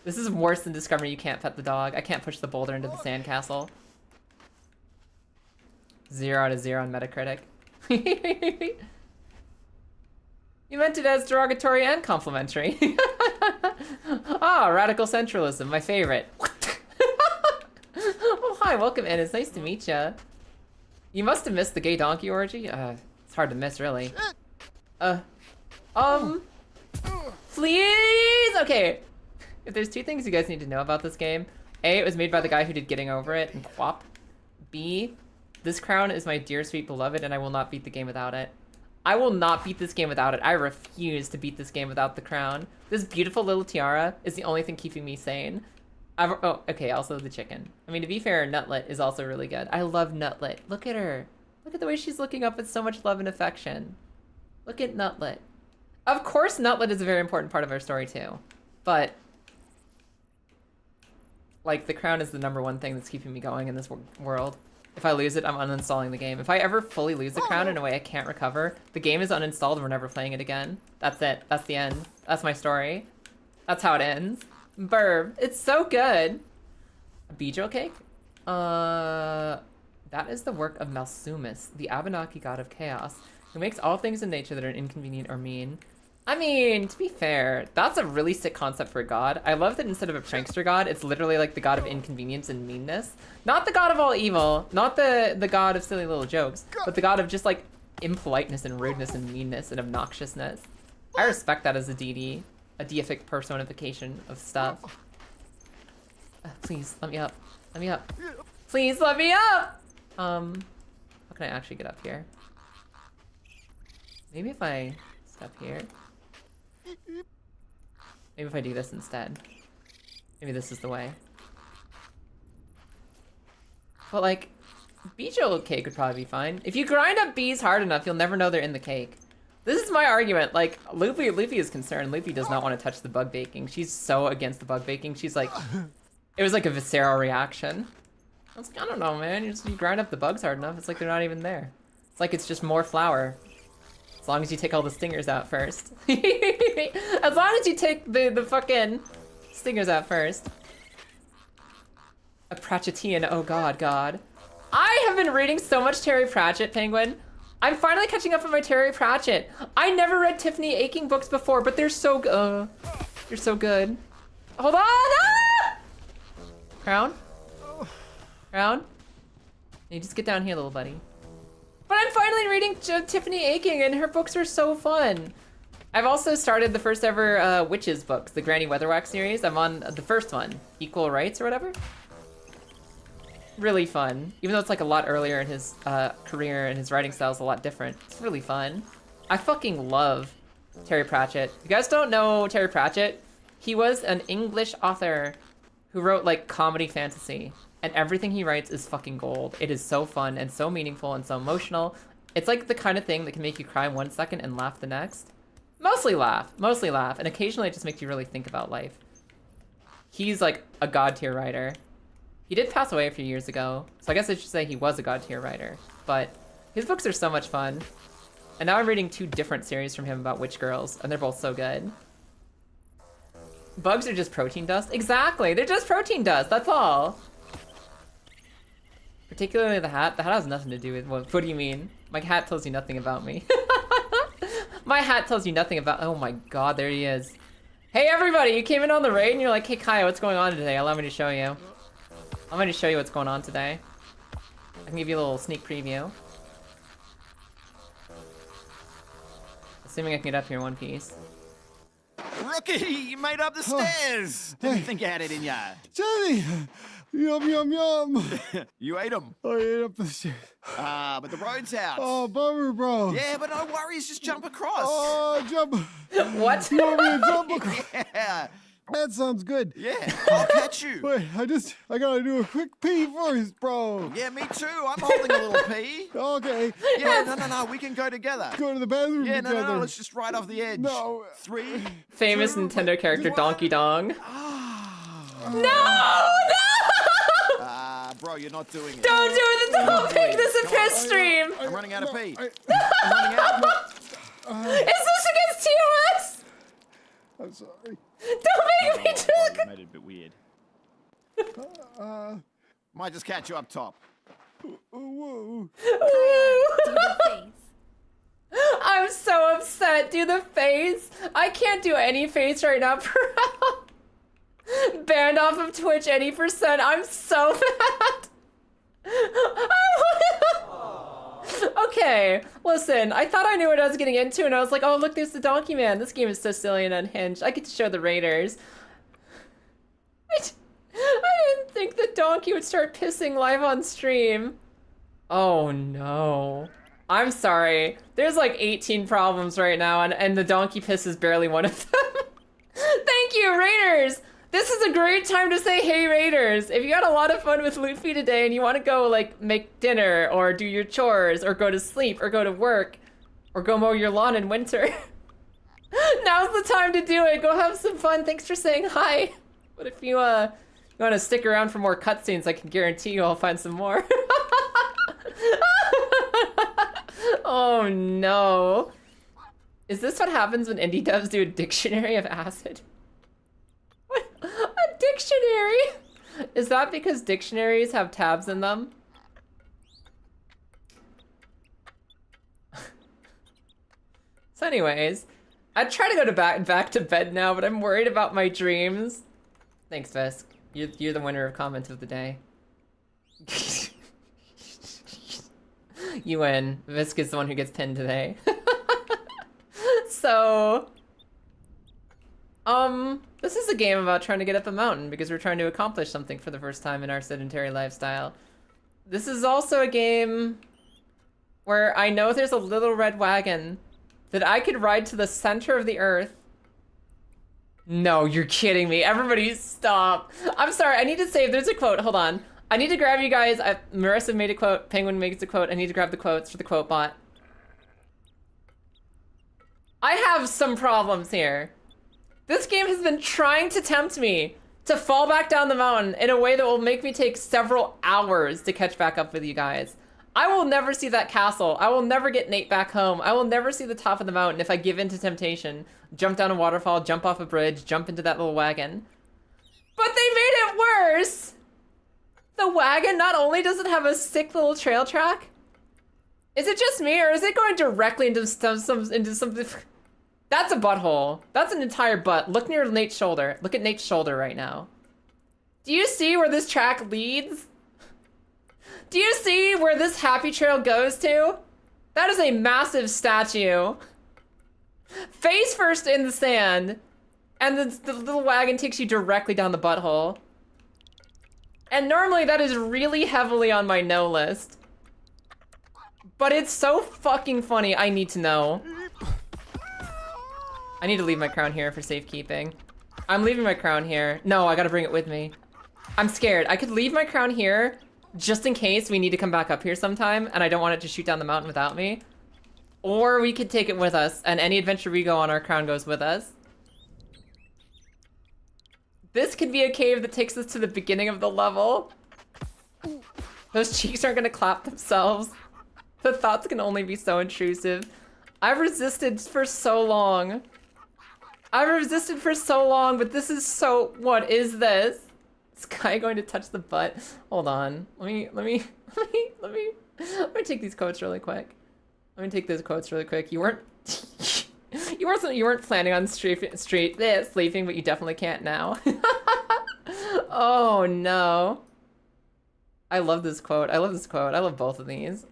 This is worse than discovering you can't pet the dog. I can't push the boulder into the sandcastle. 0 out of 0 on Metacritic. You meant it as derogatory and complimentary. Ah, radical centralism, my favorite. Oh, hi, welcome in. It's nice to meet ya. You must have missed the gay donkey orgy. It's hard to miss, really. Please? Okay. If there's two things you guys need to know about this game, A, it was made by the guy who did Getting Over It and Quap. B, this crown is my dear sweet beloved, and I will not beat the game without it. I will not beat this game without it. I refuse to beat this game without the crown. This beautiful little tiara is the only thing keeping me sane. Oh, okay, also the chicken. I mean, to be fair, Nutlet is also really good. I love Nutlet. Look at her. Look at the way she's looking up with so much love and affection. Look at Nutlet. Of course, Nutlet is a very important part of our story, too. But, like, the crown is the #1 thing that's keeping me going in this world. If I lose it, I'm uninstalling the game. If I ever fully lose the crown in a way I can't recover, the game is uninstalled and we're never playing it again. That's it. That's the end. That's my story. That's how it ends. Burb. It's so good. A Bejo cake? That is the work of Malsumus, the Abenaki god of chaos, who makes all things in nature that are inconvenient or mean. I mean, to be fair, that's a really sick concept for a god. I love that instead of a prankster god, it's literally like the god of inconvenience and meanness. Not the god of all evil, not the god of silly little jokes, but the god of just like impoliteness and rudeness and meanness and obnoxiousness. I respect that as a deity, a deific personification of stuff. Please, let me up. Let me up. Please let me up! How can I actually get up here? Maybe if I step here. Maybe if I do this instead. Maybe this is the way. But like, Bejo cake would probably be fine. If you grind up bees hard enough, you'll never know they're in the cake. This is my argument. Like, Loopy is concerned. Loopy does not want to touch the bug baking. She's so against the bug baking. She's like, It was like a visceral reaction. I was like, I don't know, man. You grind up the bugs hard enough, it's like they're not even there. It's like it's just more flour. As long as you take all the stingers out first. As long as you take the fucking stingers out first. A Pratchettian, oh god. I have been reading so much Terry Pratchett, Penguin. I'm finally catching up on my Terry Pratchett. I never read Tiffany Aching books before, but they're so good. They're so good. Hold on! Ah! Crown? Crown? You just get down here, little buddy. But I'm finally reading Tiffany Aching, and her books are so fun. I've also started the first ever Witches books, the Granny Weatherwax series. I'm on the first one, Equal Rights or whatever. Really fun. Even though it's like a lot earlier in his career and his writing style is a lot different. It's really fun. I fucking love Terry Pratchett. If you guys don't know Terry Pratchett, he was an English author who wrote like comedy fantasy. And everything he writes is fucking gold. It is so fun and so meaningful and so emotional. It's like the kind of thing that can make you cry 1 second and laugh the next. Mostly laugh, and occasionally it just makes you really think about life. He's like a god tier writer. He did pass away a few years ago, so I guess I should say he was a god tier writer. But his books are so much fun. And now I'm reading 2 different series from him about witch girls, and they're both so good. Bugs are just protein dust? Exactly, they're just protein dust, that's all. Particularly the hat. The hat has nothing to do with what do you mean? My hat tells you nothing about me. My hat tells you nothing about, oh my god, there he is. Hey everybody, you came in on the raid and you're like, hey Kaya, what's going on today? Allow me to show you. Allow me to show you what's going on today. I can give you a little sneak preview. Assuming I can get up here in one piece. Rookie, you made up the stairs. Didn't think you had it in ya. Jenny! Yum, yum, yum. You ate them. I ate up the stairs. But the road's out. Oh, bummer, bro. Yeah, but no worries, just jump across. Oh, jump. What? You want me to jump across? Yeah. That sounds good. Yeah, I'll catch you. Wait, I gotta do a quick pee first, bro. Yeah, me too. I'm holding a little pee. Okay. Yeah, no, we can go together. Go to the bathroom Yeah, together. no, let's just ride off the edge. No. 3. Famous 2, Nintendo character 1. Donkey Dong. Ah. No! Bro, you're not doing it. Don't do it! Don't make this a piss stream! I'm running out of pee. I- I'm running out. Is this against TOS? I'm sorry. Don't make me do Made it a bit weird. Might just catch you up top. Whoa. I'm so upset. Do the face. I can't do any face right now, bro. Banned off of Twitch any %. I'm so mad. Okay, listen, I thought I knew what I was getting into, and I was like, oh, look, there's the Donkey Man. This game is so silly and unhinged. I get to show the Raiders. I didn't think the donkey would start pissing live on stream. Oh, no. I'm sorry. There's like 18 problems right now, and the donkey piss is barely one of them. Thank you, Raiders! This is a great time to say, hey, Raiders. If you had a lot of fun with Luffy today and you want to go, like, make dinner or do your chores or go to sleep or go to work or go mow your lawn in winter, now's the time to do it. Go have some fun. Thanks for saying hi. But if you want to stick around for more cutscenes, I can guarantee you I'll find some more. Oh, no. Is this what happens when indie devs do a dictionary of acid? What? A dictionary? Is that because dictionaries have tabs in them? So anyways, I'd try to go back to bed now, but I'm worried about my dreams. Thanks, Fisk. You're the winner of comment of the day. You win. Fisk is the one who gets pinned today. So, this is a game about trying to get up a mountain because we're trying to accomplish something for the first time in our sedentary lifestyle. This is also a game where I know there's a little red wagon that I could ride to the center of the earth. No, you're kidding me. Everybody stop. I'm sorry, I need to save, there's a quote, hold on. I need to grab you guys, Marissa made a quote, Penguin makes a quote, I need to grab the quotes for the quote bot. I have some problems here. This game has been trying to tempt me to fall back down the mountain in a way that will make me take several hours to catch back up with you guys. I will never see that castle. I will never get Nate back home. I will never see the top of the mountain if I give in to temptation. Jump down a waterfall, jump off a bridge, jump into that little wagon. But they made it worse! The wagon, not only does it have a sick little trail track, is it just me, or is it going directly into something? That's a butthole. That's an entire butt. Look near Nate's shoulder. Look at Nate's shoulder right now. Do you see where this track leads? Do you see where this happy trail goes to? That is a massive statue. Face first in the sand, and the little wagon takes you directly down the butthole. And normally that is really heavily on my no list. But it's so fucking funny, I need to know. I need to leave my crown here for safekeeping. I'm leaving my crown here. No, I gotta bring it with me. I'm scared. I could leave my crown here just in case we need to come back up here sometime and I don't want it to shoot down the mountain without me. Or we could take it with us, and any adventure we go on, our crown goes with us. This could be a cave that takes us to the beginning of the level. Those cheeks aren't gonna clap themselves. The thoughts can only be so intrusive. I've resisted for so long. I've resisted for so long, but this is so, what is this? Is Kai going to touch the butt? Hold on, let me take these quotes really quick. Let me take those quotes really quick. You weren't, you weren't planning on sleeping, but you definitely can't now. Oh no. I love this quote. I love this quote. I love both of these.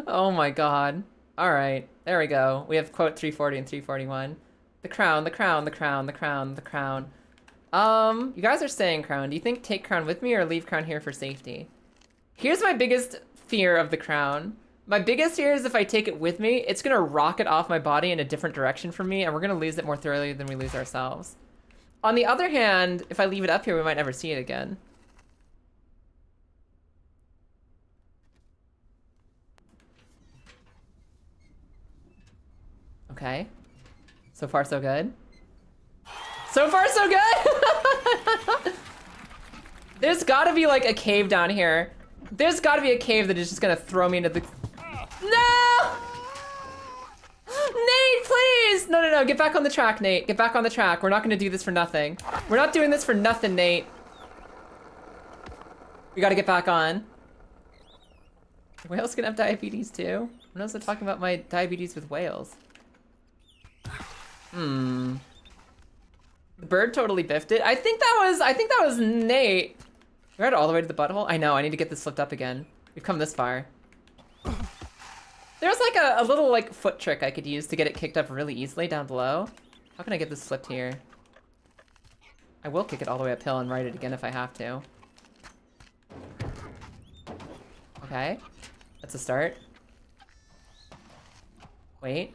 Oh my god. All right, there we go. We have quote 340 and 341. The crown, the crown, the crown, the crown, the crown. You guys are saying crown. Do you think take crown with me or leave crown here for safety? Here's my biggest fear of the crown. My biggest fear is if I take it with me, it's gonna rocket off my body in a different direction from me, and we're gonna lose it more thoroughly than we lose ourselves. On the other hand, if I leave it up here, we might never see it again. Okay. So far, so good. So far, so good! There's gotta be like a cave down here. There's gotta be a cave that is just gonna throw me into the... No! Nate, please! No, no, no, get back on the track, Nate. Get back on the track. We're not gonna do this for nothing. We're not doing this for nothing, Nate. We gotta get back on. Whales can have diabetes too? I'm also talking about my diabetes with whales. The bird totally biffed it. I think that was Nate. We got it all the way to the butthole. I know, I need to get this flipped up again. We've come this far. There's like a little like foot trick I could use to get it kicked up really easily down below. How can I get this flipped here? I will kick it all the way uphill and ride it again if I have to. Okay, that's a start. Wait.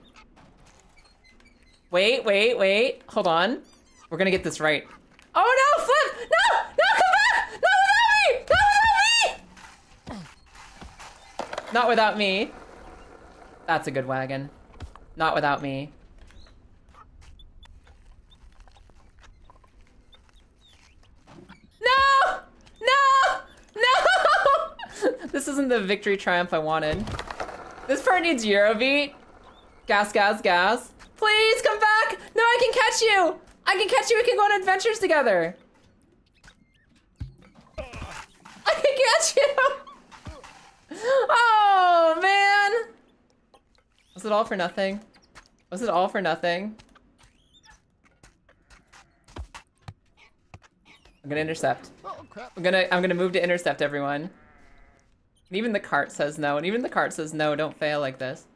Wait, wait, wait. Hold on. We're gonna get this right. Oh no, flip! No! No, come back! Not without me! Not without me! Not without me. That's a good wagon. Not without me. No! No! No! This isn't the victory triumph I wanted. This part needs Eurobeat. Gas, gas, gas. Please come back! No, I can catch you! I can catch you, we can go on adventures together! I can catch you! Oh, man! Was it all for nothing? Was it all for nothing? I'm gonna intercept. Oh, crap. I'm gonna move to intercept everyone. And even the cart says no, and even the cart says no, don't fail like this.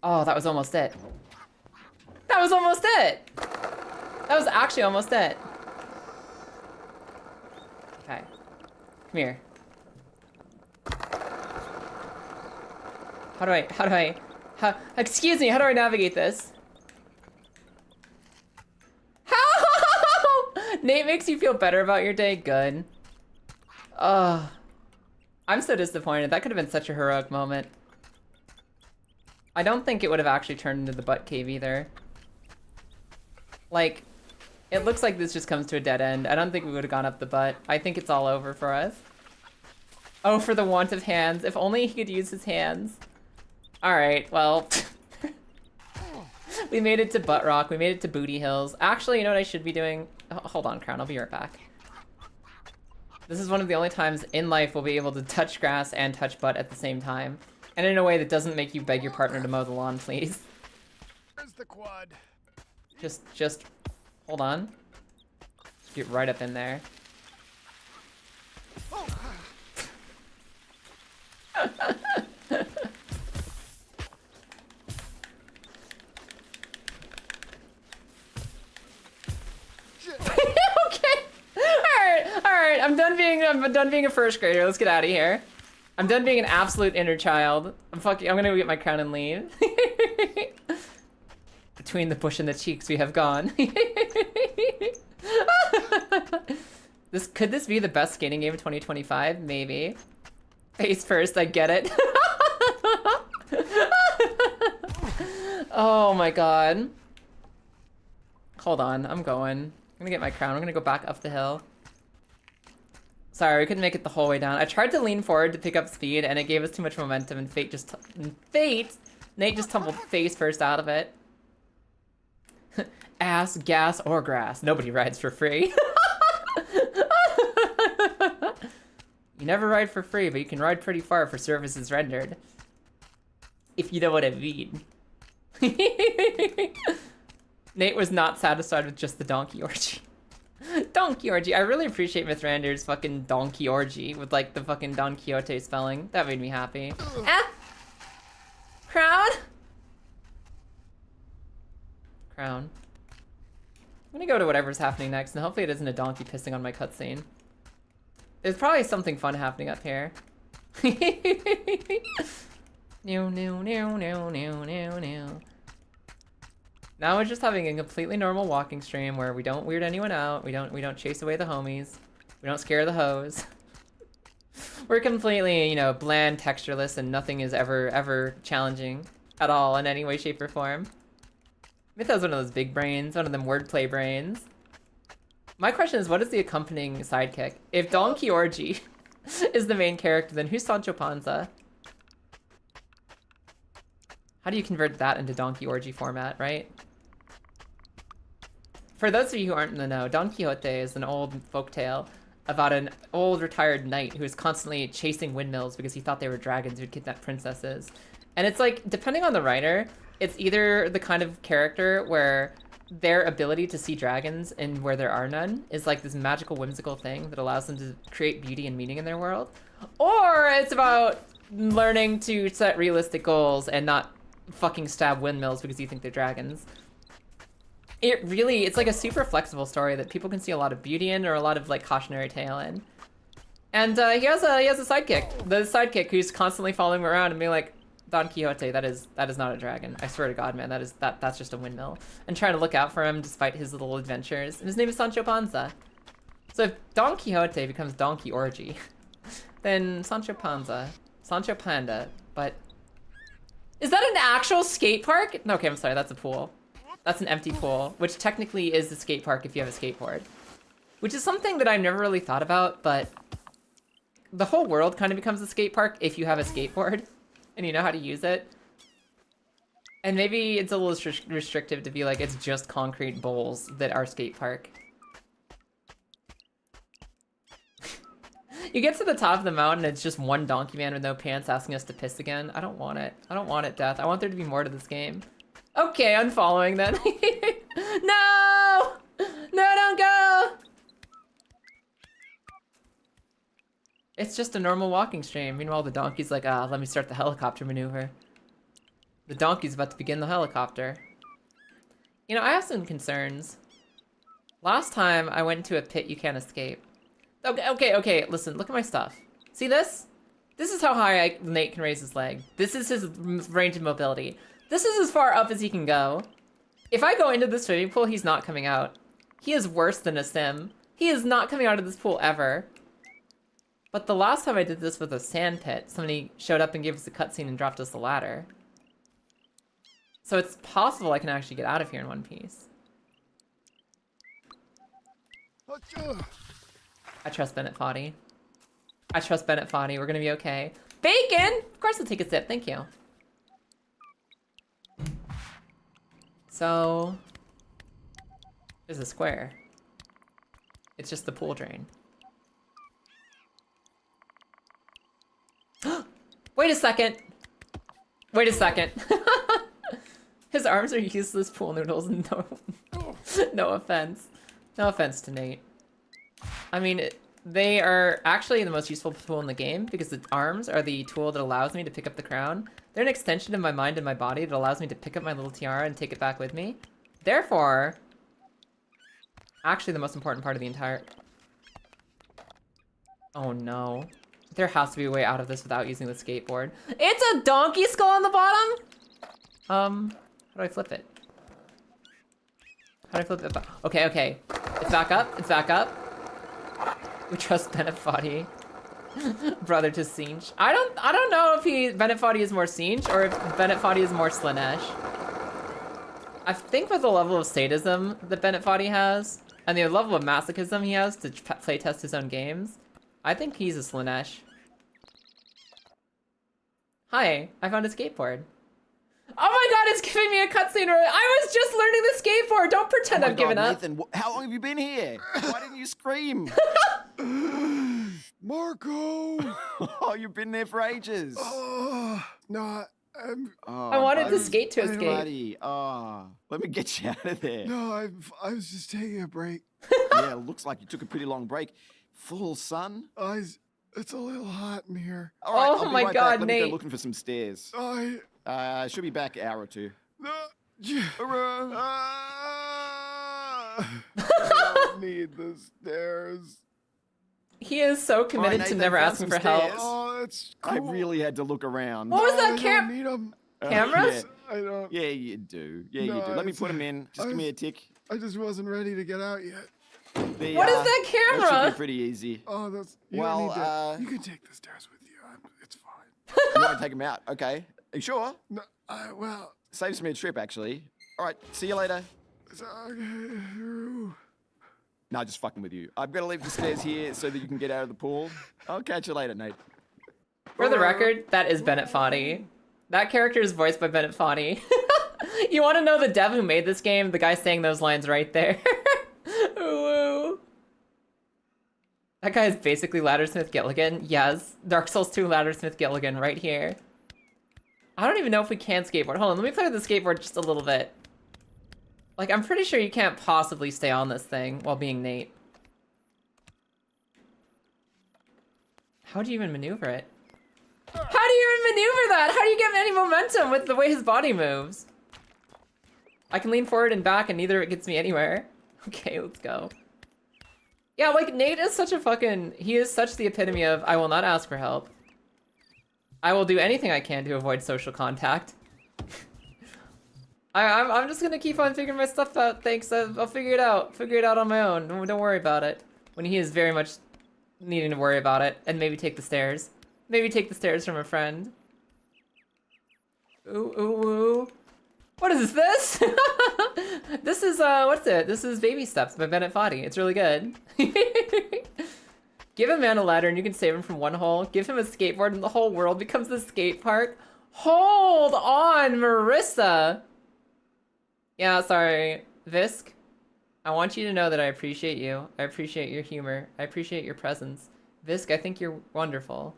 Oh, that was almost it. That was almost it! That was actually almost it. Okay. Come here. Excuse me, how do I navigate this? How? Nate makes you feel better about your day? Good. Oh, I'm so disappointed. That could have been such a heroic moment. I don't think it would have actually turned into the butt cave either. Like, it looks like this just comes to a dead end. I don't think we would have gone up the butt. I think it's all over for us. Oh, for the want of hands. If only he could use his hands. Alright, well. We made it to Butt Rock. We made it to Booty Hills. Actually, you know what I should be doing? Oh, hold on, Crown. I'll be right back. This is one of the only times in life we'll be able to touch grass and touch butt at the same time. And in a way that doesn't make you beg your partner to mow the lawn, please. Where's the quad? Just hold on. Get right up in there. Okay. All right. I'm done being a first grader. Let's get out of here. I'm done being an absolute inner child. I'm gonna go get my crown and leave. Between the bush and the cheeks, we have gone. Could this be the best skating game of 2025? Maybe. Face first, I get it. Oh my god. Hold on, I'm gonna get my crown. I'm gonna go back up the hill. Sorry, we couldn't make it the whole way down. I tried to lean forward to pick up speed, and it gave us too much momentum, and Nate just tumbled face first out of it. Ass, gas, or grass. Nobody rides for free. You never ride for free, but you can ride pretty far for services rendered. If you know what I mean. Nate was not satisfied with just the donkey orgy. Donkey orgy. I really appreciate Mithrander's fucking donkey orgy with like the fucking Don Quixote spelling. That made me happy. Ah! Crown? Crown. I'm gonna go to whatever's happening next, and hopefully it isn't a donkey pissing on my cutscene. There's probably something fun happening up here. Now we're just having a completely normal walking stream where we don't weird anyone out. We don't chase away the homies. We don't scare the hoes. We're completely, you know, bland, textureless, and nothing is ever challenging at all in any way, shape, or form. Mytho's one of those big brains, one of them wordplay brains. My question is, what is the accompanying sidekick? If Don Quixote is the main character, then who's Sancho Panza? How do you convert that into Don Quixote format, right? For those of you who aren't in the know, Don Quixote is an old folktale about an old retired knight who was constantly chasing windmills because he thought they were dragons who'd kidnap princesses. And it's like, depending on the writer, it's either the kind of character where their ability to see dragons and where there are none is like this magical, whimsical thing that allows them to create beauty and meaning in their world. Or it's about learning to set realistic goals and not fucking stab windmills because you think they're dragons. It's like a super flexible story that people can see a lot of beauty in or a lot of like cautionary tale in. And he has a sidekick. The sidekick who's constantly following him around and being like, Don Quixote, that is not a dragon. I swear to God, man, that's just a windmill. And trying to look out for him despite his little adventures. And his name is Sancho Panza. So if Don Quixote becomes Donkey Orgy, then Sancho Panda, but is that an actual skate park? No, okay, I'm sorry, that's a pool. That's an empty pool, which technically is the skate park if you have a skateboard. Which is something that I've never really thought about, but the whole world kind of becomes a skate park if you have a skateboard and you know how to use it. And maybe it's a little restrictive to be like, it's just concrete bowls that are skate park. You get to the top of the mountain, it's just one donkey man with no pants asking us to piss again. I don't want it. I don't want it, Death. I want there to be more to this game. Okay, unfollowing then. No! No, don't go! It's just a normal walking stream. Meanwhile, the donkey's like, let me start the helicopter maneuver. The donkey's about to begin the helicopter. You know, I have some concerns. Last time, I went into a pit you can't escape. Okay, listen, look at my stuff. See this? This is how high Nate can raise his leg. This is his range of mobility. This is as far up as he can go. If I go into this swimming pool, he's not coming out. He is worse than a sim. He is not coming out of this pool ever. But the last time I did this with a sand pit, somebody showed up and gave us a cutscene and dropped us a ladder. So it's possible I can actually get out of here in one piece. I trust Bennett Foddy. I trust Bennett Foddy. We're gonna be okay. Bacon! Of course I'll take a sip. Thank you. So... there's a square. It's just the pool drain. Wait a second! Wait a second. His arms are useless pool noodles. No, no offense. No offense to Nate. I mean, they are actually the most useful tool in the game because the arms are the tool that allows me to pick up the crown. They're an extension of my mind and my body that allows me to pick up my little tiara and take it back with me. Therefore, actually the most important part of the entire... Oh no. There has to be a way out of this without using the skateboard. It's a donkey skull on the bottom? How do I flip it? How do I flip it back? Okay, okay. It's back up. It's back up. We trust Bennett Foddy. Brother to Singe. I don't know if Bennett Foddy is more Singe or if Bennett Foddy is more Slanesh. I think with the level of sadism that Bennett Foddy has, and the level of masochism he has to playtest his own games, I think he's a Slanesh. Hi, I found a skateboard. Oh my god, it's giving me a cutscene. I was just learning the skateboard. Don't pretend I've given up. Nathan, how long have you been here? Why didn't you scream? Marco! Oh, you've been there for ages. No, I wanted to skate to escape. Buddy. Oh, let me get you out of there. no, I was just taking a break. Yeah, looks like you took a pretty long break. Full sun. It's a little hot in here. All right, Oh I'll be my right God, back. Let me Nate. go looking for some stairs. I Should be back an hour or two. I don't need the stairs. He is so committed Alright, to Nathan, never found asking some for help. stairs. Oh, that's I cool. really had to look around. What was I that don't need 'em. Cameras? Yeah. I don't. Yeah, you do. Yeah, you No, do. Let me it's- put them in. Just give me a tick. I just wasn't ready to get out yet. The, What is that That camera? should be pretty easy. Oh, that's. You Well, don't need to. You can take the stairs with you. It's fine. You want to take them out? Okay. Are you sure? No, well, Saves me a trip, actually. All right. See you later. it's okay. No, just fucking with you. I've got to leave the stairs here so that you can get out of the pool. I'll catch you later, Nate. For the record, that is Bennett Foddy. That character is voiced by Bennett Foddy. You want to know the dev who made this game? The guy saying those lines right there. Ooh. That guy is basically Laddersmith Gilligan. Yes, Dark Souls 2 Laddersmith Gilligan right here. I don't even know if we can skateboard. Hold on, let me play with the skateboard just a little bit. Like, I'm pretty sure you can't possibly stay on this thing while being Nate. How do you even maneuver it? How do you even maneuver that? How do you get any momentum with the way his body moves? I can lean forward and back and neither of it gets me anywhere. Okay, let's go. Yeah, like, Nate is such a fucking... He is such the epitome of, I will not ask for help. I will do anything I can to avoid social contact. I'm just gonna keep on figuring my stuff out. Thanks, I'll figure it out. Figure it out on my own. Don't worry about it. When he is very much needing to worry about it. And maybe take the stairs. Maybe take the stairs from a friend. Ooh, ooh, ooh. What is this? This is, what's it? This is Baby Steps by Bennett Foddy. It's really good. Give a man a ladder and you can save him from one hole. Give him a skateboard and the whole world becomes the skate park. Hold on, Marissa. Yeah, sorry. Visk, I want you to know that I appreciate you. I appreciate your humor. I appreciate your presence. Visk, I think you're wonderful.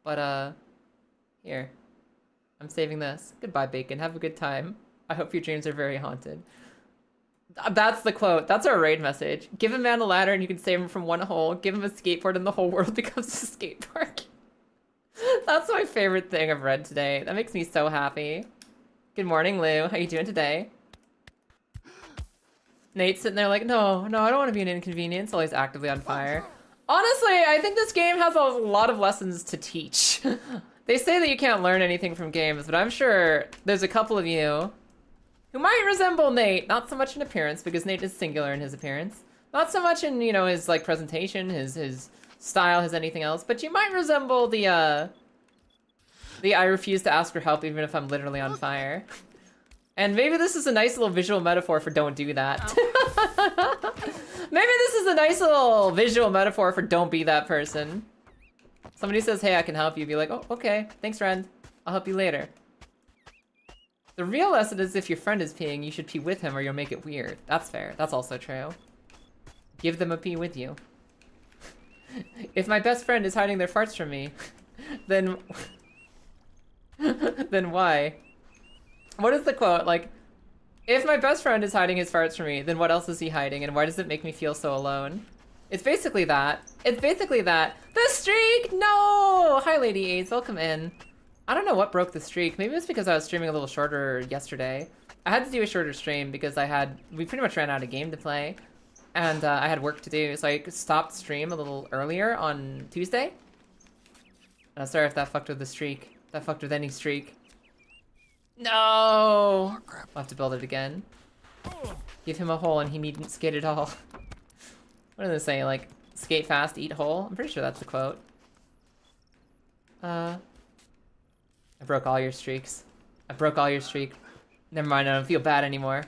But, here. I'm saving this. Goodbye, Bacon. Have a good time. I hope your dreams are very haunted. That's the quote. That's our raid message. Give a man a ladder and you can save him from one hole. Give him a skateboard and the whole world becomes a skate park. That's my favorite thing I've read today. That makes me so happy. Good morning, Lou. How you doing today? Nate's sitting there like, no, I don't want to be an inconvenience. Always actively on fire. Honestly, I think this game has a lot of lessons to teach. They say that you can't learn anything from games, but I'm sure there's a couple of you who might resemble Nate. Not so much in appearance, because Nate is singular in his appearance. Not so much in, you know, his, like, presentation, his style, his anything else, but you might resemble the I refuse to ask for help even if I'm literally on fire. And maybe this is a nice little visual metaphor for don't do that. Maybe this is a nice little visual metaphor for don't be that person. Somebody says, hey, I can help you. Be like, oh, okay. Thanks, friend. I'll help you later. The real lesson is if your friend is peeing, you should pee with him or you'll make it weird. That's fair. That's also true. Give them a pee with you. If my best friend is hiding their farts from me, then... then why? What is the quote? Like, if my best friend is hiding his farts from me, then what else is he hiding and why does it make me feel so alone? It's basically that. It's basically that. The streak! No! Hi, Lady AIDS. Welcome in. I don't know what broke the streak. Maybe it's because I was streaming a little shorter yesterday. I had to do a shorter stream because we pretty much ran out of game to play. And I had work to do, so I stopped stream a little earlier on Tuesday. Sorry if that fucked with the streak. That fucked with any streak. No! I'll have to build it again. Give him a hole and he needn't skate at all. What do they say? Like, skate fast, eat whole? I'm pretty sure that's the quote. I broke all your streaks. I broke all your streak. Never mind, I don't feel bad anymore.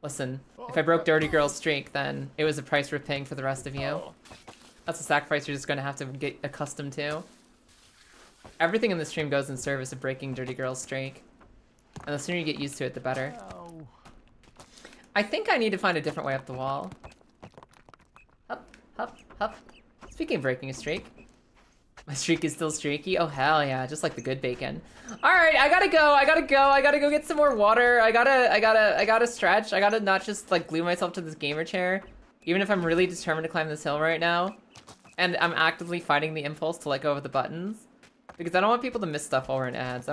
Listen, if I broke Dirty Girl's streak, then it was a price worth paying for the rest of you. That's a sacrifice you're just gonna have to get accustomed to. Everything in the stream goes in service of breaking Dirty Girl's streak. And the sooner you get used to it, the better. I think I need to find a different way up the wall. Hup, hup, hup. Speaking of breaking a streak. My streak is still streaky? Oh hell yeah, just like the good bacon. Alright, I gotta go get some more water. I gotta stretch. I gotta not just like glue myself to this gamer chair. Even if I'm really determined to climb this hill right now. And I'm actively fighting the impulse to let go of the buttons. Because I don't want people to miss stuff while we're in ads.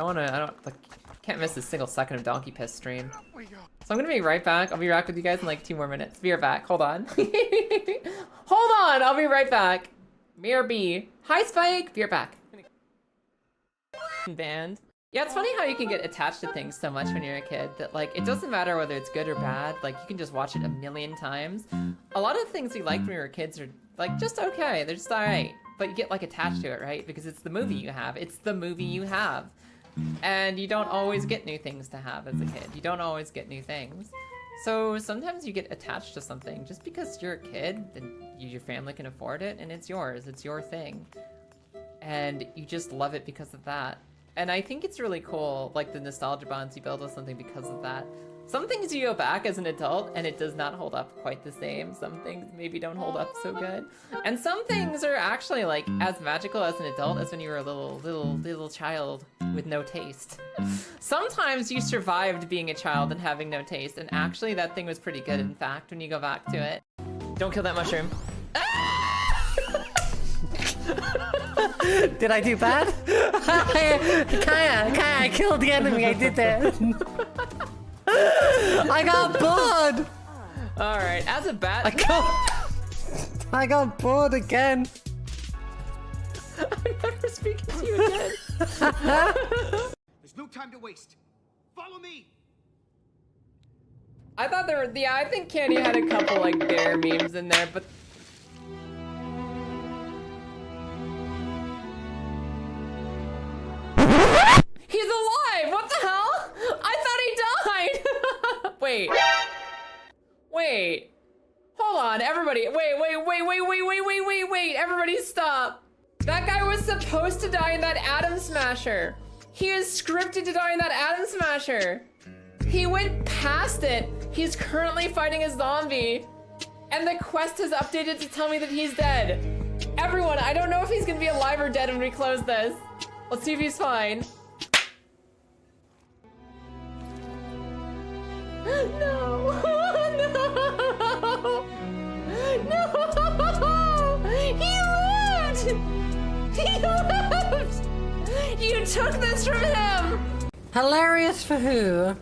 Can't miss a single second of Donkey Piss stream. So I'm gonna be right back. I'll be back with you guys in like 2 more minutes. Be right back, hold on. Hold on, I'll be right back. Mirror B. Hi Spike, be right back. Band. Yeah, it's funny how you can get attached to things so much when you're a kid that like, it doesn't matter whether it's good or bad, like you can just watch it a million times. A lot of the things we liked when we were kids are like just okay, they're just alright. But you get like attached to it, right? Because it's the movie you have. It's the movie you have. And you don't always get new things to have as a kid. You don't always get new things. So sometimes you get attached to something just because you're a kid and your family can afford it and it's yours. It's your thing. And you just love it because of that. And I think it's really cool, like the nostalgia bonds you build with something because of that. Some things you go back as an adult and it does not hold up quite the same. Some things maybe don't hold up so good. And some things are actually like as magical as an adult as when you were a little child with no taste. Sometimes you survived being a child and having no taste, and actually that thing was pretty good in fact when you go back to it. Don't kill that mushroom. Did I do bad? Kaya, I killed the enemy, I did that. I got bored! Alright, as a bat- I got bored again. I'm never speaking to you again. There's no time to waste. Follow me! I thought there were- yeah, I think Candy had a couple like bear memes in there, but he's alive! What the hell? I thought he died! Wait. Wait. Hold on, everybody. Wait. Everybody stop. That guy was supposed to die in that Atom Smasher. He is scripted to die in that Atom Smasher. He went past it. He's currently fighting a zombie. And the quest has updated to tell me that he's dead. Everyone, I don't know if he's gonna be alive or dead when we close this. Let's see if he's fine. No! No! He lived! He lived! You took this from him! Hilarious for who?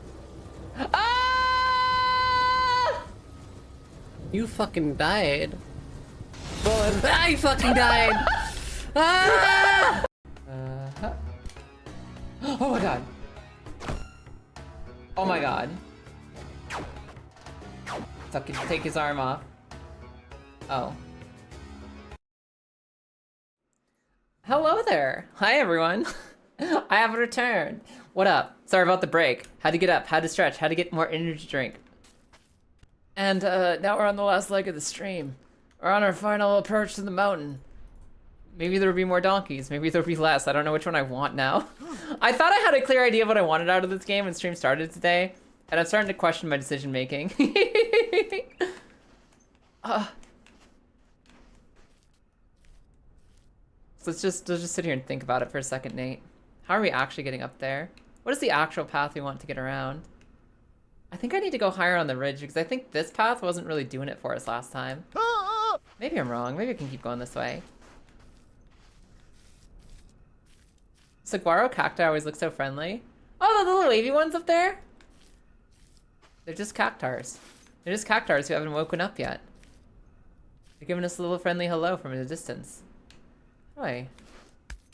Ah! You fucking died. I fucking died! Ah! Oh my god. Oh my god. Take his arm off. Oh. Hello there. Hi everyone. I have returned. What up? Sorry about the break. Had to get up, had to stretch, had to get more energy drink. And now we're on the last leg of the stream. We're on our final approach to the mountain. Maybe there'll be more donkeys, maybe there'll be less. I don't know which one I want now. I thought I had a clear idea of what I wanted out of this game when stream started today, and I'm starting to question my decision making. So let's just sit here and think about it for a second, Nate. How are we actually getting up there? What is the actual path we want to get around? I think I need to go higher on the ridge because I think this path wasn't really doing it for us last time. Maybe I'm wrong. Maybe I can keep going this way. Saguaro cacti always look so friendly. Oh, the little wavy ones up there? They're just cactars. They're just cactars who haven't woken up yet. They're giving us a little friendly hello from a distance. Hi.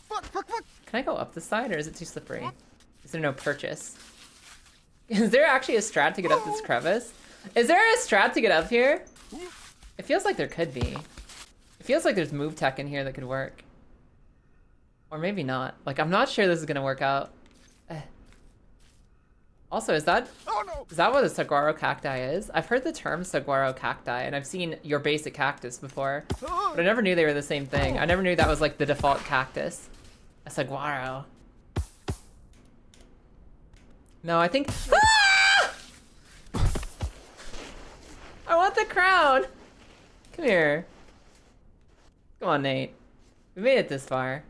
Can I go up this side or is it too slippery? Is there no purchase? Is there actually a strat to get up this crevice? Is there a strat to get up here? It feels like there could be. It feels like there's move tech in here that could work. Or maybe not. Like, I'm not sure this is gonna work out. Also, is that what a saguaro cacti is? I've heard the term saguaro cacti, and I've seen your basic cactus before, but I never knew they were the same thing. I never knew that was like the default cactus. A saguaro. No, I think... Ah! I want the crown! Come here. Come on, Nate. We made it this far.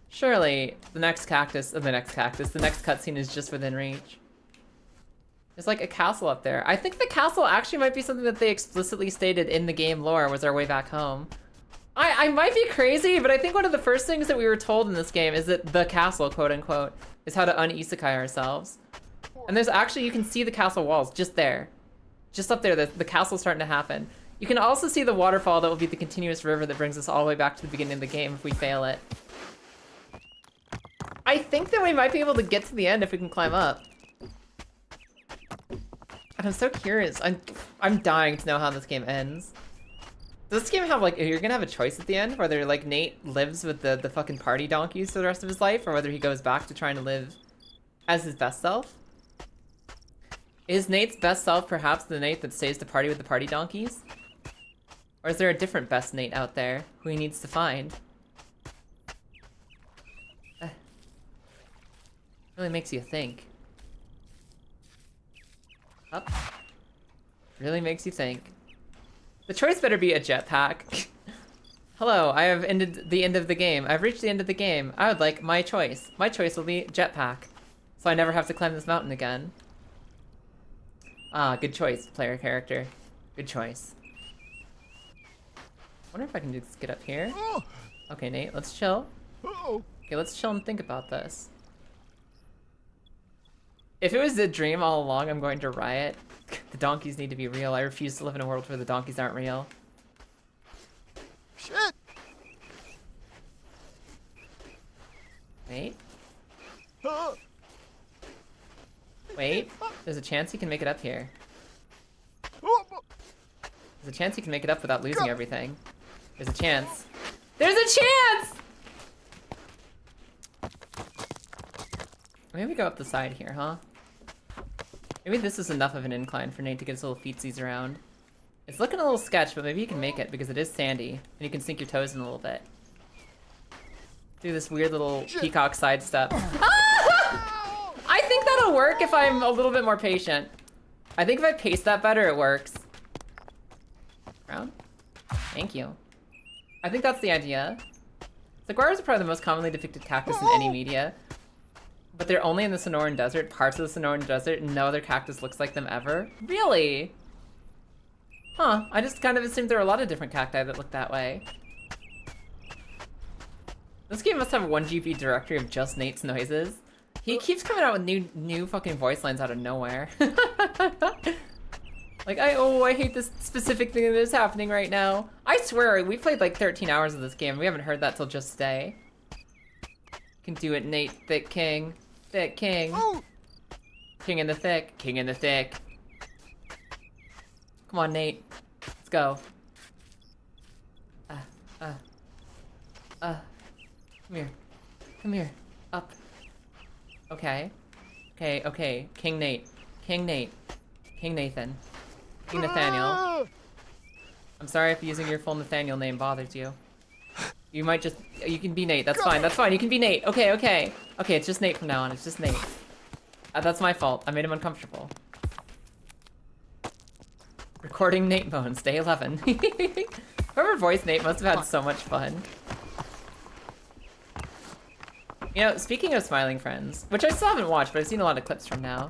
Surely, the next cutscene is just within reach. There's like a castle up there. I think the castle actually might be something that they explicitly stated in the game lore was our way back home. I might be crazy, but I think one of the first things that we were told in this game is that the castle, quote unquote, is how to un-isekai ourselves. And there's actually, you can see the castle walls just there. Just up there, the castle's starting to happen. You can also see the waterfall that will be the continuous river that brings us all the way back to the beginning of the game if we fail it. I think that we might be able to get to the end if we can climb up. And I'm so curious. I'm dying to know how this game ends. Does this game have like, you're gonna have a choice at the end, whether like Nate lives with the fucking party donkeys for the rest of his life, or whether he goes back to trying to live as his best self? Is Nate's best self perhaps the Nate that stays to party with the party donkeys? Or is there a different best Nate out there who he needs to find? Really makes you think. Up. Really makes you think. The choice better be a jetpack. Hello, I have ended the end of the game. I've reached the end of the game. I would like my choice. My choice will be jetpack. So I never have to climb this mountain again. Ah, good choice, player character. Good choice. Wonder if I can just get up here. Okay, Nate, let's chill. Okay, let's chill and think about this. If it was a dream all along, I'm going to riot. The donkeys need to be real. I refuse to live in a world where the donkeys aren't real. Shit! Wait. Wait. There's a chance he can make it up here. There's a chance he can make it up without losing everything. There's a chance. There's a chance! Maybe we go up the side here, huh? Maybe this is enough of an incline for Nate to get his little feetsies around. It's looking a little sketch, but maybe you can make it because it is sandy, and you can sink your toes in a little bit. Do this weird little peacock side step. Ah! I think that'll work if I'm a little bit more patient. I think if I pace that better, it works. Round? Thank you. I think that's the idea. Saguaros are probably the most commonly depicted cactus in any media. But they're only in the Sonoran Desert, parts of the Sonoran Desert, and no other cactus looks like them ever? Really? Huh, I just kind of assumed there were a lot of different cacti that look that way. This game must have a 1GB directory of just Nate's noises. He keeps coming out with new fucking voice lines out of nowhere. Like, I hate this specific thing that is happening right now. I swear, we played like 13 hours of this game. We haven't heard that till just today. Can do it, Nate, thick king. Thick king. King in the thick. King in the thick. Come on, Nate. Let's go. Come here. Come here. Up. Okay. Okay, okay. King Nate. King Nate. King Nathan. King Nathaniel. I'm sorry if using your full Nathaniel name bothers you. You might just... You can be Nate. That's fine. That's fine. You can be Nate. Okay, okay. Okay, it's just Nate from now on. It's just Nate. That's my fault. I made him uncomfortable. Recording Nate Bones, day 11. Whoever voiced Nate must have had so much fun. You know, speaking of Smiling Friends, which I still haven't watched, but I've seen a lot of clips from now.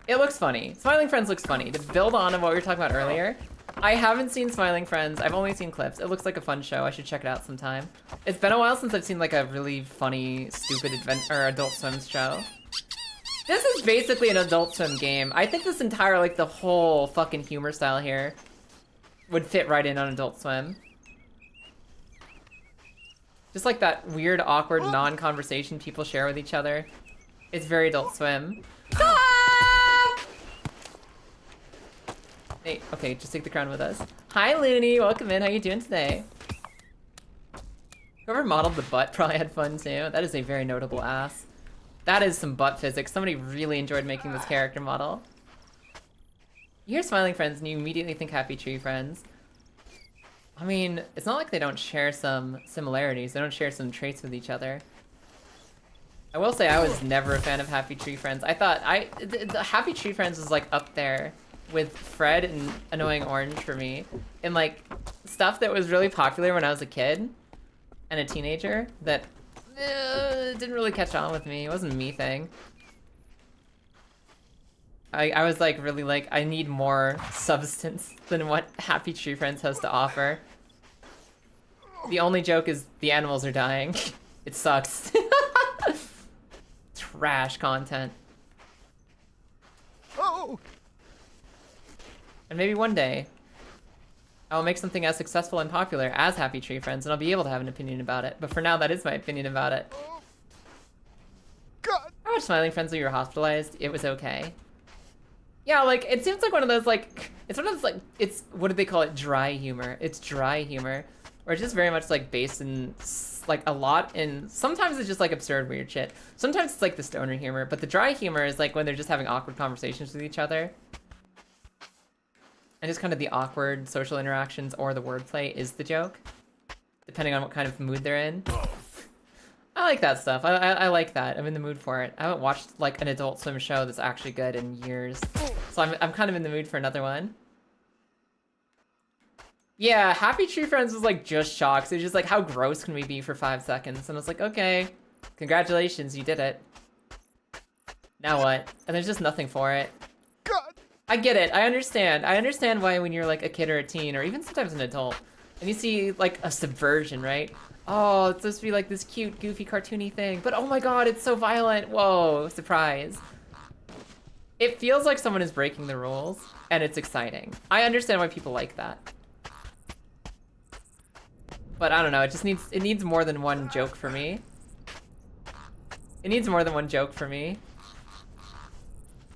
It looks funny. Smiling Friends looks funny. To build on what we were talking about earlier, I haven't seen Smiling Friends. I've only seen clips. It looks like a fun show. I should check it out sometime. It's been a while since I've seen like a really funny, stupid Adult Swim show. This is basically an Adult Swim game. I think this entire, like, the whole fucking humor style here would fit right in on Adult Swim. Just like that weird, awkward, non-conversation people share with each other. It's very Adult Swim. Ah! Hey, okay, just take the crown with us. Hi, Looney. Welcome in. How you doing today? Whoever modeled the butt probably had fun, too. That is a very notable ass. That is some butt physics. Somebody really enjoyed making this character model. You hear Smiling Friends and you immediately think Happy Tree Friends. I mean, it's not like they don't share some similarities. They don't share some traits with each other. I will say I was never a fan of Happy Tree Friends. I thought the Happy Tree Friends was like up there with Fred and Annoying Orange for me. And like stuff that was really popular when I was a kid and a teenager that didn't really catch on with me. It wasn't a me thing. I was like really like, I need more substance than what Happy Tree Friends has to offer. The only joke is the animals are dying. It sucks. Trash content. Oh! And maybe one day I'll make something as successful and popular as Happy Tree Friends and I'll be able to have an opinion about it. But for now, that is my opinion about it. God. I watched Smiling Friends when you were hospitalized. It was okay. Yeah, like, it seems like one of those, like, it's one of those, like, it's, what do they call it? Dry humor. It's dry humor. Or it's just very much, like, based in, like, a lot in, sometimes it's just, like, absurd, weird shit. Sometimes it's, like, the stoner humor. But the dry humor is, like, when they're just having awkward conversations with each other. And just kind of the awkward social interactions or the wordplay is the joke. Depending on what kind of mood they're in. I like that stuff. I like that. I'm in the mood for it. I haven't watched like an Adult Swim show that's actually good in years. So I'm kind of in the mood for another one. Yeah, Happy Tree Friends was like just shocks. It's just like, how gross can we be for 5 seconds? And I was like, okay, congratulations, you did it. Now what? And there's just nothing for it. God. I get it. I understand. I understand why when you're like a kid or a teen or even sometimes an adult and you see like a subversion, right? Oh, it's supposed to be like this cute, goofy, cartoony thing, but oh my god, it's so violent. Whoa, surprise. It feels like someone is breaking the rules, and it's exciting. I understand why people like that. But I don't know, it needs more than one joke for me. It needs more than one joke for me.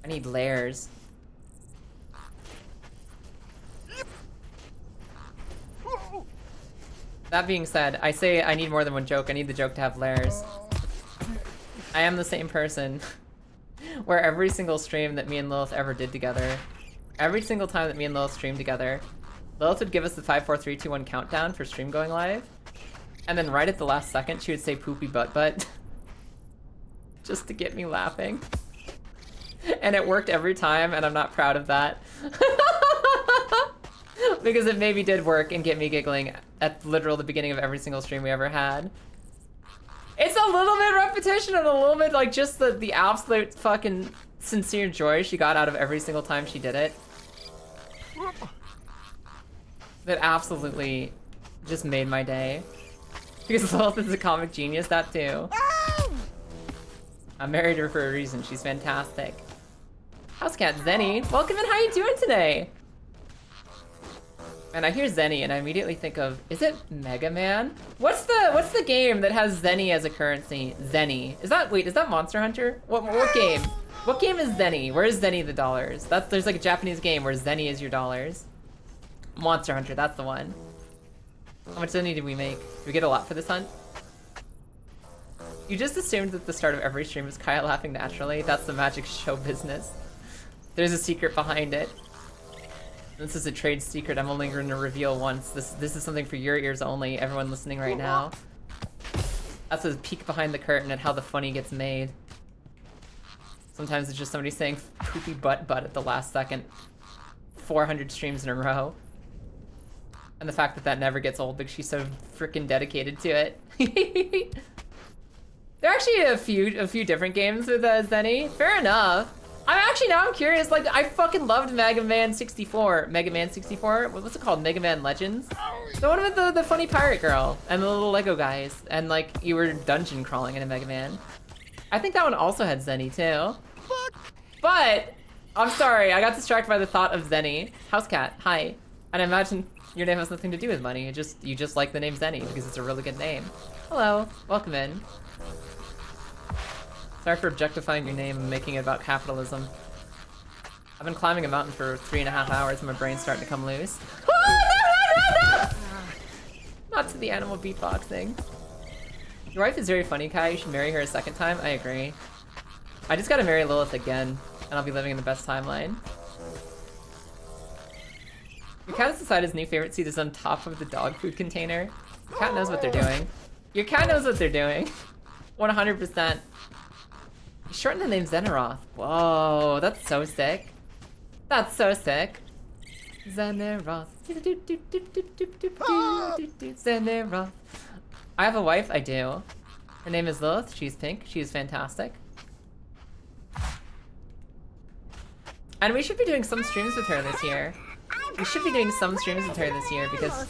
I need layers. That being said, I say I need more than one joke. I need the joke to have layers. I am the same person where every single stream that me and Lilith ever did together, every single time that me and Lilith streamed together, Lilith would give us the 5, 4, 3, 2, 1 countdown for stream going live. And then right at the last second, she would say poopy butt just to get me laughing. And it worked every time, and I'm not proud of that. Because it maybe did work and get me giggling at literal the beginning of every single stream we ever had. It's a little bit repetition and a little bit like just the absolute fucking sincere joy she got out of every single time she did it. That absolutely just made my day. Because Lilith is a comic genius, that too. I married her for a reason, she's fantastic. House cat Zenny, welcome in, how you doing today? And I hear Zenny and I immediately think of, is it Mega Man? What's the game that has Zenny as a currency? Zenny. Is that Monster Hunter? What game? What game is Zenny? Where is Zenny the dollars? There's like a Japanese game where Zenny is your dollars. Monster Hunter, that's the one. How much Zenny did we make? Did we get a lot for this hunt? You just assumed that the start of every stream is Kaya laughing naturally. That's the magic show business. There's a secret behind it. This is a trade secret I'm only going to reveal once. This is something for your ears only, everyone listening right now. That's a peek behind the curtain at how the funny gets made. Sometimes it's just somebody saying poopy butt at the last second. 400 streams in a row. And the fact that that never gets old because she's so freaking dedicated to it. There are actually a few different games with Zenny. Fair enough. I'm curious. Like, I fucking loved Mega Man 64. Mega Man 64? What's it called? Mega Man Legends? The one with the funny pirate girl and the little Lego guys. And, like, you were dungeon crawling in a Mega Man. I think that one also had Zenny, too. But, I'm sorry. I got distracted by the thought of Zenny. Housecat, hi. And I imagine your name has nothing to do with money. You just like the name Zenny because it's a really good name. Hello. Welcome in. Sorry for objectifying your name and making it about capitalism. I've been climbing a mountain for 3.5 hours and my brain's starting to come loose. No! Not to the animal beatboxing. Your wife is very funny, Kai. You should marry her a second time. I agree. I just gotta marry Lilith again, and I'll be living in the best timeline. Your cat has decided his new favorite seat is on top of the dog food container. Your cat knows what they're doing. Your cat knows what they're doing. 100%. You shortened the name Zeneroth. Whoa, that's so sick. That's so sick. Zeneroth. Zeneroth. I have a wife, I do. Her name is Lilith. She's pink. She is fantastic. And we should be doing some streams with her this year. We should be doing some streams with her this year because...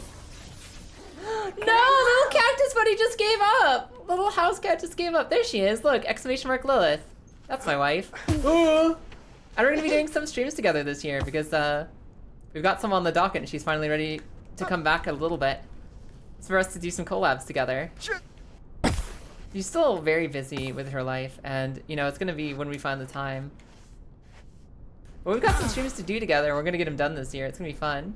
No, little cactus buddy just gave up. Little house cat just gave up. There she is. Look, exclamation mark Lilith. That's my wife. And we're gonna be doing some streams together this year because we've got some on the docket and she's finally ready to come back a little bit. It's for us to do some collabs together. She's still very busy with her life and, you know, it's gonna be when we find the time. But we've got some streams to do together. We're gonna get them done this year. It's gonna be fun.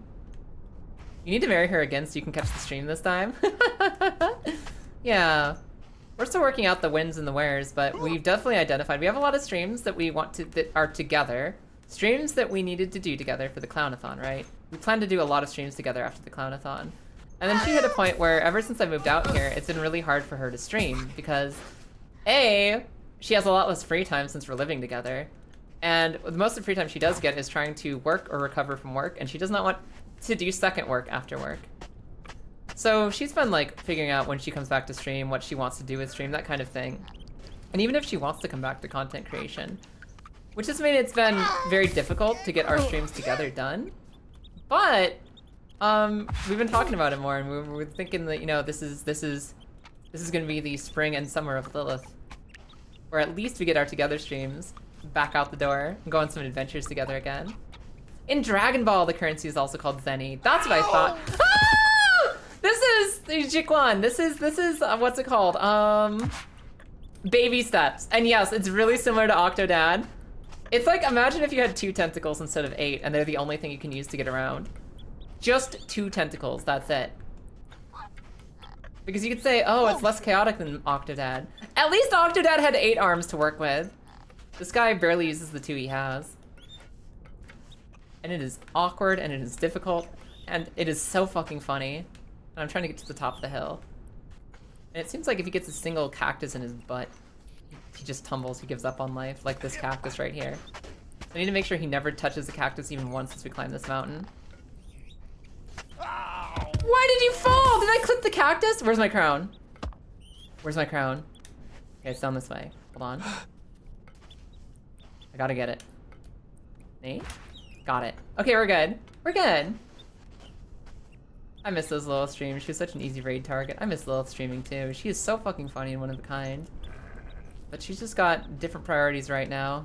You need to marry her again so you can catch the stream this time. Yeah. We're still working out the wins and the wheres, but we've definitely identified. We have a lot of streams that we want to, that are together. Streams that we needed to do together for the Clownathon, right? We plan to do a lot of streams together after the Clownathon. And then she hit a point where ever since I moved out here, it's been really hard for her to stream because A, she has a lot less free time since we're living together. And most of the free time she does get is trying to work or recover from work, and she does not want to do second work after work. So she's been like figuring out when she comes back to stream, what she wants to do with stream, that kind of thing. And even if she wants to come back to content creation, which has made it's been very difficult to get our streams together done. But we've been talking about it more, and we're thinking that, you know, this is gonna be the spring and summer of Lilith, where at least we get our together streams back out the door and go on some adventures together again. In Dragon Ball, the currency is also called Zenny. That's what I thought. Ah! This is Jiquan. This is what's it called? Baby steps. And yes, it's really similar to Octodad. It's like, imagine if you had 2 tentacles instead of 8, and they're the only thing you can use to get around. Just 2 tentacles, that's it. Because you could say, oh, it's less chaotic than Octodad. At least Octodad had 8 arms to work with. This guy barely uses the 2 he has. And it is awkward, and it is difficult, and it is so fucking funny. And I'm trying to get to the top of the hill. And it seems like if he gets a single cactus in his butt, he just tumbles, he gives up on life, like this cactus right here. I need to make sure he never touches the cactus even once as we climb this mountain. Why did you fall? Did I clip the cactus? Where's my crown? Where's my crown? Okay, it's down this way. Hold on. I gotta get it. Nate? Got it. Okay, we're good. We're good. I miss those Lilith streams. She was such an easy raid target. I miss Lilith streaming too. She is so fucking funny and one of a kind. But she's just got different priorities right now.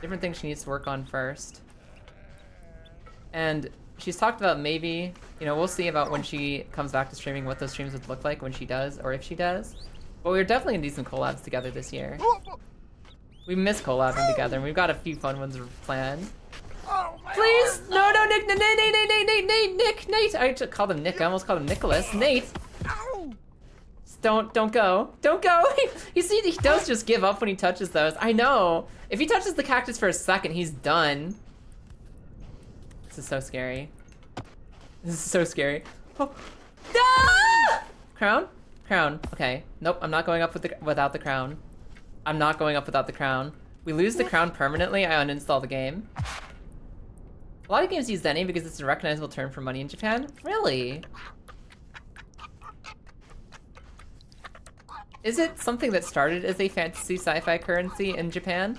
Different things she needs to work on first. And she's talked about maybe, you know, we'll see about when she comes back to streaming what those streams would look like when she does, or if she does. But we're definitely gonna do some collabs together this year. We miss collabing together, and we've got a few fun ones planned. Please! No, Nick, Nate! I called him Nick, I almost called him Nicholas. Nate! Just don't go. Don't go. You see, he does just give up when he touches those. I know. If he touches the cactus for a second, he's done. This is so scary. This is so scary. Oh. Ah! Crown? Crown. Okay. Nope, I'm not going up without the crown. I'm not going up without the crown. We lose the crown permanently, I uninstall the game. A lot of games use Zenny because it's a recognizable term for money in Japan. Really? Is it something that started as a fantasy sci-fi currency in Japan?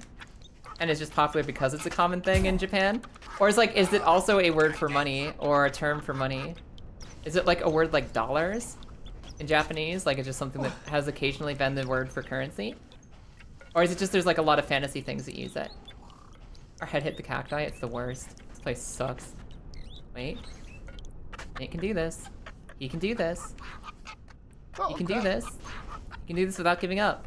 And is just popular because it's a common thing in Japan? Or is it also a word for money or a term for money? Is it like a word like dollars in Japanese? Like it's just something that has occasionally been the word for currency? Or is it just there's like a lot of fantasy things that use it? Our head hit the cacti, it's the worst. This place sucks. Wait. Nate can do this. He can do this. He can do this. He can do this without giving up.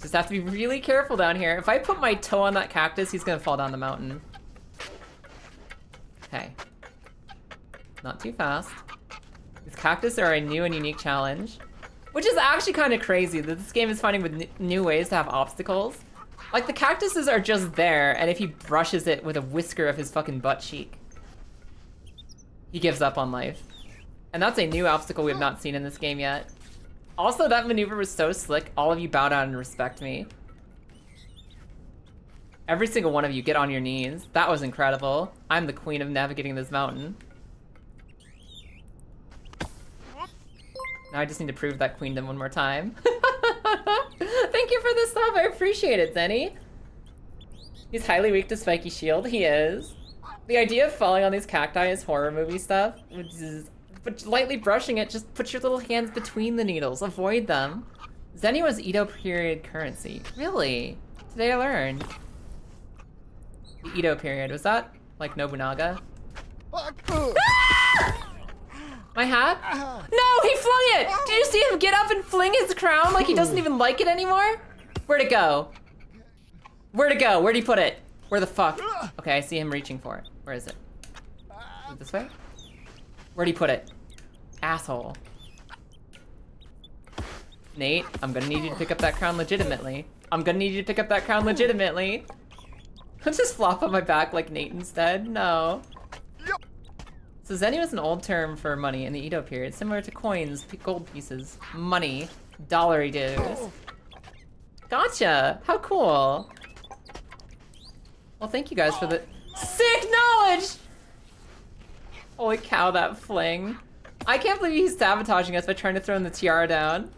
Just have to be really careful down here. If I put my toe on that cactus, he's gonna fall down the mountain. Okay. Not too fast. These cactus are a new and unique challenge. Which is actually kind of crazy that this game is finding with new ways to have obstacles. Like the cactuses are just there, and if he brushes it with a whisker of his fucking butt cheek, he gives up on life. And that's a new obstacle we have not seen in this game yet. Also, that maneuver was so slick, all of you bow down and respect me. Every single one of you get on your knees. That was incredible. I'm the queen of navigating this mountain. Now I just need to prove that queendom one more time. Thank you for the sub, I appreciate it, Zenny. He's highly weak to spiky shield, he is. The idea of falling on these cacti is horror movie stuff, which is, but lightly brushing it, just put your little hands between the needles, avoid them. Zenny was Edo period currency. Really? Today I learned. The Edo period, was that like Nobunaga? Ah! My hat? No, he flung it! Did you see him get up and fling his crown like he doesn't even like it anymore? Where'd it go? Where'd it go? Where'd he put it? Where the fuck? Okay, I see him reaching for it. Where is it? Is it this way? Where'd he put it? Asshole. Nate, I'm gonna need you to pick up that crown legitimately. I'm gonna need you to pick up that crown legitimately. Let's just flop on my back like Nate instead. No. So Zenny was an old term for money in the Edo period, similar to coins, gold pieces, money, dollary dues. Gotcha! How cool! Well, thank you guys for the sick knowledge! Holy cow, that fling. I can't believe he's sabotaging us by trying to throw the tiara down.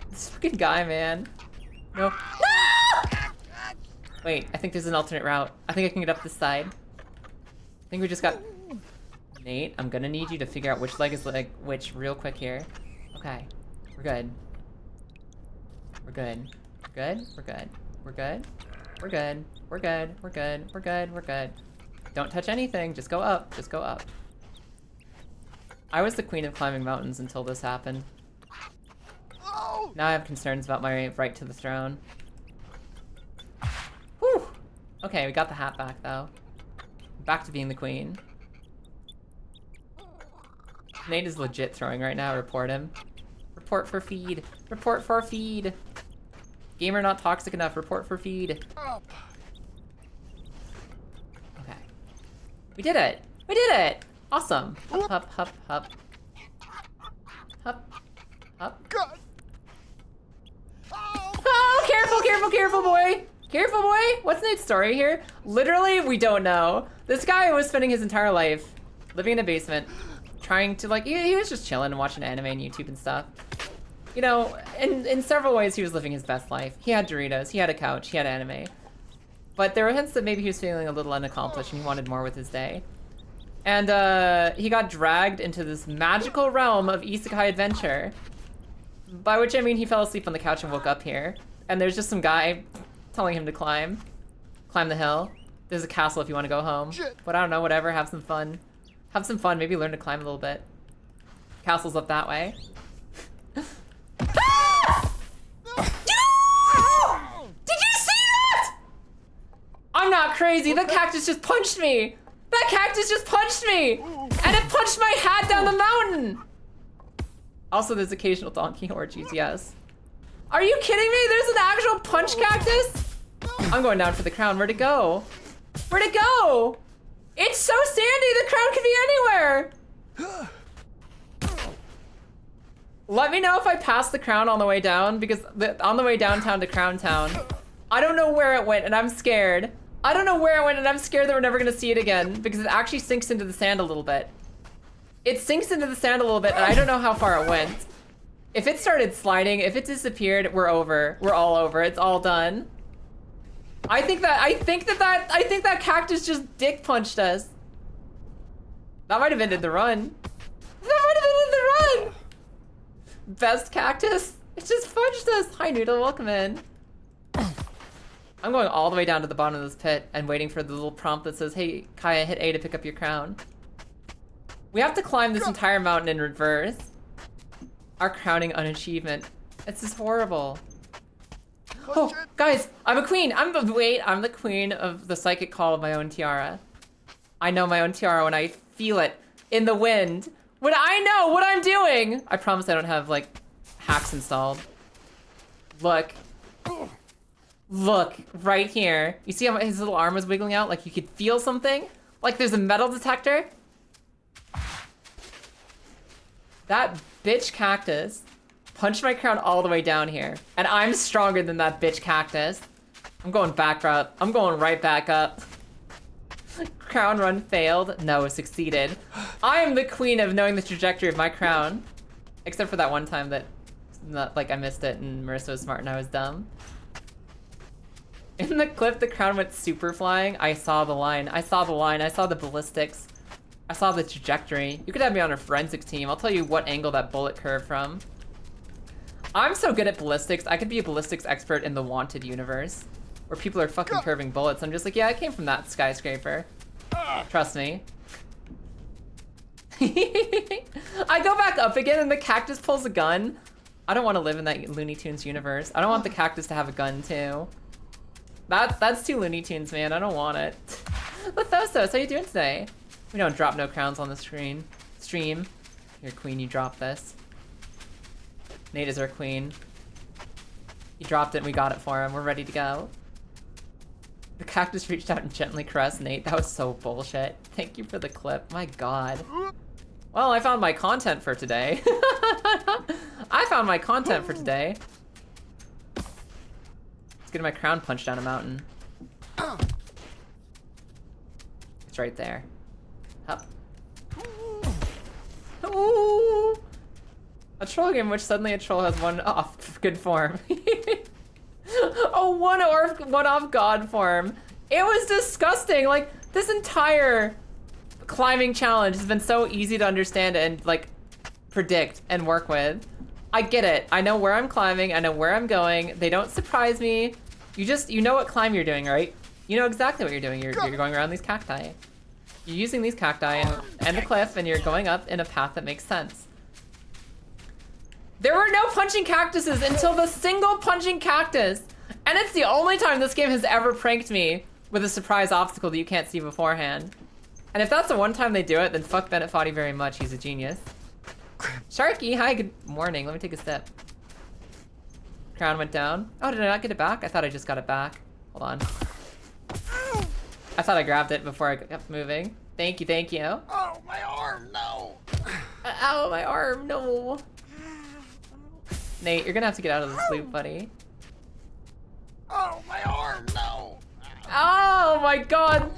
This fucking guy, man. No. No! Wait, I think there's an alternate route. I think I can get up this side. I think we just got... Nate, I'm gonna need you to figure out which leg is like which real quick here. Okay, we're good. We're good. Good? We're good. We're good. We're good. We're good. We're good. We're good. We're good. Don't touch anything. Just go up. Just go up. I was the queen of climbing mountains until this happened. Now I have concerns about my right to the throne. Whew. Okay, we got the hat back though. Back to being the queen. Nate is legit throwing right now. Report him. Report for feed. Report for feed. Gamer not toxic enough. Report for feed. Okay. We did it. We did it. Awesome. Hup, hup, hup, hup. Hup. Hup. Oh, careful, careful, careful, boy. Careful, boy. What's Nate's story here? Literally, we don't know. This guy was spending his entire life living in a basement, trying to like, he was just chilling and watching anime and YouTube and stuff. You know, in several ways he was living his best life. He had Doritos, he had a couch, he had anime. But there were hints that maybe he was feeling a little unaccomplished and he wanted more with his day. And he got dragged into this magical realm of isekai adventure. By which I mean he fell asleep on the couch and woke up here. And there's just some guy telling him to climb the hill. There's a castle if you want to go home. But I don't know, whatever, have some fun. Have some fun, maybe learn to climb a little bit. Castle's up that way. Ah! No! Did you see that? I'm not crazy, that cactus just punched me! That cactus just punched me! And it punched my hat down the mountain! Also, there's occasional donkey orgies, yes. Are you kidding me? There's an actual punch cactus? I'm going down for the crown. Where'd it go? Where'd it go? It's so sandy, the crown could be anywhere. Let me know if I passed the crown on the way down, because on the way downtown to Crown Town, I don't know where it went and I'm scared. I don't know where it went and I'm scared that we're never gonna see it again because it actually sinks into the sand a little bit. It sinks into the sand a little bit and I don't know how far it went. If it started sliding, if it disappeared, we're over. We're all over. It's all done. I think that cactus just dick punched us. That might have ended the run. That might have ended the run. Best cactus. It just punched us. Hi Noodle, welcome in. I'm going all the way down to the bottom of this pit and waiting for the little prompt that says, hey, Kaya, hit A to pick up your crown. We have to climb this entire mountain in reverse. Our crowning unachievement. It's just horrible. Oh, guys, I'm a queen. I'm the queen of the psychic call of my own tiara. I know my own tiara when I feel it in the wind. When I know what I'm doing. I promise I don't have, like, hacks installed. Look. Look, right here. You see how his little arm was wiggling out? Like you could feel something? Like there's a metal detector? That bitch cactus punched my crown all the way down here. And I'm stronger than that bitch cactus. I'm going back up. I'm going right back up. Crown run failed. No, succeeded. I am the queen of knowing the trajectory of my crown. Except for that one time that, like, I missed it and Marissa was smart and I was dumb. In the clip, the crown went super flying. I saw the line. I saw the line. I saw the ballistics. I saw the trajectory. You could have me on a forensics team. I'll tell you what angle that bullet curved from. I'm so good at ballistics. I could be a ballistics expert in the Wanted universe, where people are fucking curving bullets. I'm just like, yeah, I came from that skyscraper. Trust me. I go back up again and the cactus pulls a gun. I don't want to live in that Looney Tunes universe. I don't want the cactus to have a gun too. That's too Looney Tunes, man. I don't want it. Lethosos, how you doing today? We don't drop no crowns on the stream. Your queen, you dropped this. Nate is our queen. He dropped it and we got it for him. We're ready to go. The cactus reached out and gently caressed Nate. That was so bullshit. Thank you for the clip. My god. Well, I found my content for today. I found my content for today. Let's get my crown punched down a mountain. It's right there. Up. Ooh. A troll game in which suddenly a troll has one off good form. Oh, one off god form. It was disgusting. Like, this entire climbing challenge has been so easy to understand and, like, predict and work with. I get it. I know where I'm climbing. I know where I'm going. They don't surprise me. You know what climb you're doing, right? You know exactly what you're doing. You're going around these cacti. You're using these cacti and the cliff, and you're going up in a path that makes sense. There were no punching cactuses until the single punching cactus. And it's the only time this game has ever pranked me with a surprise obstacle that you can't see beforehand. And if that's the one time they do it, then fuck Bennett Foddy very much. He's a genius. Sharky, hi, good morning. Let me take a sip. Crown went down. Oh, did I not get it back? I thought I just got it back. Hold on. I thought I grabbed it before I kept moving. Thank you, thank you. Oh, my arm, no. Ow, my arm, no. Nate, you're gonna have to get out of this loop, buddy. Oh, my arm, no. Oh my god.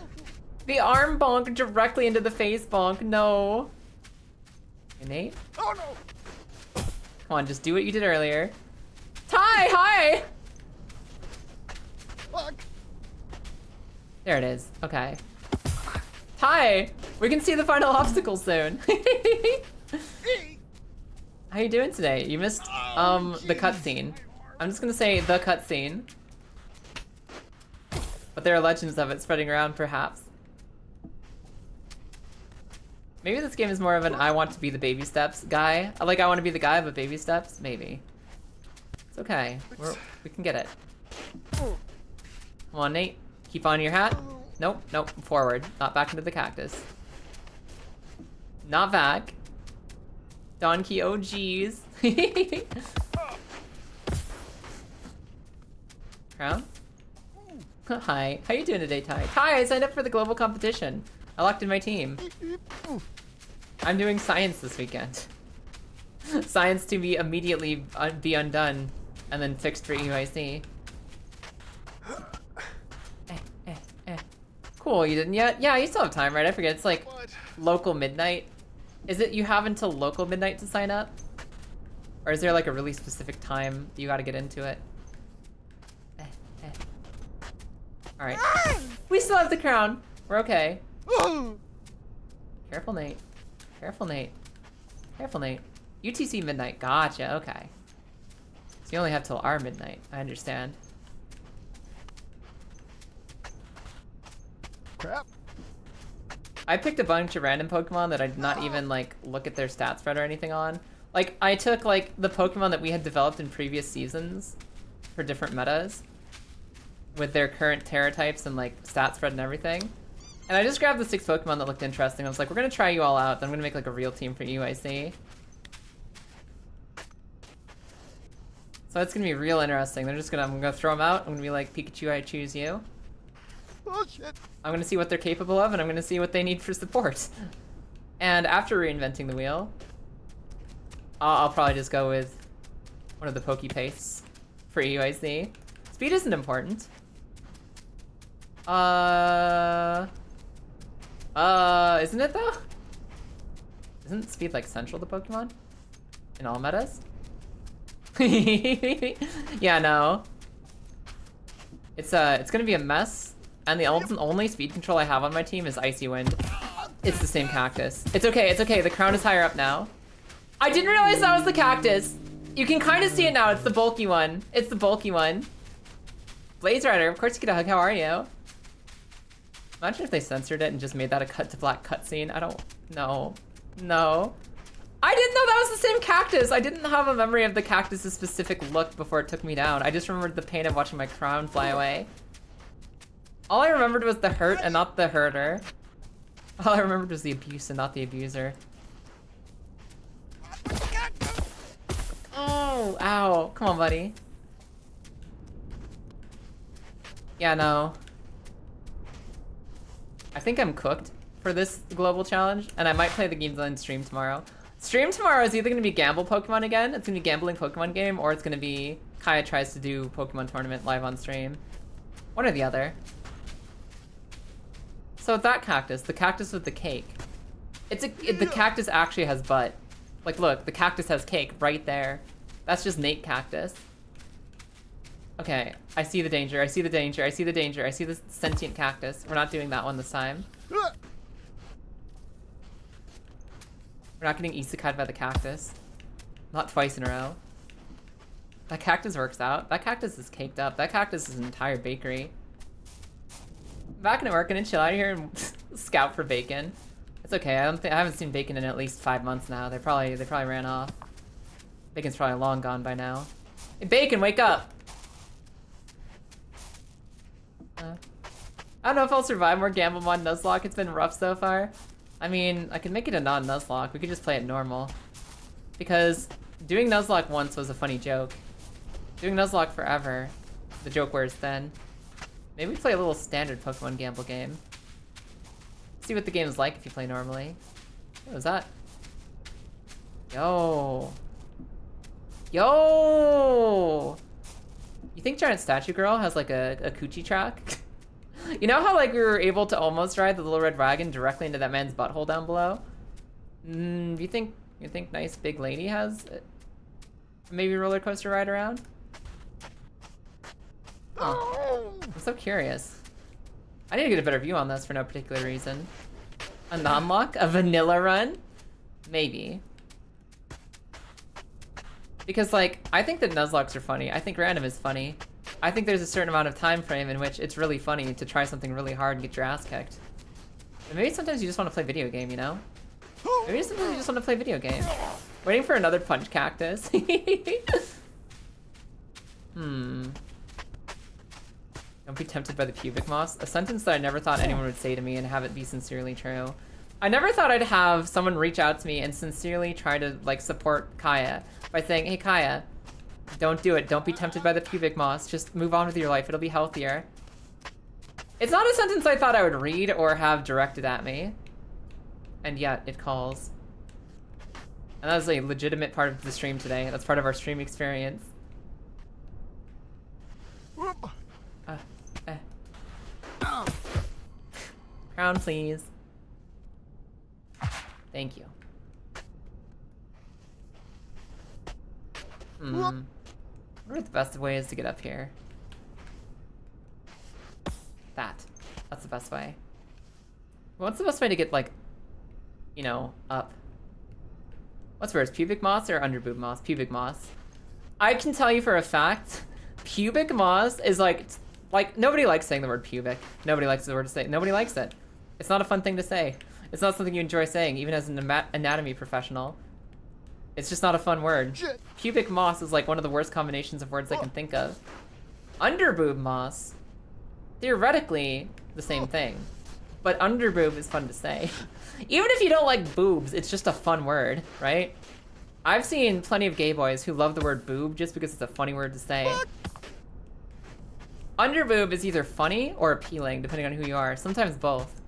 The arm bonk directly into the face bonk. No. Hey, Nate? Oh, no. Come on, just do what you did earlier. Ty, hi! Fuck. There it is. Okay. Ty, we can see the final obstacle soon. How you doing today? You missed the cutscene. I'm just gonna say the cutscene. But there are legends of it spreading around, perhaps. Maybe this game is more of an I want to be the baby steps guy. Like, I want to be the guy, but baby steps? Maybe. It's okay. We can get it. Come on, Nate. Keep on your hat. Nope, nope. Forward. Not back into the cactus. Not back. Donkey, oh geez. Crown? Hi. How you doing today, Ty? Ty, I signed up for the global competition. I locked in my team. I'm doing science this weekend. Science to be immediately be undone and then fixed for EUIC. Cool, you didn't yet? Yeah, you still have time, right? I forget, it's like local midnight. Is it you have until local midnight to sign up? Or is there like a really specific time you gotta get into it? Alright. We still have the crown. We're okay. Careful, Nate. Careful, Nate. Careful, Nate. UTC midnight. Gotcha, okay. So you only have till our midnight. I understand. Crap. I picked a bunch of random Pokemon that I did not even like look at their stat spread or anything on. Like, I took like the Pokemon that we had developed in previous seasons for different metas with their current Terra types and like stat spread and everything. And I just grabbed the 6 Pokemon that looked interesting. I was like, we're gonna try you all out, then I'm gonna make like a real team for UIC. So it's gonna be real interesting. I'm gonna throw them out. I'm gonna be like, Pikachu, I choose you. Oh shit. I'm gonna see what they're capable of, and I'm gonna see what they need for support. And after reinventing the wheel, I'll probably just go with one of the Pokepastes for EUIC. Speed isn't important. Isn't it though? Isn't speed like central to Pokemon? In all metas? Yeah, no. It's gonna be a mess. And the only speed control I have on my team is Icy Wind. It's the same cactus. It's okay, it's okay. The crown is higher up now. I didn't realize that was the cactus. You can kind of see it now. It's the bulky one. It's the bulky one. Blaze Rider, of course you get a hug. How are you? Imagine if they censored it and just made that a cut to black cutscene. I don't know. No. I didn't know that was the same cactus. I didn't have a memory of the cactus's specific look before it took me down. I just remembered the pain of watching my crown fly away. All I remembered was the hurt and not the hurter. All I remembered was the abuse and not the abuser. Oh, ow. Come on, buddy. Yeah, no. I think I'm cooked for this global challenge, and I might play the games on stream tomorrow. Stream tomorrow is either going to be Gamble Pokemon again, it's going to be Gambling Pokemon game, or it's going to be Kaya tries to do Pokemon Tournament live on stream. One or the other. So that cactus, the cactus with the cake. The cactus actually has butt. Like, look, the cactus has cake right there. That's just Nate Cactus. Okay, I see the danger, I see the danger, I see the danger, I see the sentient cactus. We're not doing that one this time. We're not getting isekai'd by the cactus. Not twice in a row. That cactus works out. That cactus is caked up. That cactus is an entire bakery. Back in work and chill out here and scout for bacon. It's okay. I haven't seen bacon in at least 5 months now. They probably ran off. Bacon's probably long gone by now. Hey, Bacon, wake up! I don't know if I'll survive more Gamblemon Nuzlocke. It's been rough so far. I mean, I can make it a non-Nuzlocke. We could just play it normal. Because doing Nuzlocke once was a funny joke. Doing Nuzlocke forever, the joke wears thin. Maybe we play a little standard Pokemon Gamble game. See what the game is like if you play normally. What was that? Yo. Yo! You think Giant Statue Girl has like a coochie track? You know how like we were able to almost ride the Little Red Wagon directly into that man's butthole down below? Do you think nice big lady has maybe a roller coaster ride around? Oh, I'm so curious. I need to get a better view on this for no particular reason. A non-lock? A vanilla run? Maybe. Because, like, I think that Nuzlocks are funny. I think random is funny. I think there's a certain amount of time frame in which it's really funny to try something really hard and get your ass kicked. And maybe sometimes you just want to play video game, you know? Maybe sometimes you just want to play video game. Waiting for another punch cactus. Don't be tempted by the pubic moss. A sentence that I never thought anyone would say to me and have it be sincerely true. I never thought I'd have someone reach out to me and sincerely try to like support Kaya by saying, hey Kaya, don't do it. Don't be tempted by the pubic moss. Just move on with your life. It'll be healthier. It's not a sentence I thought I would read or have directed at me. And yet it calls. And that was a legitimate part of the stream today. That's part of our stream experience. Crown, please. Thank you. What are the best ways to get up here? That's the best way. What's the best way to get, like, you know, up? What's worse, pubic moss or underboob moss? Pubic moss. I can tell you for a fact, pubic moss is like nobody likes saying the word pubic. Nobody likes the word to say. Nobody likes it. It's not a fun thing to say. It's not something you enjoy saying, even as an anatomy professional. It's just not a fun word. Pubic moss is like one of the worst combinations of words I can think of. Underboob moss, theoretically the same thing, but underboob is fun to say. Even if you don't like boobs, it's just a fun word, right? I've seen plenty of gay boys who love the word boob just because it's a funny word to say. Underboob is either funny or appealing, depending on who you are. Sometimes both.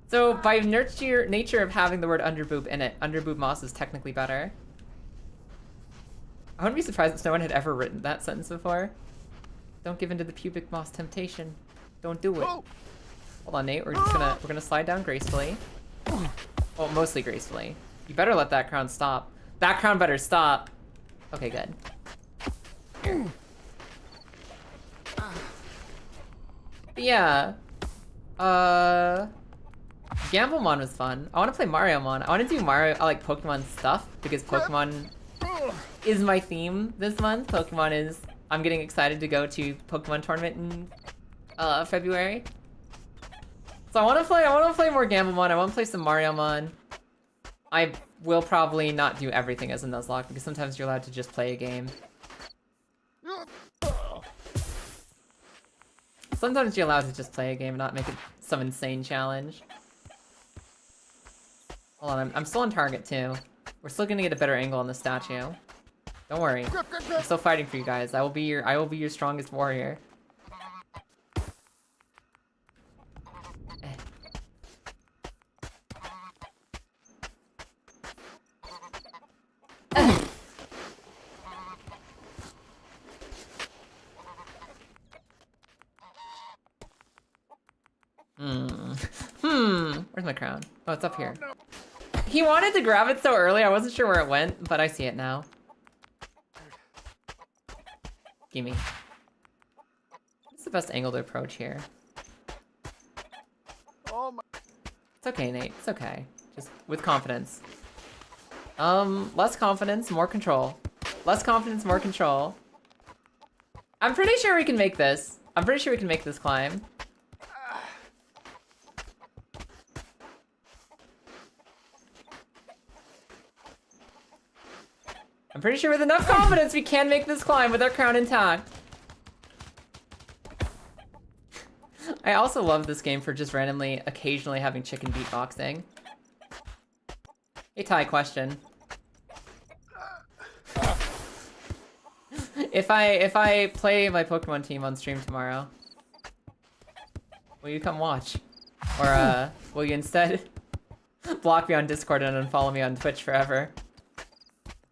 So by nature of having the word underboob in it, underboob moss is technically better. I wouldn't be surprised if no one had ever written that sentence before. Don't give in to the pubic moss temptation. Don't do it. Hold on, Nate. We're gonna slide down gracefully. Well, mostly gracefully. You better let that crown stop. That crown better stop. Okay, good. Here. But yeah. Gamblemon was fun. I want to play Mariomon. I want to do Mario, like Pokemon stuff because Pokemon is my theme this month. Pokemon is. I'm getting excited to go to Pokemon tournament in February. So I want to play more Gamblemon. I want to play some Mariomon. I will probably not do everything as a Nuzlocke because sometimes you're allowed to just play a game. Sometimes you're allowed to just play a game and not make it some insane challenge. Hold on, I'm still on target too. We're still gonna get a better angle on the statue. Don't worry. I'm still fighting for you guys. I will be your strongest warrior. Where's my crown? Oh, it's up here. He wanted to grab it so early, I wasn't sure where it went, but I see it now. Gimme. What's the best angle to approach here? It's okay, Nate. It's okay. Just with confidence. Less confidence, more control. Less confidence, more control. I'm pretty sure we can make this. I'm pretty sure we can make this climb. I'm pretty sure with enough confidence we can make this climb with our crown intact. I also love this game for just randomly, occasionally having chicken beatboxing. Hey Ty, question. If I play my Pokemon team on stream tomorrow, will you come watch? Or will you instead block me on Discord and unfollow me on Twitch forever?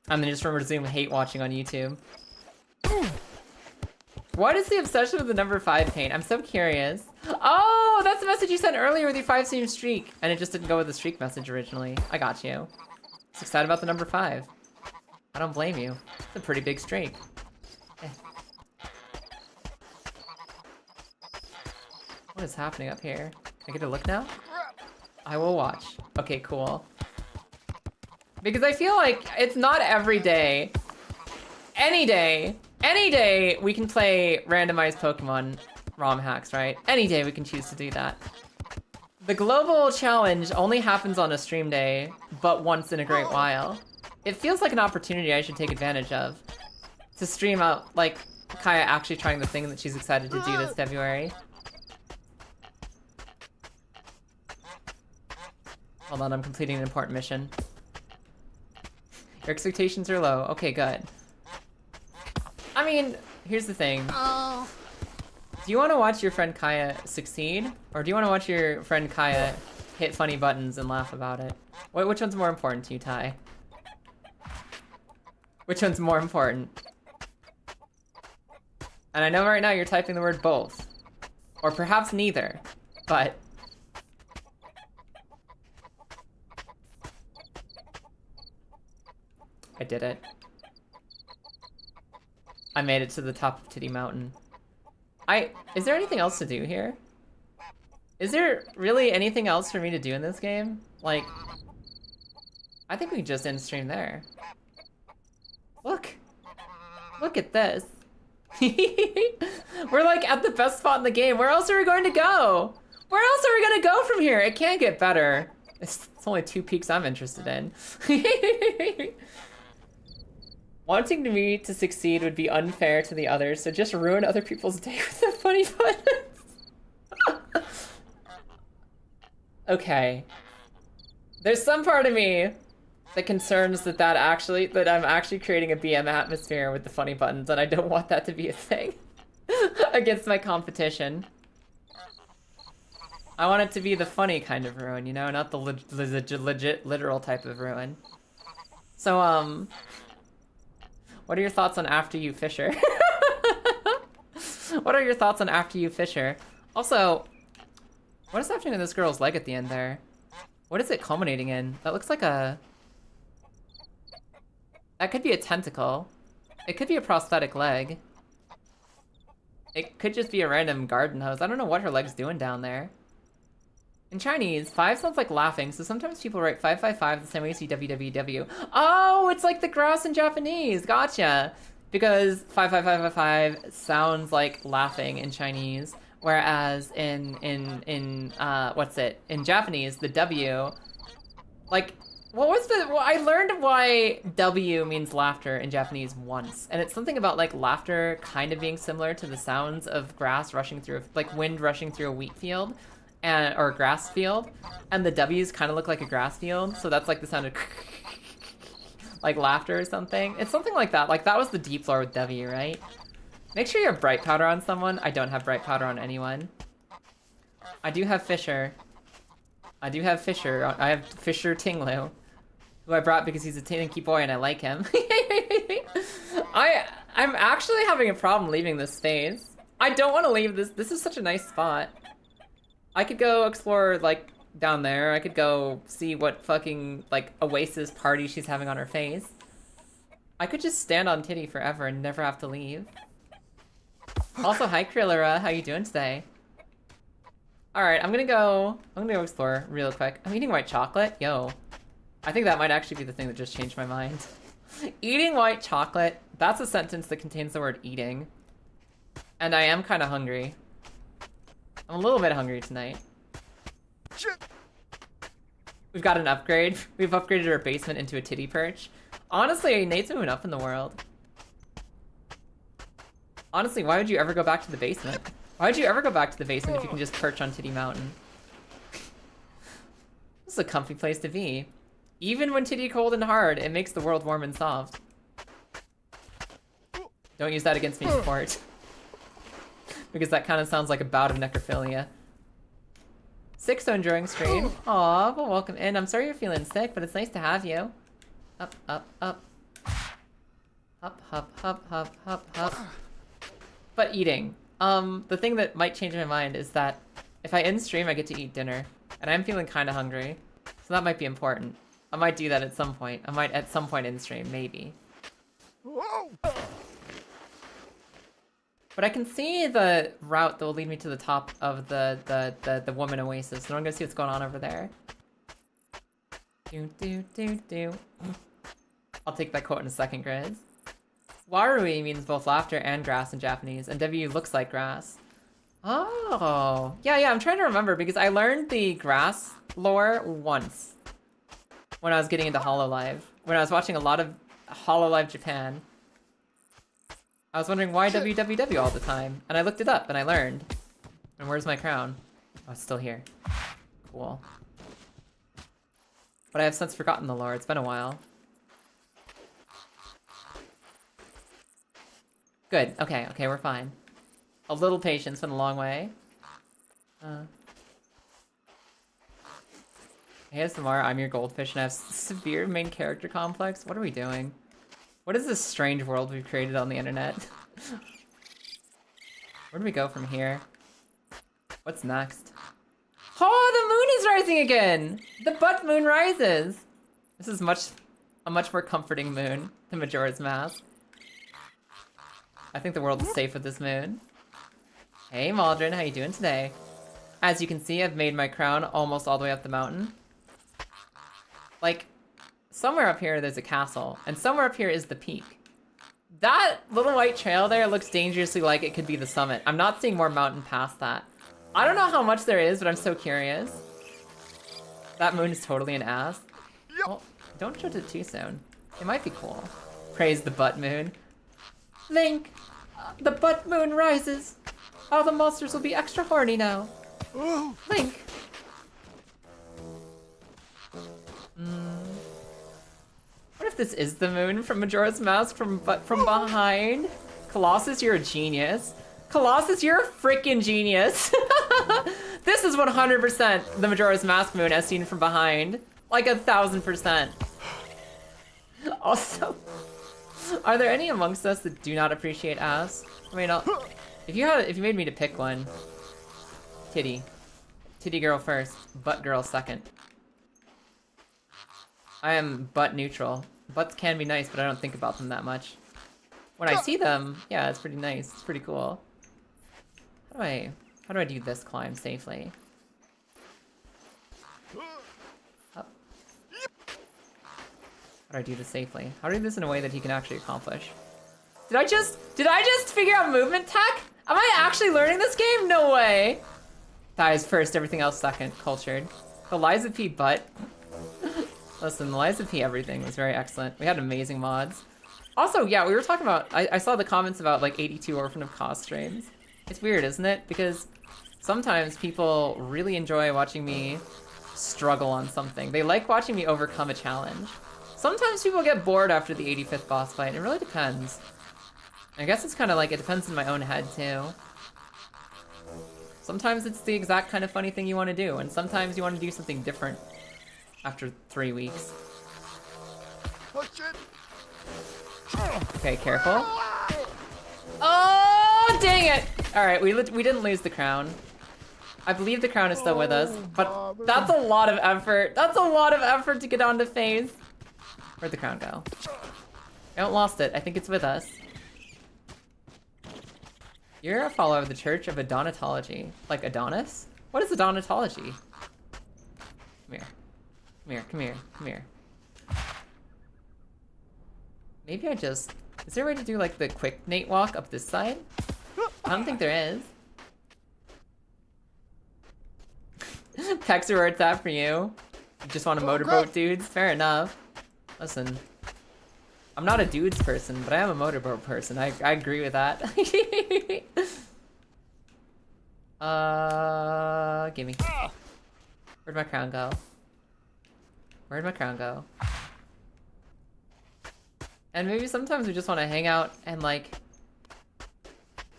And then just resume hate watching on YouTube. What is the obsession with the number 5 paint? I'm so curious. Oh, that's the message you sent earlier with your 5-stream streak. And it just didn't go with the streak message originally. I got you. Just excited about the number 5. I don't blame you. It's a pretty big streak. What is happening up here? Can I get a look now? I will watch. Okay, cool. Because I feel like it's not every day. Any day we can play randomized Pokemon ROM hacks, right? Any day we can choose to do that. The global challenge only happens on a stream day, but once in a great while. It feels like an opportunity I should take advantage of. To stream out, like, Kaya actually trying the thing that she's excited to do this February. Hold on, I'm completing an important mission. Your expectations are low. Okay, good. I mean, here's the thing. Oh. Do you want to watch your friend Kaya succeed? Or do you want to watch your friend Kaya hit funny buttons and laugh about it? Which one's more important to you, Ty? Which one's more important? And I know right now you're typing the word both. Or perhaps neither. But... I did it. I made it to the top of Titty Mountain. Is there anything else to do here? Is there really anything else for me to do in this game? Like, I think we can just end stream there. Look. Look at this. We're like at the best spot in the game. Where else are we going to go? Where else are we gonna go from here? It can't get better. It's only 2 peaks I'm interested in. Wanting me to succeed would be unfair to the others, so just ruin other people's day with the funny buttons. Okay. There's some part of me that concerns that I'm actually creating a BM atmosphere with the funny buttons, and I don't want that to be a thing against my competition. I want it to be the funny kind of ruin, you know, not the legit, literal type of ruin. So, what are your thoughts on After You Fisher? What are your thoughts on After You Fisher? Also, what is happening to this girl's leg at the end there? What is it culminating in? That looks like a... That could be a tentacle. It could be a prosthetic leg. It could just be a random garden hose. I don't know what her leg's doing down there. In Chinese, 5 sounds like laughing, so sometimes people write 555 the same way you see www. Oh, it's like the grass in Japanese. Gotcha. Because 55555 sounds like laughing in Chinese, whereas in Japanese, the W, like, I learned why W means laughter in Japanese once, and it's something about like laughter kind of being similar to the sounds of grass rushing through, like wind rushing through a wheat field. Or a grass field, and the W's kind of look like a grass field, so that's like the sound of like laughter or something. It's something like that. Like that was the deep lore with W, right? Make sure you have bright powder on someone. I don't have bright powder on anyone. I do have Fisher. I have Fisher Tinglu, who I brought because he's a tinky boy and I like him. I'm actually having a problem leaving this phase. I don't want to leave this. This is such a nice spot. I could go explore, like, down there. I could go see what fucking, like, Oasis party she's having on her face. I could just stand on Titty forever and never have to leave. Also, hi, Krillera. How you doing today? Alright, I'm gonna go explore real quick. I'm eating white chocolate? Yo. I think that might actually be the thing that just changed my mind. Eating white chocolate. That's a sentence that contains the word eating. And I am kind of hungry. I'm a little bit hungry tonight. Shit. We've got an upgrade. We've upgraded our basement into a titty perch. Honestly, Nate's moving up in the world. Honestly, why would you ever go back to the basement? Why would you ever go back to the basement if you can just perch on Titty Mountain? This is a comfy place to be. Even when Titty cold and hard, it makes the world warm and soft. Don't use that against me, support. Because that kind of sounds like a bout of necrophilia. Sick, so enjoying stream. Aw, well, welcome in. I'm sorry you're feeling sick, but it's nice to have you. Up, up, up. Up, hop, hop, hop, hop, hop. But eating. The thing that might change my mind is that if I end stream, I get to eat dinner. And I'm feeling kind of hungry. So that might be important. I might do that at some point. I might at some point end stream, maybe. Whoa. But I can see the route that will lead me to the top of the woman oasis, so I'm gonna see what's going on over there. I'll take that quote in a second, Grizz. Warui means both laughter and grass in Japanese, and W looks like grass. Oh, yeah, I'm trying to remember because I learned the grass lore once when I was getting into HoloLive. When I was watching a lot of HoloLive Japan. I was wondering why www all the time, and I looked it up and I learned. And where's my crown? Oh, it's still here. Cool. But I have since forgotten the lore. It's been a while. Good. Okay, okay, we're fine. A little patience went a long way. Hey, Samara, I'm your goldfish and I have severe main character complex. What are we doing? What is this strange world we've created on the internet? Where do we go from here? What's next? Oh, the moon is rising again! The butt moon rises! This is a much more comforting moon than Majora's Mask. I think the world is safe with this moon. Hey, Maldrin, how you doing today? As you can see, I've made my crown almost all the way up the mountain. Like, somewhere up here there's a castle, and somewhere up here is the peak. That little white trail there looks dangerously like it could be the summit. I'm not seeing more mountain past that. I don't know how much there is, but I'm so curious. That moon is totally an ass. Yep. Well, don't judge it too soon. It might be cool. Praise the butt moon. Link, the butt moon rises. All the monsters will be extra horny now. Link. What if this is the moon from Majora's Mask from behind? Colossus, you're a genius. Colossus, you're a freaking genius. This is 100% the Majora's Mask moon as seen from behind. Like 1000%. Also, are there any amongst us that do not appreciate ass? I mean, if you made me to pick one, titty girl first, butt girl second. I am butt neutral. Butts can be nice, but I don't think about them that much. When I see them, yeah, it's pretty nice. It's pretty cool. How do I do this climb safely? Up. How do I do this safely? How do I do this in a way that he can actually accomplish? Did I just figure out movement tech? Am I actually learning this game? No way. Thighs first, everything else second. Cultured. The Liza P butt. Listen, the Liza P everything was very excellent. We had amazing mods. Also, yeah, we were talking about, I saw the comments about like 82 Orphan of Cos streams. It's weird, isn't it? Because sometimes people really enjoy watching me struggle on something. They like watching me overcome a challenge. Sometimes people get bored after the 85th boss fight. It really depends. I guess it's kind of like, it depends in my own head too. Sometimes it's the exact kind of funny thing you want to do, and sometimes you want to do something different after 3 weeks. Oh shit! Okay, careful. Oh, dang it! Alright, we didn't lose the crown. I believe the crown is still with us, but that's a lot of effort. That's a lot of effort to get onto phase. Where'd the crown go? I haven't lost it. I think it's with us. You're a follower of the Church of Adonatology. Like Adonis? What is Adonatology? Come here. Come here, come here, come here. Maybe I just... Is there a way to do like the quick Nate walk up this side? I don't think there is. Pecs are where it's at for you. You just want a motorboat, dudes? Fair enough. Listen. I'm not a dudes person, but I am a motorboat person. I agree with that. Gimme. Where'd my crown go? Where'd my crown go? And maybe sometimes we just want to hang out and like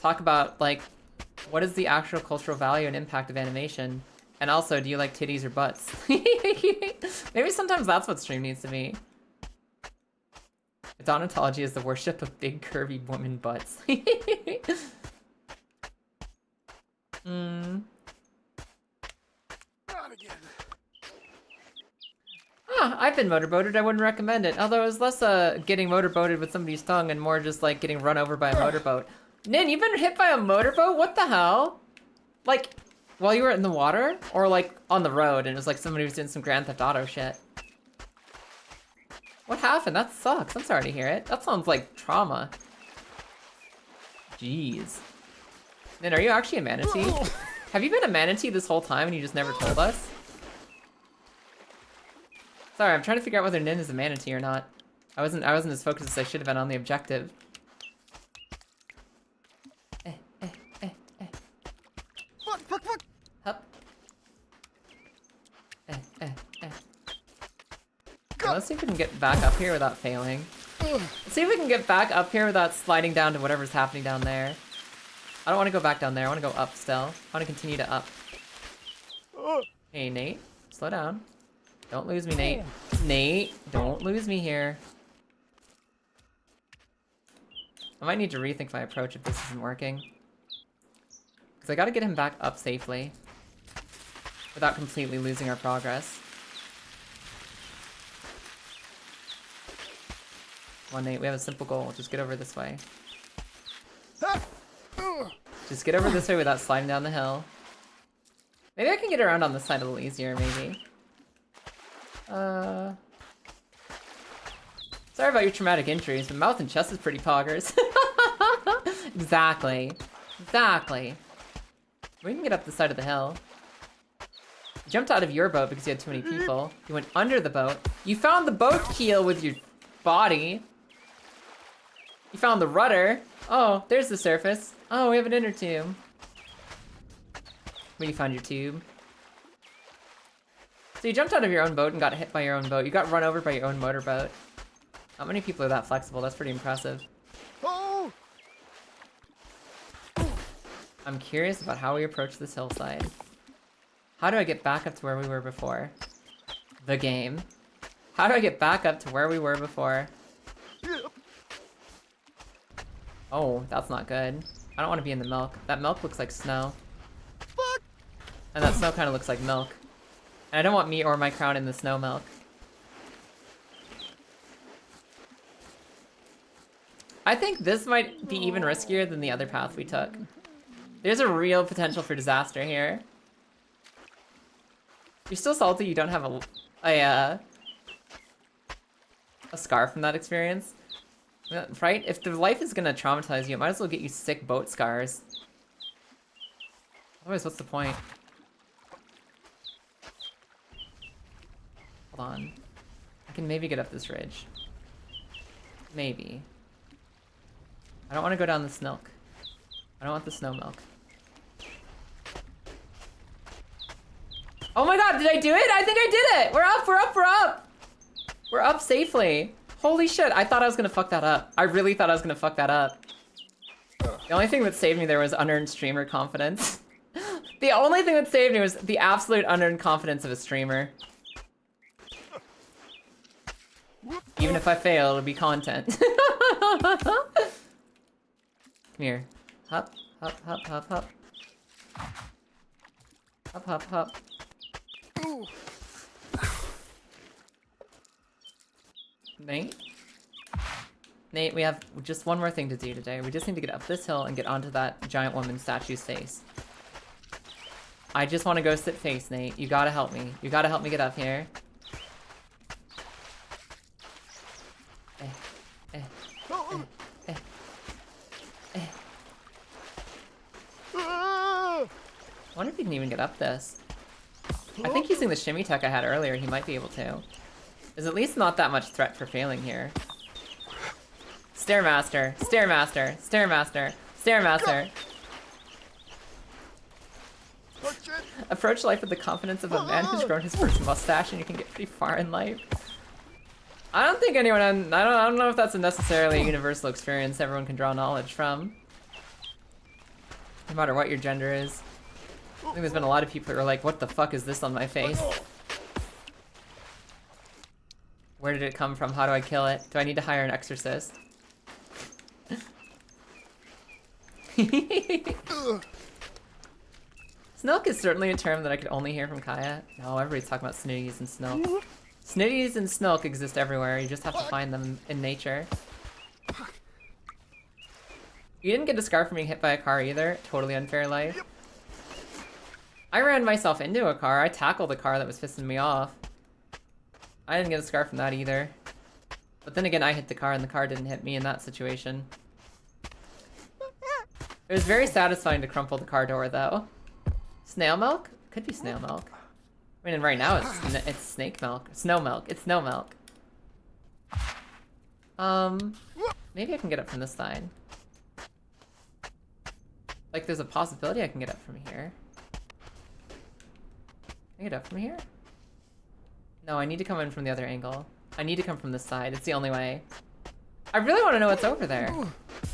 talk about like what is the actual cultural value and impact of animation, and also do you like titties or butts? Maybe sometimes that's what stream needs to be. Adonatology is the worship of big curvy woman butts. I've been motorboated. I wouldn't recommend it. Although it was less getting motorboated with somebody's tongue and more just like getting run over by a motorboat. Nin, you've been hit by a motorboat? What the hell? Like, while you were in the water? Or like on the road and it was like somebody was doing some Grand Theft Auto shit? What happened? That sucks. I'm sorry to hear it. That sounds like trauma. Jeez. Nin, are you actually a manatee? Have you been a manatee this whole time and you just never told us? Sorry, I'm trying to figure out whether Nin is a manatee or not. I wasn't as focused as I should have been on the objective. Fuck! Hup. let's see if we can get back up here without failing. Let's see if we can get back up here without sliding down to whatever's happening down there. I don't want to go back down there. I want to go up still. I want to continue to up. Hey, Nate. Slow down. Don't lose me, Nate. Nate, don't lose me here. I might need to rethink my approach if this isn't working. Because I gotta get him back up safely. Without completely losing our progress. Come on, Nate, we have a simple goal. Just get over this way. Just get over this way without sliding down the hill. Maybe I can get around on this side a little easier, maybe. Sorry about your traumatic injuries, but mouth and chest is pretty poggers. Exactly. Exactly. We can get up the side of the hill. You jumped out of your boat because you had too many people. You went under the boat. You found the boat keel with your body. You found the rudder. Oh, there's the surface. Oh, we have an inner tube. When you found your tube. So you jumped out of your own boat and got hit by your own boat. You got run over by your own motorboat. Not many people are that flexible. That's pretty impressive. Oh! I'm curious about how we approach this hillside. How do I get back up to where we were before? The game. How do I get back up to where we were before? Oh, that's not good. I don't want to be in the milk. That milk looks like snow. And that snow kind of looks like milk. And I don't want me or my crown in the snow milk. I think this might be even riskier than the other path we took. There's a real potential for disaster here. You're still salty you don't have a scar from that experience. Right? If the life is gonna traumatize you, it might as well get you sick boat scars. Otherwise, what's the point? Hold on. I can maybe get up this ridge. Maybe. I don't want to go down this milk. I don't want the snow milk. Oh my god, did I do it? I think I did it! We're up, we're up, we're up! We're up safely. Holy shit, I thought I was gonna fuck that up. I really thought I was gonna fuck that up. The only thing that saved me there was unearned streamer confidence. The only thing that saved me was the absolute unearned confidence of a streamer. Even if I fail, it'll be content. Come here. Hop, hop, hop, hop, hop. Hop, hop, hop. Nate? Nate, we have just one more thing to do today. We just need to get up this hill and get onto that giant woman statue's face. I just want to go sit face, Nate. You gotta help me. You gotta help me get up here. I wonder if he can even get up this. I think using the shimmy tech I had earlier, he might be able to. There's at least not that much threat for failing here. Stairmaster, Stairmaster, Stairmaster, Stairmaster. Approach life with the confidence of a man who's grown his first mustache and you can get pretty far in life. I don't think anyone, I don't know if that's a necessarily universal experience everyone can draw knowledge from. No matter what your gender is. I think there's been a lot of people who are like, what the fuck is this on my face? Where did it come from? How do I kill it? Do I need to hire an exorcist? Snilk is certainly a term that I could only hear from Kaya. No, everybody's talking about snooties and snilk. Snooties and snilk exist everywhere. You just have to find them in nature. You didn't get a scar from being hit by a car either. Totally unfair life. I ran myself into a car. I tackled a car that was pissing me off. I didn't get a scar from that either. But then again, I hit the car and the car didn't hit me in that situation. It was very satisfying to crumple the car door though. Snail milk? Could be snail milk. I mean, right now it's snake milk. Snow milk. It's snow milk. Maybe I can get up from this side. Like, there's a possibility I can get up from here. Can I get up from here? No, I need to come in from the other angle. I need to come from this side. It's the only way. I really want to know what's over there.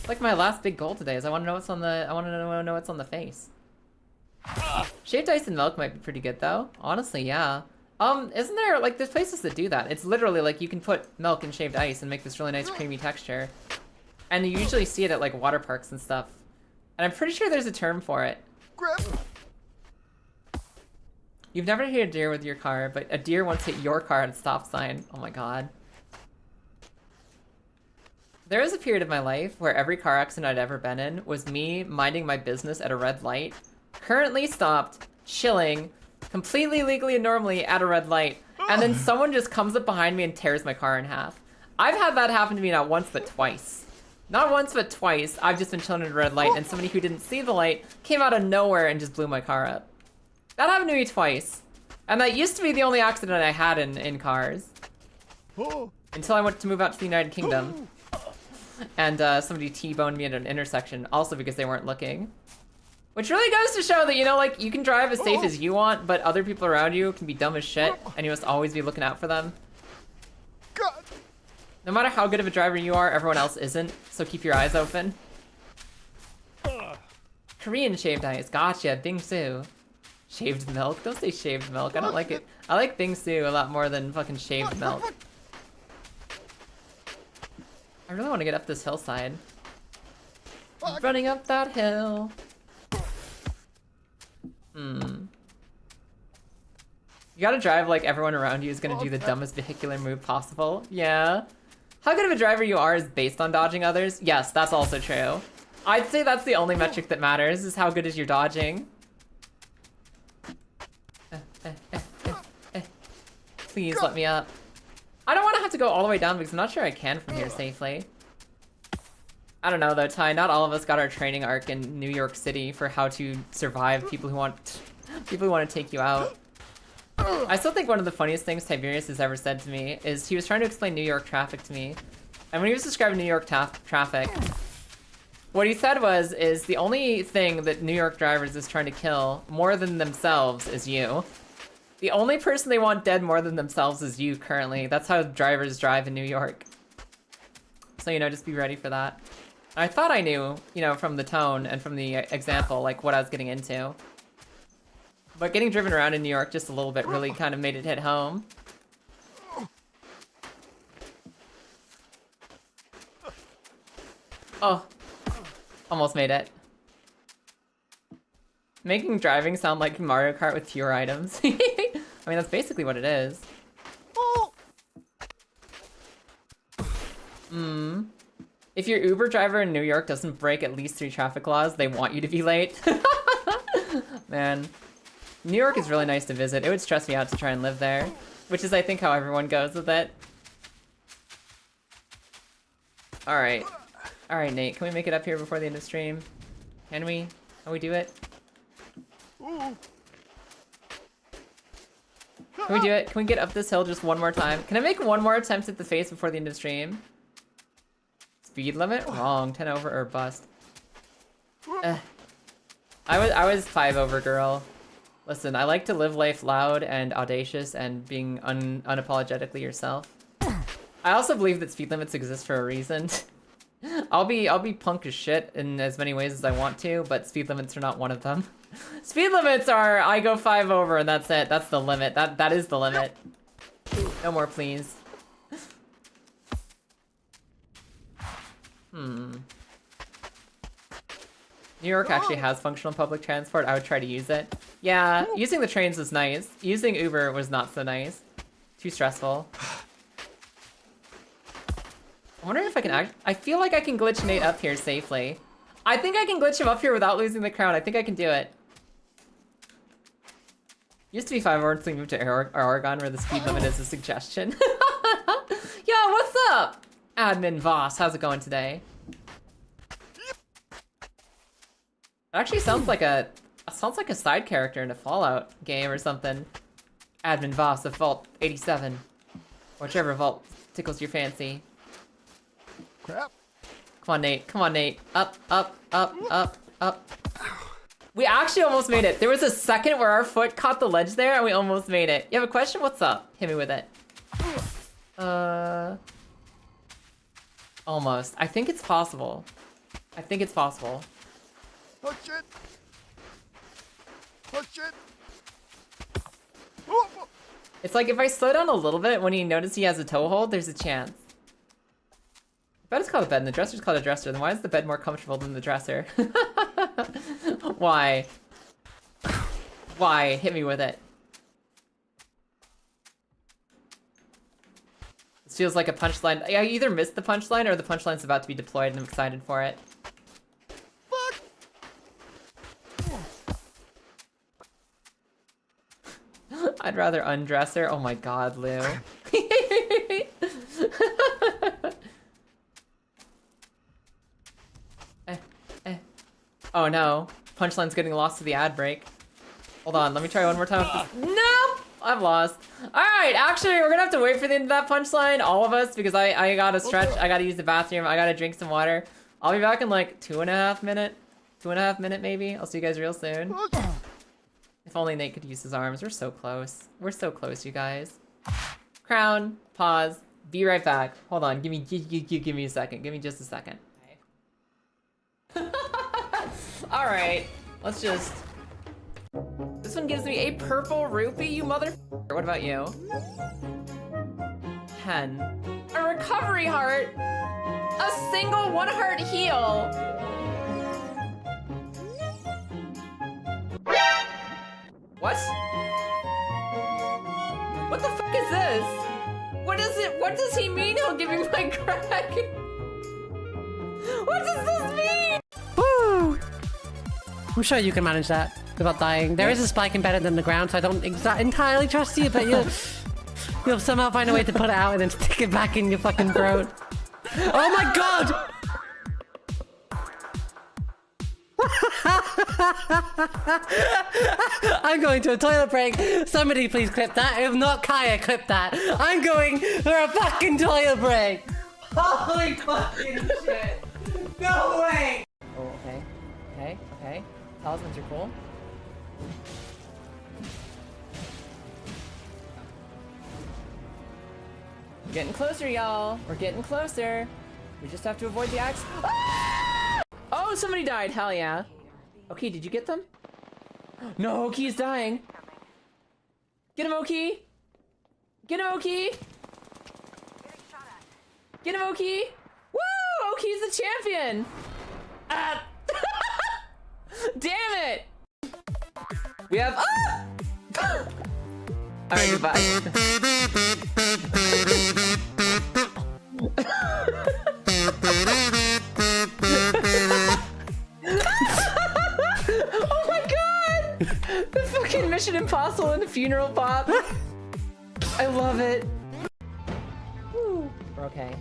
Like my last big goal today is I want to know what's on the. I want to know what's on the face. Shaved ice and milk might be pretty good though. Honestly, yeah. Isn't there like there's places that do that? It's literally like you can put milk in shaved ice and make this really nice creamy texture. And you usually see it at like water parks and stuff. And I'm pretty sure there's a term for it. Grab. You've never hit a deer with your car, but a deer once hit your car at a stop sign. Oh my god. There was a period of my life where every car accident I'd ever been in was me minding my business at a red light, currently stopped, chilling, completely legally and normally at a red light, and then someone just comes up behind me and tears my car in half. I've had that happen to me not once but twice. Not once but twice, I've just been chilling at a red light and somebody who didn't see the light came out of nowhere and just blew my car up. That happened to me twice. And that used to be the only accident I had in cars. Until I went to move out to the United Kingdom. And somebody T-boned me at an intersection, also because they weren't looking. Which really goes to show that, you know, like, you can drive as safe as you want, but other people around you can be dumb as shit, and you must always be looking out for them. God. No matter how good of a driver you are, everyone else isn't, so keep your eyes open. Korean shaved ice, gotcha, bingsu. Shaved milk? Don't say shaved milk, I don't like it. I like bingsu a lot more than fucking shaved milk. I really want to get up this hillside. I'm running up that hill. You gotta drive like everyone around you is gonna do the dumbest vehicular move possible. Yeah. How good of a driver you are is based on dodging others. Yes, that's also true. I'd say that's the only metric that matters, is how good is your dodging. Please let me up. I don't want to have to go all the way down because I'm not sure I can from here safely. I don't know though, Ty. Not all of us got our training arc in New York City for how to survive people who want to take you out. I still think one of the funniest things Tiberius has ever said to me is he was trying to explain New York traffic to me, and when he was describing New York traffic, what he said is the only thing that New York drivers is trying to kill more than themselves is you. The only person they want dead more than themselves is you currently. That's how drivers drive in New York. So, you know, just be ready for that. I thought I knew, you know, from the tone and from the example, like, what I was getting into. But getting driven around in New York just a little bit really kind of made it hit home. Oh. Almost made it. Making driving sound like Mario Kart with fewer items. I mean, that's basically what it is. If your Uber driver in New York doesn't break at least 3 traffic laws, they want you to be late. Man. New York is really nice to visit. It would stress me out to try and live there, which is, I think, how everyone goes with it. Alright. Alright, Nate, can we make it up here before the end of stream? Can we? Can we do it? Can we do it? Can we get up this hill just one more time? Can I make one more attempt at the face before the end of stream? Speed limit? Wrong. 10 over or bust. I was 5 over, girl. Listen, I like to live life loud and audacious and being unapologetically yourself. I also believe that speed limits exist for a reason. I'll be punk as shit in as many ways as I want to, but speed limits are not one of them. Speed limits are I go 5 over and that's it. That's the limit. That is the limit. No more, please. New York actually has functional public transport. I would try to use it. Yeah, using the trains was nice. Using Uber was not so nice. Too stressful. I wonder if I can I feel like I can glitch Nate up here safely. I think I can glitch him up here without losing the crown. I think I can do it. Used to be 5 hours until we moved to Oregon where the speed limit is a suggestion. Yo, what's up? Admin Voss, how's it going today? It actually sounds like a side character in a Fallout game or something. Admin Voss of Vault 87. Whichever vault tickles your fancy. Crap. Come on, Nate. Come on, Nate. Up, up, up, up, up. We actually almost made it. There was a second where our foot caught the ledge there and we almost made it. You have a question? What's up? Hit me with it. Almost. I think it's possible. I think it's possible. Oh shit! Oh shit! Oh, oh. It's like if I slow down a little bit when you notice he has a toe hold, there's a chance. The bed is called a bed and the dresser's called a dresser, then why is the bed more comfortable than the dresser? Why? Why? Hit me with it. This feels like a punchline. I either missed the punchline or the punchline's about to be deployed and I'm excited for it. I'd rather undress her. Oh my god, Lou. Oh no. Punchline's getting lost to the ad break. Hold on, let me try one more time. Nope! I've lost. Alright, actually, we're gonna have to wait for the end of that punchline, all of us, because I gotta stretch, I gotta use the bathroom, I gotta drink some water. I'll be back in like 2.5 minutes. 2.5 minutes, maybe. I'll see you guys real soon. If only Nate could use his arms. We're so close. We're so close, you guys. Crown, pause, be right back. Hold on, give me a second. Give me just a second. All right, let's just... This one gives me a purple rupee, you mother... What about you? 10. A recovery heart! A single 1 heart heal! What? What the fuck is this? What is it? What does he mean he'll give me my crack? What does this mean? Woo! I'm sure you can manage that without dying. There is a spike embedded in the ground, so I don't entirely trust you, but you'll somehow find a way to put it out and then stick it back in your fucking throat. Oh my god! I'm going to a toilet break. Somebody please clip that. If not, Kaya, clip that. I'm going for a fucking toilet break. Holy fucking shit. No way. Oh, okay. Okay, okay. Talismans are cool. We're getting closer, y'all. We're getting closer. We just have to avoid the axe. Ah! Oh, somebody died. Hell yeah. Okay, did you get them? No, Oki's dying. Get him, Oki. Get him, Oki. Get him, Oki. Woo! Oki's the champion. Ah. Damn it. We have... Ah! Alright, goodbye. Oh my god! The fucking Mission Impossible and the funeral pop. I love it. Woo. We're okay.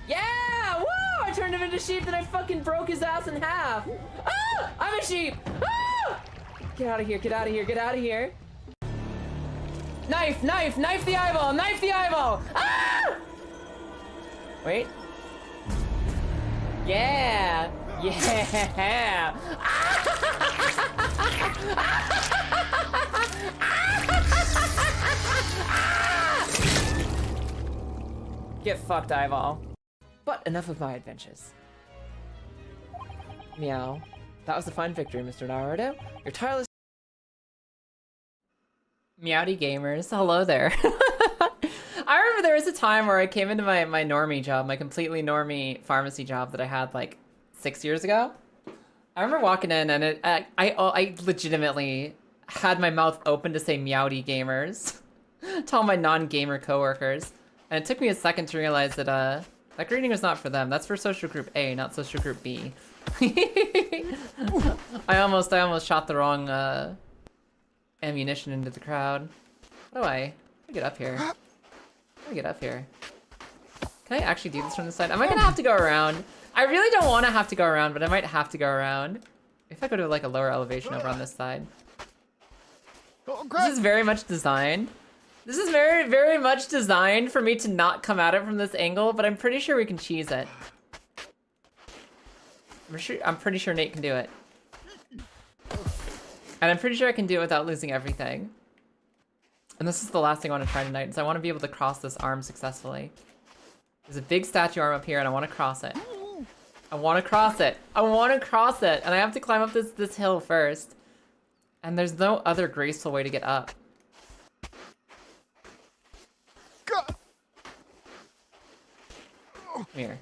Yeah! Woo! I turned him into sheep, then I fucking broke his ass in half. Ah! I'm a sheep! Ah! Get out of here, get out of here, get out of here. Knife, knife, knife the eyeball, knife the eyeball! Ah! Wait. Yeah! Yeah! Get fucked, eyeball. But enough of my adventures. Meow. That was a fine victory, Mr. Naruto. Your tireless... Meowdy gamers, hello there. I remember there was a time where I came into my normie job, my completely normie pharmacy job that I had like 6 years ago. I remember walking in and I legitimately had my mouth open to say Meowdy gamers to all my non-gamer coworkers. And it took me a second to realize that that greeting was not for them. That's for social group A, not social group B. I almost shot the wrong ammunition into the crowd. How do I get up here? How do I get up here? Can I actually do this from the side? Am I gonna have to go around? I really don't want to have to go around, but I might have to go around. If I go to like a lower elevation over on this side. This is very much designed. This is very, very much designed for me to not come at it from this angle, but I'm pretty sure we can cheese it. I'm pretty sure Nate can do it. And I'm pretty sure I can do it without losing everything. And this is the last thing I want to try tonight, is I want to be able to cross this arm successfully. There's a big statue arm up here, and I want to cross it. I want to cross it. I want to cross it, and I have to climb up this hill first. And there's no other graceful way to get up. God. Come here.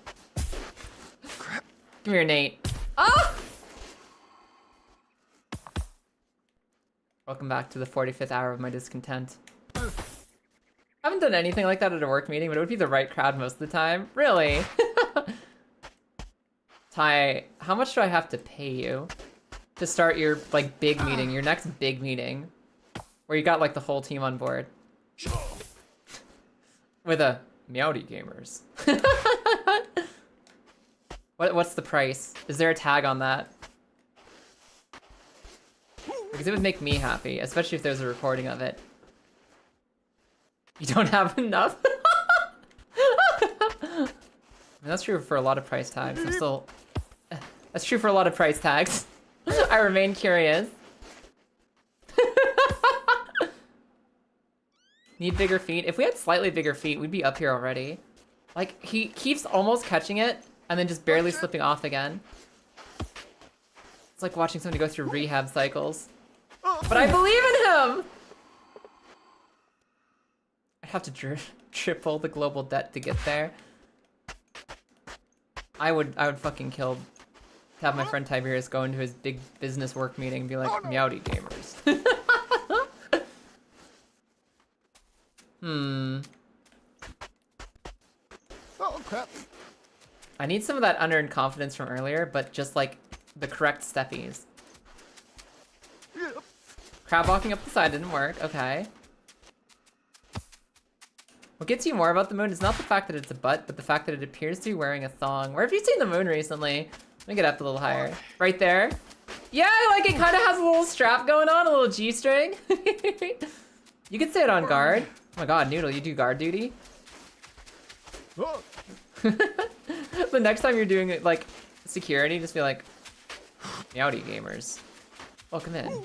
Crap. Come here, Nate. Ah! Welcome back to the 45th hour of my discontent. I haven't done anything like that at a work meeting, but it would be the right crowd most of the time. Really? Ty, how much do I have to pay you to start your, like, big meeting, your next big meeting, where you got, like, the whole team on board? With a Meowdy Gamers. What's the price? Is there a tag on that? Because it would make me happy, especially if there's a recording of it. You don't have enough? I mean, that's true for a lot of price tags. I'm still... That's true for a lot of price tags. I remain curious. Need bigger feet? If we had slightly bigger feet, we'd be up here already. Like, he keeps almost catching it, and then just barely slipping off again. It's like watching somebody go through rehab cycles. But I believe in him! I'd have to triple the global debt to get there. I would fucking kill to have my friend Tiberius go into his big business work meeting and be like, Meowdy Gamers. Oh, crap. I need some of that unearned confidence from earlier, but just like the correct steppies. Crab walking up the side didn't work, okay. What gets you more about the moon is not the fact that it's a butt, but the fact that it appears to be wearing a thong. Where have you seen the moon recently? Let me get up a little higher. Right there. Yeah, like it kind of has a little strap going on, a little G-string. You could say it on guard. Oh my god, Noodle, you do guard duty? The next time you're doing like security, just be like, Meowdy Gamers, welcome in.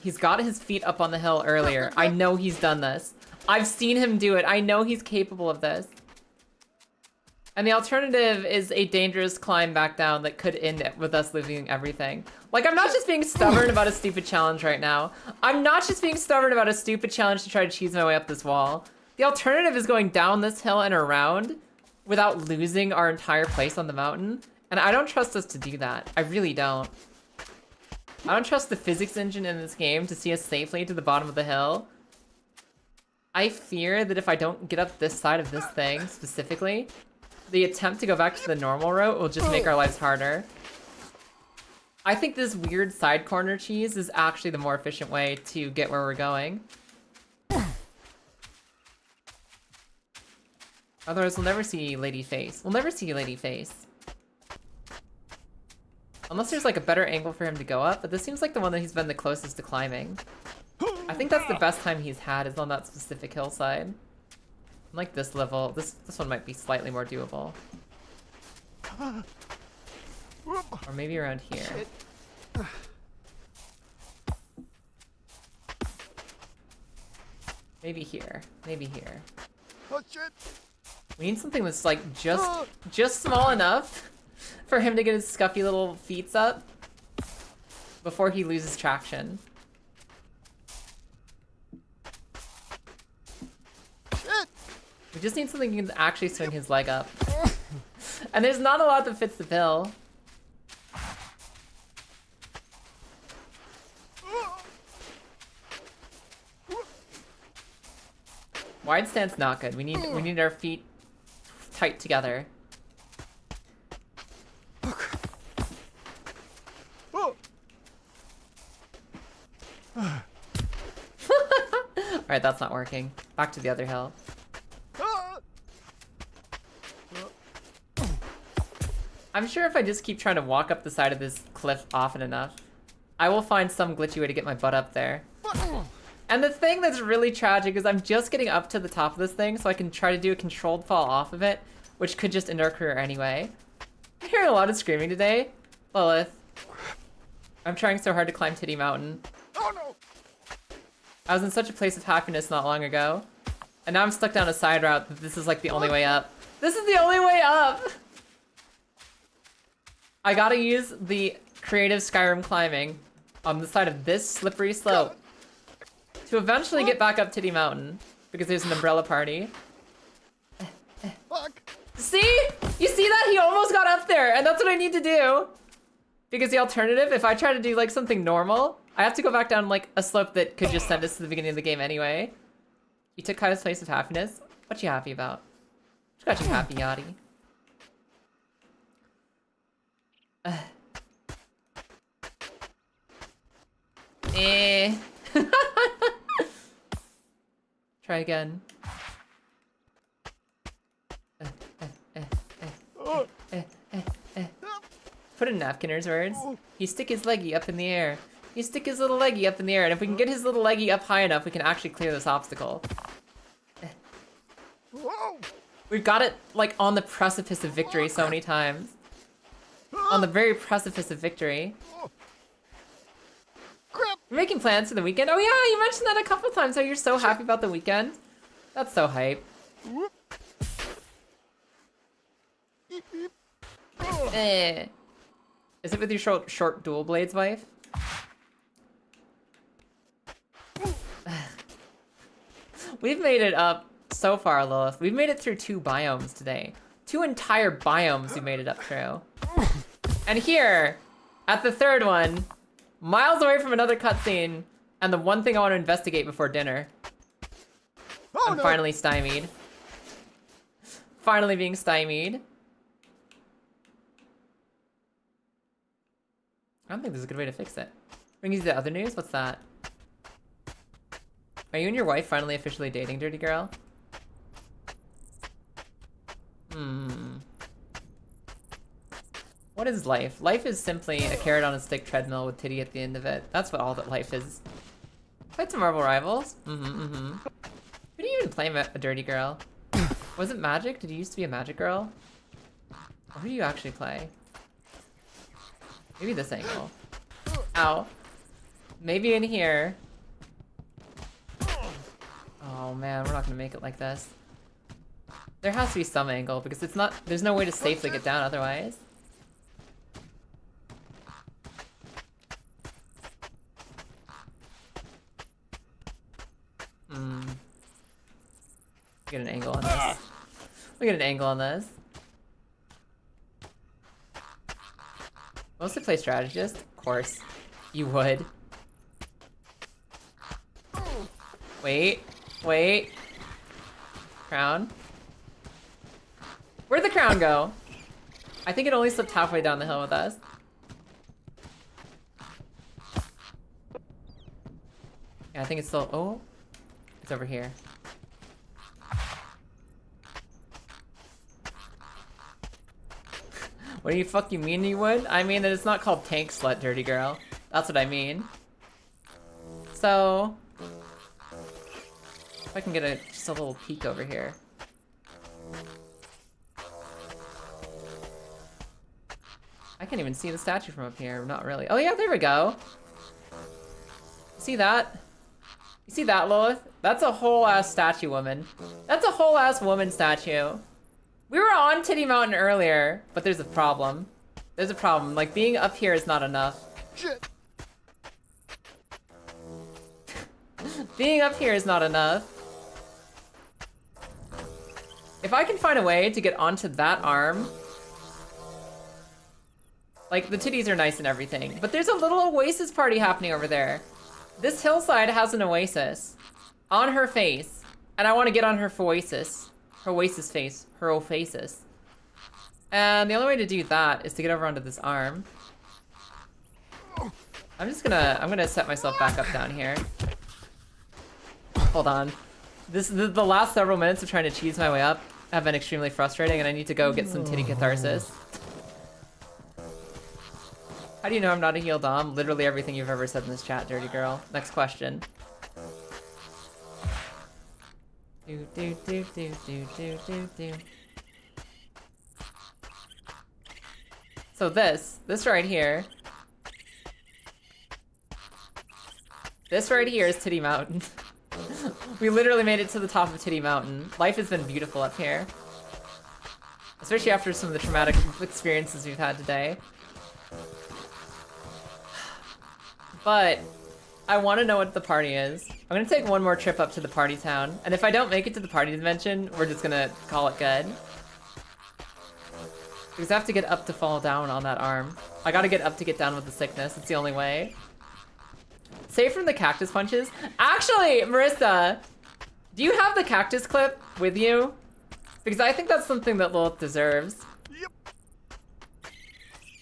He's got his feet up on the hill earlier. I know he's done this. I've seen him do it. I know he's capable of this. And the alternative is a dangerous climb back down that could end it with us losing everything. Like, I'm not just being stubborn about a stupid challenge right now. I'm not just being stubborn about a stupid challenge to try to cheese my way up this wall. The alternative is going down this hill and around without losing our entire place on the mountain. And I don't trust us to do that. I really don't. I don't trust the physics engine in this game to see us safely to the bottom of the hill. I fear that if I don't get up this side of this thing specifically, the attempt to go back to the normal route will just make our lives harder. I think this weird side corner cheese is actually the more efficient way to get where we're going. Otherwise, we'll never see Lady Face. We'll never see Lady Face. Unless there's like a better angle for him to go up, but this seems like the one that he's been the closest to climbing. I think that's the best time he's had is on that specific hillside. Like this level, this one might be slightly more doable. Or maybe around here. Maybe here. Maybe here. Oh, shit. We need something that's like just small enough for him to get his scuffy little feet up before he loses traction. We just need something he can actually swing his leg up. And there's not a lot that fits the bill. Wide stance not good. We need our feet tight together. Alright, that's not working. Back to the other hill. I'm sure if I just keep trying to walk up the side of this cliff often enough, I will find some glitchy way to get my butt up there. And the thing that's really tragic is I'm just getting up to the top of this thing so I can try to do a controlled fall off of it, which could just end our career anyway. I'm hearing a lot of screaming today. Lilith. I'm trying so hard to climb Titty Mountain. Oh no! I was in such a place of happiness not long ago. And now I'm stuck down a side route that this is like the only way up. This is the only way up! I gotta use the creative Skyrim climbing on the side of this slippery slope to eventually get back up Titty Mountain because there's an umbrella party. Fuck! See? You see that? He almost got up there, and that's what I need to do. Because the alternative, if I try to do like something normal, I have to go back down like a slope that could just send us to the beginning of the game anyway. You took Kaya's place of happiness? What you happy about? What got you happy, Yachty? Try again. Put a napkin in his words. He stick his leggy up in the air. He stick his little leggy up in the air, and if we can get his little leggy up high enough, we can actually clear this obstacle. We've got it, like, on the precipice of victory so many times. On the very precipice of victory. Crap! You're making plans for the weekend? Oh yeah, you mentioned that a couple times, how you're so happy about the weekend. That's so hype. Is it with your short dual blades wife? We've made it up so far, Lilith. We've made it through 2 biomes today. 2 entire biomes we made it up through. And here, at the 3rd one, miles away from another cutscene, and the one thing I want to investigate before dinner. I'm finally stymied. Finally being stymied. I don't think there's a good way to fix it. Brings you the other news? What's that? Are you and your wife finally officially dating, Dirty Girl? What is life? Life is simply a carrot on a stick treadmill with titty at the end of it. That's what all that life is. Played some Marvel Rivals. Who do you even play a Dirty Girl? Was it Magic? Did you used to be a Magic Girl? Or who do you actually play? Maybe this angle. Ow. Maybe in here. Oh man, we're not gonna make it like this. There has to be some angle because it's not, there's no way to safely get down otherwise. We get an angle on this. We get an angle on this. Mostly play strategist? Of course. You would. Wait. Wait. Crown. Where'd the crown go? I think it only slipped halfway down the hill with us. Yeah, I think it's still... Oh. It's over here. What do you fucking mean you would? I mean that it's not called tank slut, Dirty Girl. That's what I mean. So... if I can get just a little peek over here. I can't even see the statue from up here. Not really. Oh yeah, there we go. See that? You see that, Lilith? That's a whole ass statue woman. That's a whole ass woman statue. We were on Titty Mountain earlier, but there's a problem. There's a problem. Like, being up here is not enough. Shit. Being up here is not enough. If I can find a way to get onto that arm... Like, the titties are nice and everything, but there's a little oasis party happening over there. This hillside has an oasis on her face, and I want to get on her oasis. Her oasis face. Her oasis. And the only way to do that is to get over onto this arm. I'm gonna set myself back up down here. Hold on. The last several minutes of trying to cheese my way up have been extremely frustrating, and I need to go get some titty catharsis. How do you know I'm not a heel dom? Literally everything you've ever said in this chat, Dirty Girl. Next question. Do do do do do do do do. So this right here This right here is Titty Mountain. We literally made it to the top of Titty Mountain. Life has been beautiful up here. Especially after some of the traumatic experiences we've had today. But I want to know what the party is. I'm gonna take one more trip up to the party town, and if I don't make it to the party dimension, we're just gonna call it good. Because I have to get up to fall down on that arm. I gotta get up to get down with the sickness. It's the only way. Save from the cactus punches. Actually, Marissa, do you have the cactus clip with you? Because I think that's something that Lilith deserves.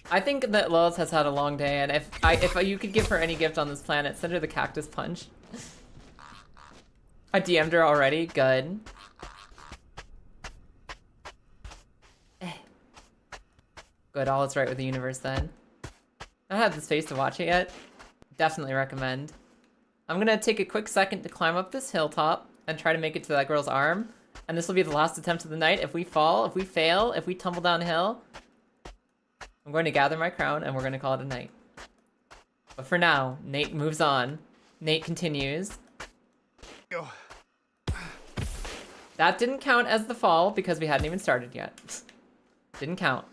I think that Lilith has had a long day, and if you could give her any gift on this planet, send her the cactus punch. I DM'd her already. Good. Good, all is right with the universe then. I don't have the space to watch it yet. Definitely recommend. I'm gonna take a quick second to climb up this hilltop and try to make it to that girl's arm. And this will be the last attempt of the night. If we fall, if we fail, if we tumble downhill, I'm going to gather my crown and we're going to call it a night. But for now, Nate moves on. Nate continues. That didn't count as the fall because we hadn't even started yet. Didn't count.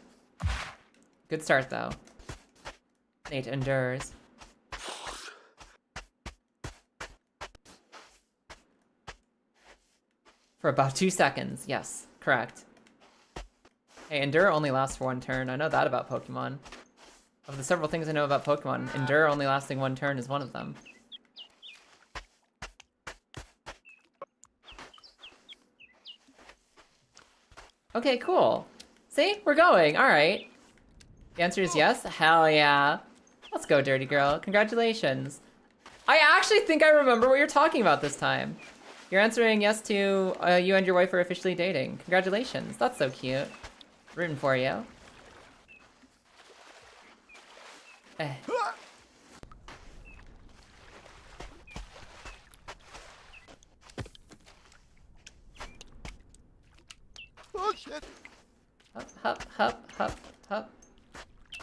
Good start though. Nate endures. For about 2 seconds. Yes, correct. Hey, Endure only lasts for 1 turn. I know that about Pokemon. Of the several things I know about Pokemon, Endure only lasting 1 turn is one of them. Okay, cool. See? We're going. Alright. The answer is yes? Hell yeah. Let's go, dirty girl. Congratulations. I actually think I remember what you're talking about this time. You're answering yes to you and your wife are officially dating. Congratulations. That's so cute. Rooting for you. Oh shit! Hup, hup, hup, hup, hup.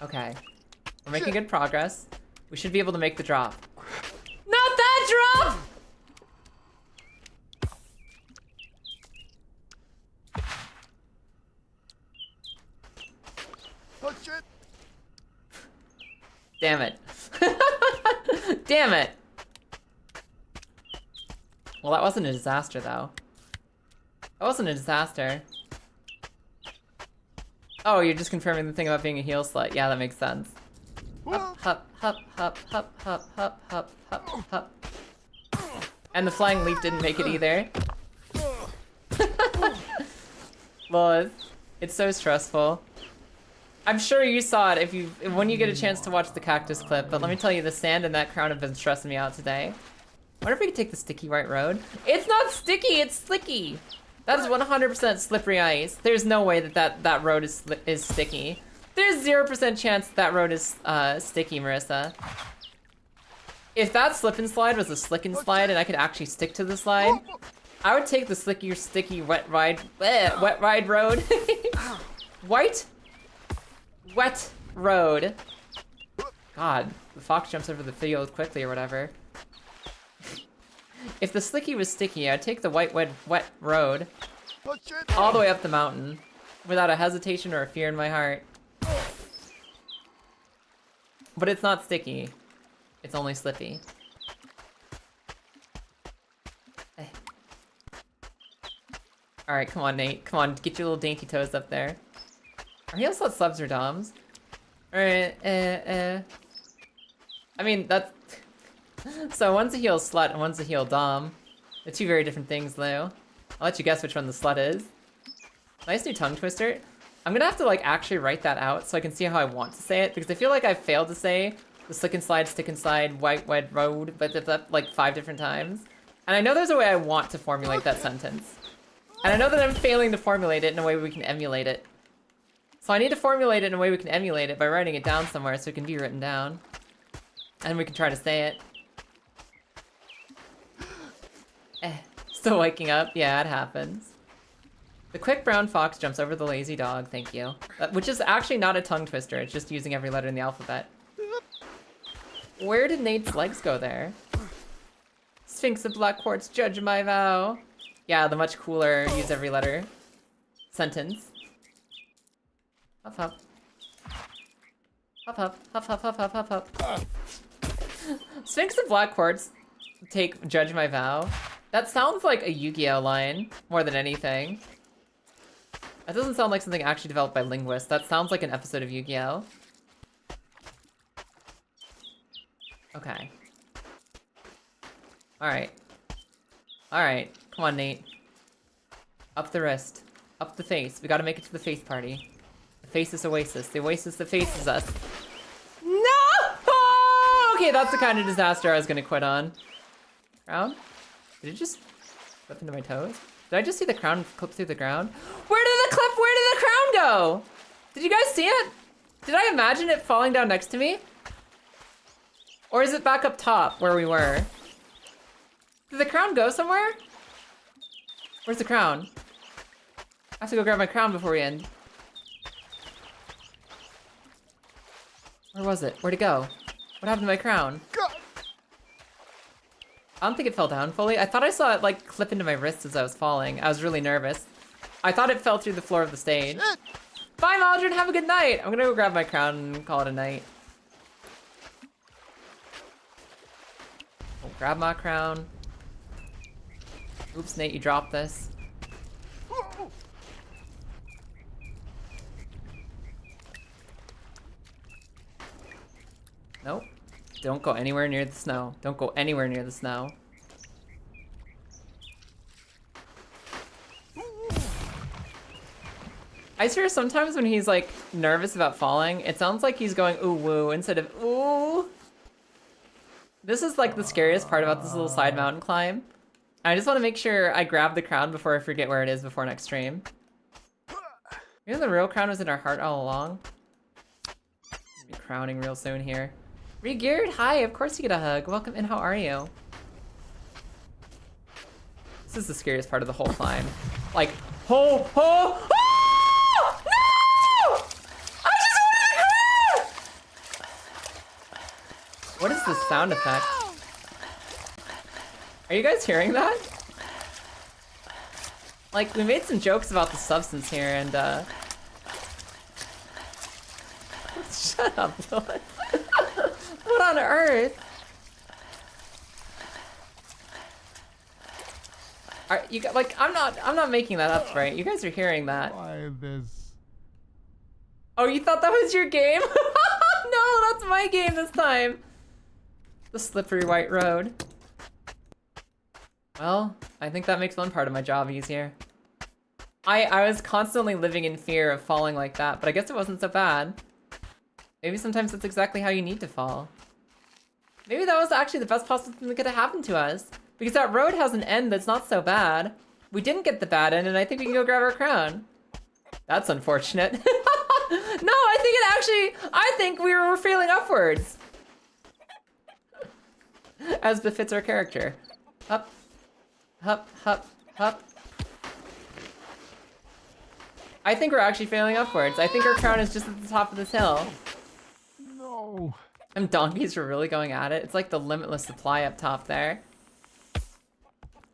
Okay. We're making good progress. We should be able to make the drop. Not that drop! Oh shit! Damn it. Damn it. Well, that wasn't a disaster, though. That wasn't a disaster. Oh, you're just confirming the thing about being a heel slut. Yeah, that makes sense. Hup, hup, hup, hup, hup, hup, hup, hup, hup, hup. And the flying leap didn't make it either. Well, it's so stressful. I'm sure you saw it when you get a chance to watch the cactus clip, but let me tell you, the sand and that crown have been stressing me out today. I wonder if we could take the sticky white road. It's not sticky, it's slicky. That is 100% slippery ice. There's no way that road is sticky. There's 0% chance that road is sticky, Marissa. If that slip and slide was a slick and slide and I could actually stick to the slide, I would take the slicky or sticky wet ride road. Wet road. God, the fox jumps over the field quickly or whatever. If the slicky was sticky, I'd take the wet road all the way up the mountain without a hesitation or a fear in my heart. But it's not sticky. It's only slippy. Alright, come on, Nate. Come on, get your little dainty toes up there. Are heel slut subs or doms? Alright, I mean, that's... So one's a heel slut and one's a heel dom. They're two very different things, though. I'll let you guess which one the slut is. Nice new tongue twister. I'm gonna have to, like, actually write that out so I can see how I want to say it, because I feel like I've failed to say the slick and slide, stick and slide, white road, but like 5 different times. And I know there's a way I want to formulate that sentence. And I know that I'm failing to formulate it in a way we can emulate it. So I need to formulate it in a way we can emulate it by writing it down somewhere so it can be written down. And we can try to say it. Still waking up? Yeah, it happens. The quick brown fox jumps over the lazy dog, thank you. Which is actually not a tongue twister, it's just using every letter in the alphabet. Where did Nate's legs go there? Sphinx of Black Quartz, judge my vow. Yeah, the much cooler use every letter sentence. Huff huff. Huff huff, huff huff huff huff huff huff. Sphinx of Black Quartz, take judge my vow. That sounds like a Yu-Gi-Oh line more than anything. That doesn't sound like something actually developed by linguists. That sounds like an episode of Yu-Gi-Oh. Okay. Alright. Alright. Come on, Nate. Up the wrist. Up the face. We gotta make it to the face party. The face is Oasis. The Oasis that faces us. No! Oh! Okay, that's the kind of disaster I was gonna quit on. Crown? Did it just slip into my toes? Did I just see the crown clip through the ground? Where did the crown go? Did you guys see it? Did I imagine it falling down next to me? Or is it back up top where we were? Did the crown go somewhere? Where's the crown? I have to go grab my crown before we end. Where was it? Where'd it go? What happened to my crown? I don't think it fell down fully. I thought I saw it like clip into my wrist as I was falling. I was really nervous. I thought it fell through the floor of the stage. Bye, Maldron. Have a good night. I'm gonna go grab my crown and call it a night. I'll grab my crown. Oops, Nate, you dropped this. Nope. Don't go anywhere near the snow. Don't go anywhere near the snow. I swear sometimes when he's like nervous about falling, it sounds like he's going ooh woo instead of ooh. This is like the scariest part about this little side mountain climb. I just want to make sure I grab the crown before I forget where it is before next stream. Maybe the real crown was in our heart all along. I'll be crowning real soon here. Regeared, hi, of course you get a hug. Welcome in, how are you? This is the scariest part of the whole climb. Like, oh, oh, oh! No! I just wanted a crown! What is this sound effect? Are you guys hearing that? Like, we made some jokes about the substance here and, shut up, Lord. What on earth? Are you like I'm not making that up, right? You guys are hearing that. Why this? Oh, you thought that was your game? No, that's my game this time. The slippery white road. Well, I think that makes one part of my job easier. I was constantly living in fear of falling like that, but I guess it wasn't so bad. Maybe sometimes that's exactly how you need to fall. Maybe that was actually the best possible thing that could have happened to us. Because that road has an end that's not so bad. We didn't get the bad end, and I think we can go grab our crown. That's unfortunate. No, I think we were failing upwards. As befits our character. Up, up, up, up. I think we're actually failing upwards. I think our crown is just at the top of this hill. No. Them donkeys were really going at it. It's like the limitless supply up top there.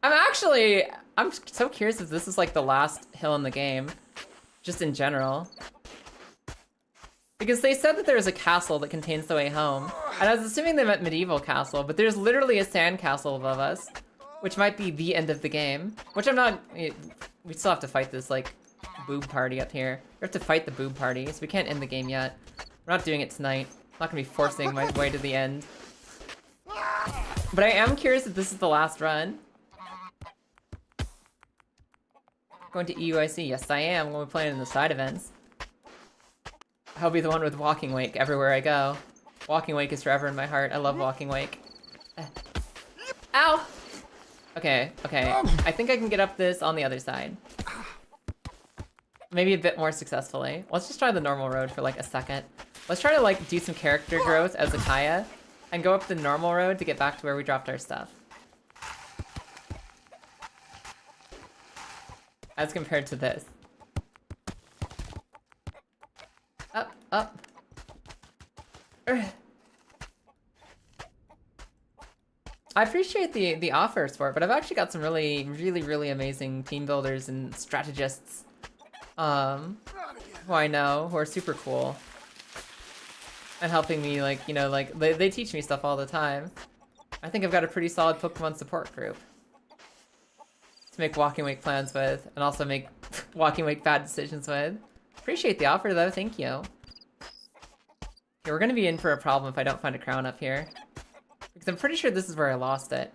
I'm so curious if this is like the last hill in the game. Just in general. Because they said that there's a castle that contains the way home. And I was assuming they meant medieval castle, but there's literally a sand castle above us. Which might be the end of the game. Which I'm not, we still have to fight this like boob party up here. We have to fight the boob party, so we can't end the game yet. We're not doing it tonight. I'm not gonna be forcing my way to the end. But I am curious if this is the last run. Going to EUIC, yes I am, when we're playing in the side events. I'll be the one with Walking Wake everywhere I go. Walking Wake is forever in my heart. I love Walking Wake. Ow! Okay, okay. I think I can get up this on the other side. Maybe a bit more successfully. Let's just try the normal road for like a second. Let's try to like do some character growth as a Kaya and go up the normal road to get back to where we dropped our stuff. As compared to this. Up, up. I appreciate the offers for it, but I've actually got some really amazing team builders and strategists, who I know, who are super cool. And helping me, like, you know, like, they teach me stuff all the time. I think I've got a pretty solid Pokemon support group to make Walking Wake plans with, and also make Walking Wake bad decisions with. Appreciate the offer, though, thank you. Okay, we're gonna be in for a problem if I don't find a crown up here. Because I'm pretty sure this is where I lost it.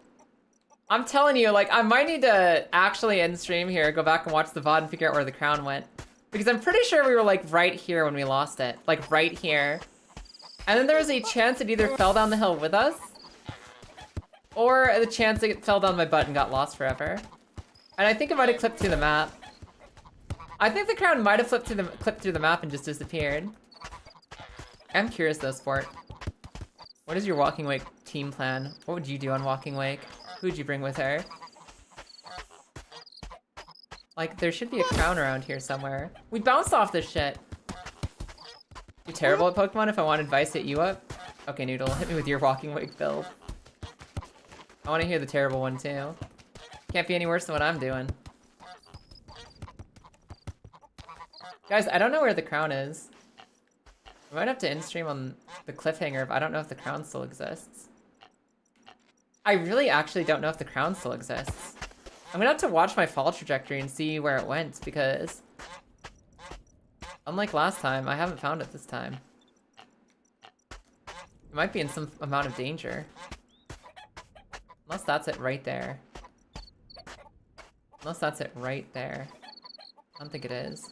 I'm telling you, like, I might need to actually end stream here, go back and watch the VOD and figure out where the crown went. Because I'm pretty sure we were, like, right here when we lost it. Like, right here. And then there was a chance it either fell down the hill with us, or the chance it fell down my butt and got lost forever. And I think it might have clipped through the map. I think the crown might have clipped through the map and just disappeared. I'm curious though, Sport. What is your Walking Wake team plan? What would you do on Walking Wake? Who would you bring with her? Like, there should be a crown around here somewhere. We bounced off this shit. You're terrible at Pokemon. If I want advice, hit you up. Okay, Noodle, hit me with your Walking Wake build. I want to hear the terrible one too. Can't be any worse than what I'm doing. Guys, I don't know where the crown is. I might have to end stream on the cliffhanger, but I don't know if the crown still exists. I really actually don't know if the crown still exists. I'm gonna have to watch my fall trajectory and see where it went, because unlike last time, I haven't found it this time. It might be in some amount of danger. Unless that's it right there. Unless that's it right there. I don't think it is.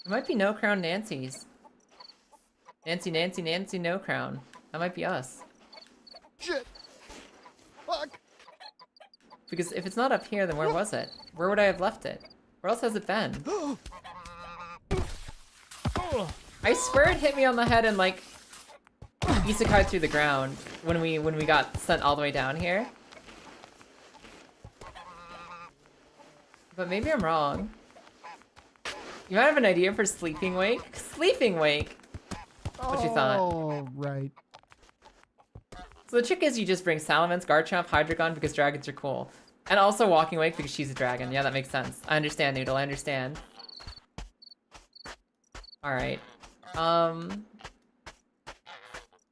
It might be No Crown Nancy's. Nancy, No Crown. That might be us. Shit. Fuck. Because if it's not up here, then where was it? Where would I have left it? Where else has it been? I swear it hit me on the head and like isekai through the ground when we got sent all the way down here. But maybe I'm wrong. You might have an idea for Sleeping Wake? Sleeping Wake! What you thought? Oh, right. So the trick is you just bring Salamence, Garchomp, Hydreigon because dragons are cool. And also Walking Wake because she's a dragon. Yeah, that makes sense. I understand, Noodle, I understand. Alright.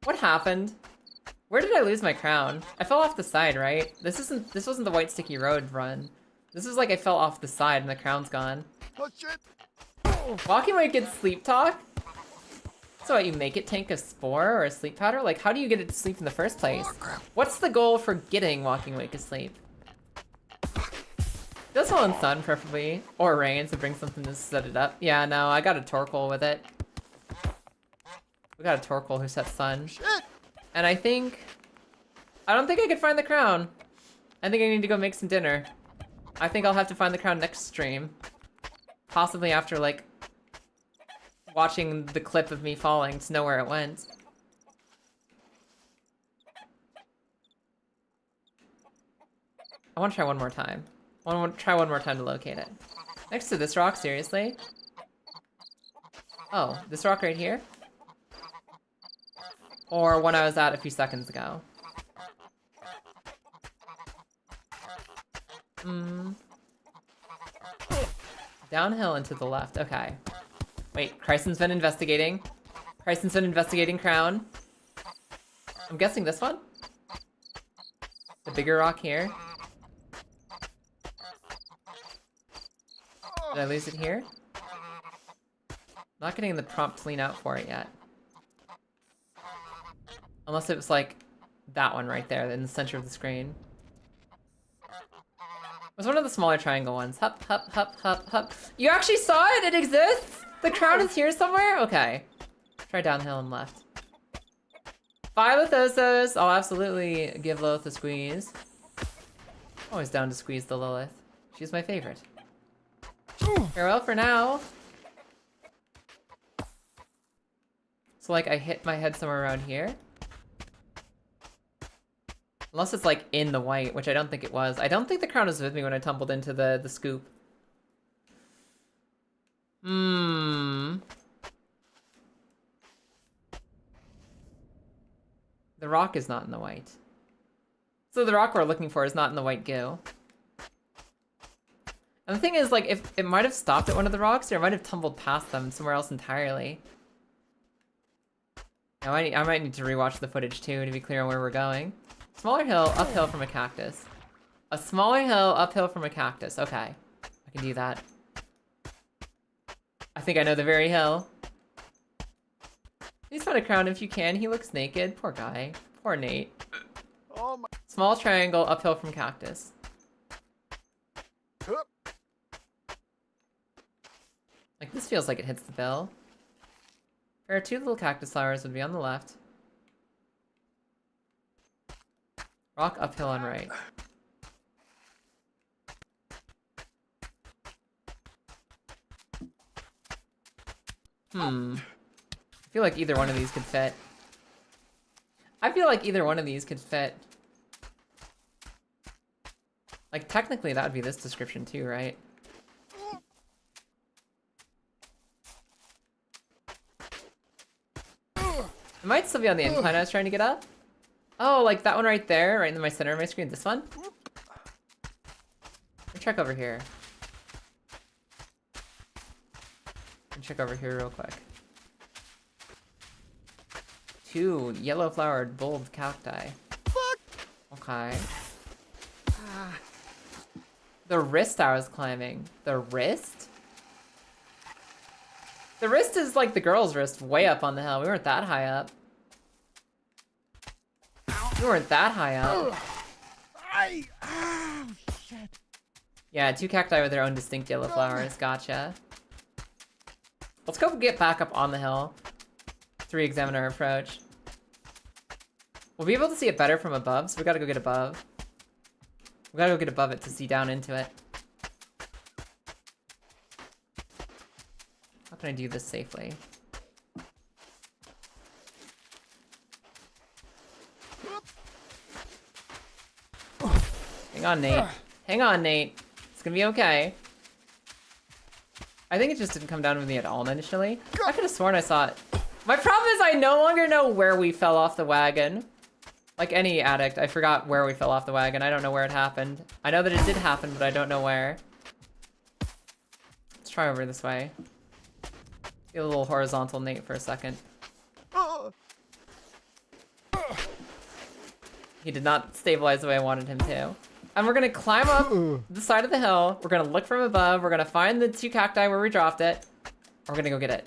What happened? Where did I lose my crown? I fell off the side, right? This wasn't the White Sticky Road run. This is like I fell off the side and the crown's gone. Oh, shit. Walking Wake gets sleep talk? So what, you make it tank a spore or a sleep powder? Like, how do you get it to sleep in the first place? What's the goal for getting Walking Wake asleep? Does fall in sun, preferably. Or rain, so bring something to set it up. Yeah, no, I got a Torkoal with it. We got a Torkoal who sets sun. And I don't think I could find the crown. I think I need to go make some dinner. I think I'll have to find the crown next stream. Possibly after, like, watching the clip of me falling to know where it went. I want to try one more time. I want to try one more time to locate it. Next to this rock, seriously? Oh, this rock right here? Or one I was at a few seconds ago? Downhill and to the left, okay. Wait, Chryson's been investigating. Chryson's been investigating crown. I'm guessing this one? The bigger rock here? Did I lose it here? Not getting the prompt to lean out for it yet. Unless it was like that one right there in the center of the screen. It was one of the smaller triangle ones. Hup, hup, hup, hup, hup. You actually saw it? It exists? The crown is here somewhere? Okay. Try downhill and left. Bye, Lithosos. I'll absolutely give Lilith a squeeze. Always down to squeeze the Lilith. She's my favorite. Farewell for now. So like I hit my head somewhere around here. Unless it's like in the white, which I don't think it was. I don't think the crown was with me when I tumbled into the scoop. The rock is not in the white. So the rock we're looking for is not in the white goo. And the thing is, like, if it might have stopped at one of the rocks, or it might have tumbled past them somewhere else entirely. I might need to rewatch the footage too to be clear on where we're going. Smaller hill, uphill from a cactus. A smaller hill, uphill from a cactus. Okay, I can do that. I think I know the very hill. Please find a crown if you can. He looks naked. Poor guy. Poor Nate. Oh my. Small triangle, uphill from cactus. Like, this feels like it hits the bill. There are 2 little cactus flowers would be on the left. Rock uphill on right. I feel like either one of these could fit. Like, technically that would be this description too, right? It might still be on the incline I was trying to get up. Oh, like that one right there, right in my center of my screen. This one? Let me check over here. Check over here real quick. 2 yellow flowered bulb cacti. Fuck. Okay. The wrist I was climbing. The wrist? The wrist is like the girl's wrist, way up on the hill. We weren't that high up. Oh, shit. Yeah, 2 cacti with their own distinct yellow flowers. Gotcha. Let's go get back up on the hill to re-examine our approach. We'll be able to see it better from above, so we gotta go get above. We gotta go get above it to see down into it. How can I do this safely? Hang on, Nate. Hang on, Nate. It's gonna be okay. I think it just didn't come down with me at all initially. I could have sworn I saw it. My problem is I no longer know where we fell off the wagon. Like any addict, I forgot where we fell off the wagon. I don't know where it happened. I know that it did happen, but I don't know where. Let's try over this way. Get a little horizontal Nate for a second. He did not stabilize the way I wanted him to. And we're gonna climb up the side of the hill. We're gonna look from above. We're gonna find the 2 cacti where we dropped it. We're gonna go get it.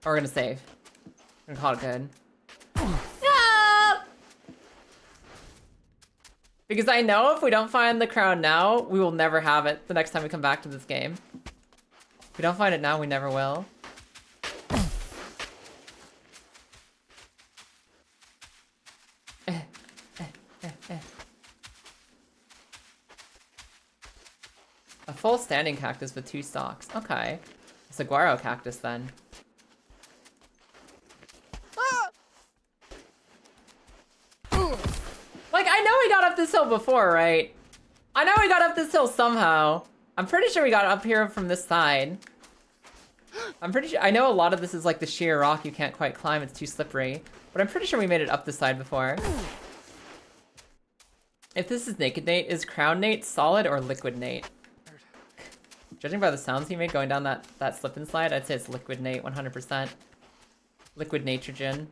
Or we're gonna save. We're gonna call it good. No! Because I know if we don't find the crown now, we will never have it the next time we come back to this game. If we don't find it now, we never will. A full standing cactus with 2 stalks. Okay. A saguaro cactus then. Like, I know we got up this hill before, right? I know we got up this hill somehow. I'm pretty sure we got up here from this side. I'm pretty sure, I know a lot of this is like the sheer rock you can't quite climb, it's too slippery. But I'm pretty sure we made it up this side before. If this is Naked Nate, is Crown Nate solid or liquid Nate? Judging by the sounds he made going down that slip and slide, I'd say it's liquid Nate, 100%. Liquid Nitrogen.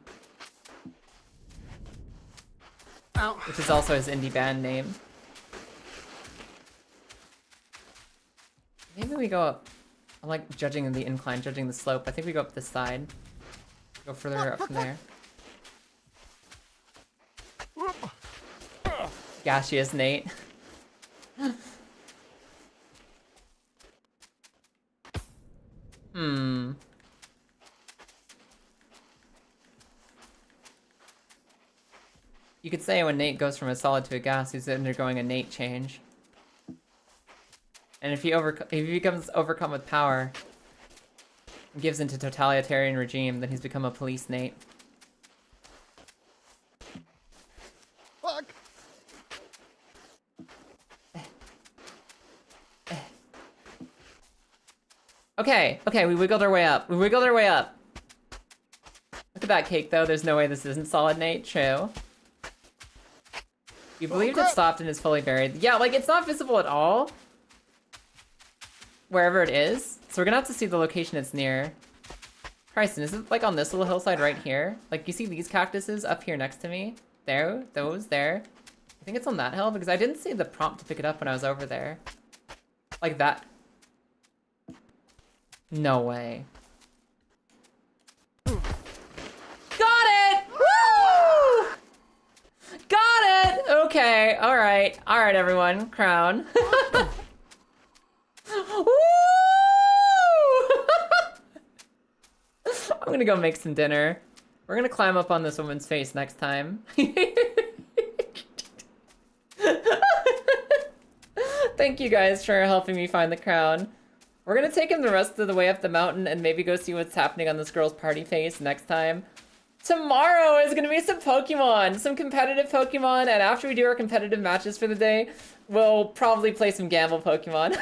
Ow. Which is also his indie band name. Maybe we go up. I'm like judging the incline, judging the slope. I think we go up this side. Go further up from there. Gaseous Nate. You could say when Nate goes from a solid to a gas, he's undergoing a Nate change. And if he becomes overcome with power and gives into totalitarian regime, then he's become a police Nate. Fuck! Okay, we wiggled our way up. Look at that cake, though. There's no way this isn't solid Nate. True. You believed it crap. stopped and is fully buried. Yeah, like it's not visible at all. Wherever it is. So we're gonna have to see the location it's near. Bryson, is it like on this little hillside right here? Like you see these cactuses up here next to me? There, those there. I think it's on that hill because I didn't see the prompt to pick it up when I was over there. Like that. No way. Got it! Woo! Got it! Okay, alright. Alright, everyone. Crown. Woo! I'm gonna go make some dinner. We're gonna climb up on this woman's face next time. Thank you guys for helping me find the crown. We're gonna take him the rest of the way up the mountain and maybe go see what's happening on this girl's party face next time. Tomorrow is gonna be some Pokemon, some competitive Pokemon, and after we do our competitive matches for the day, we'll probably play some gamble Pokemon.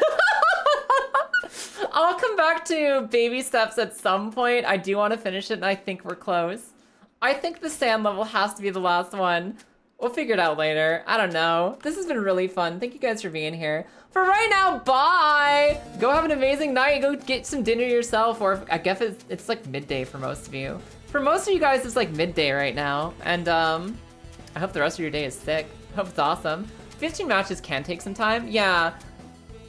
I'll come back to baby steps at some point. I do want to finish it, and I think we're close. I think the sand level has to be the last one. We'll figure it out later. I don't know. This has been really fun. Thank you guys for being here. For right now, bye! Go have an amazing night. Go get some dinner yourself, or I guess it's like midday for most of you. For most of you guys, it's like midday right now. And I hope the rest of your day is sick. I hope it's awesome. 15 matches can take some time. Yeah.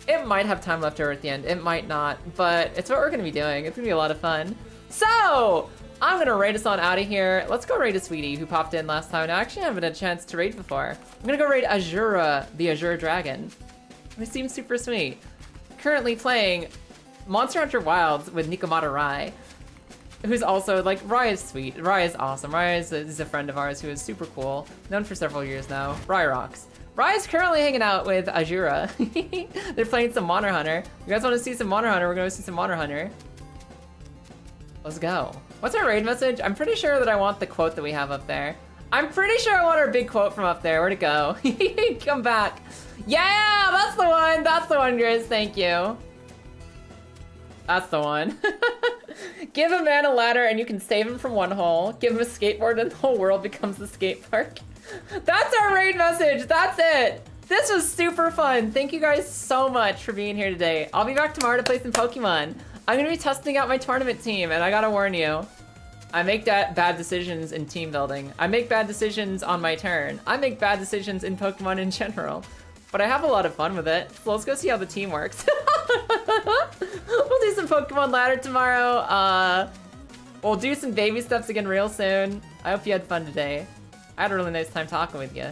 It might have time left over at the end. It might not, but it's what we're gonna be doing. It's gonna be a lot of fun. So, I'm gonna raid us on out of here. Let's go raid a sweetie who popped in last time. I actually haven't had a chance to raid before. I'm gonna go raid Azura, the Azure Dragon. It seems super sweet. Currently playing Monster Hunter Wilds with Nikomata Rai, who's also, like, Rai is sweet. Rai is awesome. Rai is a friend of ours who is super cool. Known for several years now. Rai rocks. Rai's currently hanging out with Azura. They're playing some Monster Hunter. You guys want to see some Monster Hunter? We're going to see some Monster Hunter. Let's go. What's our raid message? I'm pretty sure that I want the quote that we have up there. I'm pretty sure I want our big quote from up there. Where'd it go? Come back. Yeah, that's the one. That's the one, Grizz. Thank you. That's the one. Give a man a ladder and you can save him from one hole. Give him a skateboard and the whole world becomes the skate park. That's our raid message. That's it. This was super fun. Thank you guys so much for being here today. I'll be back tomorrow to play some Pokemon. I'm gonna be testing out my tournament team, and I gotta warn you, I make bad decisions in team building. I make bad decisions on my turn. I make bad decisions in Pokemon in general. But I have a lot of fun with it. So let's go see how the team works. We'll do some Pokemon ladder tomorrow. We'll do some baby steps again real soon. I hope you had fun today. I had a really nice time talking with you.